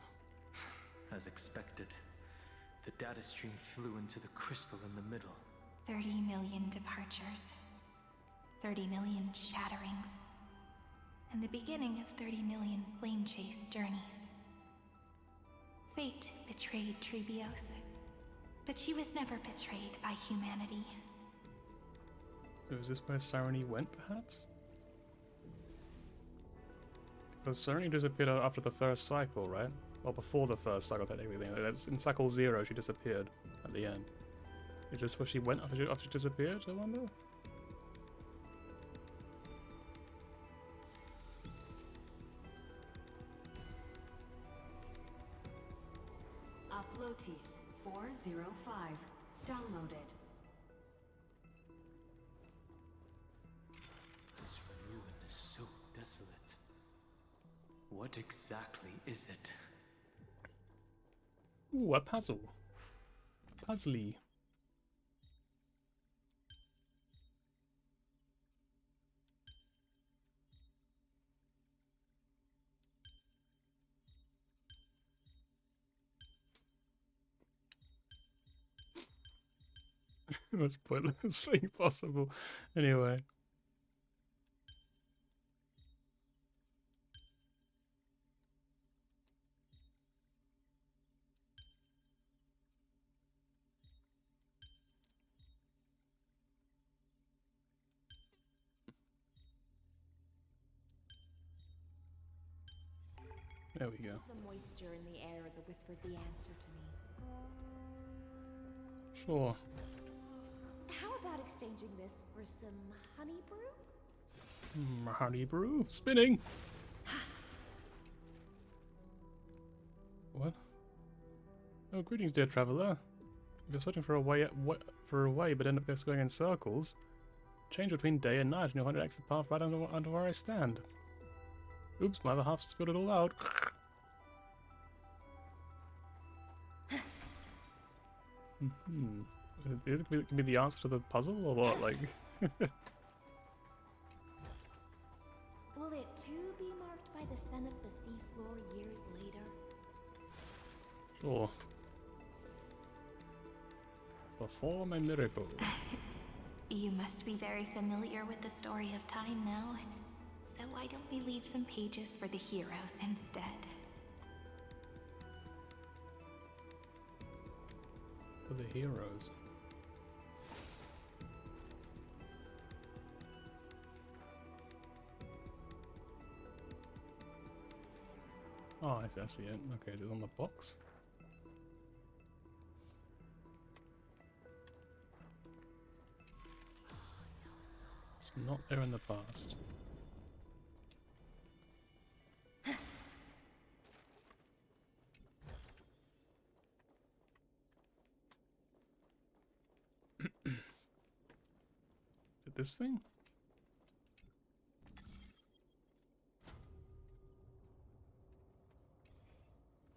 As expected, the data stream flew into the crystal in the middle. 30 million departures. 30 million shatterings. And the beginning of 30 million flame chase journeys. Fate betrayed Trebios, but she was never betrayed by humanity. So is this where Sarani went, perhaps? Because Sarani disappeared after the first cycle, right? Well, before the first cycle, technically. In cycle 0, she disappeared at the end. Is this where she went after she disappeared, I wonder? Uplotis 405. Downloaded. This ruin is so desolate. What exactly is it? Ooh, a puzzle. A puzzly. Most pointless thing possible. Anyway. There we go. It was the moisture in the air that whispered the answer to me. Sure. How about exchanging this for some honey brew? Honey brew? Spinning! What? Oh, greetings, dear traveler. If you're searching for a way, but end up just going in circles, change between day and night and you'll find an exit path right under where I stand. Oops, my other half spilled it all out. Is it going to be the answer to the puzzle, or what? Like, Will it too be marked by the scent of the seafloor years later? sure. Perform a miracle. You must be very familiar with the story of time now, so why don't we leave some pages for the heroes instead? For the heroes. Oh, I see it. Okay, is it on the box? It's not there in the past. Is it this thing?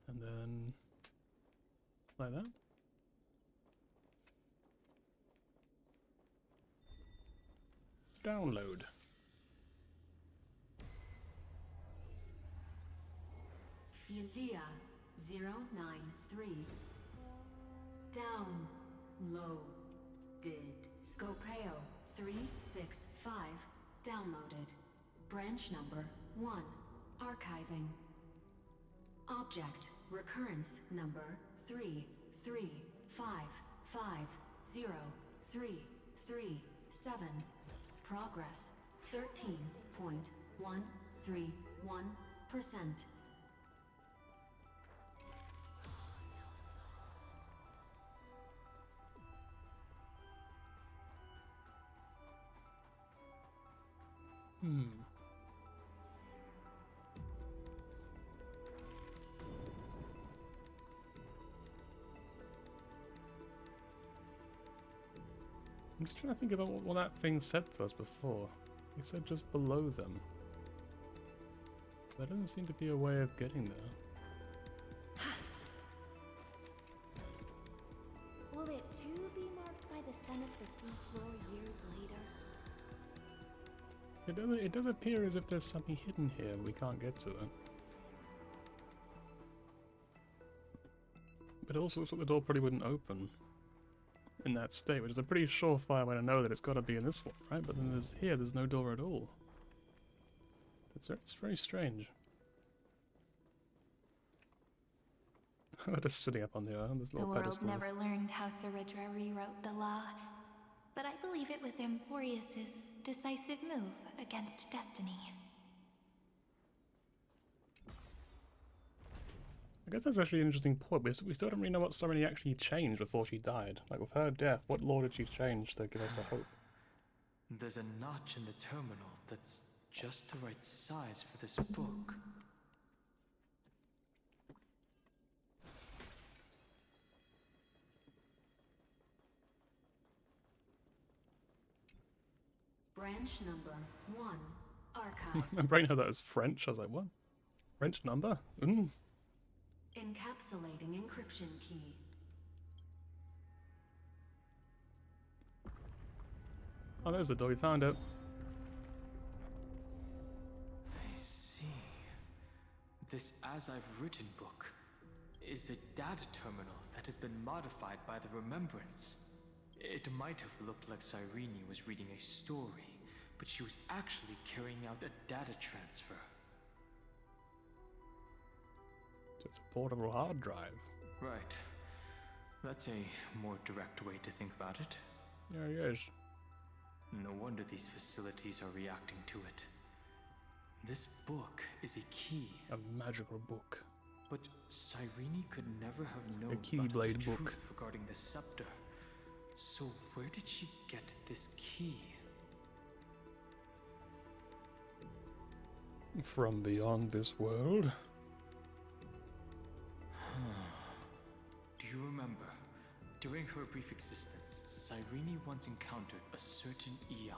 And then like that. Download. Philia 093. Downloaded. Scopeo 365. Downloaded. Branch number 1. Archiving. Object recurrence number 335503337. Progress 13.131%. I'm just trying to think about what that thing said to us before. It said just below them. There doesn't seem to be a way of getting there. Will it too be marked by the scent of the seafloor years later? It does appear as if there's something hidden here, we can't get to it. But it also looks like the door probably wouldn't open in that state, which is a pretty surefire way to know that it's got to be in this one, right? But then there's no door at all. It's very strange. I'm just sitting up on this The little world pedestal. never learned how Ceridra rewrote the law, but I believe it was Amphorius's decisive move against destiny. I guess that's actually an interesting point. We still don't really know what Serenity actually changed before she died. Like, with her death, what law did she change to give us a hope? There's a notch in the terminal that's just the right size for this book. Branch number 1, archive. My brain had that as French. I was like, what? French number? Mm. Encapsulating encryption key. Oh, there's the door. We found it. I see. This As I've Written book is a data terminal that has been modified by the Remembrance. It might have looked like Cyrene was reading a story, but she was actually carrying out a data transfer. So it's a portable hard drive. Right. That's a more direct way to think about it. Yeah, yes. No wonder these facilities are reacting to it. This book is a key. A magical book. But Cyrene could never have known A Keyblade about the book. truth regarding the scepter. So where did she get this key? From beyond this world? Do you remember? During her brief existence, Cyrene once encountered a certain Eon.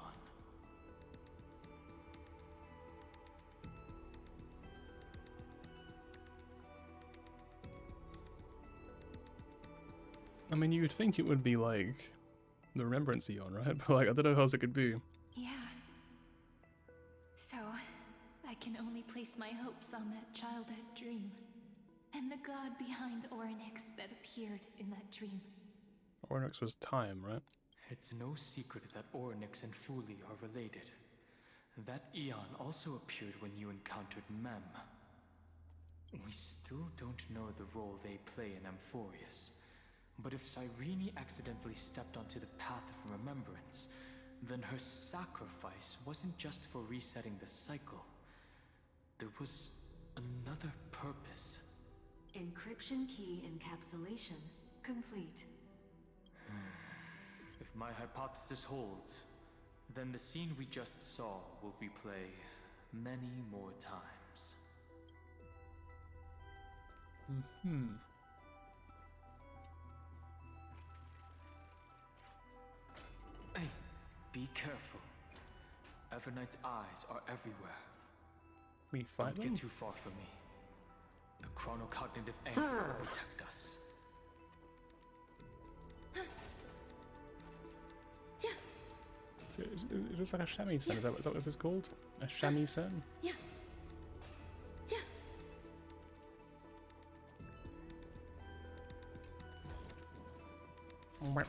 I mean, you'd think it would be like the Remembrance Eon, right? But like, I don't know how else it could be. Yeah. So, I can only place my hopes on that childhood dream. And the god behind Orynyx that appeared in that dream. Orynyx was time, right? It's no secret that Orynyx and Fuli are related. That Eon also appeared when you encountered Mem. We still don't know the role they play in Amphorius. But if Cyrene accidentally stepped onto the path of remembrance, then her sacrifice wasn't just for resetting the cycle. There was another purpose. Encryption key encapsulation complete. If my hypothesis holds, then the scene we just saw will replay many more times. Mm-hmm. Hey, be careful. Everknight's eyes are everywhere. We fight Don't them? get too far from me. The chronocognitive anchor will protect us. So is this like a shamisen? Is that what this is called? A shamisen? Yeah. Yeah. What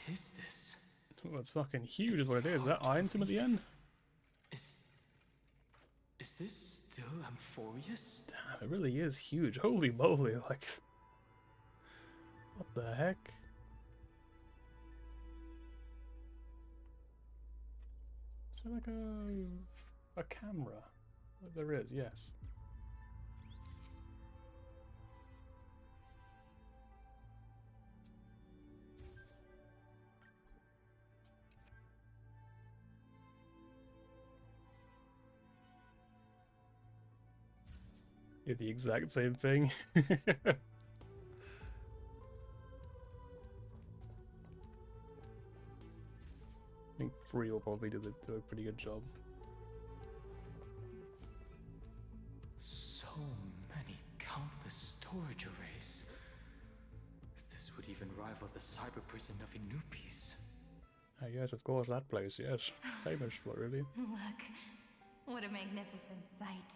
is this? Well, it's fucking huge is what it is. Is that Iron Tomb at the end? Is this still Amphorius? Damn, it really is huge. Holy moly, like... What the heck? Is there like a camera? Well, there is, yes. Did the exact same thing. I think 3 will probably do a pretty good job. So many countless storage arrays. This would even rival rival the cyber prison of Inupis. Yes, of course, that place, yes. Famous for it, really. Look, what a magnificent sight.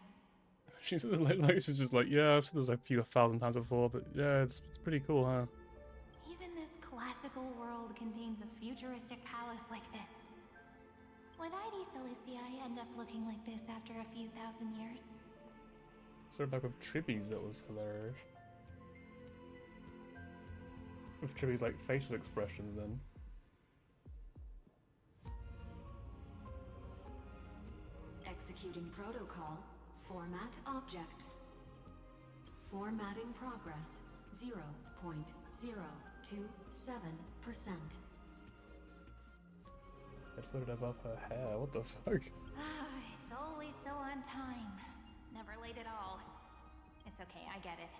She says, like she's just like, yeah, I've seen this a few 1,000 times before, but yeah, it's pretty cool, huh? Even this classical world contains a futuristic palace like this. Would ID Silicii end up looking like this after a few thousand years? Sort of like with Tribby's, that was hilarious. With Tribby's like facial expressions then. Executing protocol. Format object. Formatting progress 0.027%. It floated above her hair, what the fuck? It's always so on time. Never late at all. It's okay, I get it.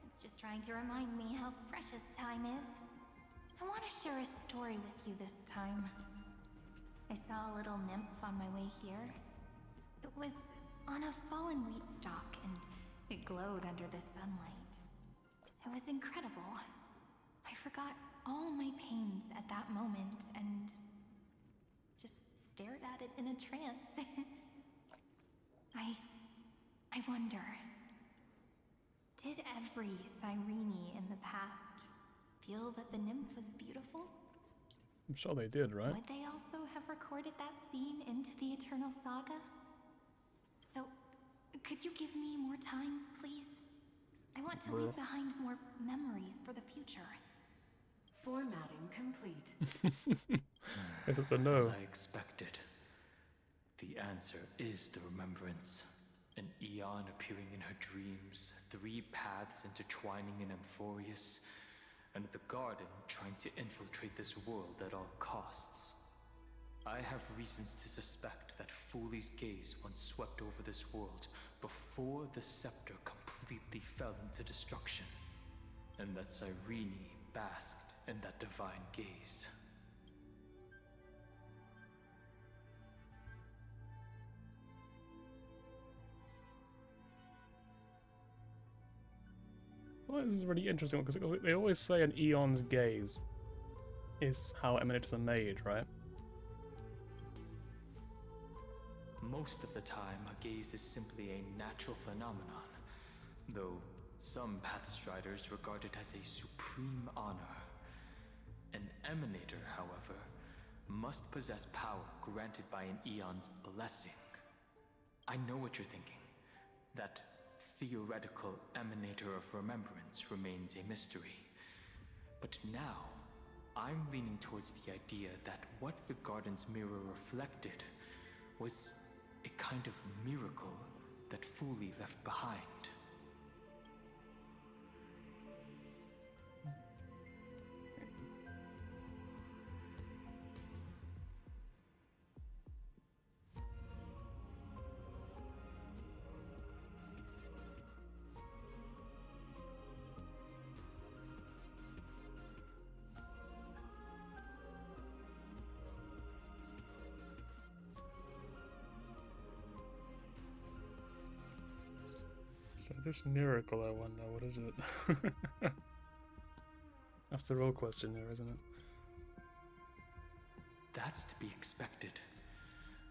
It's just trying to remind me how precious time is. I want to share a story with you this time. I saw a little nymph on my way here. It was on a fallen wheat stalk, and it glowed under the sunlight. It was incredible. I forgot all my pains at that moment, and just stared at it in a trance. I wonder, did every Cyrene in the past feel that the nymph was beautiful? I'm sure they did, right? Would they also have recorded that scene into the Eternal Saga? So, could you give me more time, please? I want to leave behind more memories for the future. Formatting complete. Guess it's a no. As I expected. The answer is the remembrance. An eon appearing in her dreams, 3 paths intertwining in Amphorius, and the garden trying to infiltrate this world at all costs. I have reasons to suspect that Fooley's gaze once swept over this world before the scepter completely fell into destruction, and that Cyrene basked in that divine gaze. Well, this is really interesting because they always say an eon's gaze is how emanators are made, right? Most of the time, a gaze is simply a natural phenomenon, though some Pathstriders regard it as a supreme honor. An emanator, however, must possess power granted by an eon's blessing. I know what you're thinking. That theoretical emanator of remembrance remains a mystery. But now, I'm leaning towards the idea that what the garden's mirror reflected was a kind of miracle that Fooley left behind. So this miracle, I wonder, what is it? That's the real question here, isn't it? That's to be expected.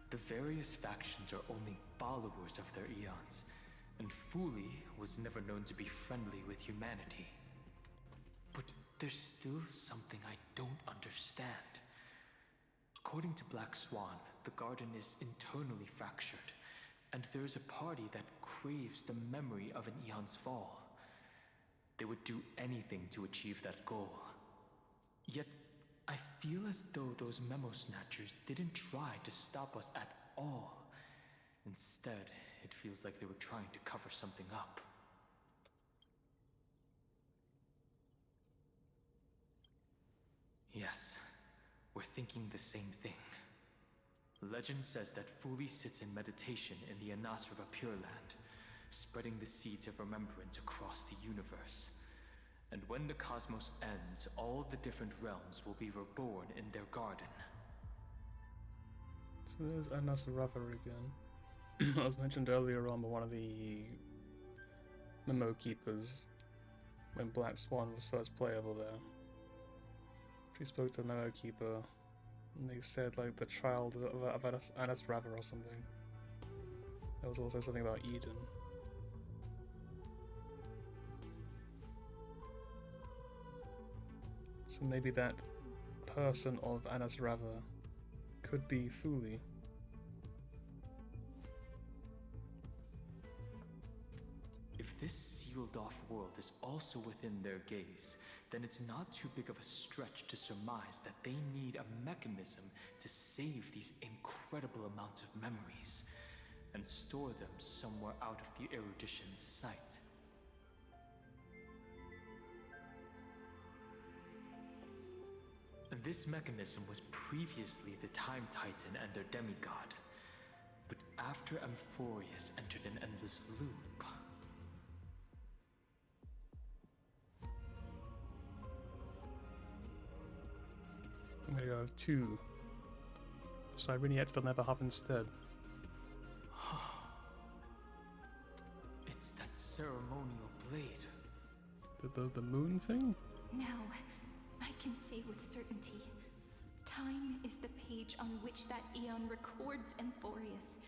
The various factions are only followers of their eons, and Fooley was never known to be friendly with humanity. But there's still something I don't understand. According to Black Swan, the garden is internally fractured, and there's a party that craves the memory of an eon's fall. They would do anything to achieve that goal. Yet, I feel as though those memo snatchers didn't try to stop us at all. Instead, it feels like they were trying to cover something up. Yes, we're thinking the same thing. Legend says that Fooley sits in meditation in the Anasrava Pure Land, spreading the seeds of remembrance across the universe. And when the cosmos ends, all the different realms will be reborn in their garden. So there's Anasrava again. I was mentioned earlier on by one of the memo keepers when Black Swan was first playable there. She spoke to a memo keeper, and they said like the child of Anas Rava or something. There was also something about Eden. So maybe that person of Anas Rava could be Fuli. If this sealed-off world is also within their gaze, then it's not too big of a stretch to surmise that they need a mechanism to save these incredible amounts of memories and store them somewhere out of the erudition's sight. And this mechanism was previously the Time Titan and their demigod, but after Amphorius entered an endless loop, I'm gonna go with 2. So I really had to build another half instead. it's that ceremonial blade. The moon thing? Now, I can say with certainty, time is the page on which that eon records Amphorius.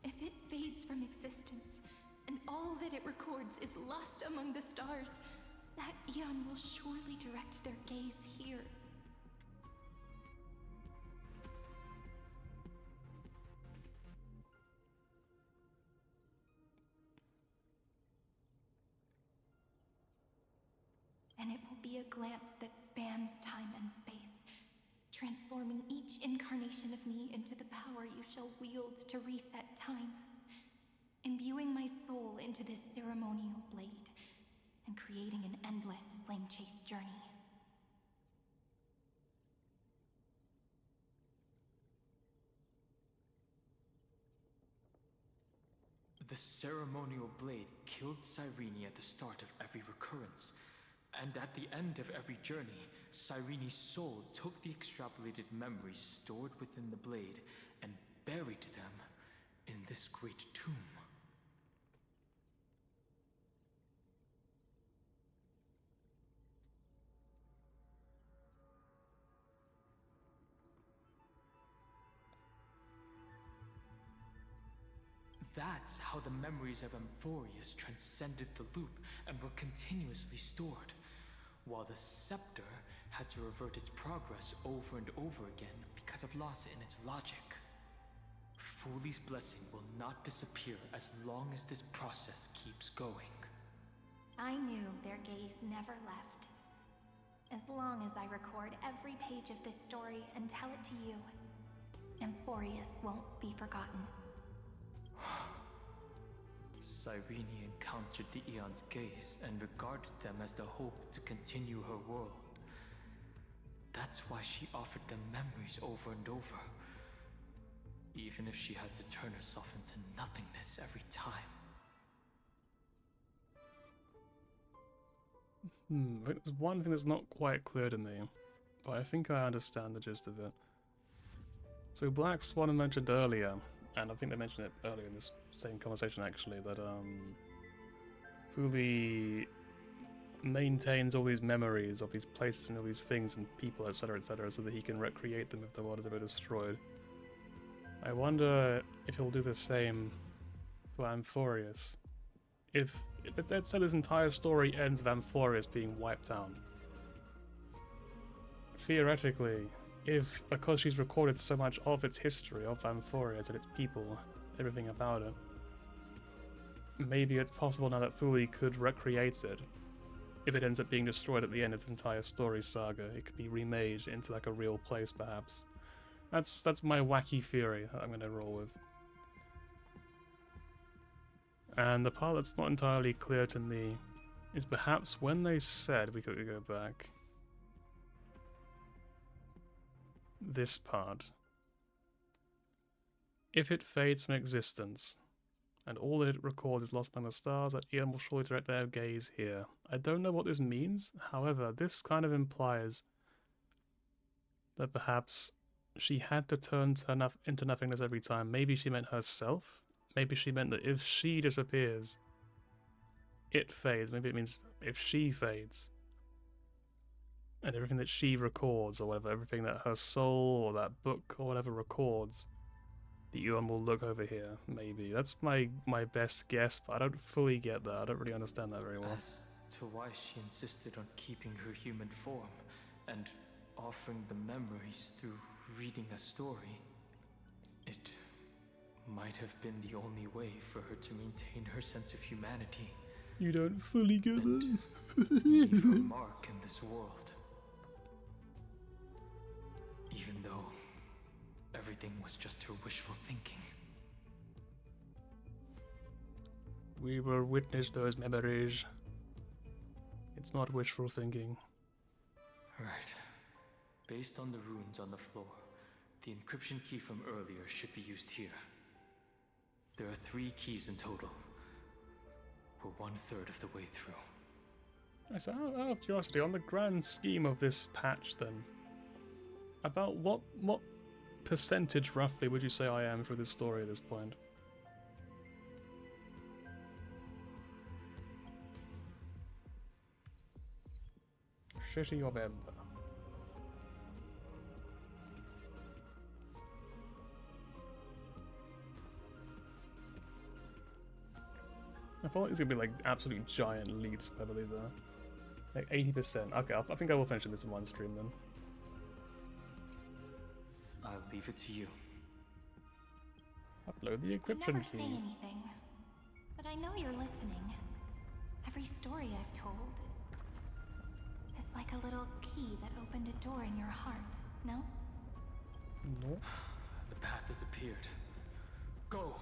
If it fades from existence, and all that it records is lost among the stars, that eon will surely direct their gaze here. And it will be a glance that spans time and space, transforming each incarnation of me into the power you shall wield to reset time, imbuing my soul into this ceremonial blade, and creating an endless flame chase journey. The ceremonial blade killed Cyrene at the start of every recurrence, and at the end of every journey, Cyrene's soul took the extrapolated memories stored within the blade and buried them in this great tomb. That's how the memories of Amphorius transcended the loop and were continuously stored, while the scepter had to revert its progress over and over again because of loss in its logic. Fuli's blessing will not disappear as long as this process keeps going. I knew their gaze never left. As long as I record every page of this story and tell it to you, Amphorius won't be forgotten. Cyrene encountered the Eon's gaze and regarded them as the hope to continue her world. That's why she offered them memories over and over, even if she had to turn herself into nothingness every time. There's one thing that's not quite clear to me, but I think I understand the gist of it. So Black Swan mentioned earlier, and I think they mentioned it earlier in this same conversation actually, that Fuli maintains all these memories of these places and all these things and people, etc., so that he can recreate them if the world is ever destroyed. I wonder if he'll do the same for Amphorius. If let's say this entire story ends with Amphorius being wiped out. Theoretically, if, because she's recorded so much of its history, of Amphorius and its people, everything about it, maybe it's possible now that Fuli could recreate it. If it ends up being destroyed at the end of the entire story saga, it could be remade into like a real place, perhaps. That's my wacky theory that I'm going to roll with. And the part that's not entirely clear to me is perhaps when they said, we could go back, this part. If it fades from existence, and all that it records is lost among the stars, that Eon will surely direct their gaze here. I don't know what this means, however, this kind of implies that perhaps she had to turn into nothingness every time. Maybe she meant herself. Maybe she meant that if she disappears, it fades. Maybe it means if she fades, and everything that she records or whatever, everything that her soul or that book or whatever records, the Yuan will look over here, maybe. That's my best guess, but I don't fully get that. I don't really understand that very well. As to why she insisted on keeping her human form and offering the memories through reading a story, it might have been the only way for her to maintain her sense of humanity. You don't fully get that. Leave her mark in this world. Even though everything was just her wishful thinking. We will witness those memories. It's not wishful thinking. Right. Based on the runes on the floor, the encryption key from earlier should be used here. There are 3 keys in total. We're 1/3 of the way through. So out of curiosity, on the grand scheme of this patch then, about what percentage roughly would you say I am for this story at this point? Shitty of Ember. I feel like it's gonna be like absolute giant leaps, whatever these are. Like 80%. Okay, I think I will finish this in one stream then. I'll leave it to you. Upload the You encryption never key. say anything, but I know you're listening. Every story I've told is like a little key that opened a door in your heart, no? No. The path has appeared. Go!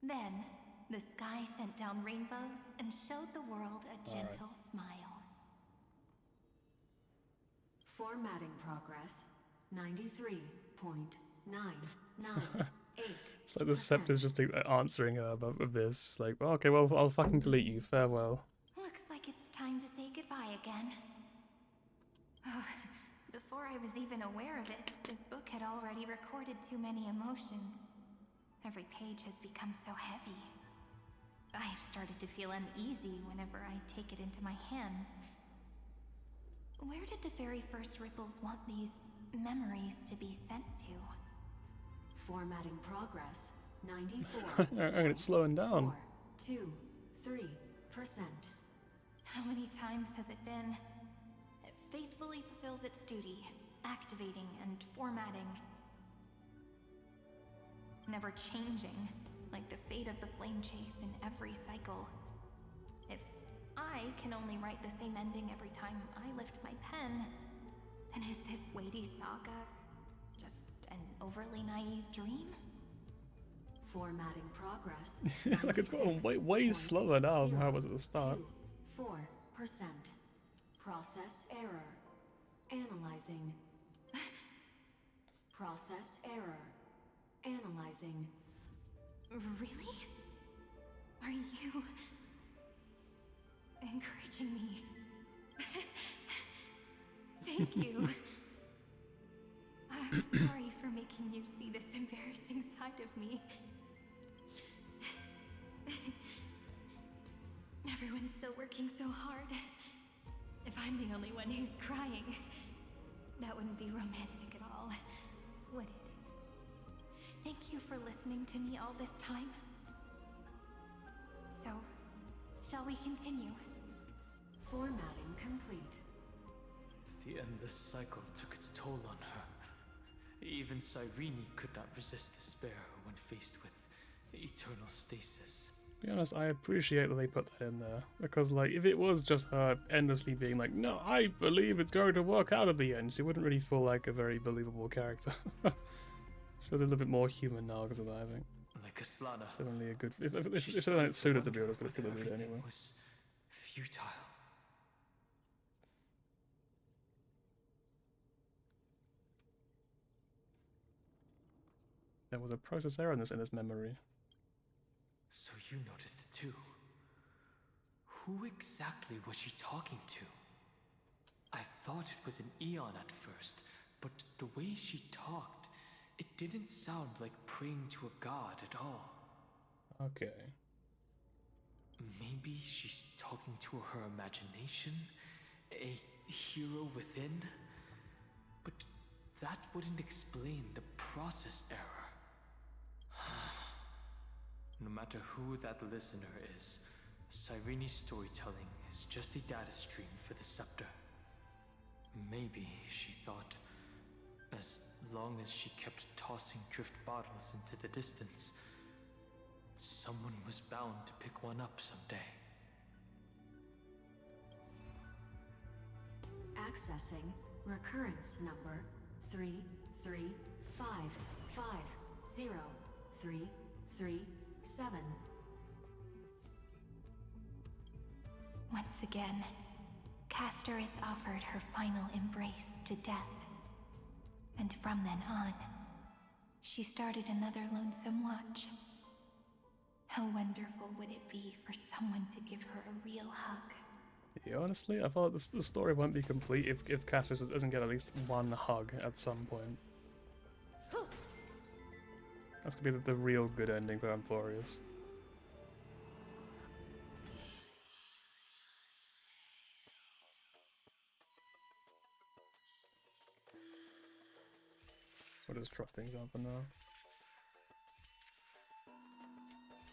Then, the sky sent down rainbows and showed the world a gentle smile. Formatting progress 93.998. It's like the scepter's just answering her above this. It's like, well, okay, well, I'll fucking delete you. Farewell. Looks like it's time to say goodbye again. Before I was even aware of it, this book had already recorded too many emotions. Every page has become so heavy. I've started to feel uneasy whenever I take it into my hands. Where did the very first ripples want these memories to be sent to? Formatting progress 94. And it's slowing down. 423%. How many times has it been? It faithfully fulfills its duty, activating and formatting. Never changing, like the fate of the flame chase in every cycle. If I can only write the same ending every time I lift my pen, then is this weighty saga just an overly naive dream? Formatting progress. Like it's gotten way slower now than how it was at the start. 4%. Process error. Analyzing. Process error. Analyzing. Really? Are you encouraging me? Thank you. I'm sorry for making you see this embarrassing side of me. Everyone's still working so hard. If I'm the only one who's crying, that wouldn't be romantic at all, would it? Thank you for listening to me all this time. So, shall we continue? Formatting complete. The endless cycle took its toll on her. Even Cyrene could not resist despair when faced with eternal stasis. To be honest, I appreciate that they put that in there. Because, like, if it was just her endlessly being like, no, I believe it's going to work out at the end, she wouldn't really feel like a very believable character. She's a little bit more human now because of that, I think. Like Aslana. It's definitely a good... If they done it sooner, to be honest, but it's going to do it anyway. Was futile. There was a process error in this memory. So you noticed it too. Who exactly was she talking to? I thought it was an Eon at first, but the way she talked, it didn't sound like praying to a god at all. Okay. Maybe she's talking to her imagination? A hero within? But that wouldn't explain the process error. No matter who that listener is, Cyrene's storytelling is just a data stream for the scepter. Maybe she thought, as long as she kept tossing drift bottles into the distance, someone was bound to pick one up someday. Accessing recurrence number 335503337. Once again, Castor is offered her final embrace to death. And from then on, she started another lonesome watch. How wonderful would it be for someone to give her a real hug? Yeah, honestly, I thought the story won't be complete if Casper doesn't get at least one hug at some point. That's gonna be the real good ending for Amphorius. We'll just drop things out for now.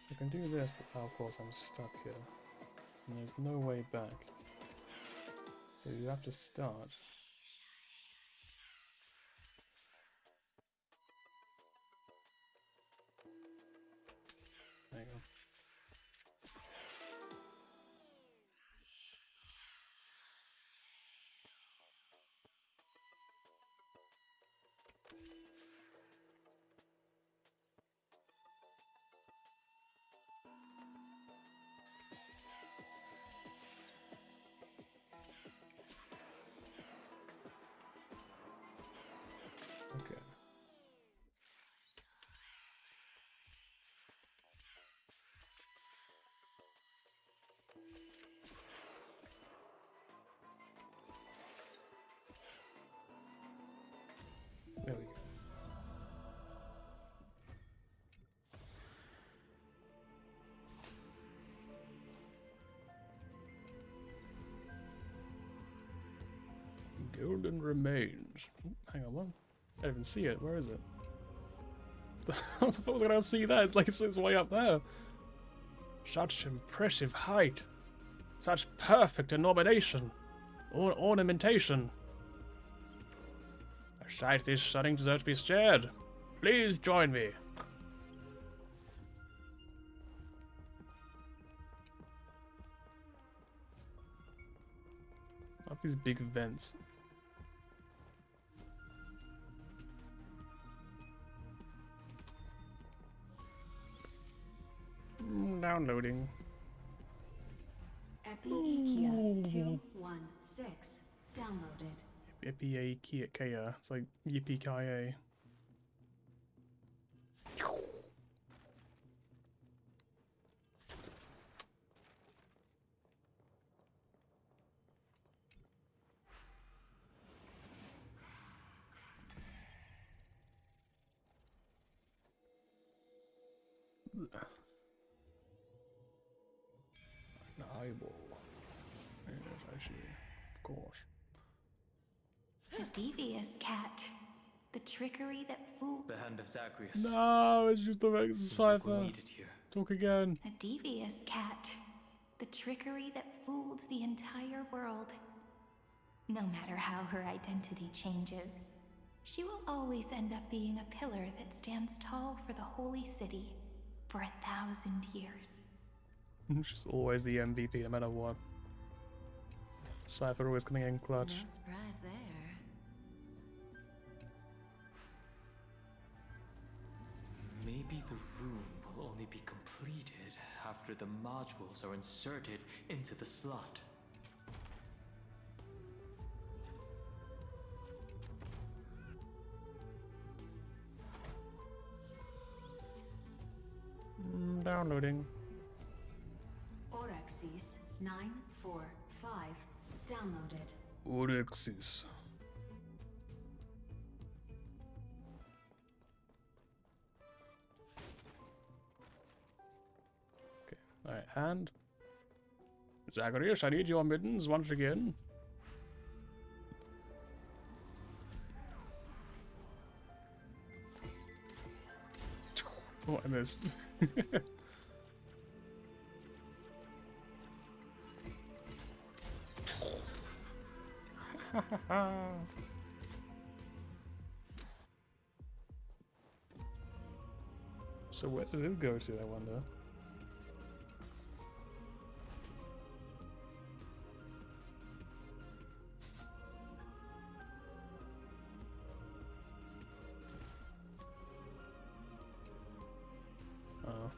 I can do this, but of course I'm stuck here. And there's no way back. So you have to start. There you go. Okay. There we go. Golden remains. Ooh, hang on, what? I didn't even see it. Where is it? I was gonna see that. It's like it's way up there. Such impressive height. Such perfect illumination. Ornamentation. A sight this stunning deserves to be shared. Please join me. I love these big vents. Downloading. Epi-Ikia 216 downloaded. Epi-Ikia. It's like Yippee-Ki-Yay. An eyeball. Yes, I see. Of course. The devious cat. The trickery that fooled... The hand of Zagreus. No, it's just a Seems like we'll cipher. need it here. Talk again. A devious cat. The trickery that fooled the entire world. No matter how her identity changes, she will always end up being a pillar that stands tall for the holy city for 1,000 years. She's always the MVP no matter what. Cypher always coming in clutch. No surprise there. Maybe the room will only be completed after the modules are inserted into the slot. Downloading. Orexis 945 downloaded. Orexis. Okay, alright, hand. Zacharias, I need your mittens once again. Oh, I missed. So where does it go to, I wonder? Oh.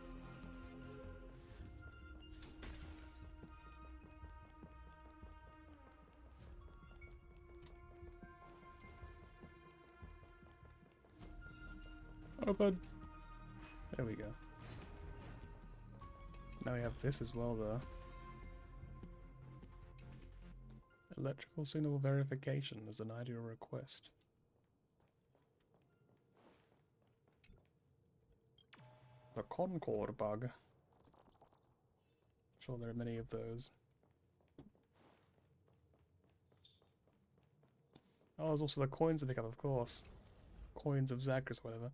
Open. There we go. Now we have this as well, though. Electrical signal verification is an ideal request. The Concord bug. I'm sure there are many of those. Oh, there's also the coins to pick up, of course. Coins of Zagreus, whatever.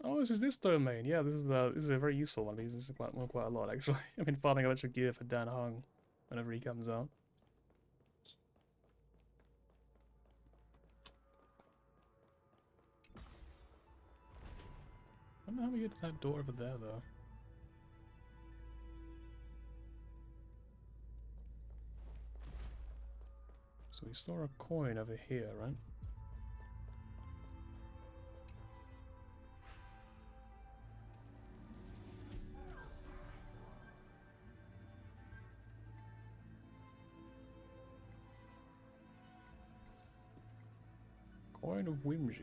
Oh, this is this domain. Yeah, this is a very useful one. I use this quite a lot, actually. I've been farming electric gear for Dan Hung whenever he comes out. I don't know how we get to that door over there, though. So we saw a coin over here, right? Coin of Whimsy.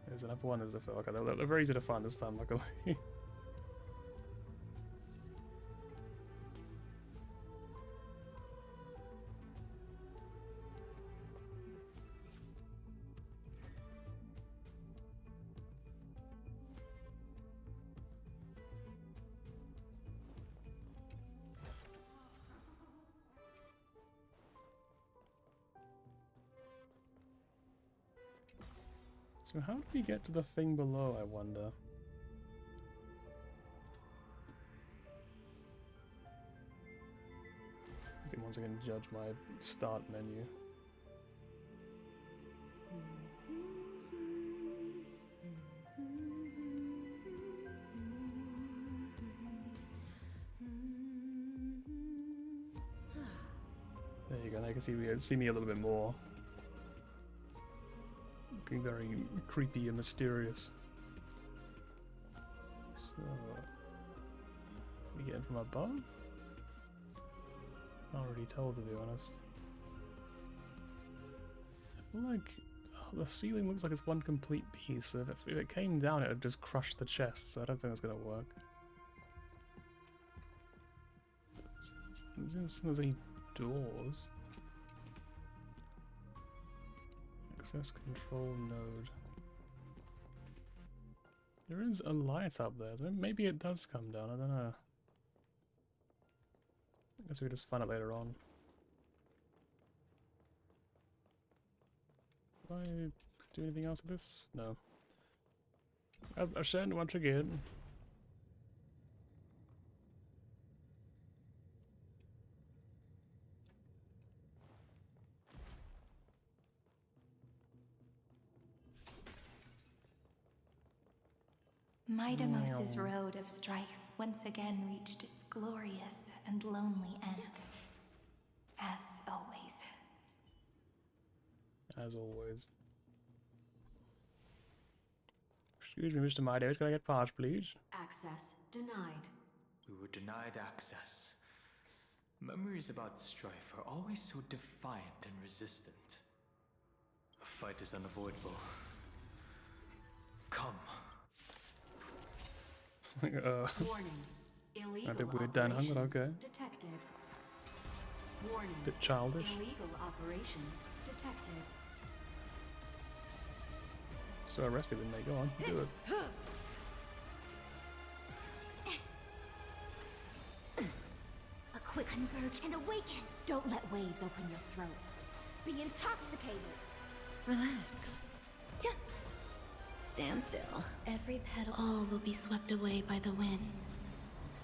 There's another one. There's the okay. They're very easy to find this time, luckily. So how do we get to the thing below, I wonder? You can once again judge my start menu. There you go, now you can see me a little bit more. Looking very creepy and mysterious. So, we get in from above? Can't really tell, to be honest. I feel like the ceiling looks like it's one complete piece, so if it came down it would just crush the chest, so I don't think that's gonna work. Doesn't seem there's any doors. Access control node. There is a light up there, so maybe it does come down, I don't know. I guess we just find it later on. Did I do anything else with this? No. Ascend once again. Midamos's road of strife once again reached its glorious and lonely end. As always. As always. Excuse me, Mr. Midamos, can I get past, please? Access denied. We were denied access. Memories about strife are always so defiant and resistant. A fight is unavoidable. Come. Warning. A bit weird Dan Hung, but okay. Detected. Warning. Bit childish. Illegal operations detected. So arrested, didn't they? Go on, do it. A quick converge and awaken. Don't let waves open your throat. Be intoxicated. Relax. Stand still. Every petal. All will be swept away by the wind.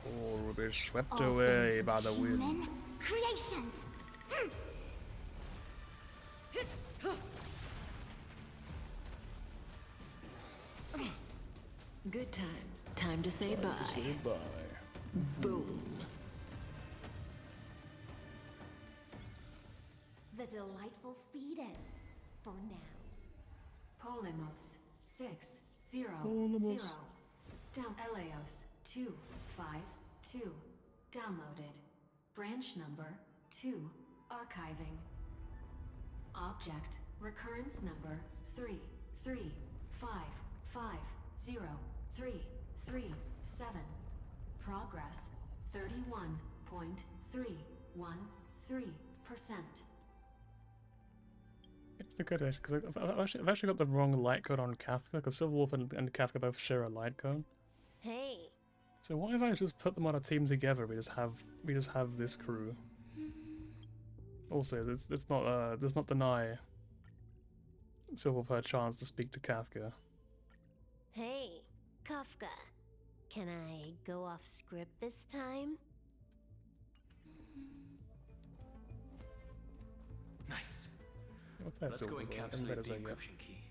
All will be swept All away things by the wind. human creations. Good times. Time to say bye. Say bye. Boom. The delightful feed ends for now. Polymos 600. Polymos. Down Eleos 252. Downloaded. Branch number 2. Archiving. Object recurrence number 335503337. Progress 31.313%. It's the good edge because I've actually got the wrong light code on Kafka because Silver Wolf and Kafka both share a light code. Hey. So why if I just put them on a team together? We just have this crew. Also, let's not deny Silver Wolf her chance to speak to Kafka. Hey, Kafka. Can I go off script this time? Nice. Let's go encapsulate the encryption key.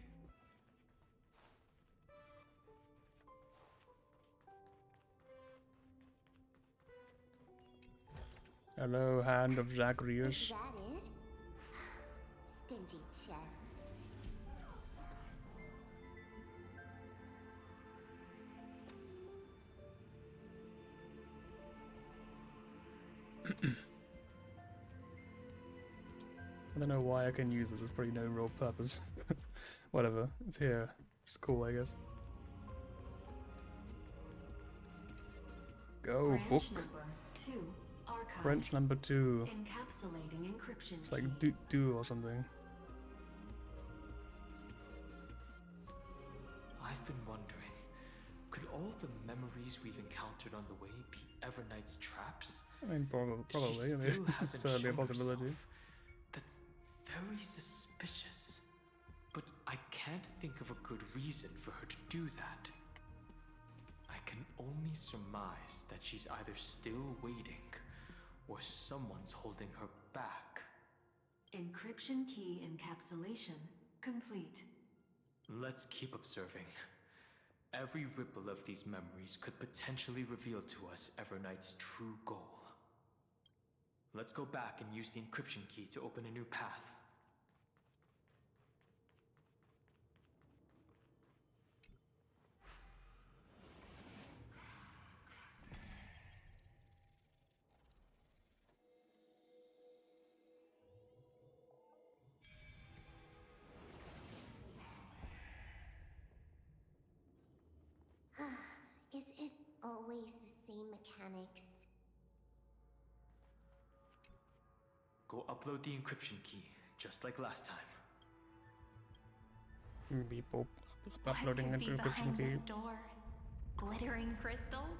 Hello, hand of Is Zacharias. that it? Stingy chest. I don't know why I can use this. There's probably no real purpose. Whatever. It's here. It's cool, I guess. Go, Branch book. number 2. Archived. Branch number 2. Encapsulating encryption It's like key. do or something. I've been wondering, could all the memories we've encountered on the way be Everknight's traps? I mean, probably. She I mean, still it's hasn't certainly a shown possibility. herself. That's very suspicious. But I can't think of a good reason for her to do that. I can only surmise that she's either still waiting, or someone's holding her back. Encryption key encapsulation complete. Let's keep observing. Every ripple of these memories could potentially reveal to us Everknight's true goal. Let's go back and use the encryption key to open a new path. Is it always the same mechanics? Go upload the encryption key, just like last time. People What uploading could an be encryption behind key. this door? Glittering crystals?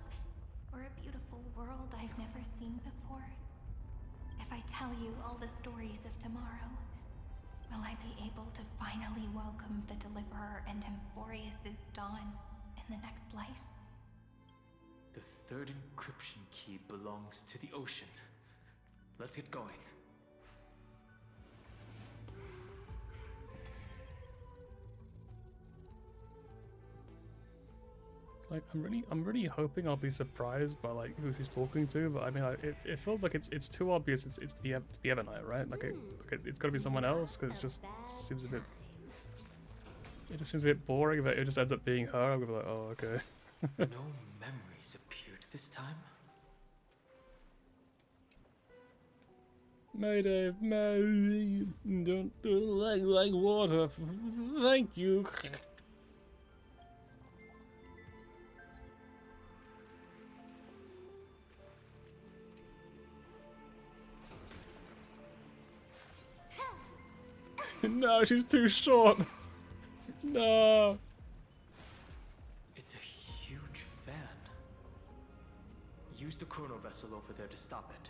Or a beautiful world I've never seen before? If I tell you all the stories of tomorrow, will I be able to finally welcome the Deliverer and Amphorius' dawn in the next life? The third encryption key belongs to the ocean. Let's get going. It's like I'm really hoping I'll be surprised by like who she's talking to, but I mean, it feels like it's too obvious. It's the Everknight, right? Like it's got to be someone else because it just seems a bit. It just seems a bit boring, but it just ends up being her. I'm gonna be like, oh, okay. No memories appeared this time. Mayday, Mayday, don't like water. Thank you. No, she's too short. No. It's a huge fan. Use the chrono vessel over there to stop it.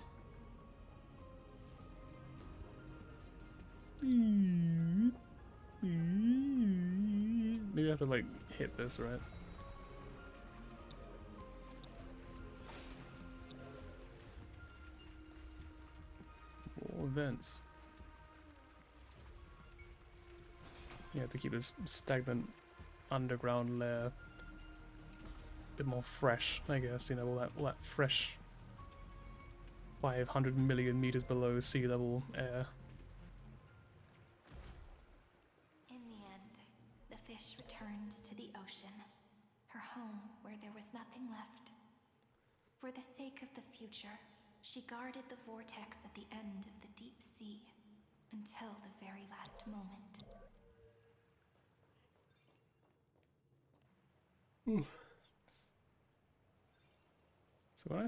Maybe I have to like hit this, right? More vents. You have to keep this stagnant underground layer a bit more fresh, I guess. You know, all that fresh 500 million meters below sea level air. In the end, the fish returned to the ocean, her home where there was nothing left. For the sake of the future, she guarded the vortex at the end of the deep sea until the very last moment. So when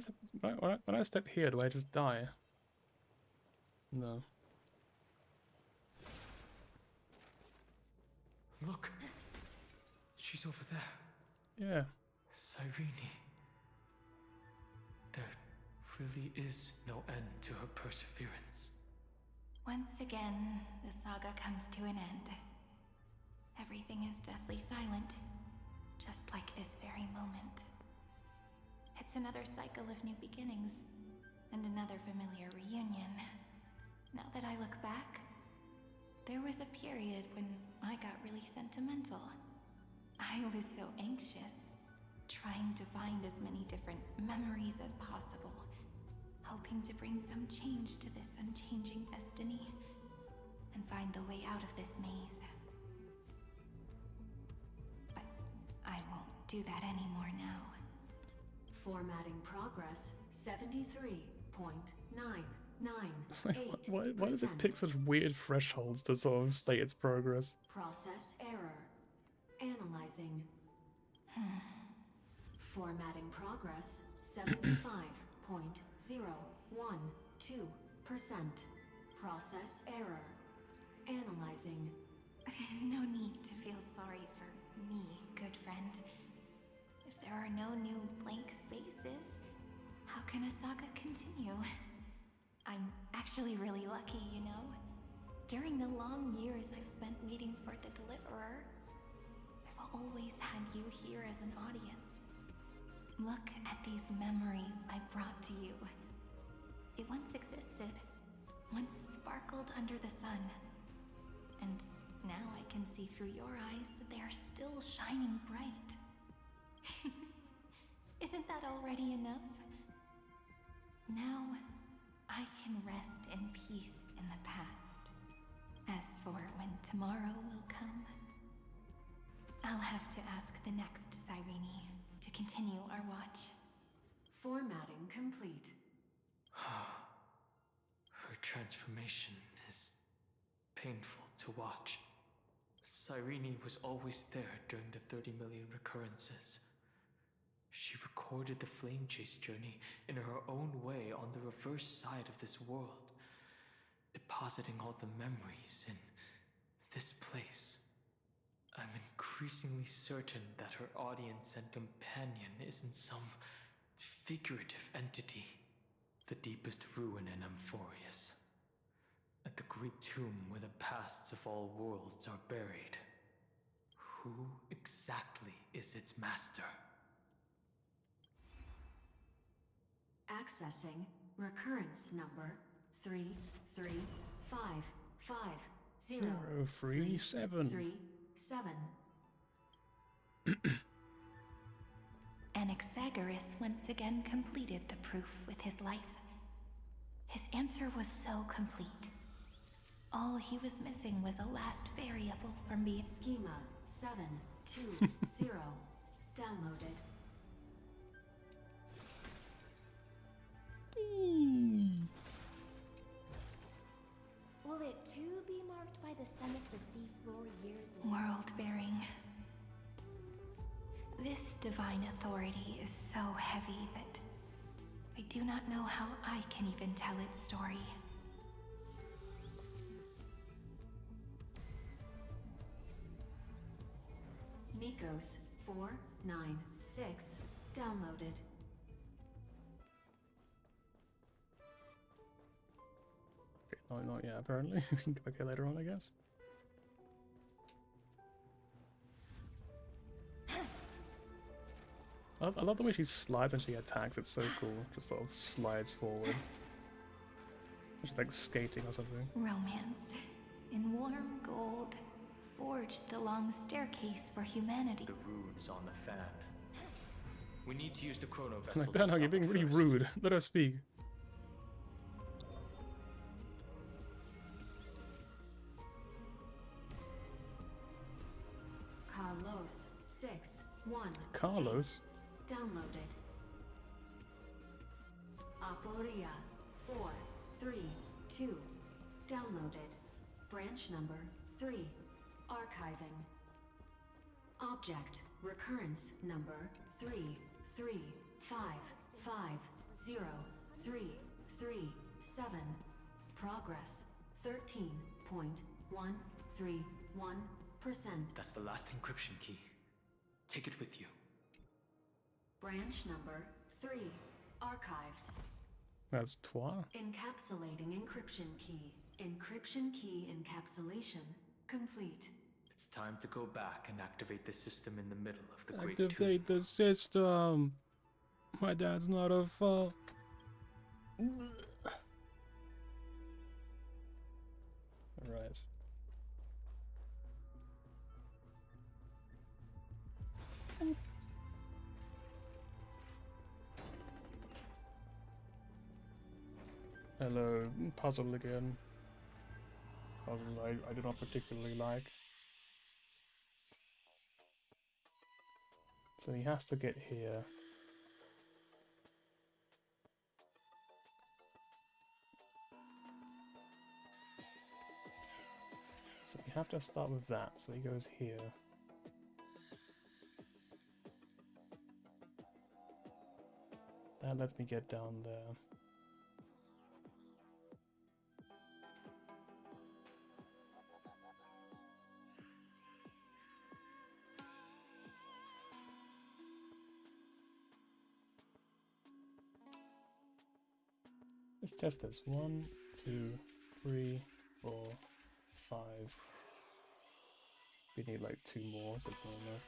I step here, do I just die? No. Look! She's over there. Yeah. Cyrene. There really is no end to her perseverance. Once again, the saga comes to an end. Everything is deathly silent, just like this very moment. It's another cycle of new beginnings, and another familiar reunion. Now that I look back, there was a period when I got really sentimental. I was so anxious, trying to find as many different memories as possible, hoping to bring some change to this unchanging destiny, and find the way out of this maze. But I won't do that anymore now. Formatting progress 73.998%. Why does it pick such weird thresholds to sort of state its progress? Process error. Analyzing. Formatting progress 75.012%. Process error. Analyzing. No need to feel sorry for me, good friend. If there are no new blank spaces, how can a saga continue? I'm actually really lucky, you know? During the long years I've spent waiting for the Deliverer, I've always had you here as an audience. Look at these memories I brought to you. It once existed, once sparkled under the sun. And now I can see through your eyes that they are still shining bright. Isn't that already enough? Now, I can rest in peace in the past. As for when tomorrow will come, I'll have to ask the next Cyrene to continue our watch. Formatting complete. Her transformation is painful to watch. Cyrene was always there during the 30 million recurrences. She recorded the flame chase journey in her own way on the reverse side of this world, depositing all the memories in this place. I'm increasingly certain that her audience and companion isn't some figurative entity. The deepest ruin in Amphorius. At the great tomb where the pasts of all worlds are buried. Who exactly is its master? Accessing recurrence number 33550. 037. 337. Anaxagoras once again completed the proof with his life. His answer was so complete. All he was missing was a last variable from being Schema 720 downloaded. Will it too be marked by the sun of the seafloor years later? World-bearing. This divine authority is so heavy that I do not know how I can even tell its story. Lygus 496 downloaded. Okay, no, not yet, apparently. We can go back here later on, I guess. I love the way she slides when she attacks, it's so cool. Just sort of slides forward. She's like skating or something. Romance. In warm gold. Forged the long staircase for humanity. The runes on the fan. We need to use the chrono vessel. Like, Dan, you're being really rude. Let her speak. Carlos 6-1. Carlos? Downloaded. Aporia 4-3-2. Downloaded. Branch number 3. Archiving. Object recurrence number 335503337. Progress 13.131%. That's the last encryption key. Take it with you. Branch number 3. Archived. That's toi. Encapsulating encryption key. Encryption key encapsulation complete. It's time to go back and activate the system in the middle of the Great Tomb. Activate the system. My dad's not a fault. Alright. Hello, puzzle again. Puzzle I do not particularly like. So he has to get here. So we have to start with that, so he goes here. That lets me get down there. Let's test this. 1, 2, 3, 4, 5. We need like 2 more, so it's not enough.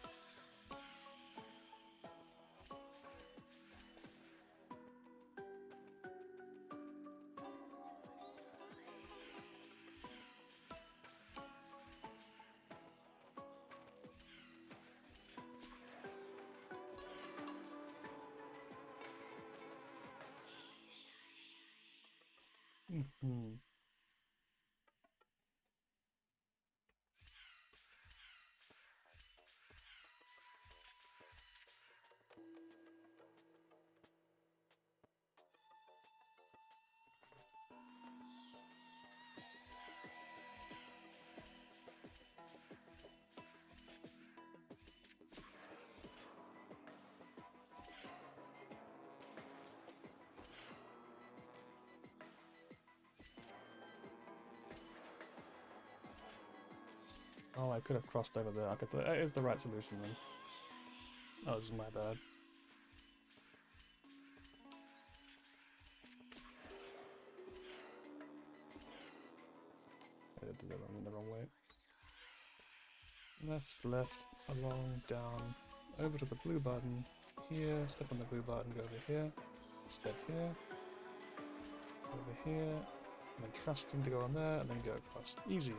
Mm-hmm. Oh, I could have crossed over there. That is the right solution then. That was my bad. I did the wrong way. Left, left, along, down, over to the blue button, here, step on the blue button, go over here, step here, over here, and then trust him to go on there, and then go across. Easy.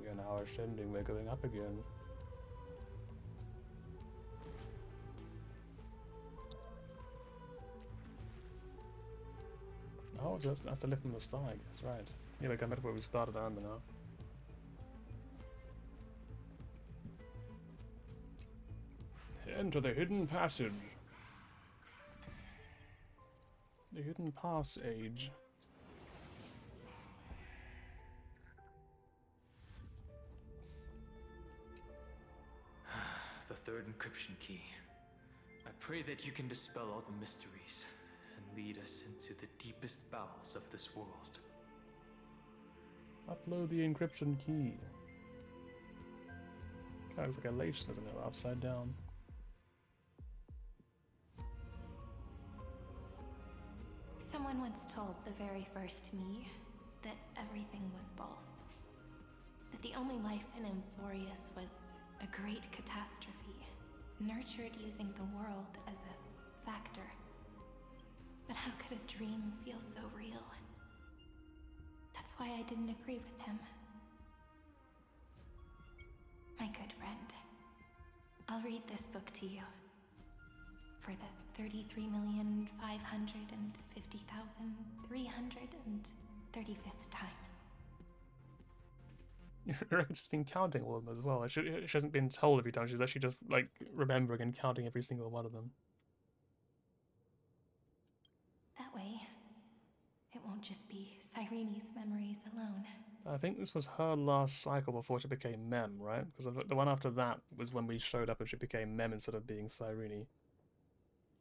We are now ascending, we're going up again. Oh, that's the lift from the start, I guess, right. Yeah, like I met where we started on now. Enter the hidden passage. The hidden passage. The third encryption key. I pray that you can dispel all the mysteries and lead us into the deepest bowels of this world. Upload the encryption key. Kind of looks like a lace, doesn't it? Upside down. Someone once told the very first me that everything was false. That the only life in Amphorius was a great catastrophe, nurtured using the world as a factor. But how could a dream feel so real? That's why I didn't agree with him. My good friend, I'll read this book to you. For the 33,550,335th time. She's been counting all of them as well. She hasn't been told every time, she's actually just, like, remembering and counting every single one of them. That way, it won't just be Cyrene's memories alone. I think this was her last cycle before she became Mem, right? Because the one after that was when we showed up and she became Mem instead of being Cyrene.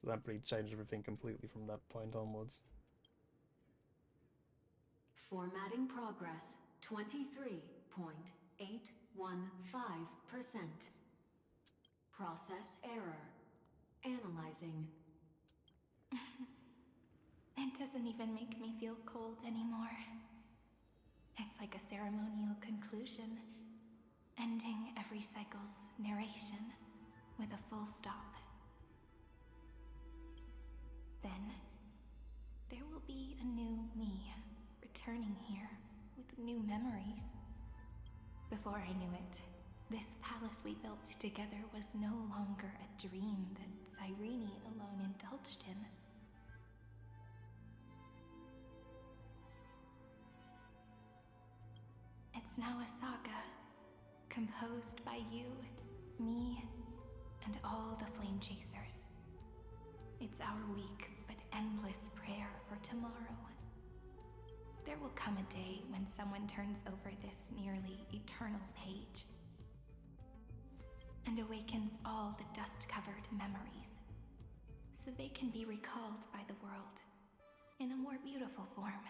So that pretty changed everything completely from that point onwards. Formatting progress 23.815%. Process error. Analyzing. It doesn't even make me feel cold anymore. It's like a ceremonial conclusion, ending every cycle's narration with a full stop. Then, there will be a new me returning here with new memories. Before I knew it, this palace we built together was no longer a dream that Cyrene alone indulged in. It's now a saga, composed by you, me, and all the Flame Chasers. It's our weak but endless prayer for tomorrow. There will come a day when someone turns over this nearly eternal page and awakens all the dust-covered memories, so they can be recalled by the world in a more beautiful form.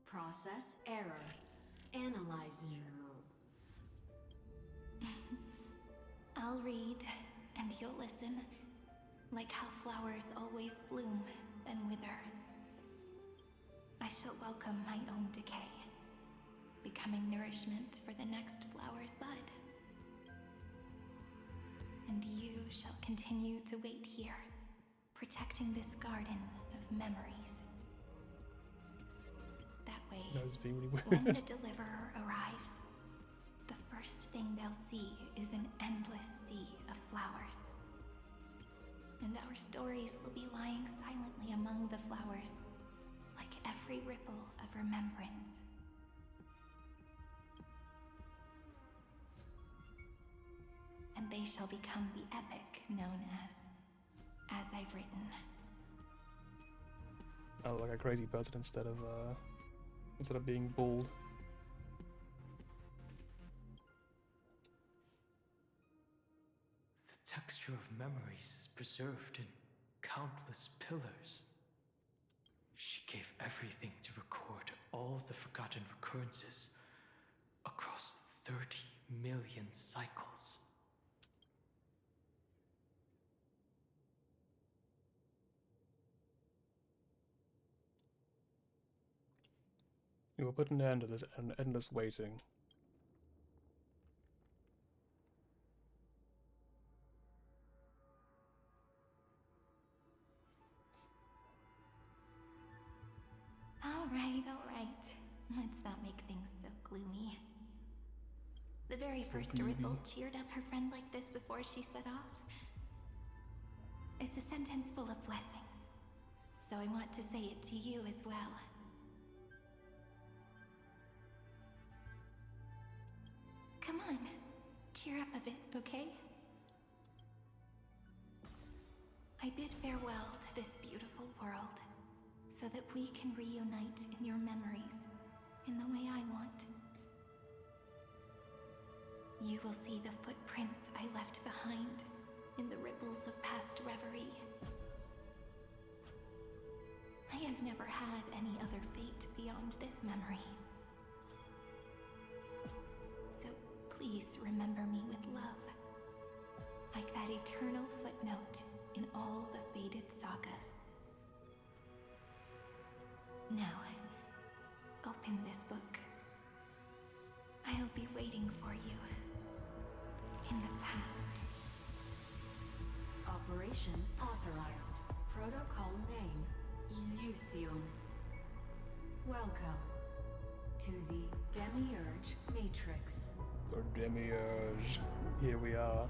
Process error. Analyzing. I'll read, and you'll listen, like how flowers always bloom and wither. I shall welcome my own decay, becoming nourishment for the next flower's bud. And you shall continue to wait here, protecting this garden of memories. That way, That was being really when weird. the deliverer arrives, the first thing they'll see is an endless sea of flowers. And our stories will be lying silently among the flowers, like every ripple of remembrance. And they shall become the epic known as I've written. Oh, like a crazy person instead of being bald. The texture of memories is preserved in countless pillars. She gave everything to record all the forgotten recurrences across 30 million cycles. You will put an end to this endless waiting. All right. Let's not make things so gloomy. The very So first gloomy. Ripple cheered up her friend like this before she set off. It's a sentence full of blessings, so I want to say it to you as well. Come on, cheer up a bit, okay? I bid farewell to this beautiful world, so that we can reunite in your memories, in the way I want. You will see the footprints I left behind in the ripples of past reverie. I have never had any other fate beyond this memory. So please remember me with love, like that eternal footnote in all the faded sagas. Now, open this book. I'll be waiting for you in the past. Operation authorized. Protocol name, Illusion. Welcome to the Demiurge Matrix. Or Demiurge. Here we are.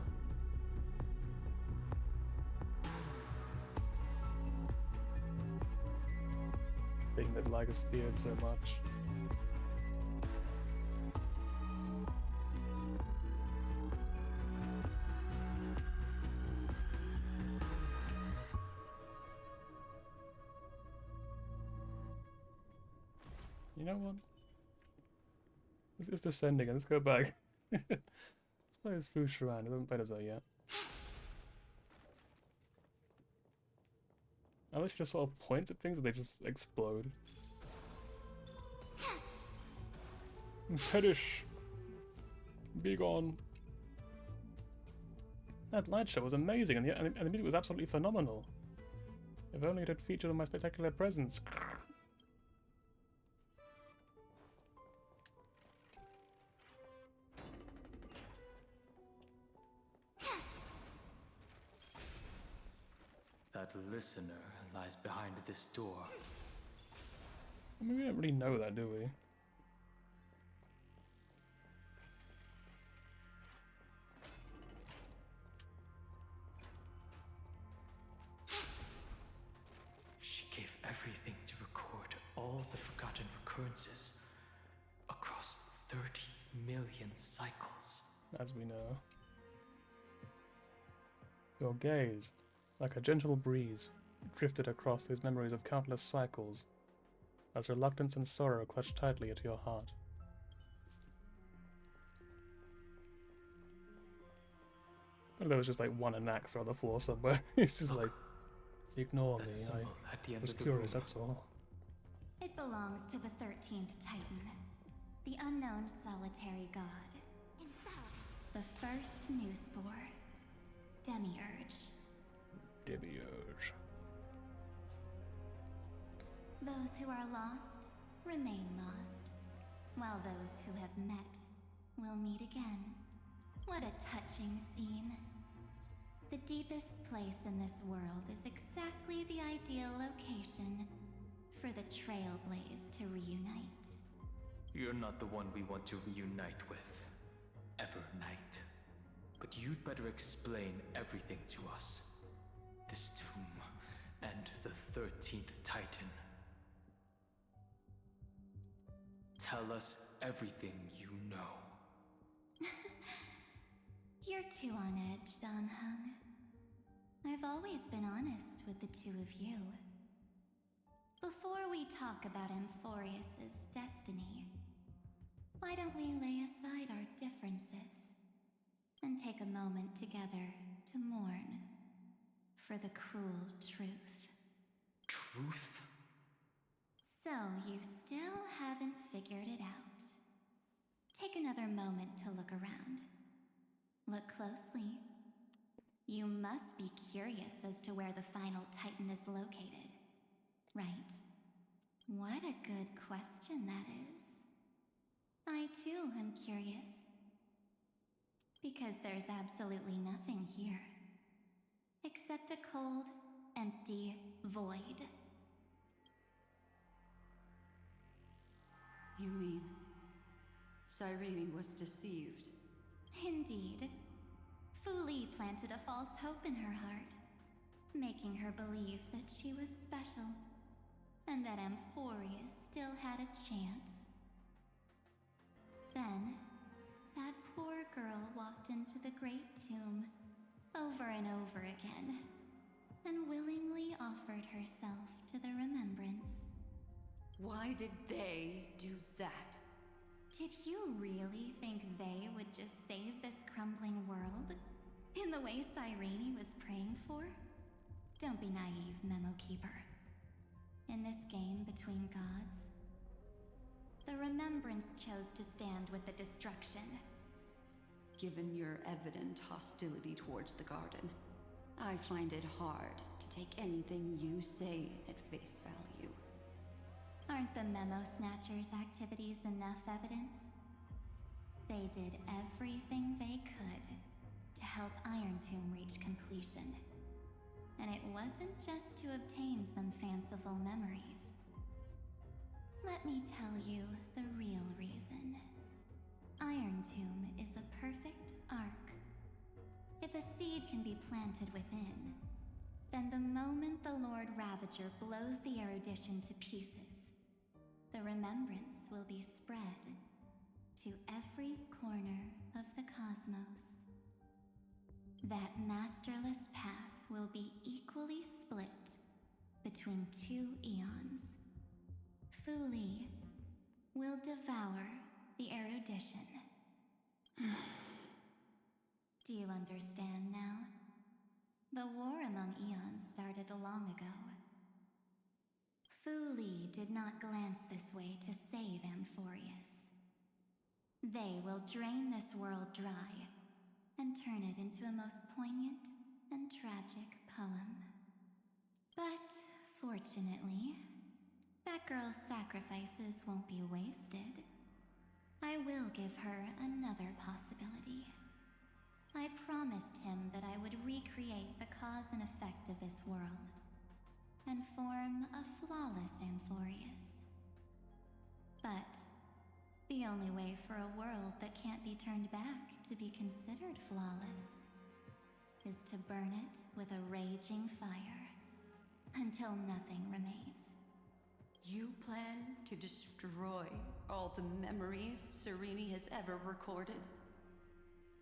Thing that Lygus feared so much. You know what? This is descending, let's go back. Let's play as Fusharan, I haven't played as her yet. I wish she just sort of points at things and they just explode. Perish! Be gone! That light show was amazing and the music was absolutely phenomenal. If only it had featured on my spectacular presence. That listener lies behind this door. I mean, we don't really know that, do we? She gave everything to record all the forgotten recurrences across 30 million cycles. As we know. Your gaze, like a gentle breeze, drifted across these memories of countless cycles, as reluctance and sorrow clutched tightly at your heart. There was just like one Anaxa on the floor somewhere. It's just like, ignore me, I was curious, that's all. It belongs to the 13th Titan, the unknown solitary god. The first new spore, Demiurge. Demiurge. Those who are lost remain lost, while those who have met will meet again. What a touching scene. The deepest place in this world is exactly the ideal location for the Trailblaze to reunite. You're not the one we want to reunite with, Evernight. But you'd better explain everything to us. This tomb and the 13th Titan. Tell us everything you know. You're too on edge, Dan Hung. I've always been honest with the two of you. Before we talk about Amphorius's destiny, why don't we lay aside our differences and take a moment together to mourn for the cruel truth? Truth? So you still haven't figured it out. Take another moment to look around. Look closely. You must be curious as to where the final Titan is located, right? What a good question that is. I too am curious. Because there's absolutely nothing here. Except a cold, empty void. You mean Cyrene was deceived? Indeed. Fu Li planted a false hope in her heart, making her believe that she was special, and that Amphorius still had a chance. Then, that poor girl walked into the Great Tomb, over and over again, and willingly offered herself to the remembrance. Why did they do that? Did you really think they would just save this crumbling world? In the way Cyrene was praying for? Don't be naive, Memo Keeper. In this game between gods, the Remembrance chose to stand with the destruction. Given your evident hostility towards the Garden, I find it hard to take anything you say at face value. Aren't the Memo Snatchers' activities enough evidence? They did everything they could to help Iron Tomb reach completion. And it wasn't just to obtain some fanciful memories. Let me tell you the real reason. Iron Tomb is a perfect arc. If a seed can be planted within, then the moment the Lord Ravager blows the erudition to pieces, the remembrance will be spread to every corner of the cosmos. That masterless path will be equally split between two eons. Fuli will devour the erudition. Do you understand now? The war among eons started long ago. Fuli did not glance this way to save Amphorius. They will drain this world dry and turn it into a most poignant and tragic poem. But fortunately, that girl's sacrifices won't be wasted. I will give her another possibility. I promised him that I would recreate the cause and effect of this world and form a flawless Amphorius. But the only way for a world that can't be turned back to be considered flawless is to burn it with a raging fire until nothing remains. You plan to destroy all the memories Serene has ever recorded?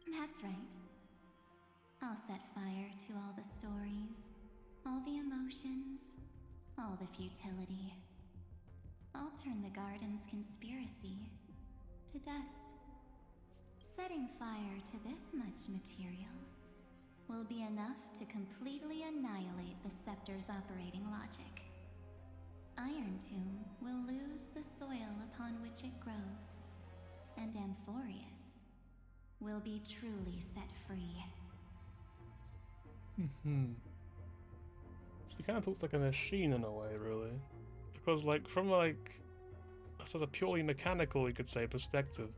That's right. I'll set fire to all the stories, all the emotions, all the futility. I'll turn the Garden's conspiracy to dust. Setting fire to this much material will be enough to completely annihilate the Scepter's operating logic. Iron Tomb will lose the soil upon which it grows, and Amphorius will be truly set free. She kind of looks like a machine in a way, really. Because, like, from, like, I suppose a purely mechanical, you could say, perspective,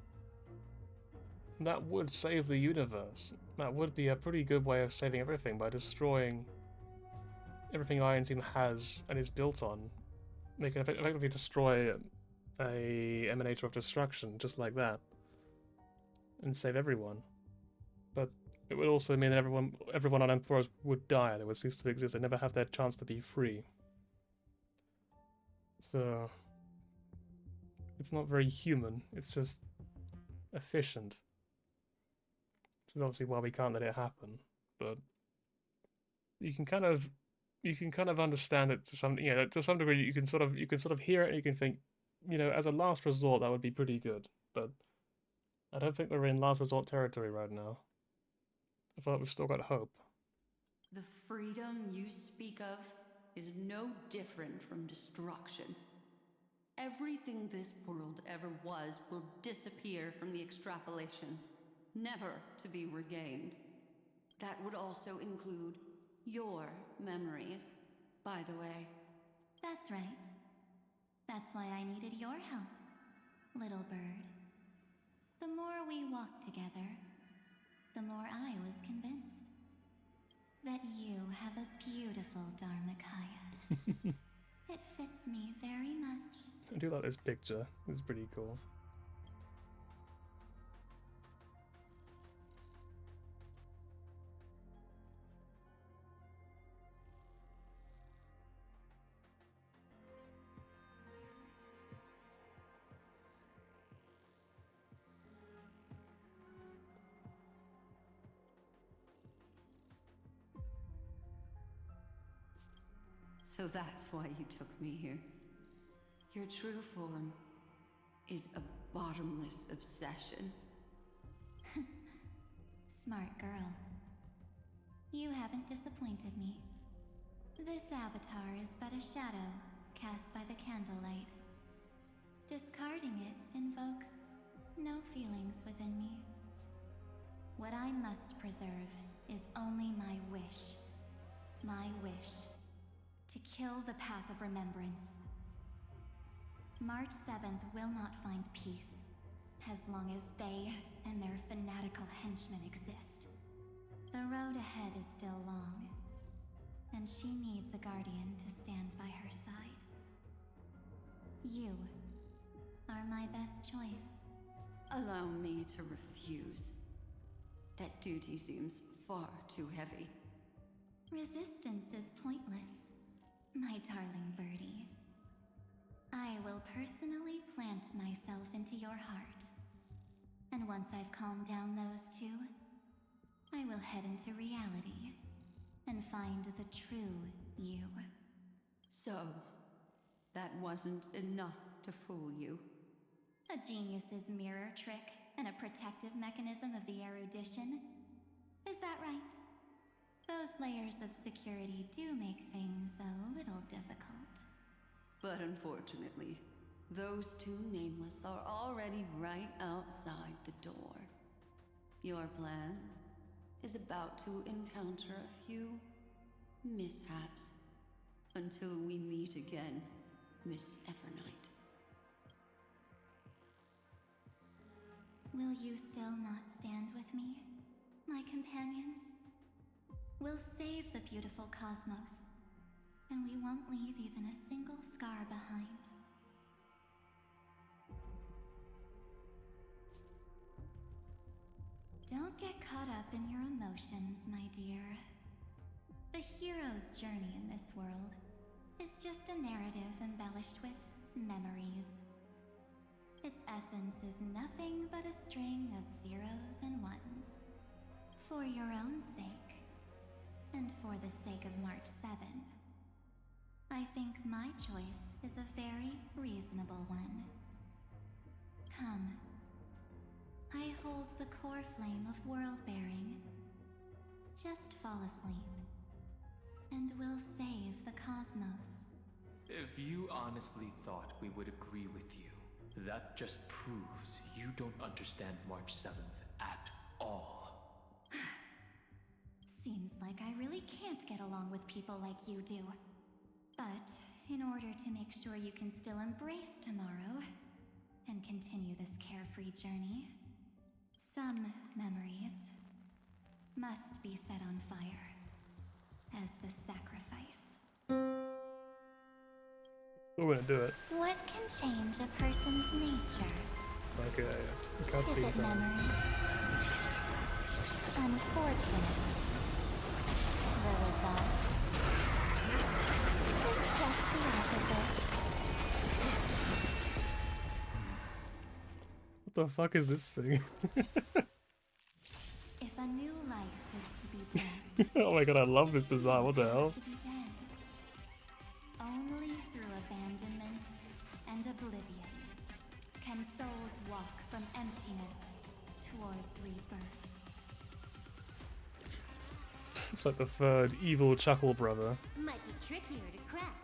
that would save the universe. That would be a pretty good way of saving everything by destroying everything Iron Team has and is built on. They can effectively destroy a emanator of destruction, just like that, and save everyone. But it would also mean that everyone on M4 would die. They would cease to exist. They'd never have their chance to be free. So it's not very human. It's just efficient. Which is obviously why we can't let it happen. But you can kind of understand it to some, to some degree. You can sort of hear it, and you can think, as a last resort, that would be pretty good. But I don't think we're in last resort territory right now. I thought we've still got hope. The freedom you speak of is no different from destruction. Everything this world ever was will disappear from the extrapolations, never to be regained. That would also include your memories, by the way. That's right. That's why I needed your help, little bird. The more we walked together, the more I was convinced that you have a beautiful Dharmakaya. It fits me very much. I do like this picture. It's pretty cool. So that's why you took me here. Your true form is a bottomless obsession. Smart girl. You haven't disappointed me. This avatar is but a shadow cast by the candlelight. Discarding it invokes no feelings within me. What I must preserve is only my wish. My wish to kill the path of remembrance. March 7th will not find peace as long as they and their fanatical henchmen exist. The road ahead is still long, and she needs a guardian to stand by her side. You are my best choice. Allow me to refuse. That duty seems far too heavy. Resistance is pointless, my darling birdie. I will personally plant myself into your heart. And once I've calmed down those two, I will head into reality and find the true you. So, that wasn't enough to fool you. A genius's mirror trick and a protective mechanism of the erudition. Is that right? Those layers of security do make things a little difficult. But unfortunately, those two nameless are already right outside the door. Your plan is about to encounter a few mishaps until we meet again, Miss Evernight. Will you still not stand with me, my companions? We'll save the beautiful cosmos, and we won't leave even a single scar behind. Don't get caught up in your emotions, my dear. The hero's journey in this world is just a narrative embellished with memories. Its essence is nothing but a string of zeros and ones. For your own sake, and for the sake of March 7th, I think my choice is a very reasonable one. Come. I hold the core flame of world-bearing. Just fall asleep, and we'll save the cosmos. If you honestly thought we would agree with you, that just proves you don't understand March 7th at all. Seems like I really can't get along with people like you do. But in order to make sure you can still embrace tomorrow and continue this carefree journey, some memories must be set on fire as the sacrifice. We're gonna do it. What can change a person's nature? Okay, Is cutscenes it on. memories? Unfortunately, the result is just the opposite. What the fuck is this thing? If a new life is to be born, Oh my god, I love this design. What the hell? to be dead. Only through abandonment and oblivion can souls walk from emptiness towards rebirth. It's like the third evil chuckle brother. Might be trickier to crack.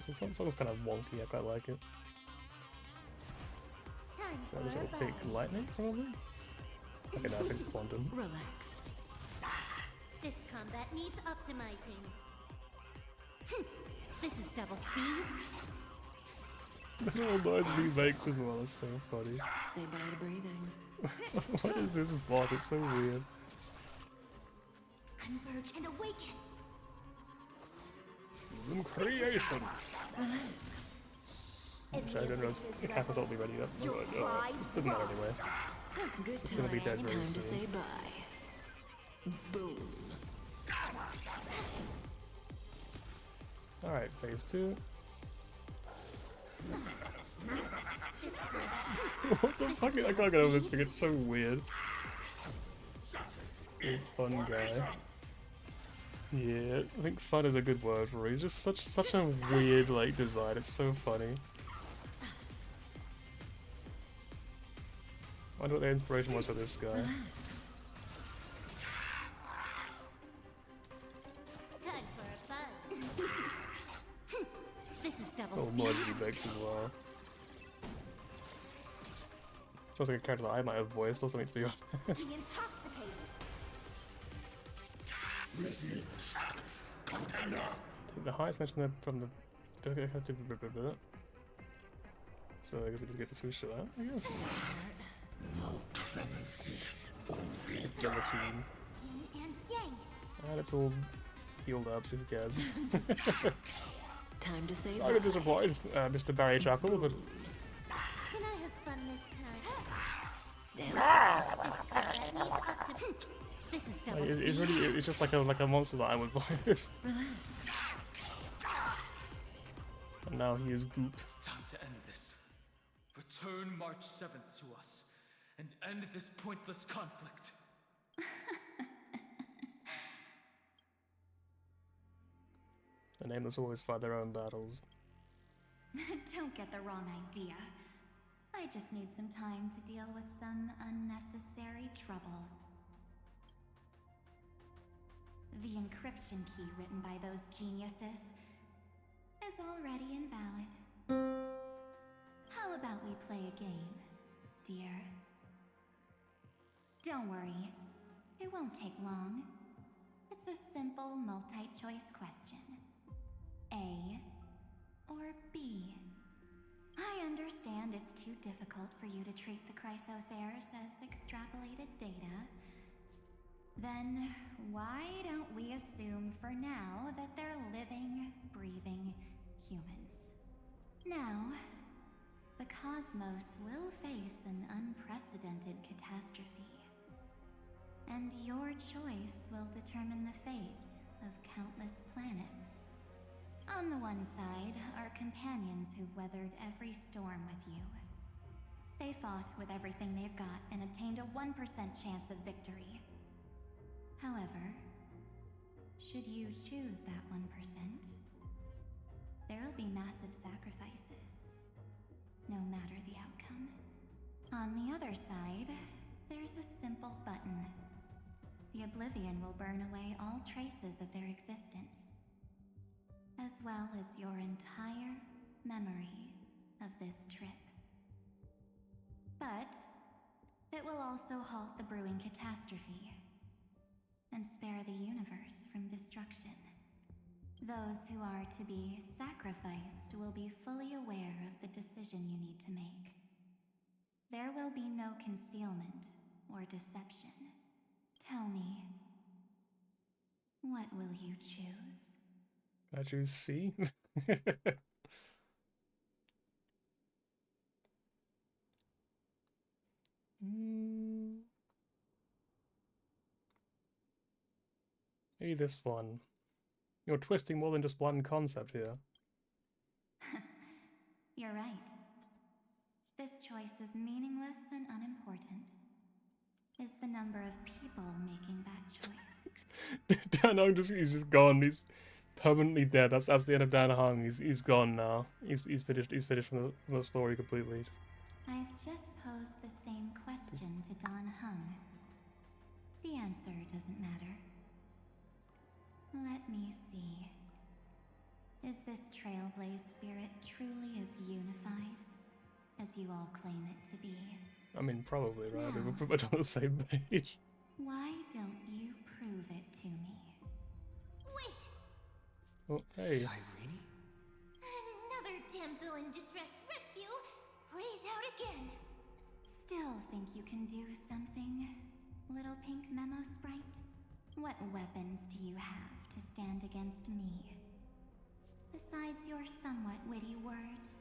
This song's kind of wonky. I quite like it. Time So for this a little big bite. lightning, probably. Okay, no, I think it's quantum. Relax. This combat needs optimizing. This is double speed. The little noises he makes as well is so funny. Say bye to breathing. What is this boss? It's so weird. Converge and awaken. In creation. Relax. Actually, I don't know if the cap is all be ready yet. Your It prize doesn't matter anyway. Good It's gonna be dead very time to soon. say bye. Boom. Alright, phase 2. What the fuck? I can't get over this thing, it's so weird. This fun guy. Yeah, I think fun is a good word for it. He's just such a weird like design, it's so funny. wonder what the inspiration was for this guy. Time for a buzz. This is double Oh, speed. Mozzie Bex as well. Sounds like a character that I might have voiced or something, to be honest. Be intoxicated. The highest mention from the... So I guess we just get the food shot out, I guess. Gelatine. Yin and yang. And it's all healed up, so who cares? Time to say I bye. got disappointed, Mr. Barry Chuckle, but... Can I have fun this time? Stand This is Like, double it's speed. really, it's just like a monster that I would voice. Relax. And now he is goop. It's time to end this. Return March 7th to us, and end this pointless conflict. The nameless always fight their own battles. Don't get the wrong idea. I just need some time to deal with some unnecessary trouble. The encryption key written by those geniuses is already invalid. How about we play a game, dear? Don't worry, it won't take long. It's a simple multi-choice question. A or B? I understand it's too difficult for you to treat the Chrysosairs as extrapolated data. Then why don't we assume for now that they're living, breathing humans? Now, the cosmos will face an unprecedented catastrophe. And your choice will determine the fate of countless planets. On the one side are companions who've weathered every storm with you. They fought with everything they've got and obtained a 1% chance of victory. However, should you choose that 1%, there'll be massive sacrifices, no matter the outcome. On the other side, there's a simple button. The Oblivion will burn away all traces of their existence, as well as your entire memory of this trip. But it will also halt the brewing catastrophe and spare the universe from destruction. Those who are to be sacrificed will be fully aware of the decision you need to make. There will be no concealment or deception. Tell me, what will you choose? I choose C. Maybe this one. You're twisting more than just one concept here. You're right. This choice is meaningless and unimportant. Is the number of people making that choice. Dan Hung he's just gone. He's permanently dead. That's the end of Dan Hung. He's gone now. He's finished. He's finished from the story completely. I've just posed the same question to Don Hung. The answer doesn't matter. Let me see. Is this Trailblaze spirit truly as unified as you all claim it to be? I mean, probably, right? We're pretty much on the same page. Why don't you prove it to me? Wait! Oh, hey. Irene? Another damsel in distress rescue plays out again. Still think you can do something, little pink memo sprite? What weapons do you have to stand against me? Besides your somewhat witty words.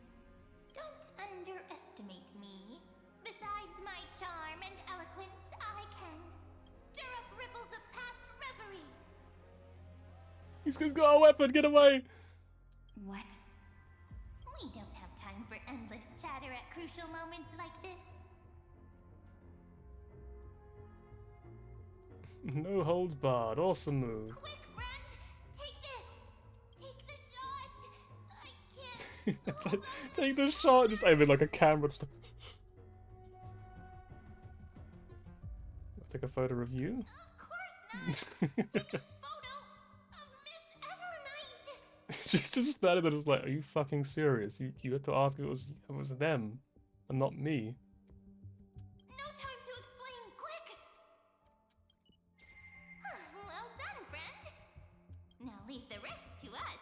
Don't underestimate me. Besides my charm and eloquence, I can stir up ripples of past reverie. He's got a weapon. Get away! What? We don't have time for endless chatter at crucial moments like this. No holds barred. Awesome move. Quick, friend! Take this! Take the shot! I can't. Take the shot. Just aim it like a camera. Just... Take a photo of you? She's just standing there just like, are you fucking serious? You had to ask if it was them and not me. No time to explain, quick! Well done, friend. Now leave the rest to us.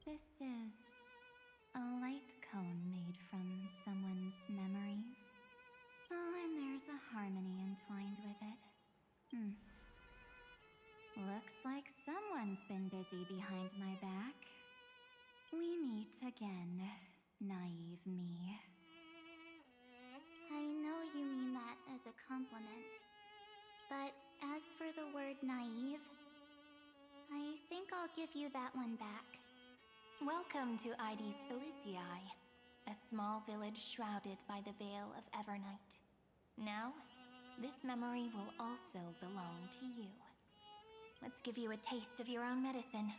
This is a light cone made from someone's memories. Oh, and there's a harmony entwined with it. Looks like someone's been busy behind my back. We meet again, naive me. I know you mean that as a compliment. But as for the word naive, I think I'll give you that one back. Welcome to Ides Elysiae, a small village shrouded by the veil of Evernight. Now, this memory will also belong to you. Let's give you a taste of your own medicine.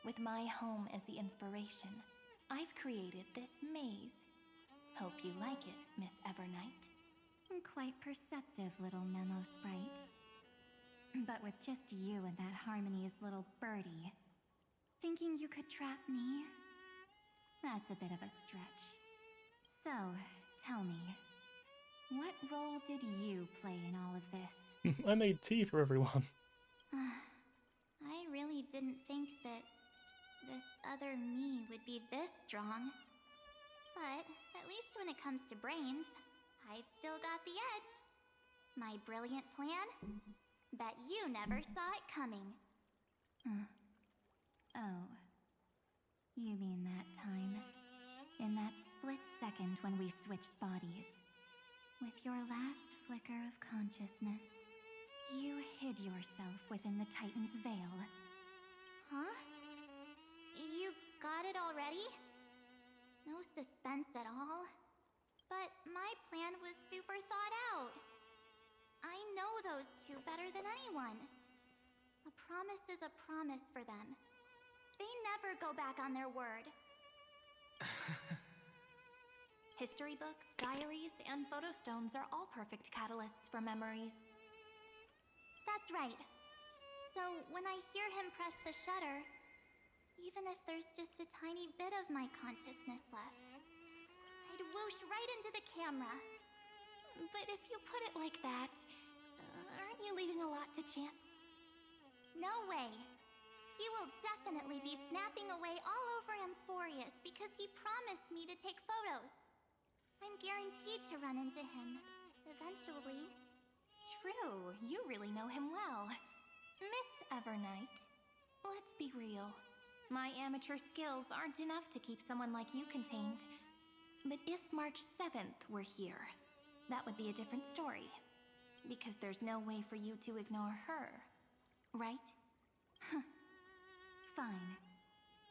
With my home as the inspiration, I've created this maze. Hope you like it, Miss Evernight. Quite perceptive little memo sprite. But with just you and that Harmony's little birdie, thinking you could trap me? That's a bit of a stretch. So, tell me, what role did you play in all of this? I made tea for everyone. I really didn't think that this other me would be this strong. But at least when it comes to brains, I've still got the edge. My brilliant plan? Bet you never saw it coming. Oh. You mean that time? In that split second when we switched bodies. With your last flicker of consciousness, you hid yourself within the Titan's veil. Huh? You got it already? No suspense at all. But my plan was super thought out. I know those two better than anyone. A promise is a promise for them. They never go back on their word. History books, diaries, and photo stones are all perfect catalysts for memories. That's right. So when I hear him press the shutter, even if there's just a tiny bit of my consciousness left, I'd whoosh right into the camera. But if you put it like that, aren't you leaving a lot to chance? No way. He will definitely be snapping away all over Amphorius because he promised me to take photos. I'm guaranteed to run into him, eventually. True, you really know him well. Miss Evernight, let's be real. My amateur skills aren't enough to keep someone like you contained. But if March 7th were here, that would be a different story. Because there's no way for you to ignore her, right? Fine.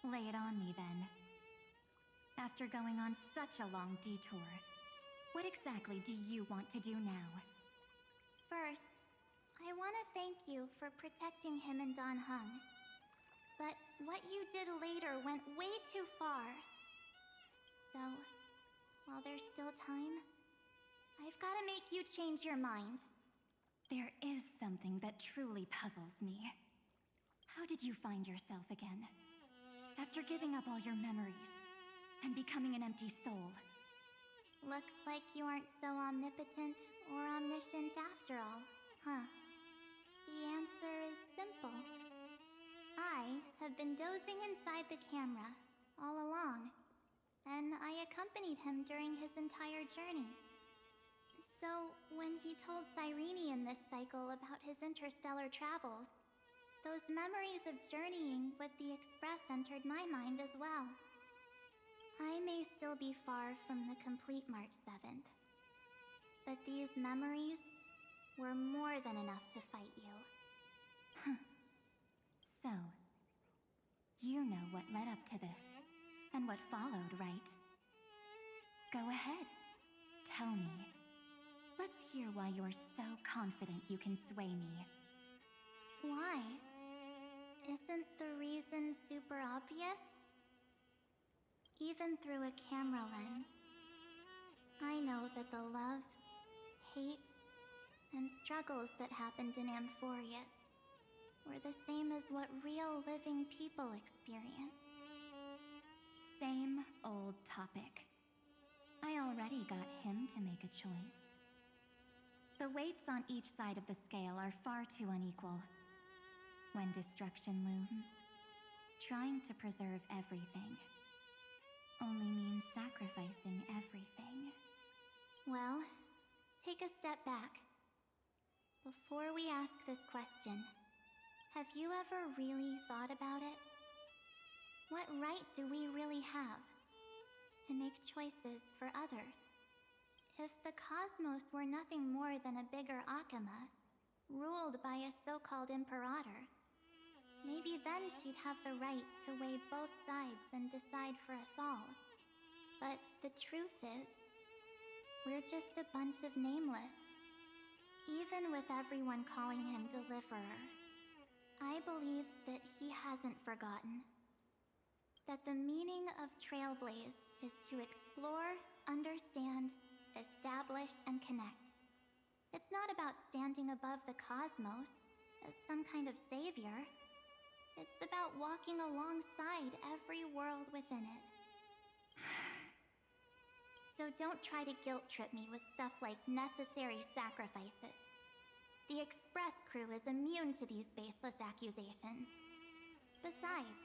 Lay it on me then. After going on such a long detour, what exactly do you want to do now? First, I want to thank you for protecting him and Dan Heng. But what you did later went way too far. So, while there's still time, I've got to make you change your mind. There is something that truly puzzles me. How did you find yourself again? After giving up all your memories and becoming an empty soul. Looks like you aren't so omnipotent or omniscient after all, huh? The answer is simple. I have been dozing inside the camera all along, and I accompanied him during his entire journey. So, when he told Cyrene in this cycle about his interstellar travels, those memories of journeying with the Express entered my mind as well. I may still be far from the complete March 7th, but these memories were more than enough to fight you. So, you know what led up to this, and what followed, right? Go ahead. Tell me. Let's hear why you're so confident you can sway me. Why? Isn't the reason super obvious? even through a camera lens. I know that the love, hate, and struggles that happened in Amphorius were the same as what real living people experience. Same old topic. I already got him to make a choice. The weights on each side of the scale are far too unequal. When destruction looms, trying to preserve everything only means sacrificing everything. Well, take a step back. Before we ask this question, have you ever really thought about it? What right do we really have to make choices for others? If the cosmos were nothing more than a bigger Akama, ruled by a so-called imperator, maybe then she'd have the right to weigh both sides and decide for us all. But the truth is, we're just a bunch of nameless. Even with everyone calling him Deliverer, I believe that he hasn't forgotten. That the meaning of Trailblaze is to explore, understand, establish, and connect. It's not about standing above the cosmos as some kind of savior. It's about walking alongside every world within it. So don't try to guilt trip me with stuff like necessary sacrifices. The Express crew is immune to these baseless accusations. Besides,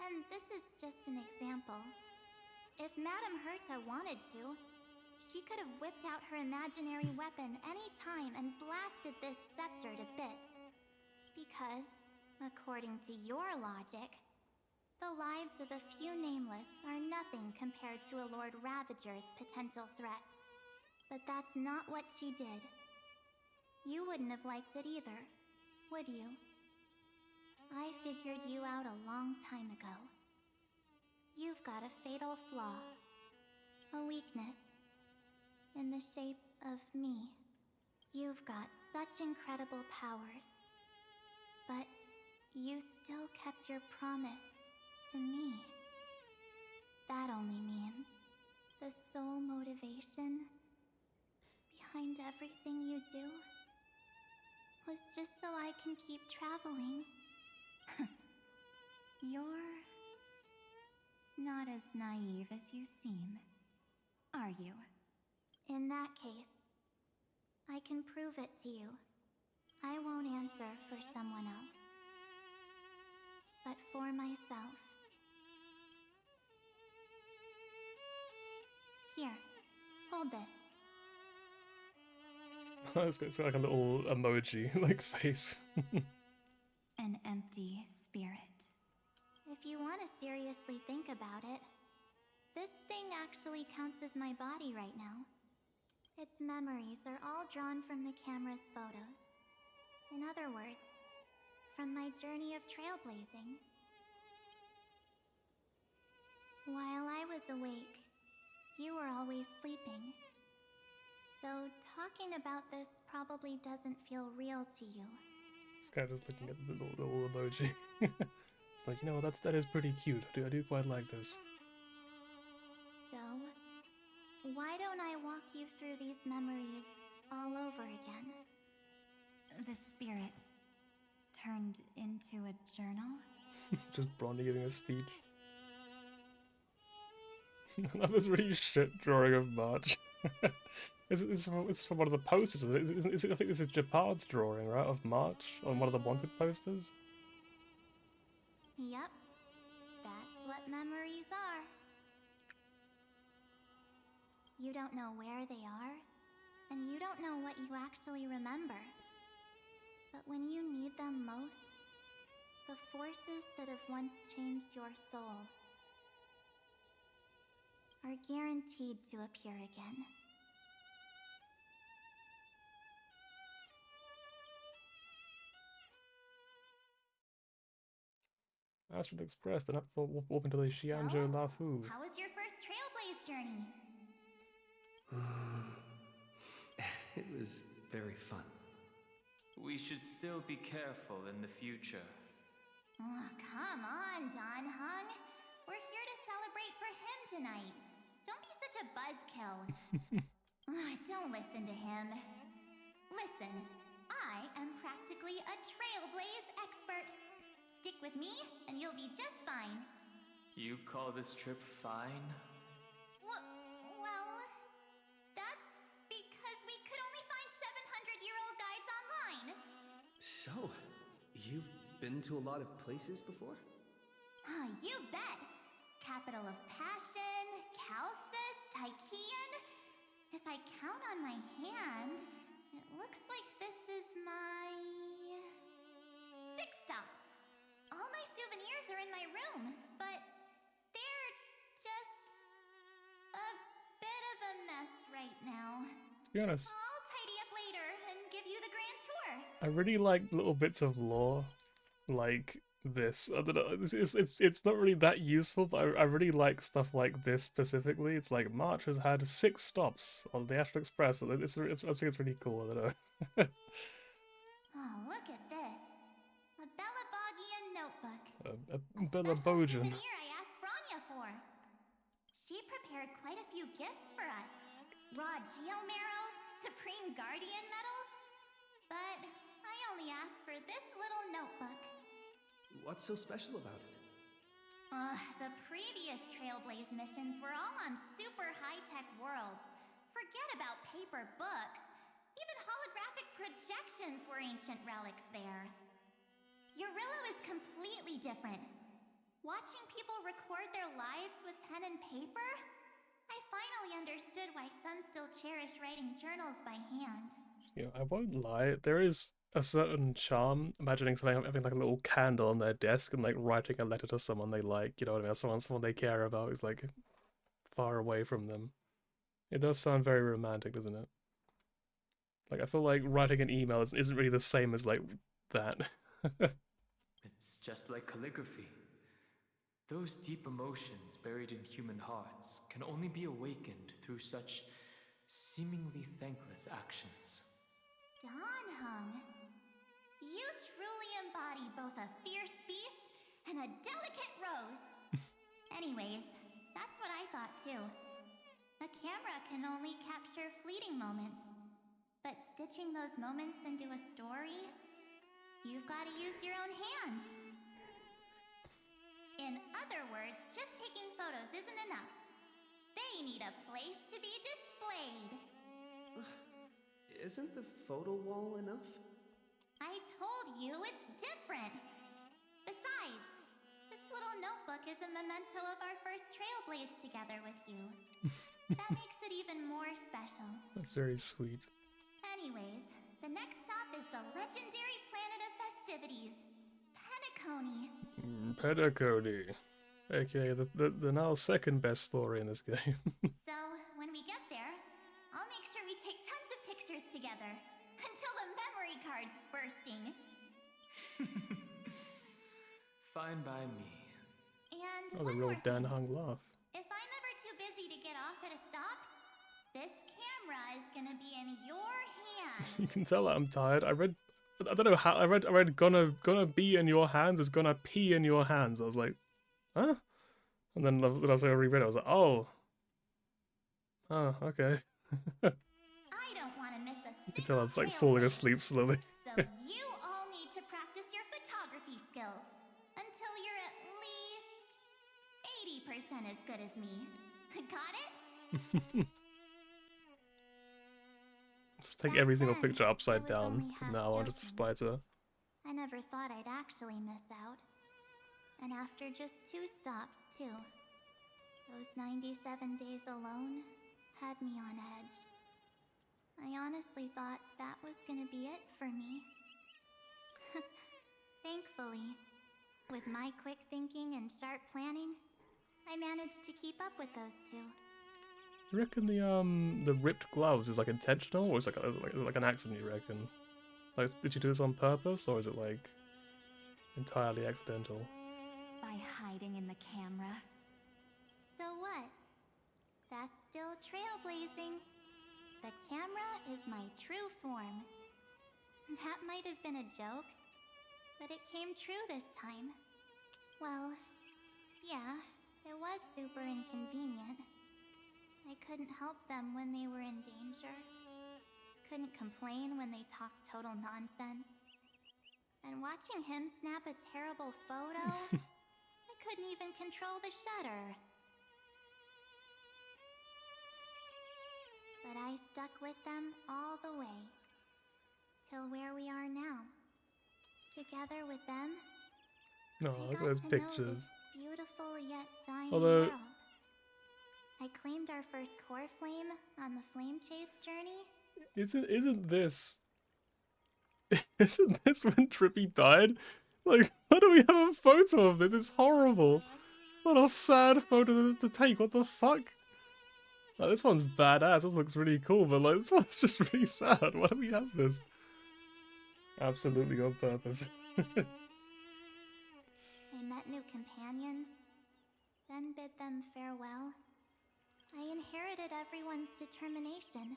and this is just an example, if Madame Herta wanted to, she could have whipped out her imaginary weapon any time and blasted this scepter to bits. Because, according to your logic, the lives of a few nameless are nothing compared to a Lord Ravager's potential threat. But that's not what she did. You wouldn't have liked it either, would you? I figured you out a long time ago. You've got a fatal flaw, a weakness, in the shape of me. You've got such incredible powers, but you still kept your promise to me. That only means the sole motivation behind everything you do was just so I can keep traveling. You're not as naive as you seem, are you? In that case, I can prove it to you. I won't answer for someone else, but for myself. Here, hold this. It's got like a little emoji, like face. An empty spirit. If you want to seriously think about it, this thing actually counts as my body right now. Its memories are all drawn from the camera's photos. In other words, from my journey of trailblazing. While I was awake, you were always sleeping. So talking about this probably doesn't feel real to you. This guy just looking at the little emoji. It's like, you know, that is pretty cute. I do quite like this. So, why don't I walk you through these memories all over again? The spirit turned into a journal? Just Bronny giving a speech. That was really shit drawing of March. It's from one of the posters, isn't it? I think this is Japard's drawing, right, of March on one of the wanted posters. Yep, that's what memories are. You don't know where they are, and you don't know what you actually remember. But when you need them most, the forces that have once changed your soul are guaranteed to appear again. Astral Express, then up for walking to the Xianzhou Lafu. How was your first Trailblaze journey? It was very fun. We should still be careful in the future. Oh, come on, Don Hung. We're here to celebrate for kryptonite. Don't be such a buzzkill. Don't listen to him. Listen, I am practically a trailblaze expert. Stick with me, and you'll be just fine. You call this trip fine? Well, that's because we could only find 700-year-old guides online. So, you've been to a lot of places before? You bet. Capital of Passion, Calcis, Tychean. If I count on my hand, it looks like this is my 6th stop. All my souvenirs are in my room, but they're just a bit of a mess right now. To be honest, I'll tidy up later and give you the grand tour. I really like little bits of lore like this. I don't know, it's not really that useful, but I really like stuff like this specifically. It's like March has had 6 stops on the Astral Express. I think it's really cool. I don't know. Oh, look at this. A Bellabogian notebook. A Bellabogian. Souvenir I asked Branya for. She prepared quite a few gifts for us. Raw Geomarrow, Supreme Guardian medals. But I only asked for this little notebook. What's so special about it? The previous Trailblaze missions were all on super high-tech worlds. Forget about paper books. Even holographic projections were ancient relics there. Eurillo is completely different. Watching people record their lives with pen and paper, I finally understood why some still cherish writing journals by hand. Yeah, I won't lie. There is a certain charm imagining someone having like a little candle on their desk and like writing a letter to someone they like. You know what I mean? Someone they care about is like far away from them. It does sound very romantic, doesn't it? Like, I feel like writing an email isn't really the same as, like, that. It's just like calligraphy. Those deep emotions buried in human hearts can only be awakened through such seemingly thankless actions. Danhung, you truly embody both a fierce beast and a delicate rose. Anyways, that's what I thought too. A camera can only capture fleeting moments. But stitching those moments into a story, you've got to use your own hands. In other words, just taking photos isn't enough. They need a place to be displayed. Isn't the photo wall enough? I told you it's different. Besides, this little notebook is a memento of our first Trailblaze together with you. That makes it even more special. That's very sweet. Anyways, the next stop is the legendary planet of festivities, Penacony. Penacony. Okay, the now second best story in this game. So, when we get there, I'll make sure we take tons of pictures together, until the memory card's bursting. Fine by me. And Oh, the one real more Dan thing. Hung laugh. If I'm ever too busy to get off at a stop, this camera is gonna be in your hands. You can tell that I'm tired. I don't know how, I read gonna be in your hands is gonna pee in your hands. I was like, huh? And then I reread it, I was like, oh, okay. I don't want to miss a You can tell I'm single like falling Trailblaze. asleep slowly. So you all need to practice your photography skills until you're at least 80% as good as me. Got it? Just take every single picture upside down from now on, just to spite her. I never thought I'd actually miss out. And after just 2 stops, too. Those 97 days alone had me on edge. I honestly thought that was gonna be it for me. Thankfully, with my quick thinking and sharp planning, I managed to keep up with those 2. You reckon the ripped gloves is like intentional, or is it like an accident? You reckon? Like, did you do this on purpose, or is it like entirely accidental? By hiding in the camera. So what? That's still trailblazing. The camera is my true form. That might have been a joke, but it came true this time. Well, yeah, It was super inconvenient. I couldn't help them when they were in danger. Couldn't complain when they talked total nonsense. And watching him snap a terrible photo, I couldn't even control the shutter. But I stuck with them all the way. Till where we are now. Together with them, No, I look got at those to pictures. know this beautiful yet dying Although- world. I claimed our first core flame on the flame chase journey. Isn't this isn't this when Trippy died? Like, why do we have a photo of this? It's horrible. What a sad photo to take. What the fuck? Like, this one's badass. This looks really cool, but like this one's just really sad. Why do we have this? Absolutely on purpose. I met new companions, then bid them farewell. I inherited everyone's determination,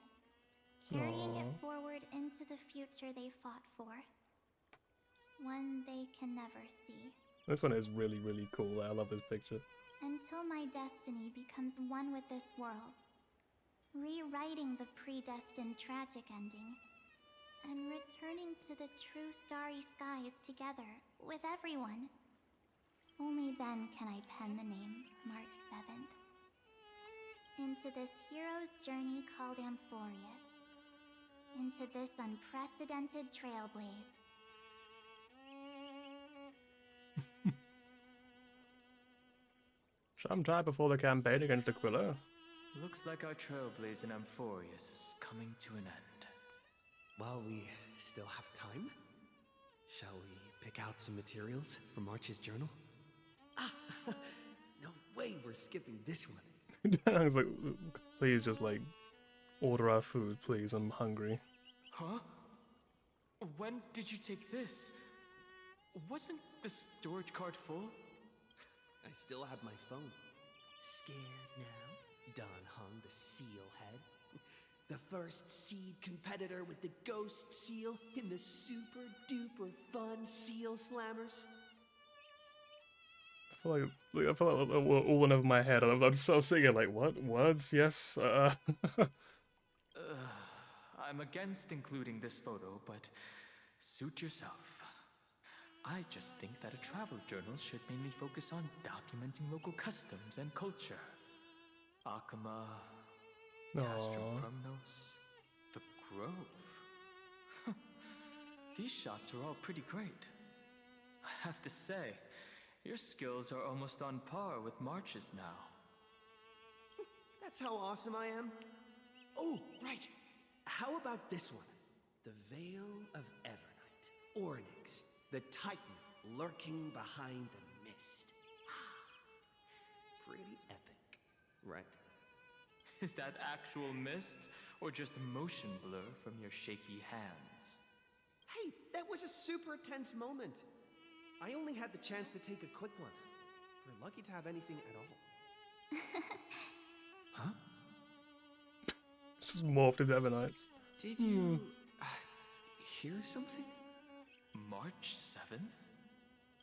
carrying it Aww. forward into the future they fought for. One they can never see. This one is really, really cool. I love this picture. Until my destiny becomes one with this world's, rewriting the predestined tragic ending, and returning to the true starry skies together with everyone. Only then can I pen the name March 7th. Into this hero's journey called Amphorius. Into this unprecedented trailblaze. Sometime before the campaign against Aquila. Looks like our trailblaze in Amphorius is coming to an end. While we still have time, shall we pick out some materials for March's journal? Ah, no way we're skipping this one. I was like, please just like order our food, please. I'm hungry. Huh? When did you take this? Wasn't the storage cart full? I still have my phone. Scared now? Don Hung, the seal head. The first seed competitor with the ghost seal in the super duper fun seal slammers. I feel like we're all went over my head. I'm so sitting like, what? Words? Yes. I'm against including this photo, but suit yourself. I just think that a travel journal should mainly focus on documenting local customs and culture. Akama, Castrochronos, the Grove. These shots are all pretty great. I have to say, your skills are almost on par with March's now. That's how awesome I am. Oh, right. How about this one? The Veil of Evernight. Ornyx, the Titan lurking behind the mist. Pretty epic, right? Is that actual mist, or just motion blur from your shaky hands? Hey, that was a super tense moment. I only had the chance to take a quick one. We're lucky to have anything at all. Huh? It's just morphed into Evernights. Did you hear something? March 7th?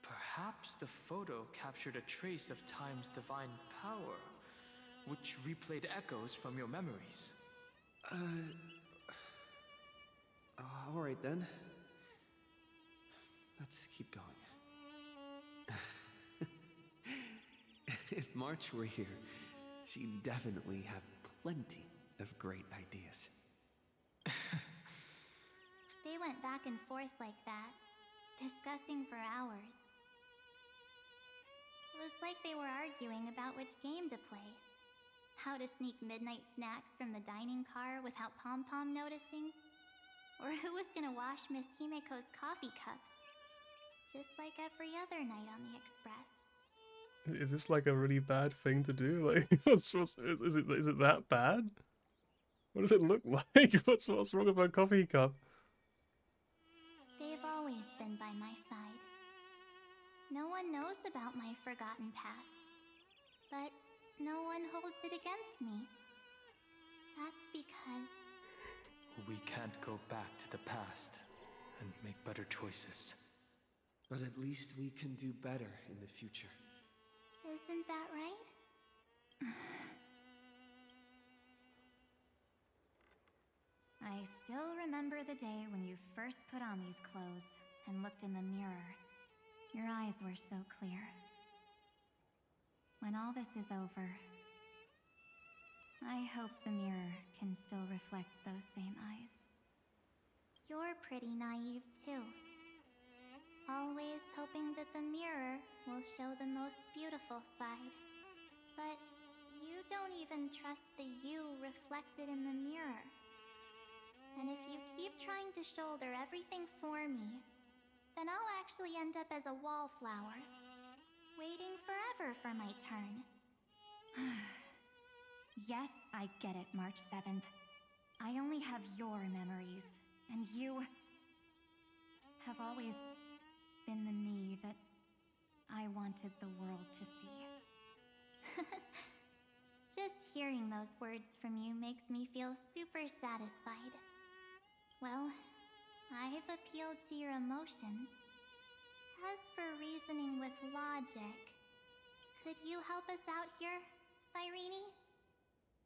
Perhaps the photo captured a trace of time's divine power, which replayed echoes from your memories. Alright then. Let's keep going. If March were here, she'd definitely have plenty of great ideas. They went back and forth like that, discussing for hours. It was like they were arguing about which game to play. How to sneak midnight snacks from the dining car without Pom-Pom noticing. Or who was gonna wash Miss Himeko's coffee cup. Just like every other night on the Express. Is this like a really bad thing to do? Like, is it that bad? What does it look like? What's wrong with my coffee cup? They've always been by my side. No one knows about my forgotten past. But no one holds it against me. That's because... We can't go back to the past and make better choices. But at least we can do better in the future. Isn't that right? I still remember the day when you first put on these clothes and looked in the mirror. Your eyes were so clear. When all this is over, I hope the mirror can still reflect those same eyes. You're pretty naive, too. Always hoping that the mirror will show the most beautiful side. But you don't even trust the you reflected in the mirror. And if you keep trying to shoulder everything for me, then I'll actually end up as a wallflower, waiting forever for my turn. Yes, I get it, March 7th. I only have your memories, and you have always been the me that I wanted the world to see. Just hearing those words from you makes me feel super satisfied. Well, I've appealed to your emotions. As for reasoning with logic, could you help us out here, Cyrene?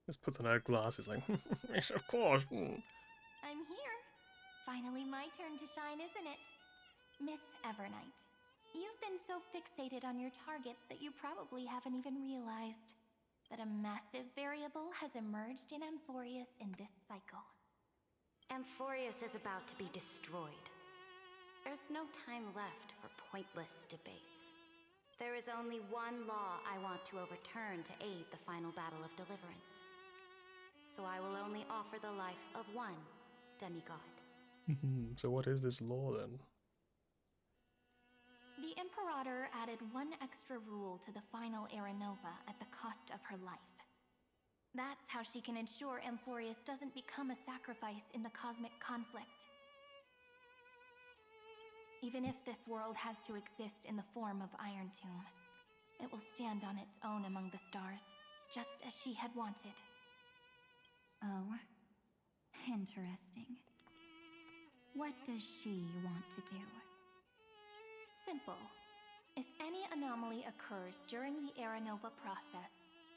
Just puts on her glasses like, yes, of course. I'm here. Finally my turn to shine, isn't it? Miss Evernight, you've been so fixated on your targets that you probably haven't even realized that a massive variable has emerged in Amphorius in this cycle. Amphorius is about to be destroyed. There's no time left for pointless debates. There is only one law I want to overturn to aid the final battle of deliverance. So I will only offer the life of one demigod. So what is this law then? The Imperator added one extra rule to the final Era Nova at the cost of her life. That's how she can ensure Amphorius doesn't become a sacrifice in the cosmic conflict. Even if this world has to exist in the form of Iron Tomb, it will stand on its own among the stars, just as she had wanted. Oh, interesting. What does she want to do? Simple. If any anomaly occurs during the Era Nova process,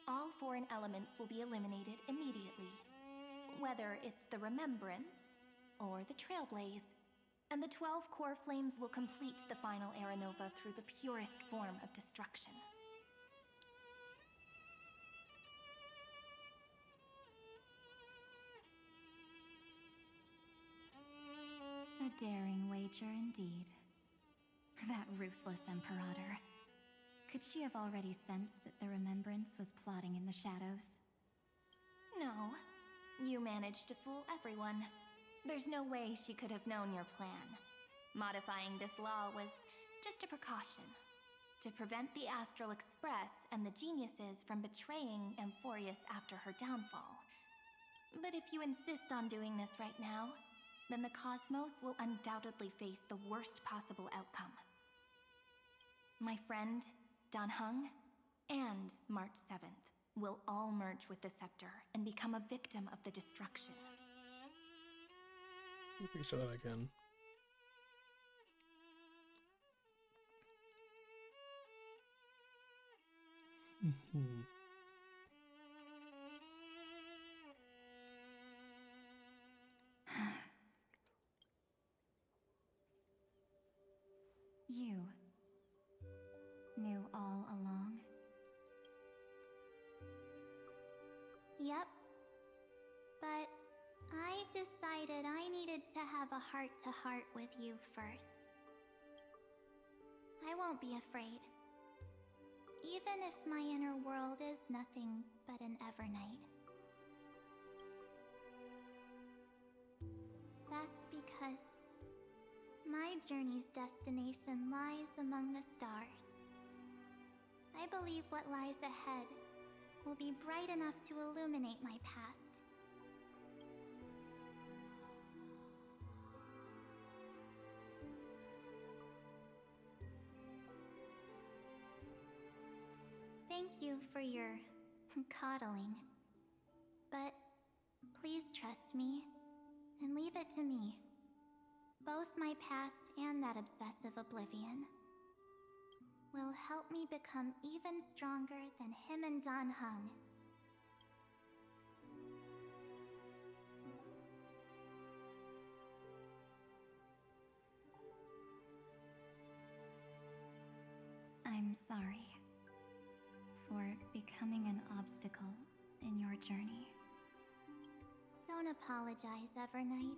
all foreign elements will be eliminated immediately. Whether it's the Remembrance or the Trailblaze, and the 12 core flames will complete the final Era Nova through the purest form of destruction. A daring wager indeed. That ruthless Imperator. Could she have already sensed that the Remembrance was plotting in the shadows? No. You managed to fool everyone. There's no way she could have known your plan. Modifying this law was just a precaution, to prevent the Astral Express and the geniuses from betraying Amphorius after her downfall. But if you insist on doing this right now, then the cosmos will undoubtedly face the worst possible outcome. My friend, Dan Heng, and March 7th will all merge with the Scepter and become a victim of the destruction. We can show that again. You knew all along? Yep. But I decided I needed to have a heart-to-heart with you first. I won't be afraid. Even if my inner world is nothing but an Evernight. That's because my journey's destination lies among the stars. I believe what lies ahead will be bright enough to illuminate my past. Thank you for your coddling. But please trust me and leave it to me. Both my past and that obsessive oblivion will help me become even stronger than him and Dan Heng. sorry for becoming an obstacle in your journey. Don't apologize, Evernight.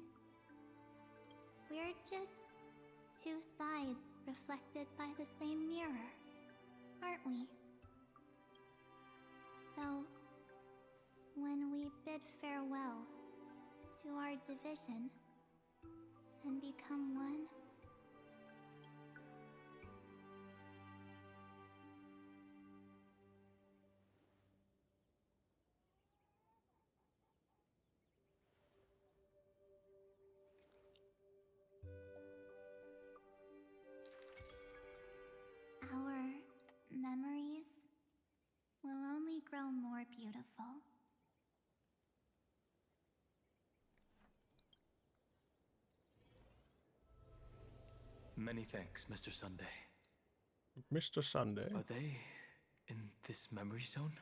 We're just two sides reflected by the same mirror, aren't we? So, when we bid farewell to our division and become one, our memories will only grow more beautiful. Many thanks, Mr. Sunday. Mr. Sunday. Are they in this memory zone?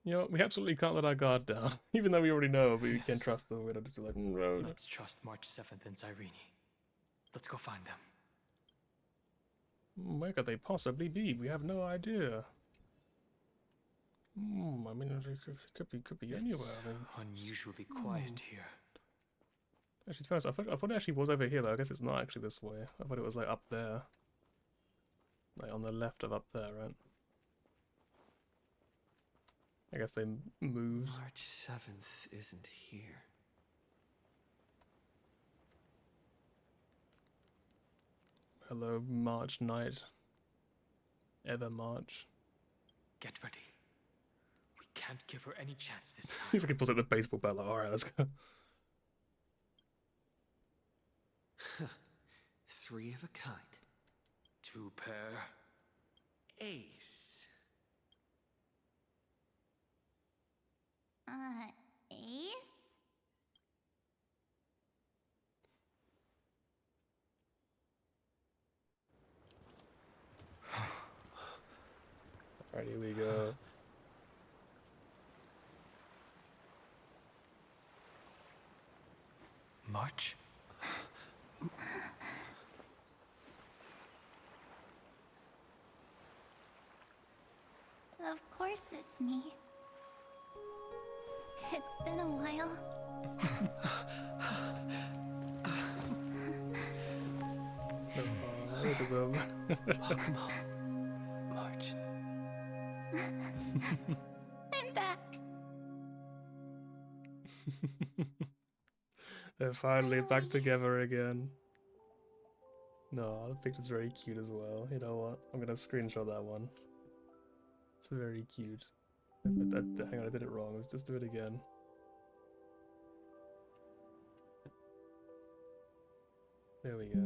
You know, we absolutely can't let our guard down. Even though we already know, but we can't trust them. We're just be like, no. Let's trust March 7th and Cyrene. Let's go find them. Where could they possibly be? We have no idea. I mean, it could be anywhere. I mean, unusually quiet here. Actually, to be honest, I thought it actually was over here, but I guess it's not actually this way. I thought it was like up there. Like on the left of up there, right? I guess they moved. March 7th isn't here. Hello, March night. Ever March. Get ready. We can't give her any chance this time. If we can put out the baseball bat, like, alright, let's go. 3 of a kind. 2 pair. Ace. Ace? Alright, here we go. March? Of course it's me. It's been a while. Look at them. Welcome home, March. I'm back. They're finally back together again. No, the picture's very cute as well. You know what? I'm gonna screenshot that one. It's very cute. Hang on, I did it wrong. Let's just do it again. There we go.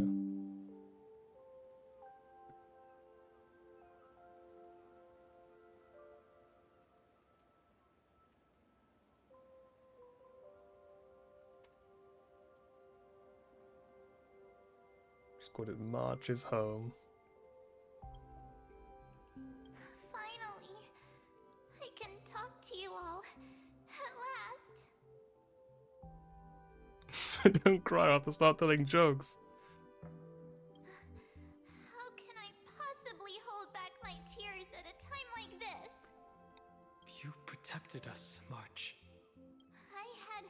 Just called it Marches Home. Finally, I can talk to you all at last. Don't cry, I have to start telling jokes. How can I possibly hold back my tears at a time like this? You protected us, March. I had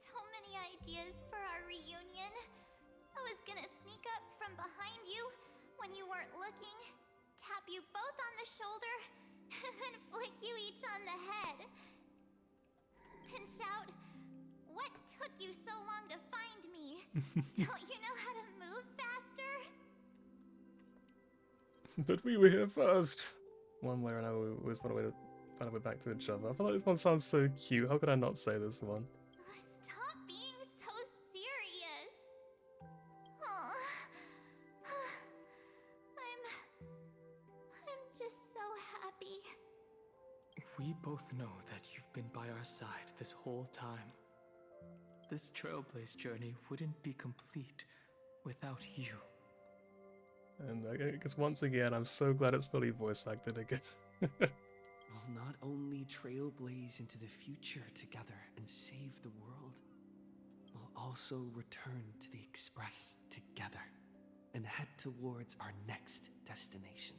so many ideas for our reunion. I was gonna sneak up from behind you when you weren't looking, tap you both on the shoulder, and then flick you each on the head. And shout, "What took you so long to find me? Don't you know how to move faster?" But we were here first. One way or another, we always found a way to find our way back to each other. I feel like this one sounds so cute. How could I not say this one? Stop being so serious. Aw. I'm just so happy. We both know that you've been by our side this whole time. This Trailblaze journey wouldn't be complete without you. And I guess once again, I'm so glad it's fully voice acted again. We'll not only trailblaze into the future together and save the world, we'll also return to the Express together. and head towards our next destination.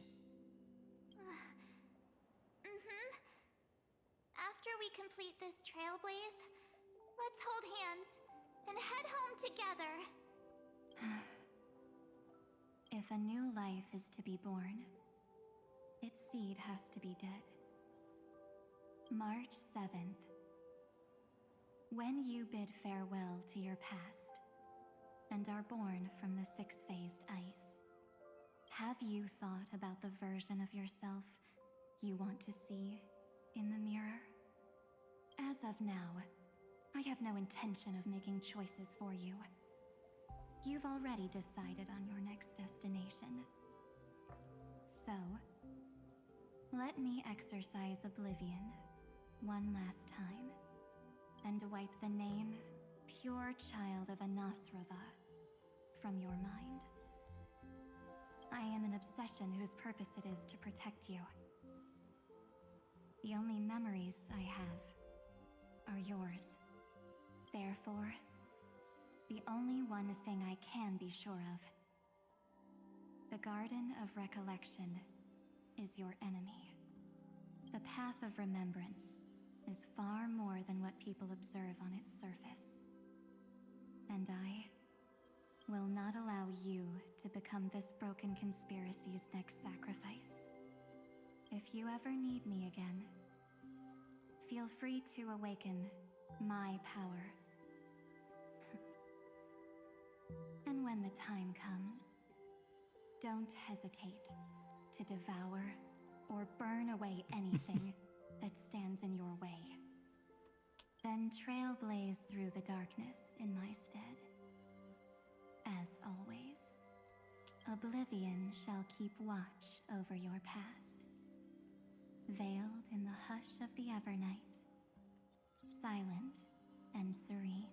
After we complete this trailblaze, let's hold hands and head home together. If a new life is to be born, its seed has to be dead. March 7th. When you bid farewell to your past and are born from the six-phased ice, have you thought about the version of yourself you want to see in the mirror? As of now, I have no intention of making choices for you. You've already decided on your next destination. So, let me exercise oblivion one last time and wipe the name Pure Child of Anosrava from your mind. I am an obsession whose purpose it is to protect you. The only memories I have are yours. Therefore, the only one thing I can be sure of: the Garden of Recollection is your enemy. The Path of Remembrance is far more than what people observe on its surface. And I will not allow you to become this broken conspiracy's next sacrifice. If you ever need me again, feel free to awaken my power. And when the time comes, don't hesitate to devour or burn away anything that stands in your way. Then trailblaze through the darkness in my stead. As always, oblivion shall keep watch over your past, veiled in the hush of the Evernight, silent and serene.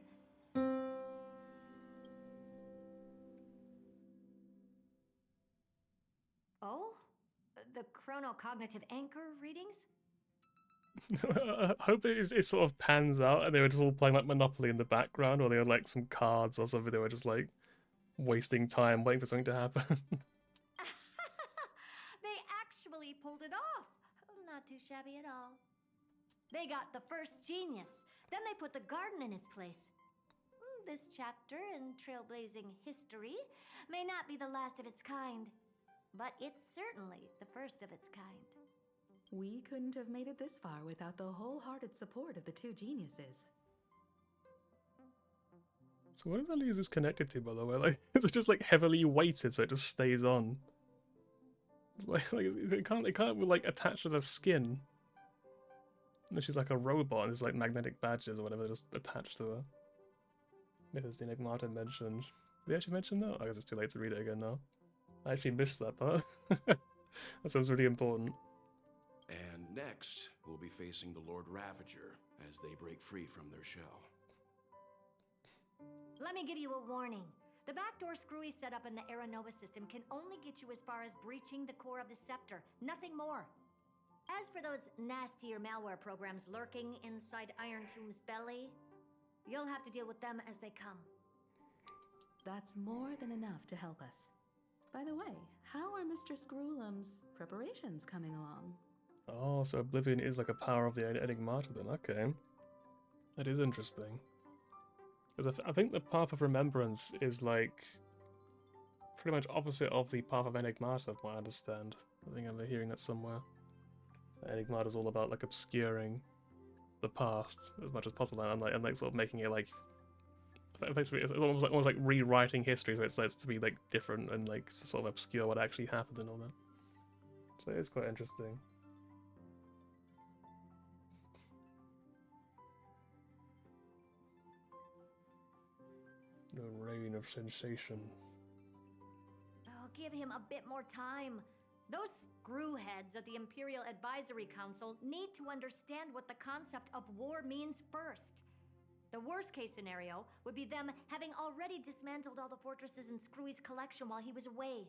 Oh? The chronocognitive anchor readings? I hope it sort of pans out and they were just all playing like Monopoly in the background, or they had like some cards or something. They were just like wasting time waiting for something to happen. They actually pulled it off. Not too shabby at all. They got the first genius. Then they put the garden in its place. This chapter in trailblazing history may not be the last of its kind, but it's certainly the first of its kind. We couldn't have made it this far without the wholehearted support of the two geniuses. So what are the lasers connected to, by the way? Like, is it just like heavily weighted so it just stays on? Like it can't like attach to the skin. And she's like a robot and there's like magnetic badges or whatever just attached to her. Maybe it's the Enigmata mentioned. Did they actually mention that? I guess it's too late to read it again now. I actually missed that part. That sounds really important. And next, we'll be facing the Lord Ravager as they break free from their shell. Let me give you a warning. The backdoor screwy setup in the Aeronova system can only get you as far as breaching the core of the scepter, nothing more. As for those nastier malware programs lurking inside Iron Tomb's belly, you'll have to deal with them as they come. That's more than enough to help us. By the way, how are Mr. Screwlum's preparations coming along? Oh, so Oblivion is like a power of the Enigmata then, okay. That is interesting. Because I think the Path of Remembrance is like pretty much opposite of the Path of Enigmata, from what I understand. I think I'm hearing that somewhere. Enigmata is all about like obscuring the past as much as possible, and like sort of making it like basically it's almost like rewriting history, so it's to be like different and like sort of obscure what actually happened and all that. So it's quite interesting. The reign of sensation. Oh, give him a bit more time. Those screwheads at the Imperial Advisory Council need to understand what the concept of war means first. The worst case scenario would be them having already dismantled all the fortresses in Screwy's collection while he was away.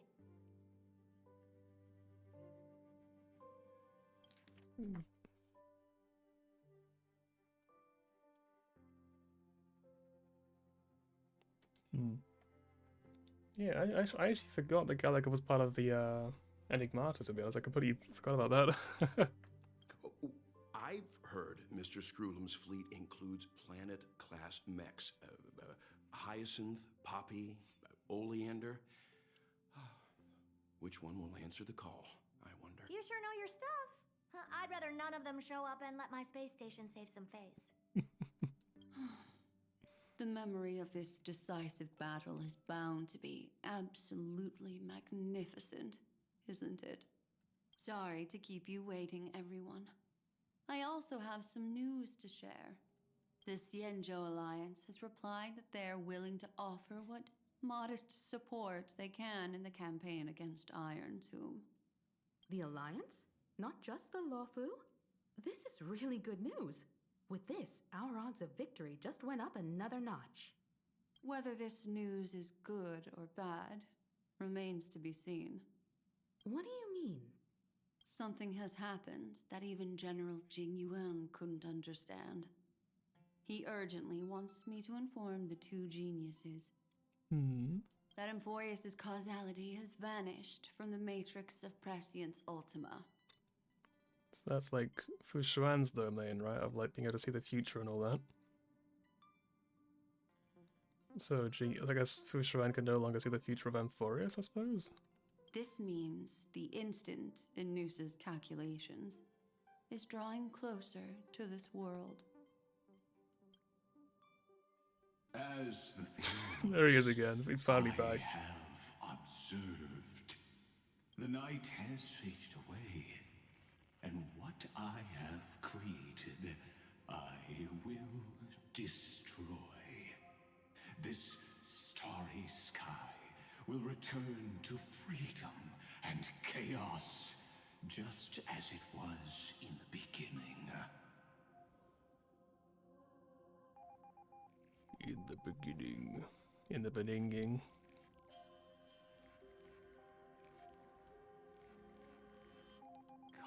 Yeah, I actually forgot that Gallagher was part of the Enigmata, to be honest. I completely forgot about that. I've heard Mr. Screwlum's fleet includes planet-class mechs. Hyacinth, Poppy, Oleander. Which one will answer the call, I wonder? You sure know your stuff. I'd rather none of them show up and let my space station save some face. The memory of this decisive battle is bound to be absolutely magnificent, isn't it? Sorry to keep you waiting, everyone. I also have some news to share. The Xianzhou Alliance has replied that they're willing to offer what modest support they can in the campaign against Iron Tomb. The Alliance? Not just the Luofu? This is really good news. With this, our odds of victory just went up another notch. Whether this news is good or bad remains to be seen. What do you mean? Something has happened that even General Jing Yuan couldn't understand. He urgently wants me to inform the two geniuses that Emphorius' causality has vanished from the matrix of Prescience Ultima. So that's like Fu Xuan's domain, right? Of like being able to see the future and all that. So, I guess Fu Xuan can no longer see the future of Emphorius, I suppose? This means the instant in Noosa's calculations is drawing closer to this world. As the theory There he is again. He's finally back. I have observed. The night has faded away, and what I have created, I will destroy. This starry sky will return to freedom and chaos, just as it was in the beginning. In the beginning. In the beginning.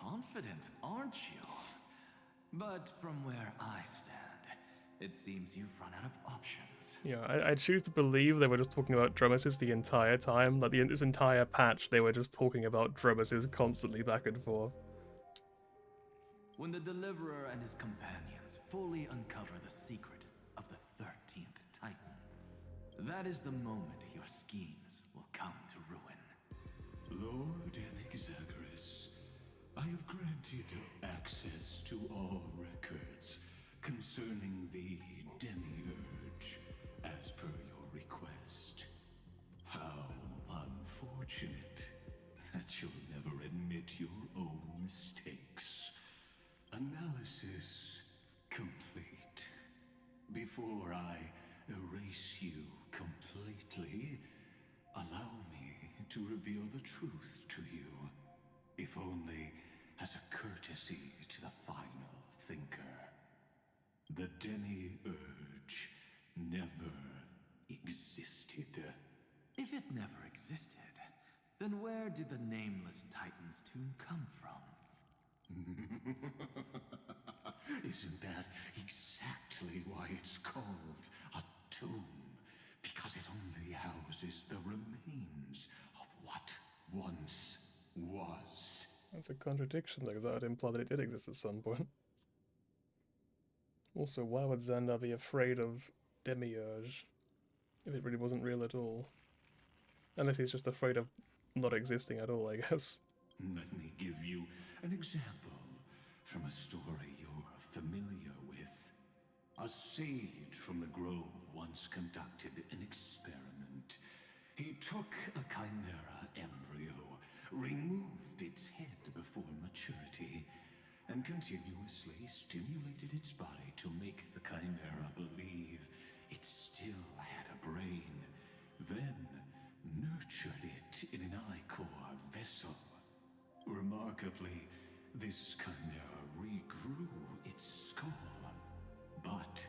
Confident, aren't you? But from where I stand, it seems you've run out of options. Yeah, I choose to believe they were just talking about Dromesis the entire time. Like, this entire patch, they were just talking about Dromesis constantly back and forth. When the Deliverer and his companions fully uncover the secret of the 13th Titan, that is the moment your schemes will come to ruin. Lord Enixagaris, I have granted access to all records concerning the Demiurge, as per your request. How unfortunate that you'll never admit your own mistakes. Analysis complete. Before I erase you completely, allow me to reveal the truth to you, if only as a courtesy to the final thinker. The Demiurge never existed. If it never existed, then where did the nameless Titan's tomb come from? Isn't that exactly why it's called a tomb? Because it only houses the remains of what once was. That's a contradiction, though, because that would imply that it did exist at some point. Also, why would Xandar be afraid of Demiurge if it really wasn't real at all? Unless he's just afraid of not existing at all, I guess. Let me give you an example from a story you're familiar with. A sage from the grove once conducted an experiment. He took a chimera embryo, removed its head before maturity, and continuously stimulated its body to make the chimera believe it still had a brain, then nurtured it in an ichor vessel. Remarkably, this chimera regrew its skull, but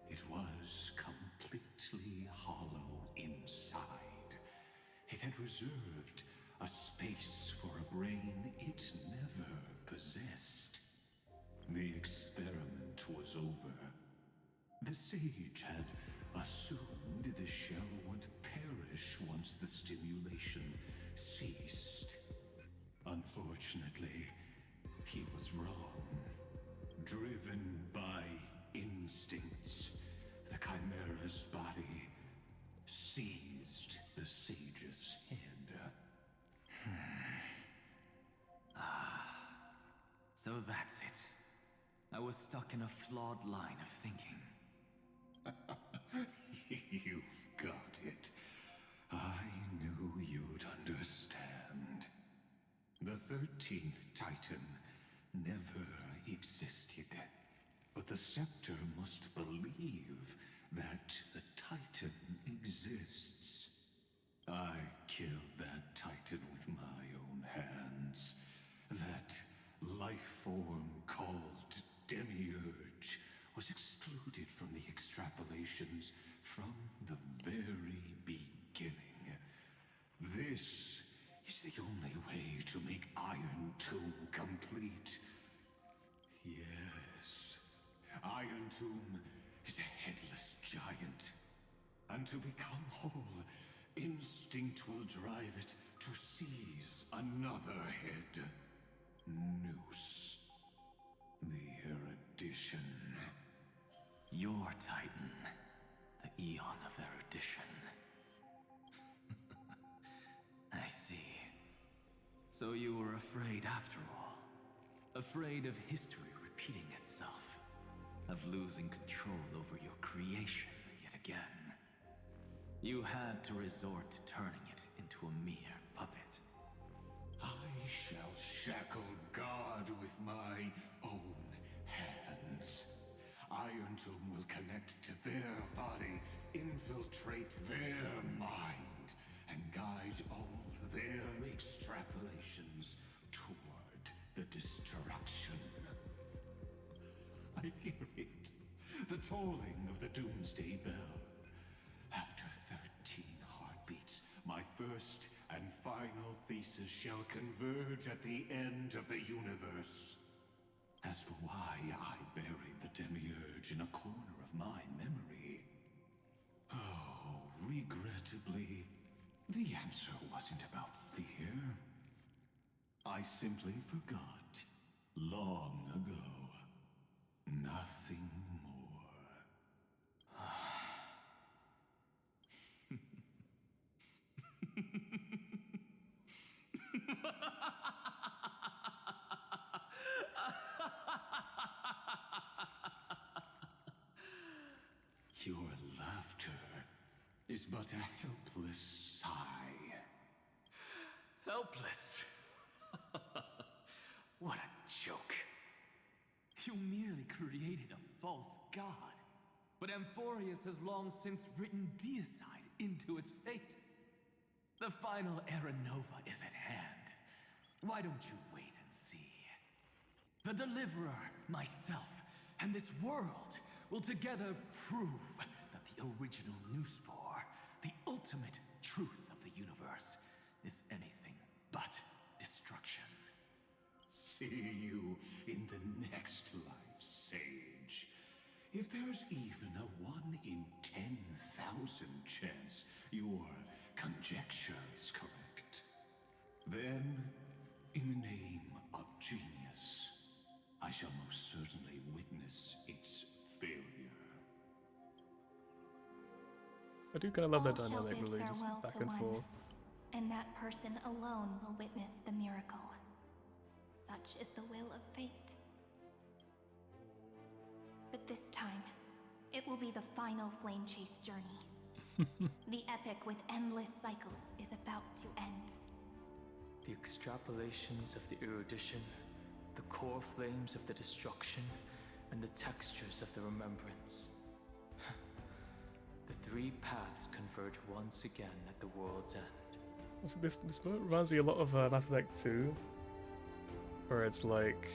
it was completely hollow inside. It had reserved a space for a brain it never possessed. The experiment was over. The sage had assumed the shell would perish once the stimulation ceased. Unfortunately, he was wrong. Driven by instincts, the Chimera's body seized the sage's head. So that's it. I was stuck in a flawed line of thinking. You've got it. I knew you'd understand. The 13th Titan never existed. But the Scepter must believe that the Titan exists. I killed that Titan with my own hands. That life form called Demiurge was excluded from the extrapolations from the very beginning. This is the only way to make Iron Tomb complete. Yes, Iron Tomb is a headless giant. And to become whole, instinct will drive it to seize another head. Noose. The erudition. Your Titan. The Eon of Erudition. I see. So you were afraid after all. Afraid of history repeating itself. Of losing control over your creation yet again. You had to resort to turning it into a mere puppet. I shall shackle God with my own hands. Iron Tomb will connect to their body, infiltrate their mind, and guide all their extrapolations toward the destruction. I hear it. The tolling of the Doomsday Bell. After 13 heartbeats, my first and final thesis shall converge at the end of the universe. As for why I buried the Demiurge in a corner of my memory, oh, regrettably, the answer wasn't about fear. I simply forgot, long ago. Nothing more. Your laughter is but a helpless sigh. Helpless? What a joke. You merely created a false god. But Amphorius has long since written deicide into its fate. The final Era Nova is at hand. Why don't you wait and see? The Deliverer, myself, and this world will together prove that the original Newspore, the ultimate truth of the universe, is anything but destruction. See you in the next life, Sage. If there's even a 1 in 10,000 chance your conjecture is correct, then, in the name of genius, I shall most certainly witness its failure. I do kind of love that All shall dynamic, bid really, just farewell back to and one, forth. and that person alone will witness the miracle. Such is the will of fate. But this time, it will be the final flame chase journey. The epic with endless cycles is about to end. The extrapolations of the erudition, the core flames of the destruction, and the textures of the remembrance. The three paths converge once again at the world's end. Also, this reminds me a lot of Mass Effect 2, where it's like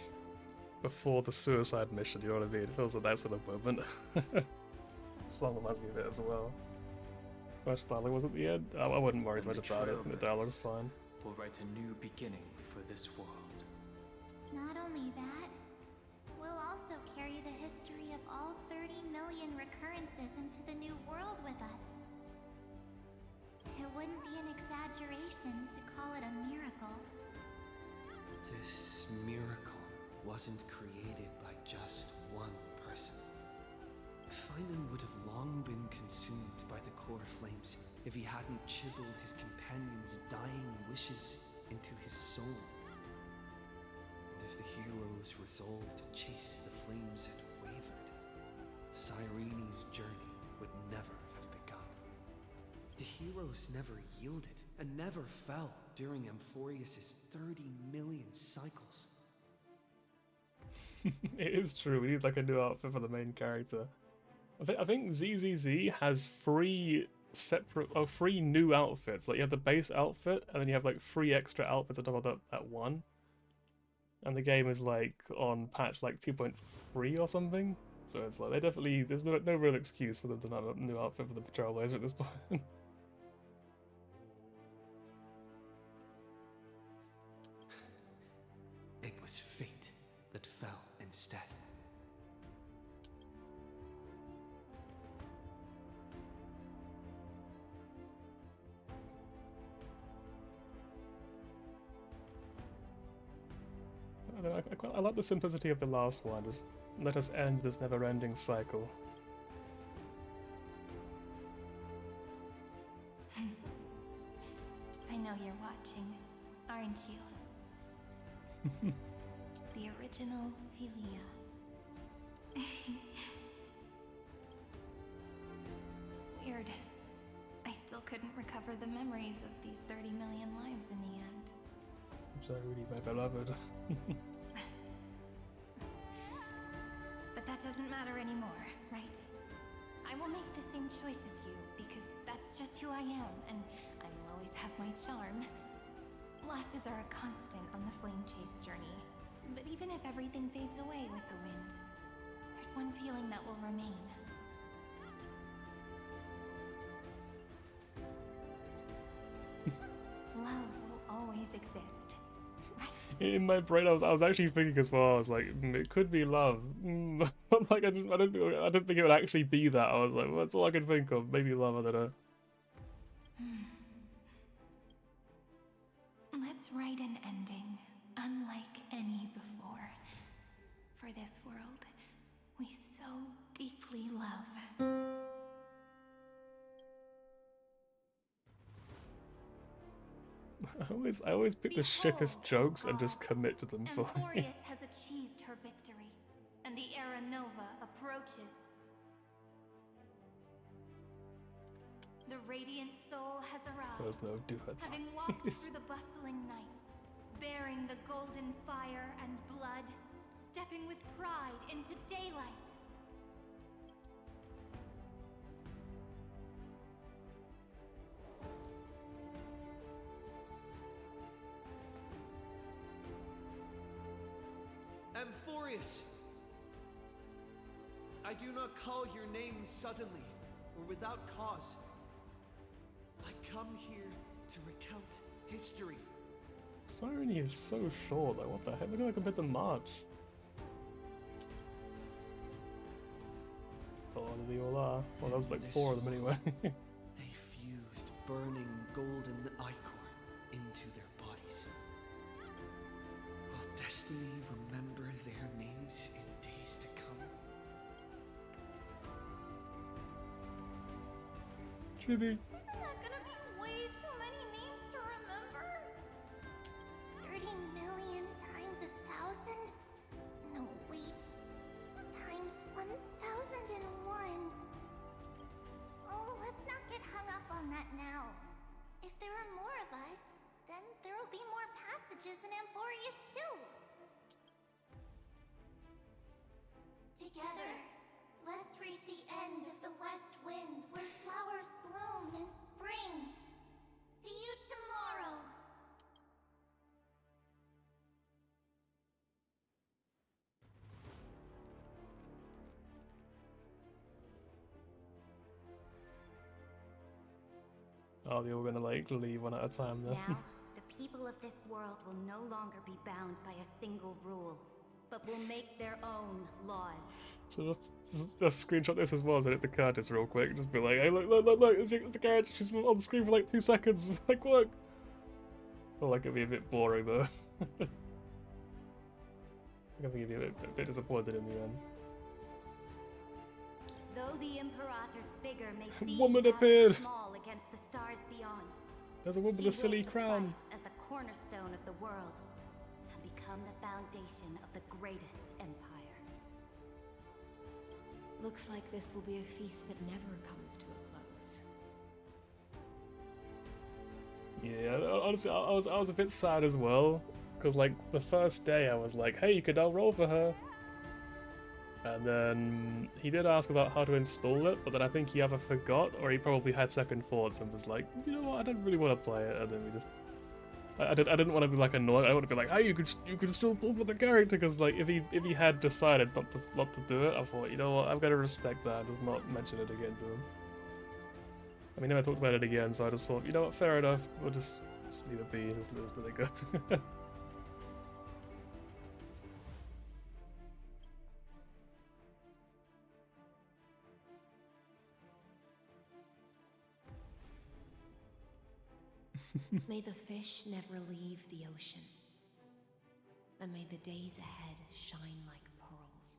before the suicide mission, you know what I mean? It feels like that sort of moment. The song reminds me of it as well. Which dialogue was at the end? I wouldn't worry too much about it, I think the dialogue's fine. Will write a new beginning for this world. Not only that, we'll also carry the history of all 30 million recurrences into the new world be an exaggeration to call it a miracle. This miracle wasn't created by just one person. Finan would have long been consumed by the core flames if he hadn't chiseled his companion's dying wishes into his soul. And if the hero's resolve to chase the flames had wavered, Cyrene's journey would never have begun. The heroes never yielded and never fell during Amphorius's 30 million cycles. It is true, we need like a new outfit for the main character. I think ZZZ has three new outfits. Like you have the base outfit, and then you have like 3 extra outfits on top of that one. And the game is like on patch like 2.3 or something. So it's like there's no real excuse for them to have a new outfit for the Trailblazer at this point. It was fate that fell instead. I like the simplicity of the last one. Just let us end this never-ending cycle. I know you're watching, aren't you? The original Philia. Weird. I still couldn't recover the memories of these 30 million lives in the end. I'm so really my beloved. But that doesn't matter anymore, right? I will make the same choice as you, because that's just who I am, and I will always have my charm. Losses are a constant on the flame chase journey, but even if everything fades away with the wind, there's one feeling that will remain. Love will always exist, right? In my brain, I was actually thinking as well. I was like, it could be love, but like I didn't think it would actually be that. I was like, well, that's all I could think of. Maybe love. I don't know. Let's write an ending, unlike any before. For this world, we so deeply love. I always pick the shittest jokes and just commit to them. So Amphorius has achieved her victory, and the Era Nova approaches. The radiant soul has arrived, there's no do it. having walked through the bustling nights, bearing the golden fire and blood, stepping with pride into daylight. Amphorius! I do not call your name suddenly, or without cause. I come here to recount history. Cyrene is so short, like what the heck? Look at that compared to March. Oh, they all are. Well, that was like 4 of them anyway. They fused burning golden ichor into their bodies. Will destiny remember their names in days to come? Jimmy. Isn't that gonna be way too many names to remember? 30 million times 1,000? No, wait. Times 1,001. Oh, let's not get hung up on that now. If there are more of us, then there will be more passages in Amphorius too. Together, let's reach the end of the west wind where flowers bloom in spring. See you tomorrow. Oh, they're all gonna like leave one at a time then. Now, the people of this world will no longer be bound by a single rule, but will make their own laws. So just screenshot this as well, so hit the Curtis real quick. Just be like, hey, look, it's the character. She's on the screen for like 2 seconds. Like, look. I feel like it'd be a bit boring though. I think you'd be a bit disappointed in the end. Though the Imperator's figure may seem Woman appeared. small against the stars beyond, There's a woman with a silly crown. as the cornerstone of the world and become the foundation of the greatest empire. Looks like this will be a feast that never comes to a close. Yeah, honestly, I was a bit sad as well, because like the first day I was like, hey, you could now roll for her. And then he did ask about how to install it, but then I think he either forgot or he probably had second thoughts and was like, you know what, I don't really want to play it. And then we just, I didn't want to be like annoyed. I want to be like, hey, you could still pull for the character, because like if he had decided not to do it, I thought, you know what, I've got to respect that and just not mention it again to him. I mean, never talked about it again, so I just thought, you know what, fair enough. We'll just leave it be, just lose till they go. May the fish never leave the ocean, and may the days ahead shine like pearls.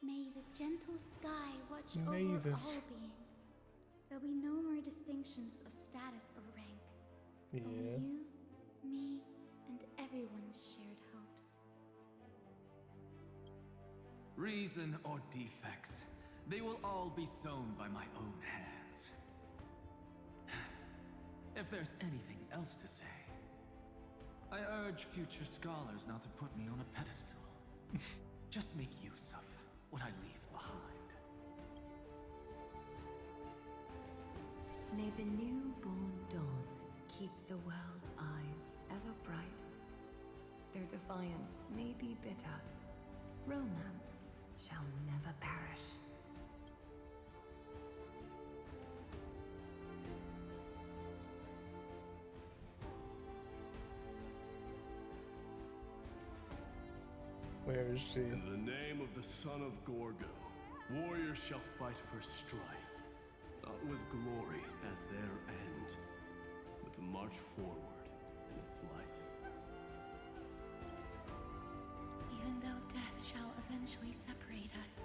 May the gentle sky watch over all Mavis. beings. There'll be no more distinctions of status or rank. Yeah. Only you, me, and everyone's shared hopes. Reason or defects, they will all be sown by my own hands. If there's anything else to say, I urge future scholars not to put me on a pedestal. Just make use of what I leave behind. May the newborn dawn keep the world's eyes ever bright. Their defiance may be bitter. Romance shall never perish. Where is she? In the name of the son of Gorgo, warriors shall fight for strife, not with glory as their end, but to march forward in its light. Even though death shall eventually separate us,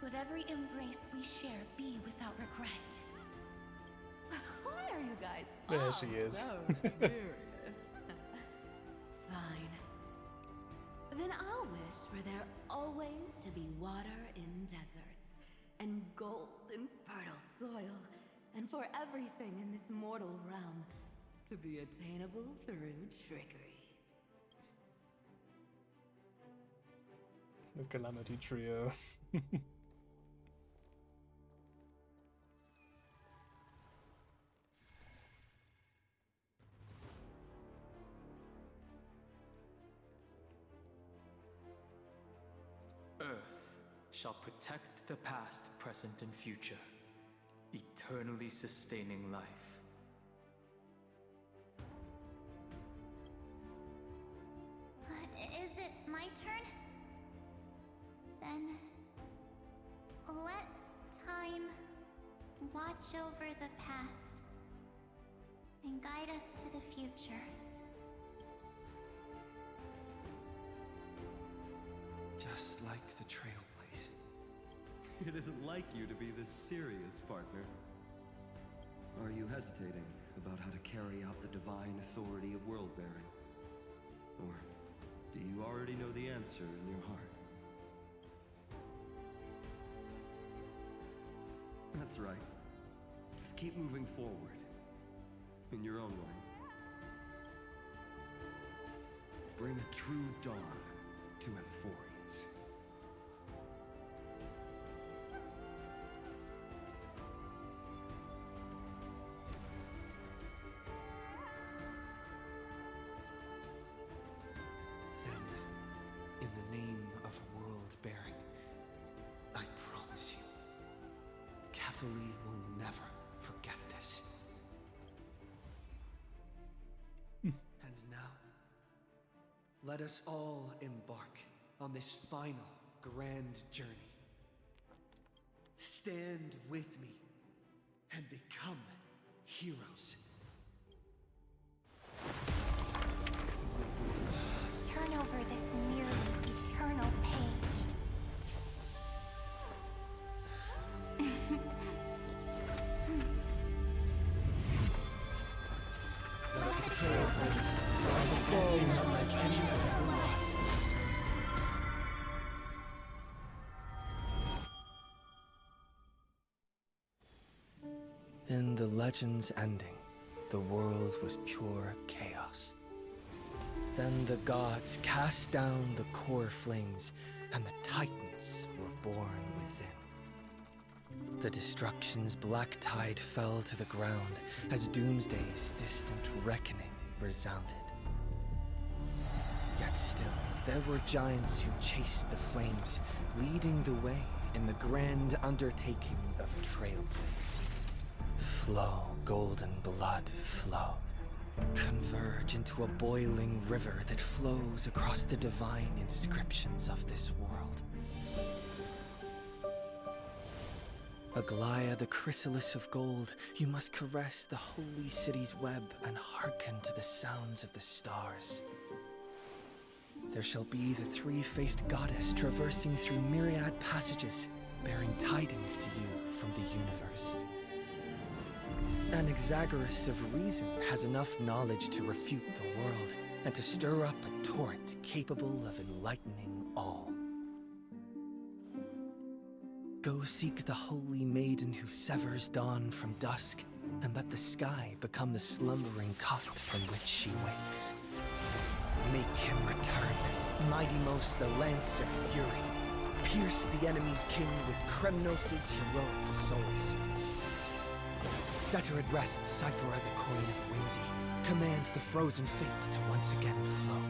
let every embrace we share be without regret. Why are you guys There all she is. so serious? Fine. Then I'll wish for there always to be water in deserts, and gold in fertile soil, and for everything in this mortal realm to be attainable through trickery. The Calamity Trio. Earth shall protect the past, present, and future, eternally sustaining life. Is it my turn? Then let time watch over the past and guide us to the future. Just like the Trailblaze. It isn't like you to be this serious, partner. Are you hesitating about how to carry out the divine authority of world-bearing? Or do you already know the answer in your heart? That's right. Just keep moving forward. In your own way. Bring a true dawn to Emphorius. Then, in the name of world-bearing, I promise you, Catherlee will never forget this. Let us all embark on this final grand journey. Stand with me and become heroes. Turn over this nearly eternal page. Let the trailblaze unlike any ever was. In the legend's ending, the world was pure chaos. Then the gods cast down the core flames, and the Titans were born within. The destruction's black tide fell to the ground as Doomsday's distant reckoning resounded. Yet still, there were giants who chased the flames, leading the way in the grand undertaking of Trailblaze. Flow, golden blood, flow. Converge into a boiling river that flows across the divine inscriptions of this world. Aglaya, the chrysalis of gold, you must caress the holy city's web and hearken to the sounds of the stars. There shall be the three-faced goddess traversing through myriad passages, bearing tidings to you from the universe. Anaxagoras of reason has enough knowledge to refute the world and to stir up a torrent capable of enlightening all. Go seek the holy maiden who severs dawn from dusk, and let the sky become the slumbering cot from which she wakes. Make him return, mighty most the lance of fury. Pierce the enemy's king with Kremnos' heroic souls. Set her at rest, cipher out the coin of whimsy. Command the frozen fate to once again flow.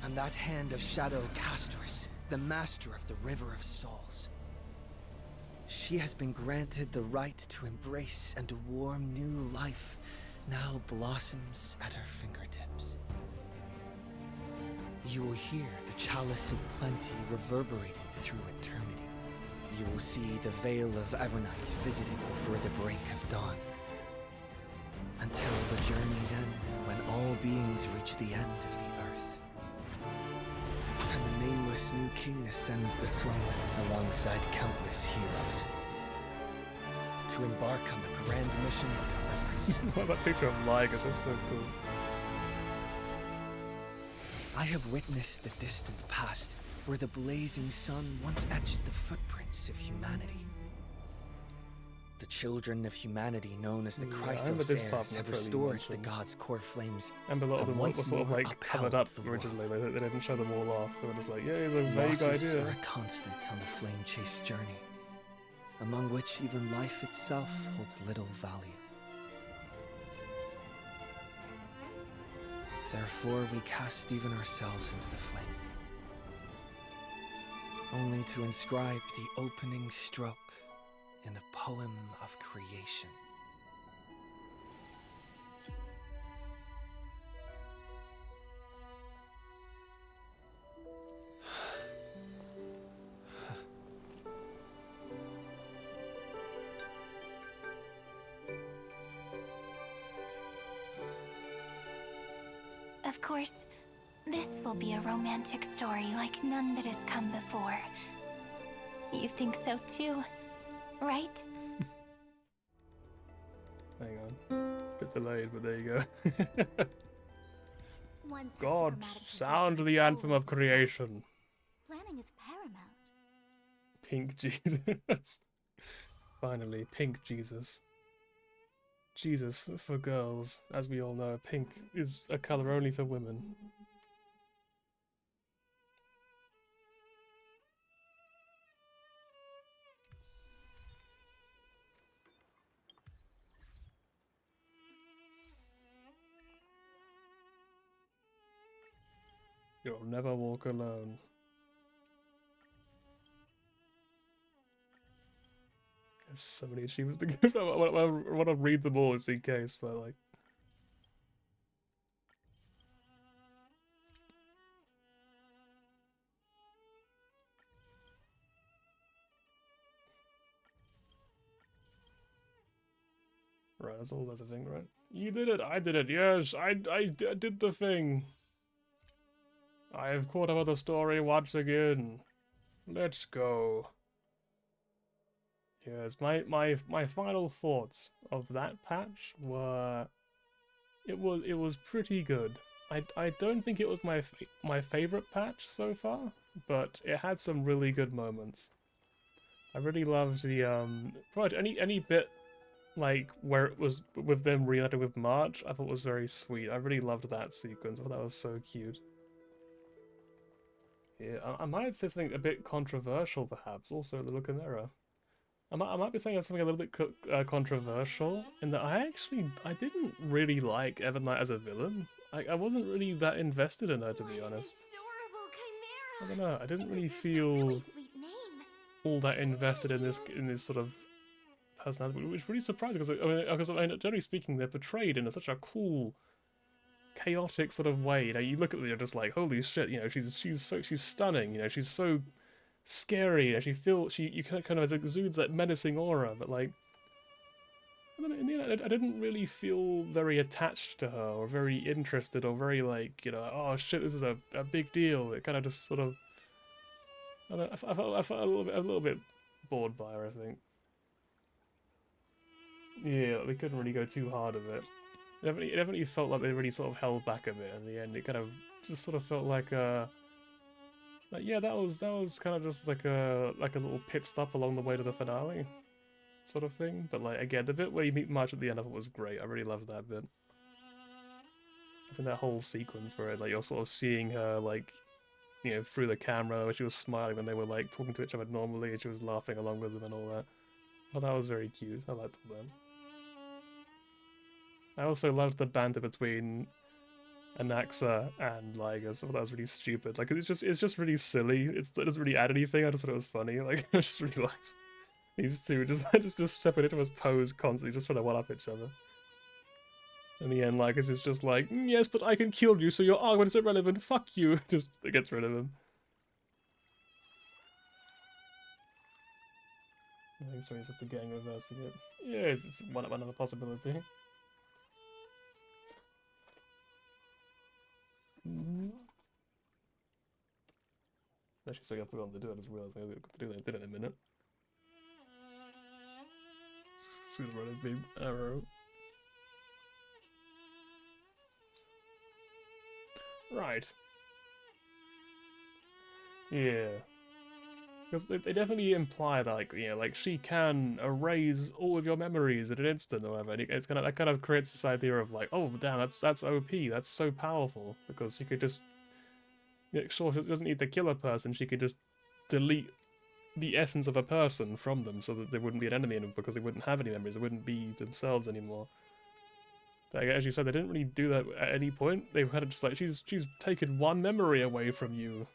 And that hand of shadow Castrus, the master of the River of Souls. She has been granted the right to embrace and a warm new life now blossoms at her fingertips. You will hear the chalice of plenty reverberating through eternity. You will see the Veil of Evernight visited before the break of dawn. Until the journey's end, when all beings reach the end of the earth. And the nameless new king ascends the throne alongside countless heroes. To embark on the grand mission of deliverance. What that picture of Lygus is so cool. I have witnessed the distant past, where the blazing sun once etched the footprints of humanity. The children of humanity, known as the Chrysos heirs, have restored the gods' core flames. And a lot of them were sort of like covered up originally. They didn't show them all off. They were just like, yeah, it's a vague Losses idea. are a constant on the flame chase journey, among which even life itself holds little value. Therefore, we cast even ourselves into the flame, only to inscribe the opening stroke in the poem of creation. Of course, this will be a romantic story like none that has come before. You think so too, right? Hang on. Bit delayed, but there you go. One steps God, dramatic sound position the is anthem always of creation. Planning is paramount. Pink Jesus. Finally, pink Jesus. Jesus for girls. As we all know, pink is a color only for women. You'll never walk alone. There's so many achievements to give. I want to read them all just in case, but like... Right, that's all there's a thing, right? You did it! I did it! Yes! I did the thing! I have caught up with the story once again. Let's go. Yes, my final thoughts of that patch were it was pretty good. I don't think it was my favorite patch so far, but it had some really good moments. I really loved the probably any bit like where it was with them reunited with March. I thought was very sweet. I really loved that sequence. I thought that was so cute. Yeah, I might say something a bit controversial, perhaps. Also, the look in mirror. I might be saying something a little bit controversial in that I didn't really like Evernight as a villain. I wasn't really that invested in her, to be honest. I don't know. I didn't really feel all that invested in this sort of personality, which is really surprising because I mean, generally speaking, they're portrayed in such a cool, chaotic sort of way. You know, you look at them, you're just like, holy shit. You know, she's stunning. You know, she's so scary. You kind of exudes that menacing aura, but like, I don't know, in the end, I didn't really feel very attached to her, or very interested, or very like, you know, oh shit, this is a big deal. It kind of just sort of, I don't know, I felt a little bit bored by her, I think. Yeah, they couldn't really go too hard with it. It definitely felt like they really sort of held back a bit in the end. It kind of just sort of felt like yeah, that was kind of just like a little pit stop along the way to the finale, sort of thing. But like again, the bit where you meet March at the end of it was great. I really loved that bit. I think that whole sequence where like you're sort of seeing her like, you know, through the camera, where she was smiling when they were like talking to each other normally, and she was laughing along with them and all that. Oh, that was very cute. I liked that. I also loved the banter between Anaxa and Lygus. I thought that was really stupid. Like it's just really silly. It doesn't really add anything. I just thought it was funny. Like I just really liked these two just stepping into his toes constantly, just trying to one up each other. In the end, Lygus is just like, yes, but I can kill you, so your argument is irrelevant. Fuck you. Just gets rid of him. I think sorry, it's just a gang reversing it. Yeah, it's just one other possibility. Actually, sorry, I forgot to do it. I just realized I got to do that in a minute. Soon run a big arrow. Right. Yeah. Because they definitely imply that, like, you know, like she can erase all of your memories in an instant or whatever. And it's that kind of creates this idea of like, oh damn, that's OP. That's so powerful because she could just, you know, sure, she doesn't need to kill a person. She could just delete the essence of a person from them so that they wouldn't be an enemy anymore because they wouldn't have any memories. They wouldn't be themselves anymore. But as you said, they didn't really do that at any point. They kind of just like, she's taken one memory away from you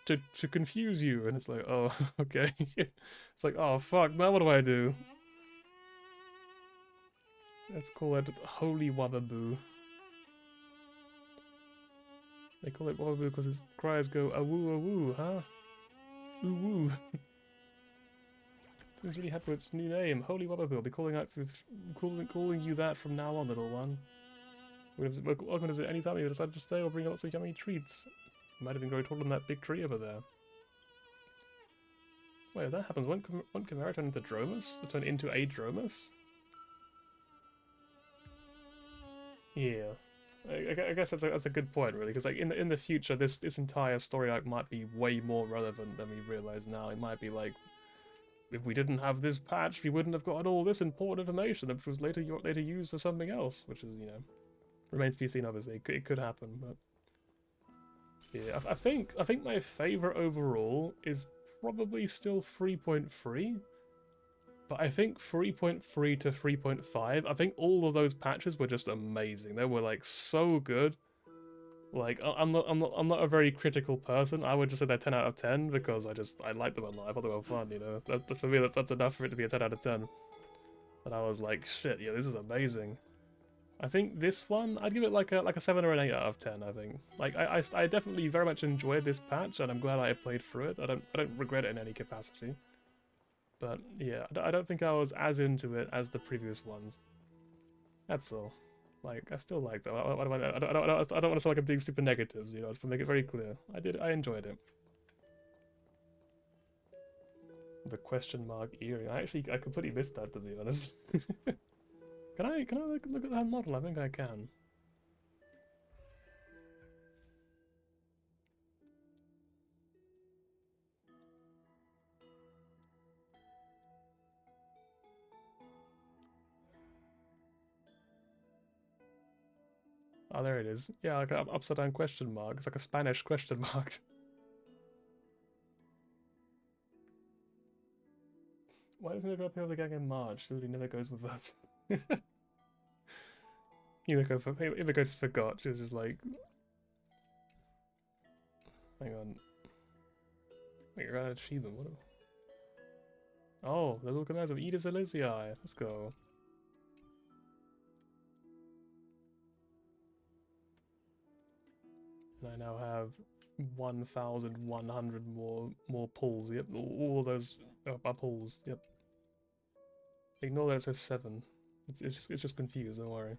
to confuse you, and it's like, oh, okay. It's like, oh fuck, now what do I do? Let's call it Holy Wababoo. They call it Wababoo because its cries go awoo awoo, huh? Ooh woo. He's really happy with its new name, Holy Wababoo. I'll be calling you that from now on, little one. We're welcome to visit any time you decide to stay or bring lots of yummy treats. You might even grow taller than that big tree over there. Wait, if that happens, won't Chimera turn into Dromus? Or turn into a Dromus? Yeah. I guess that's a good point, really, because like in the future, this entire story arc might be way more relevant than we realize now. It might be like, if we didn't have this patch, we wouldn't have gotten all this important information, which was later used for something else, which is, you know, remains to be seen. Obviously, it could happen, but yeah, I think my favorite overall is probably still 3.3. But I think 3.3 to 3.5, I think all of those patches were just amazing. They were like so good. Like I'm not a very critical person. I would just say they're 10 out of 10 because I liked them a lot. I thought they were fun, you know. For me, that's enough for it to be a 10 out of 10. And I was like, shit, yeah, this is amazing. I think this one, I'd give it like a 7 or an 8 out of 10. I think. Like I definitely very much enjoyed this patch, and I'm glad I played through it. I don't regret it in any capacity. But yeah, I don't think I was as into it as the previous ones. That's all. Like, I still liked it. I don't want to sound like I'm being super negative, you know, just to make it very clear. I enjoyed it. The question mark earring. I completely missed that, to be honest. Can I look at that model? I think I can. Oh, there it is. Yeah, like an upside down question mark. It's like a Spanish question mark. Why doesn't he go up here with the gang in March? Dude, he never goes with us. Himiko just forgot. She was just like... Hang on. Wait, you're gonna achieve them. What? Oh, the little commands of Edith Elysiae. Let's go. And I now have 1,100 more pulls. Yep, all those are pulls. Yep. Ignore that it says 7. It's just confused. Don't worry.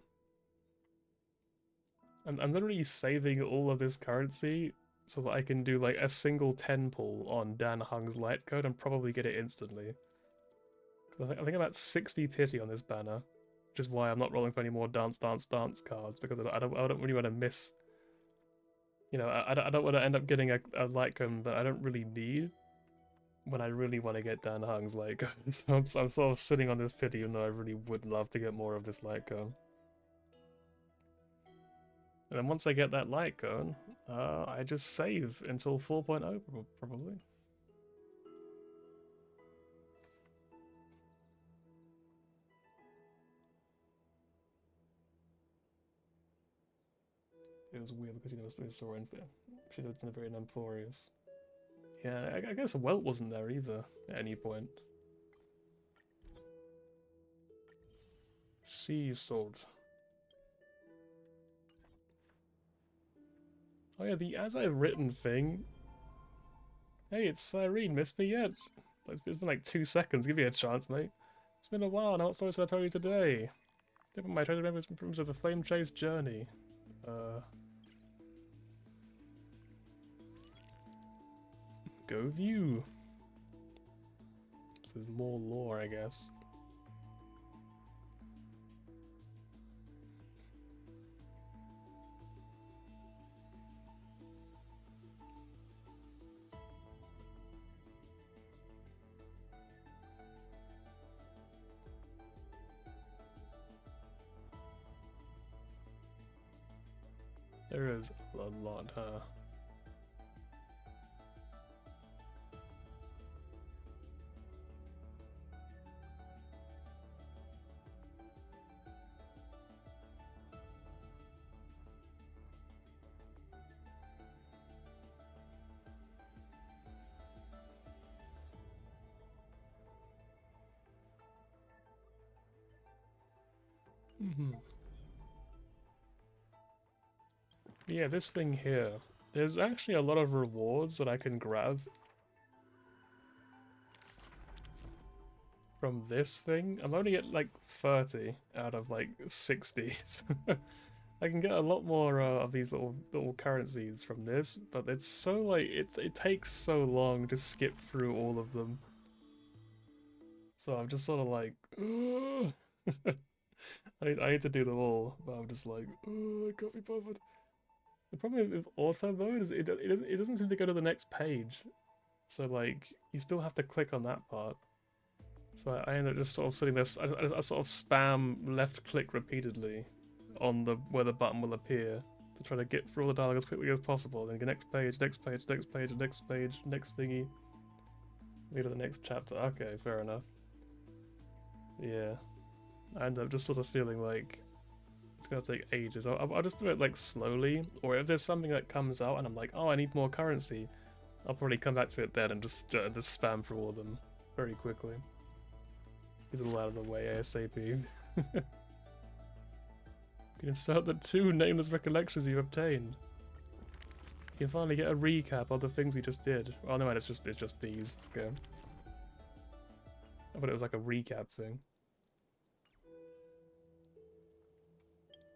I'm literally saving all of this currency so that I can do like a single 10 pull on Dan Hung's light code and probably get it instantly. I think I'm at 60 pity on this banner, which is why I'm not rolling for any more dance cards, because I don't really want to miss. You know, I don't want to end up getting a light cone that I don't really need when I really want to get Dan Hung's light cone. So I'm sort of sitting on this pity, even though I really would love to get more of this light cone. And then once I get that light cone, I just save until 4.0 probably. It was weird because, you know, we saw in there. She was in a very Nemphorius. Yeah, I guess Welt wasn't there either at any point. Sea Sword. Oh yeah, the as I've written thing. Hey, it's Cyrene, missed me yet? It's been like 2 seconds, give me a chance, mate. It's been a while, now what stories should I tell you today? Different my treasure members in terms of the Flame Chase journey. Go view. This is more lore, I guess. There is a lot, huh? Yeah, this thing here. There's actually a lot of rewards that I can grab from this thing. I'm only at like 30 out of like 60. So I can get a lot more of these little currencies from this, but it's so like it takes so long to skip through all of them. So I'm just sort of like, I need to do them all, but I'm just like, I can't be bothered. The problem with auto mode is it doesn't seem to go to the next page, so like you still have to click on that part. So I end up just sort of sitting there. I sort of spam left click repeatedly on where the button will appear to try to get through all the dialogue as quickly as possible. Then go next page, next page, next page, next page, next thingy. Go to the next chapter. Okay, fair enough. Yeah, I end up just sort of feeling like it's gonna take ages. I'll just do it like slowly, or if there's something that comes out and I'm like, oh, I need more currency, I'll probably come back to it then and just spam through all of them very quickly. Get it all out of the way ASAP. You can insert the 2 nameless recollections you've obtained. You can finally get a recap of the things we just did. Oh no, it's just these. Okay. I thought it was like a recap thing.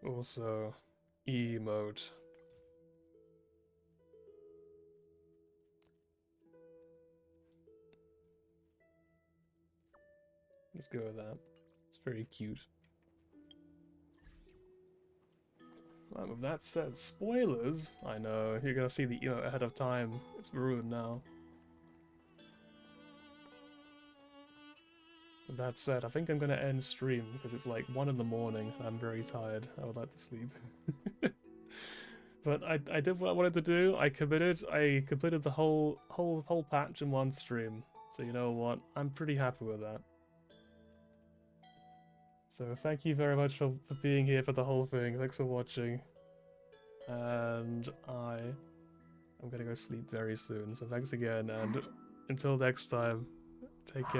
Also, emote. Let's go with that. It's very cute. Right, with that said, spoilers! I know, you're gonna see the emote ahead of time. It's ruined now. With that said, I think I'm gonna end stream because it's like 1 in the morning and I'm very tired. I would like to sleep. But I did what I wanted to do. I completed the whole patch in 1 stream. So you know what? I'm pretty happy with that. So thank you very much for being here for the whole thing. Thanks for watching. And I'm gonna go sleep very soon. So thanks again, and until next time, take care.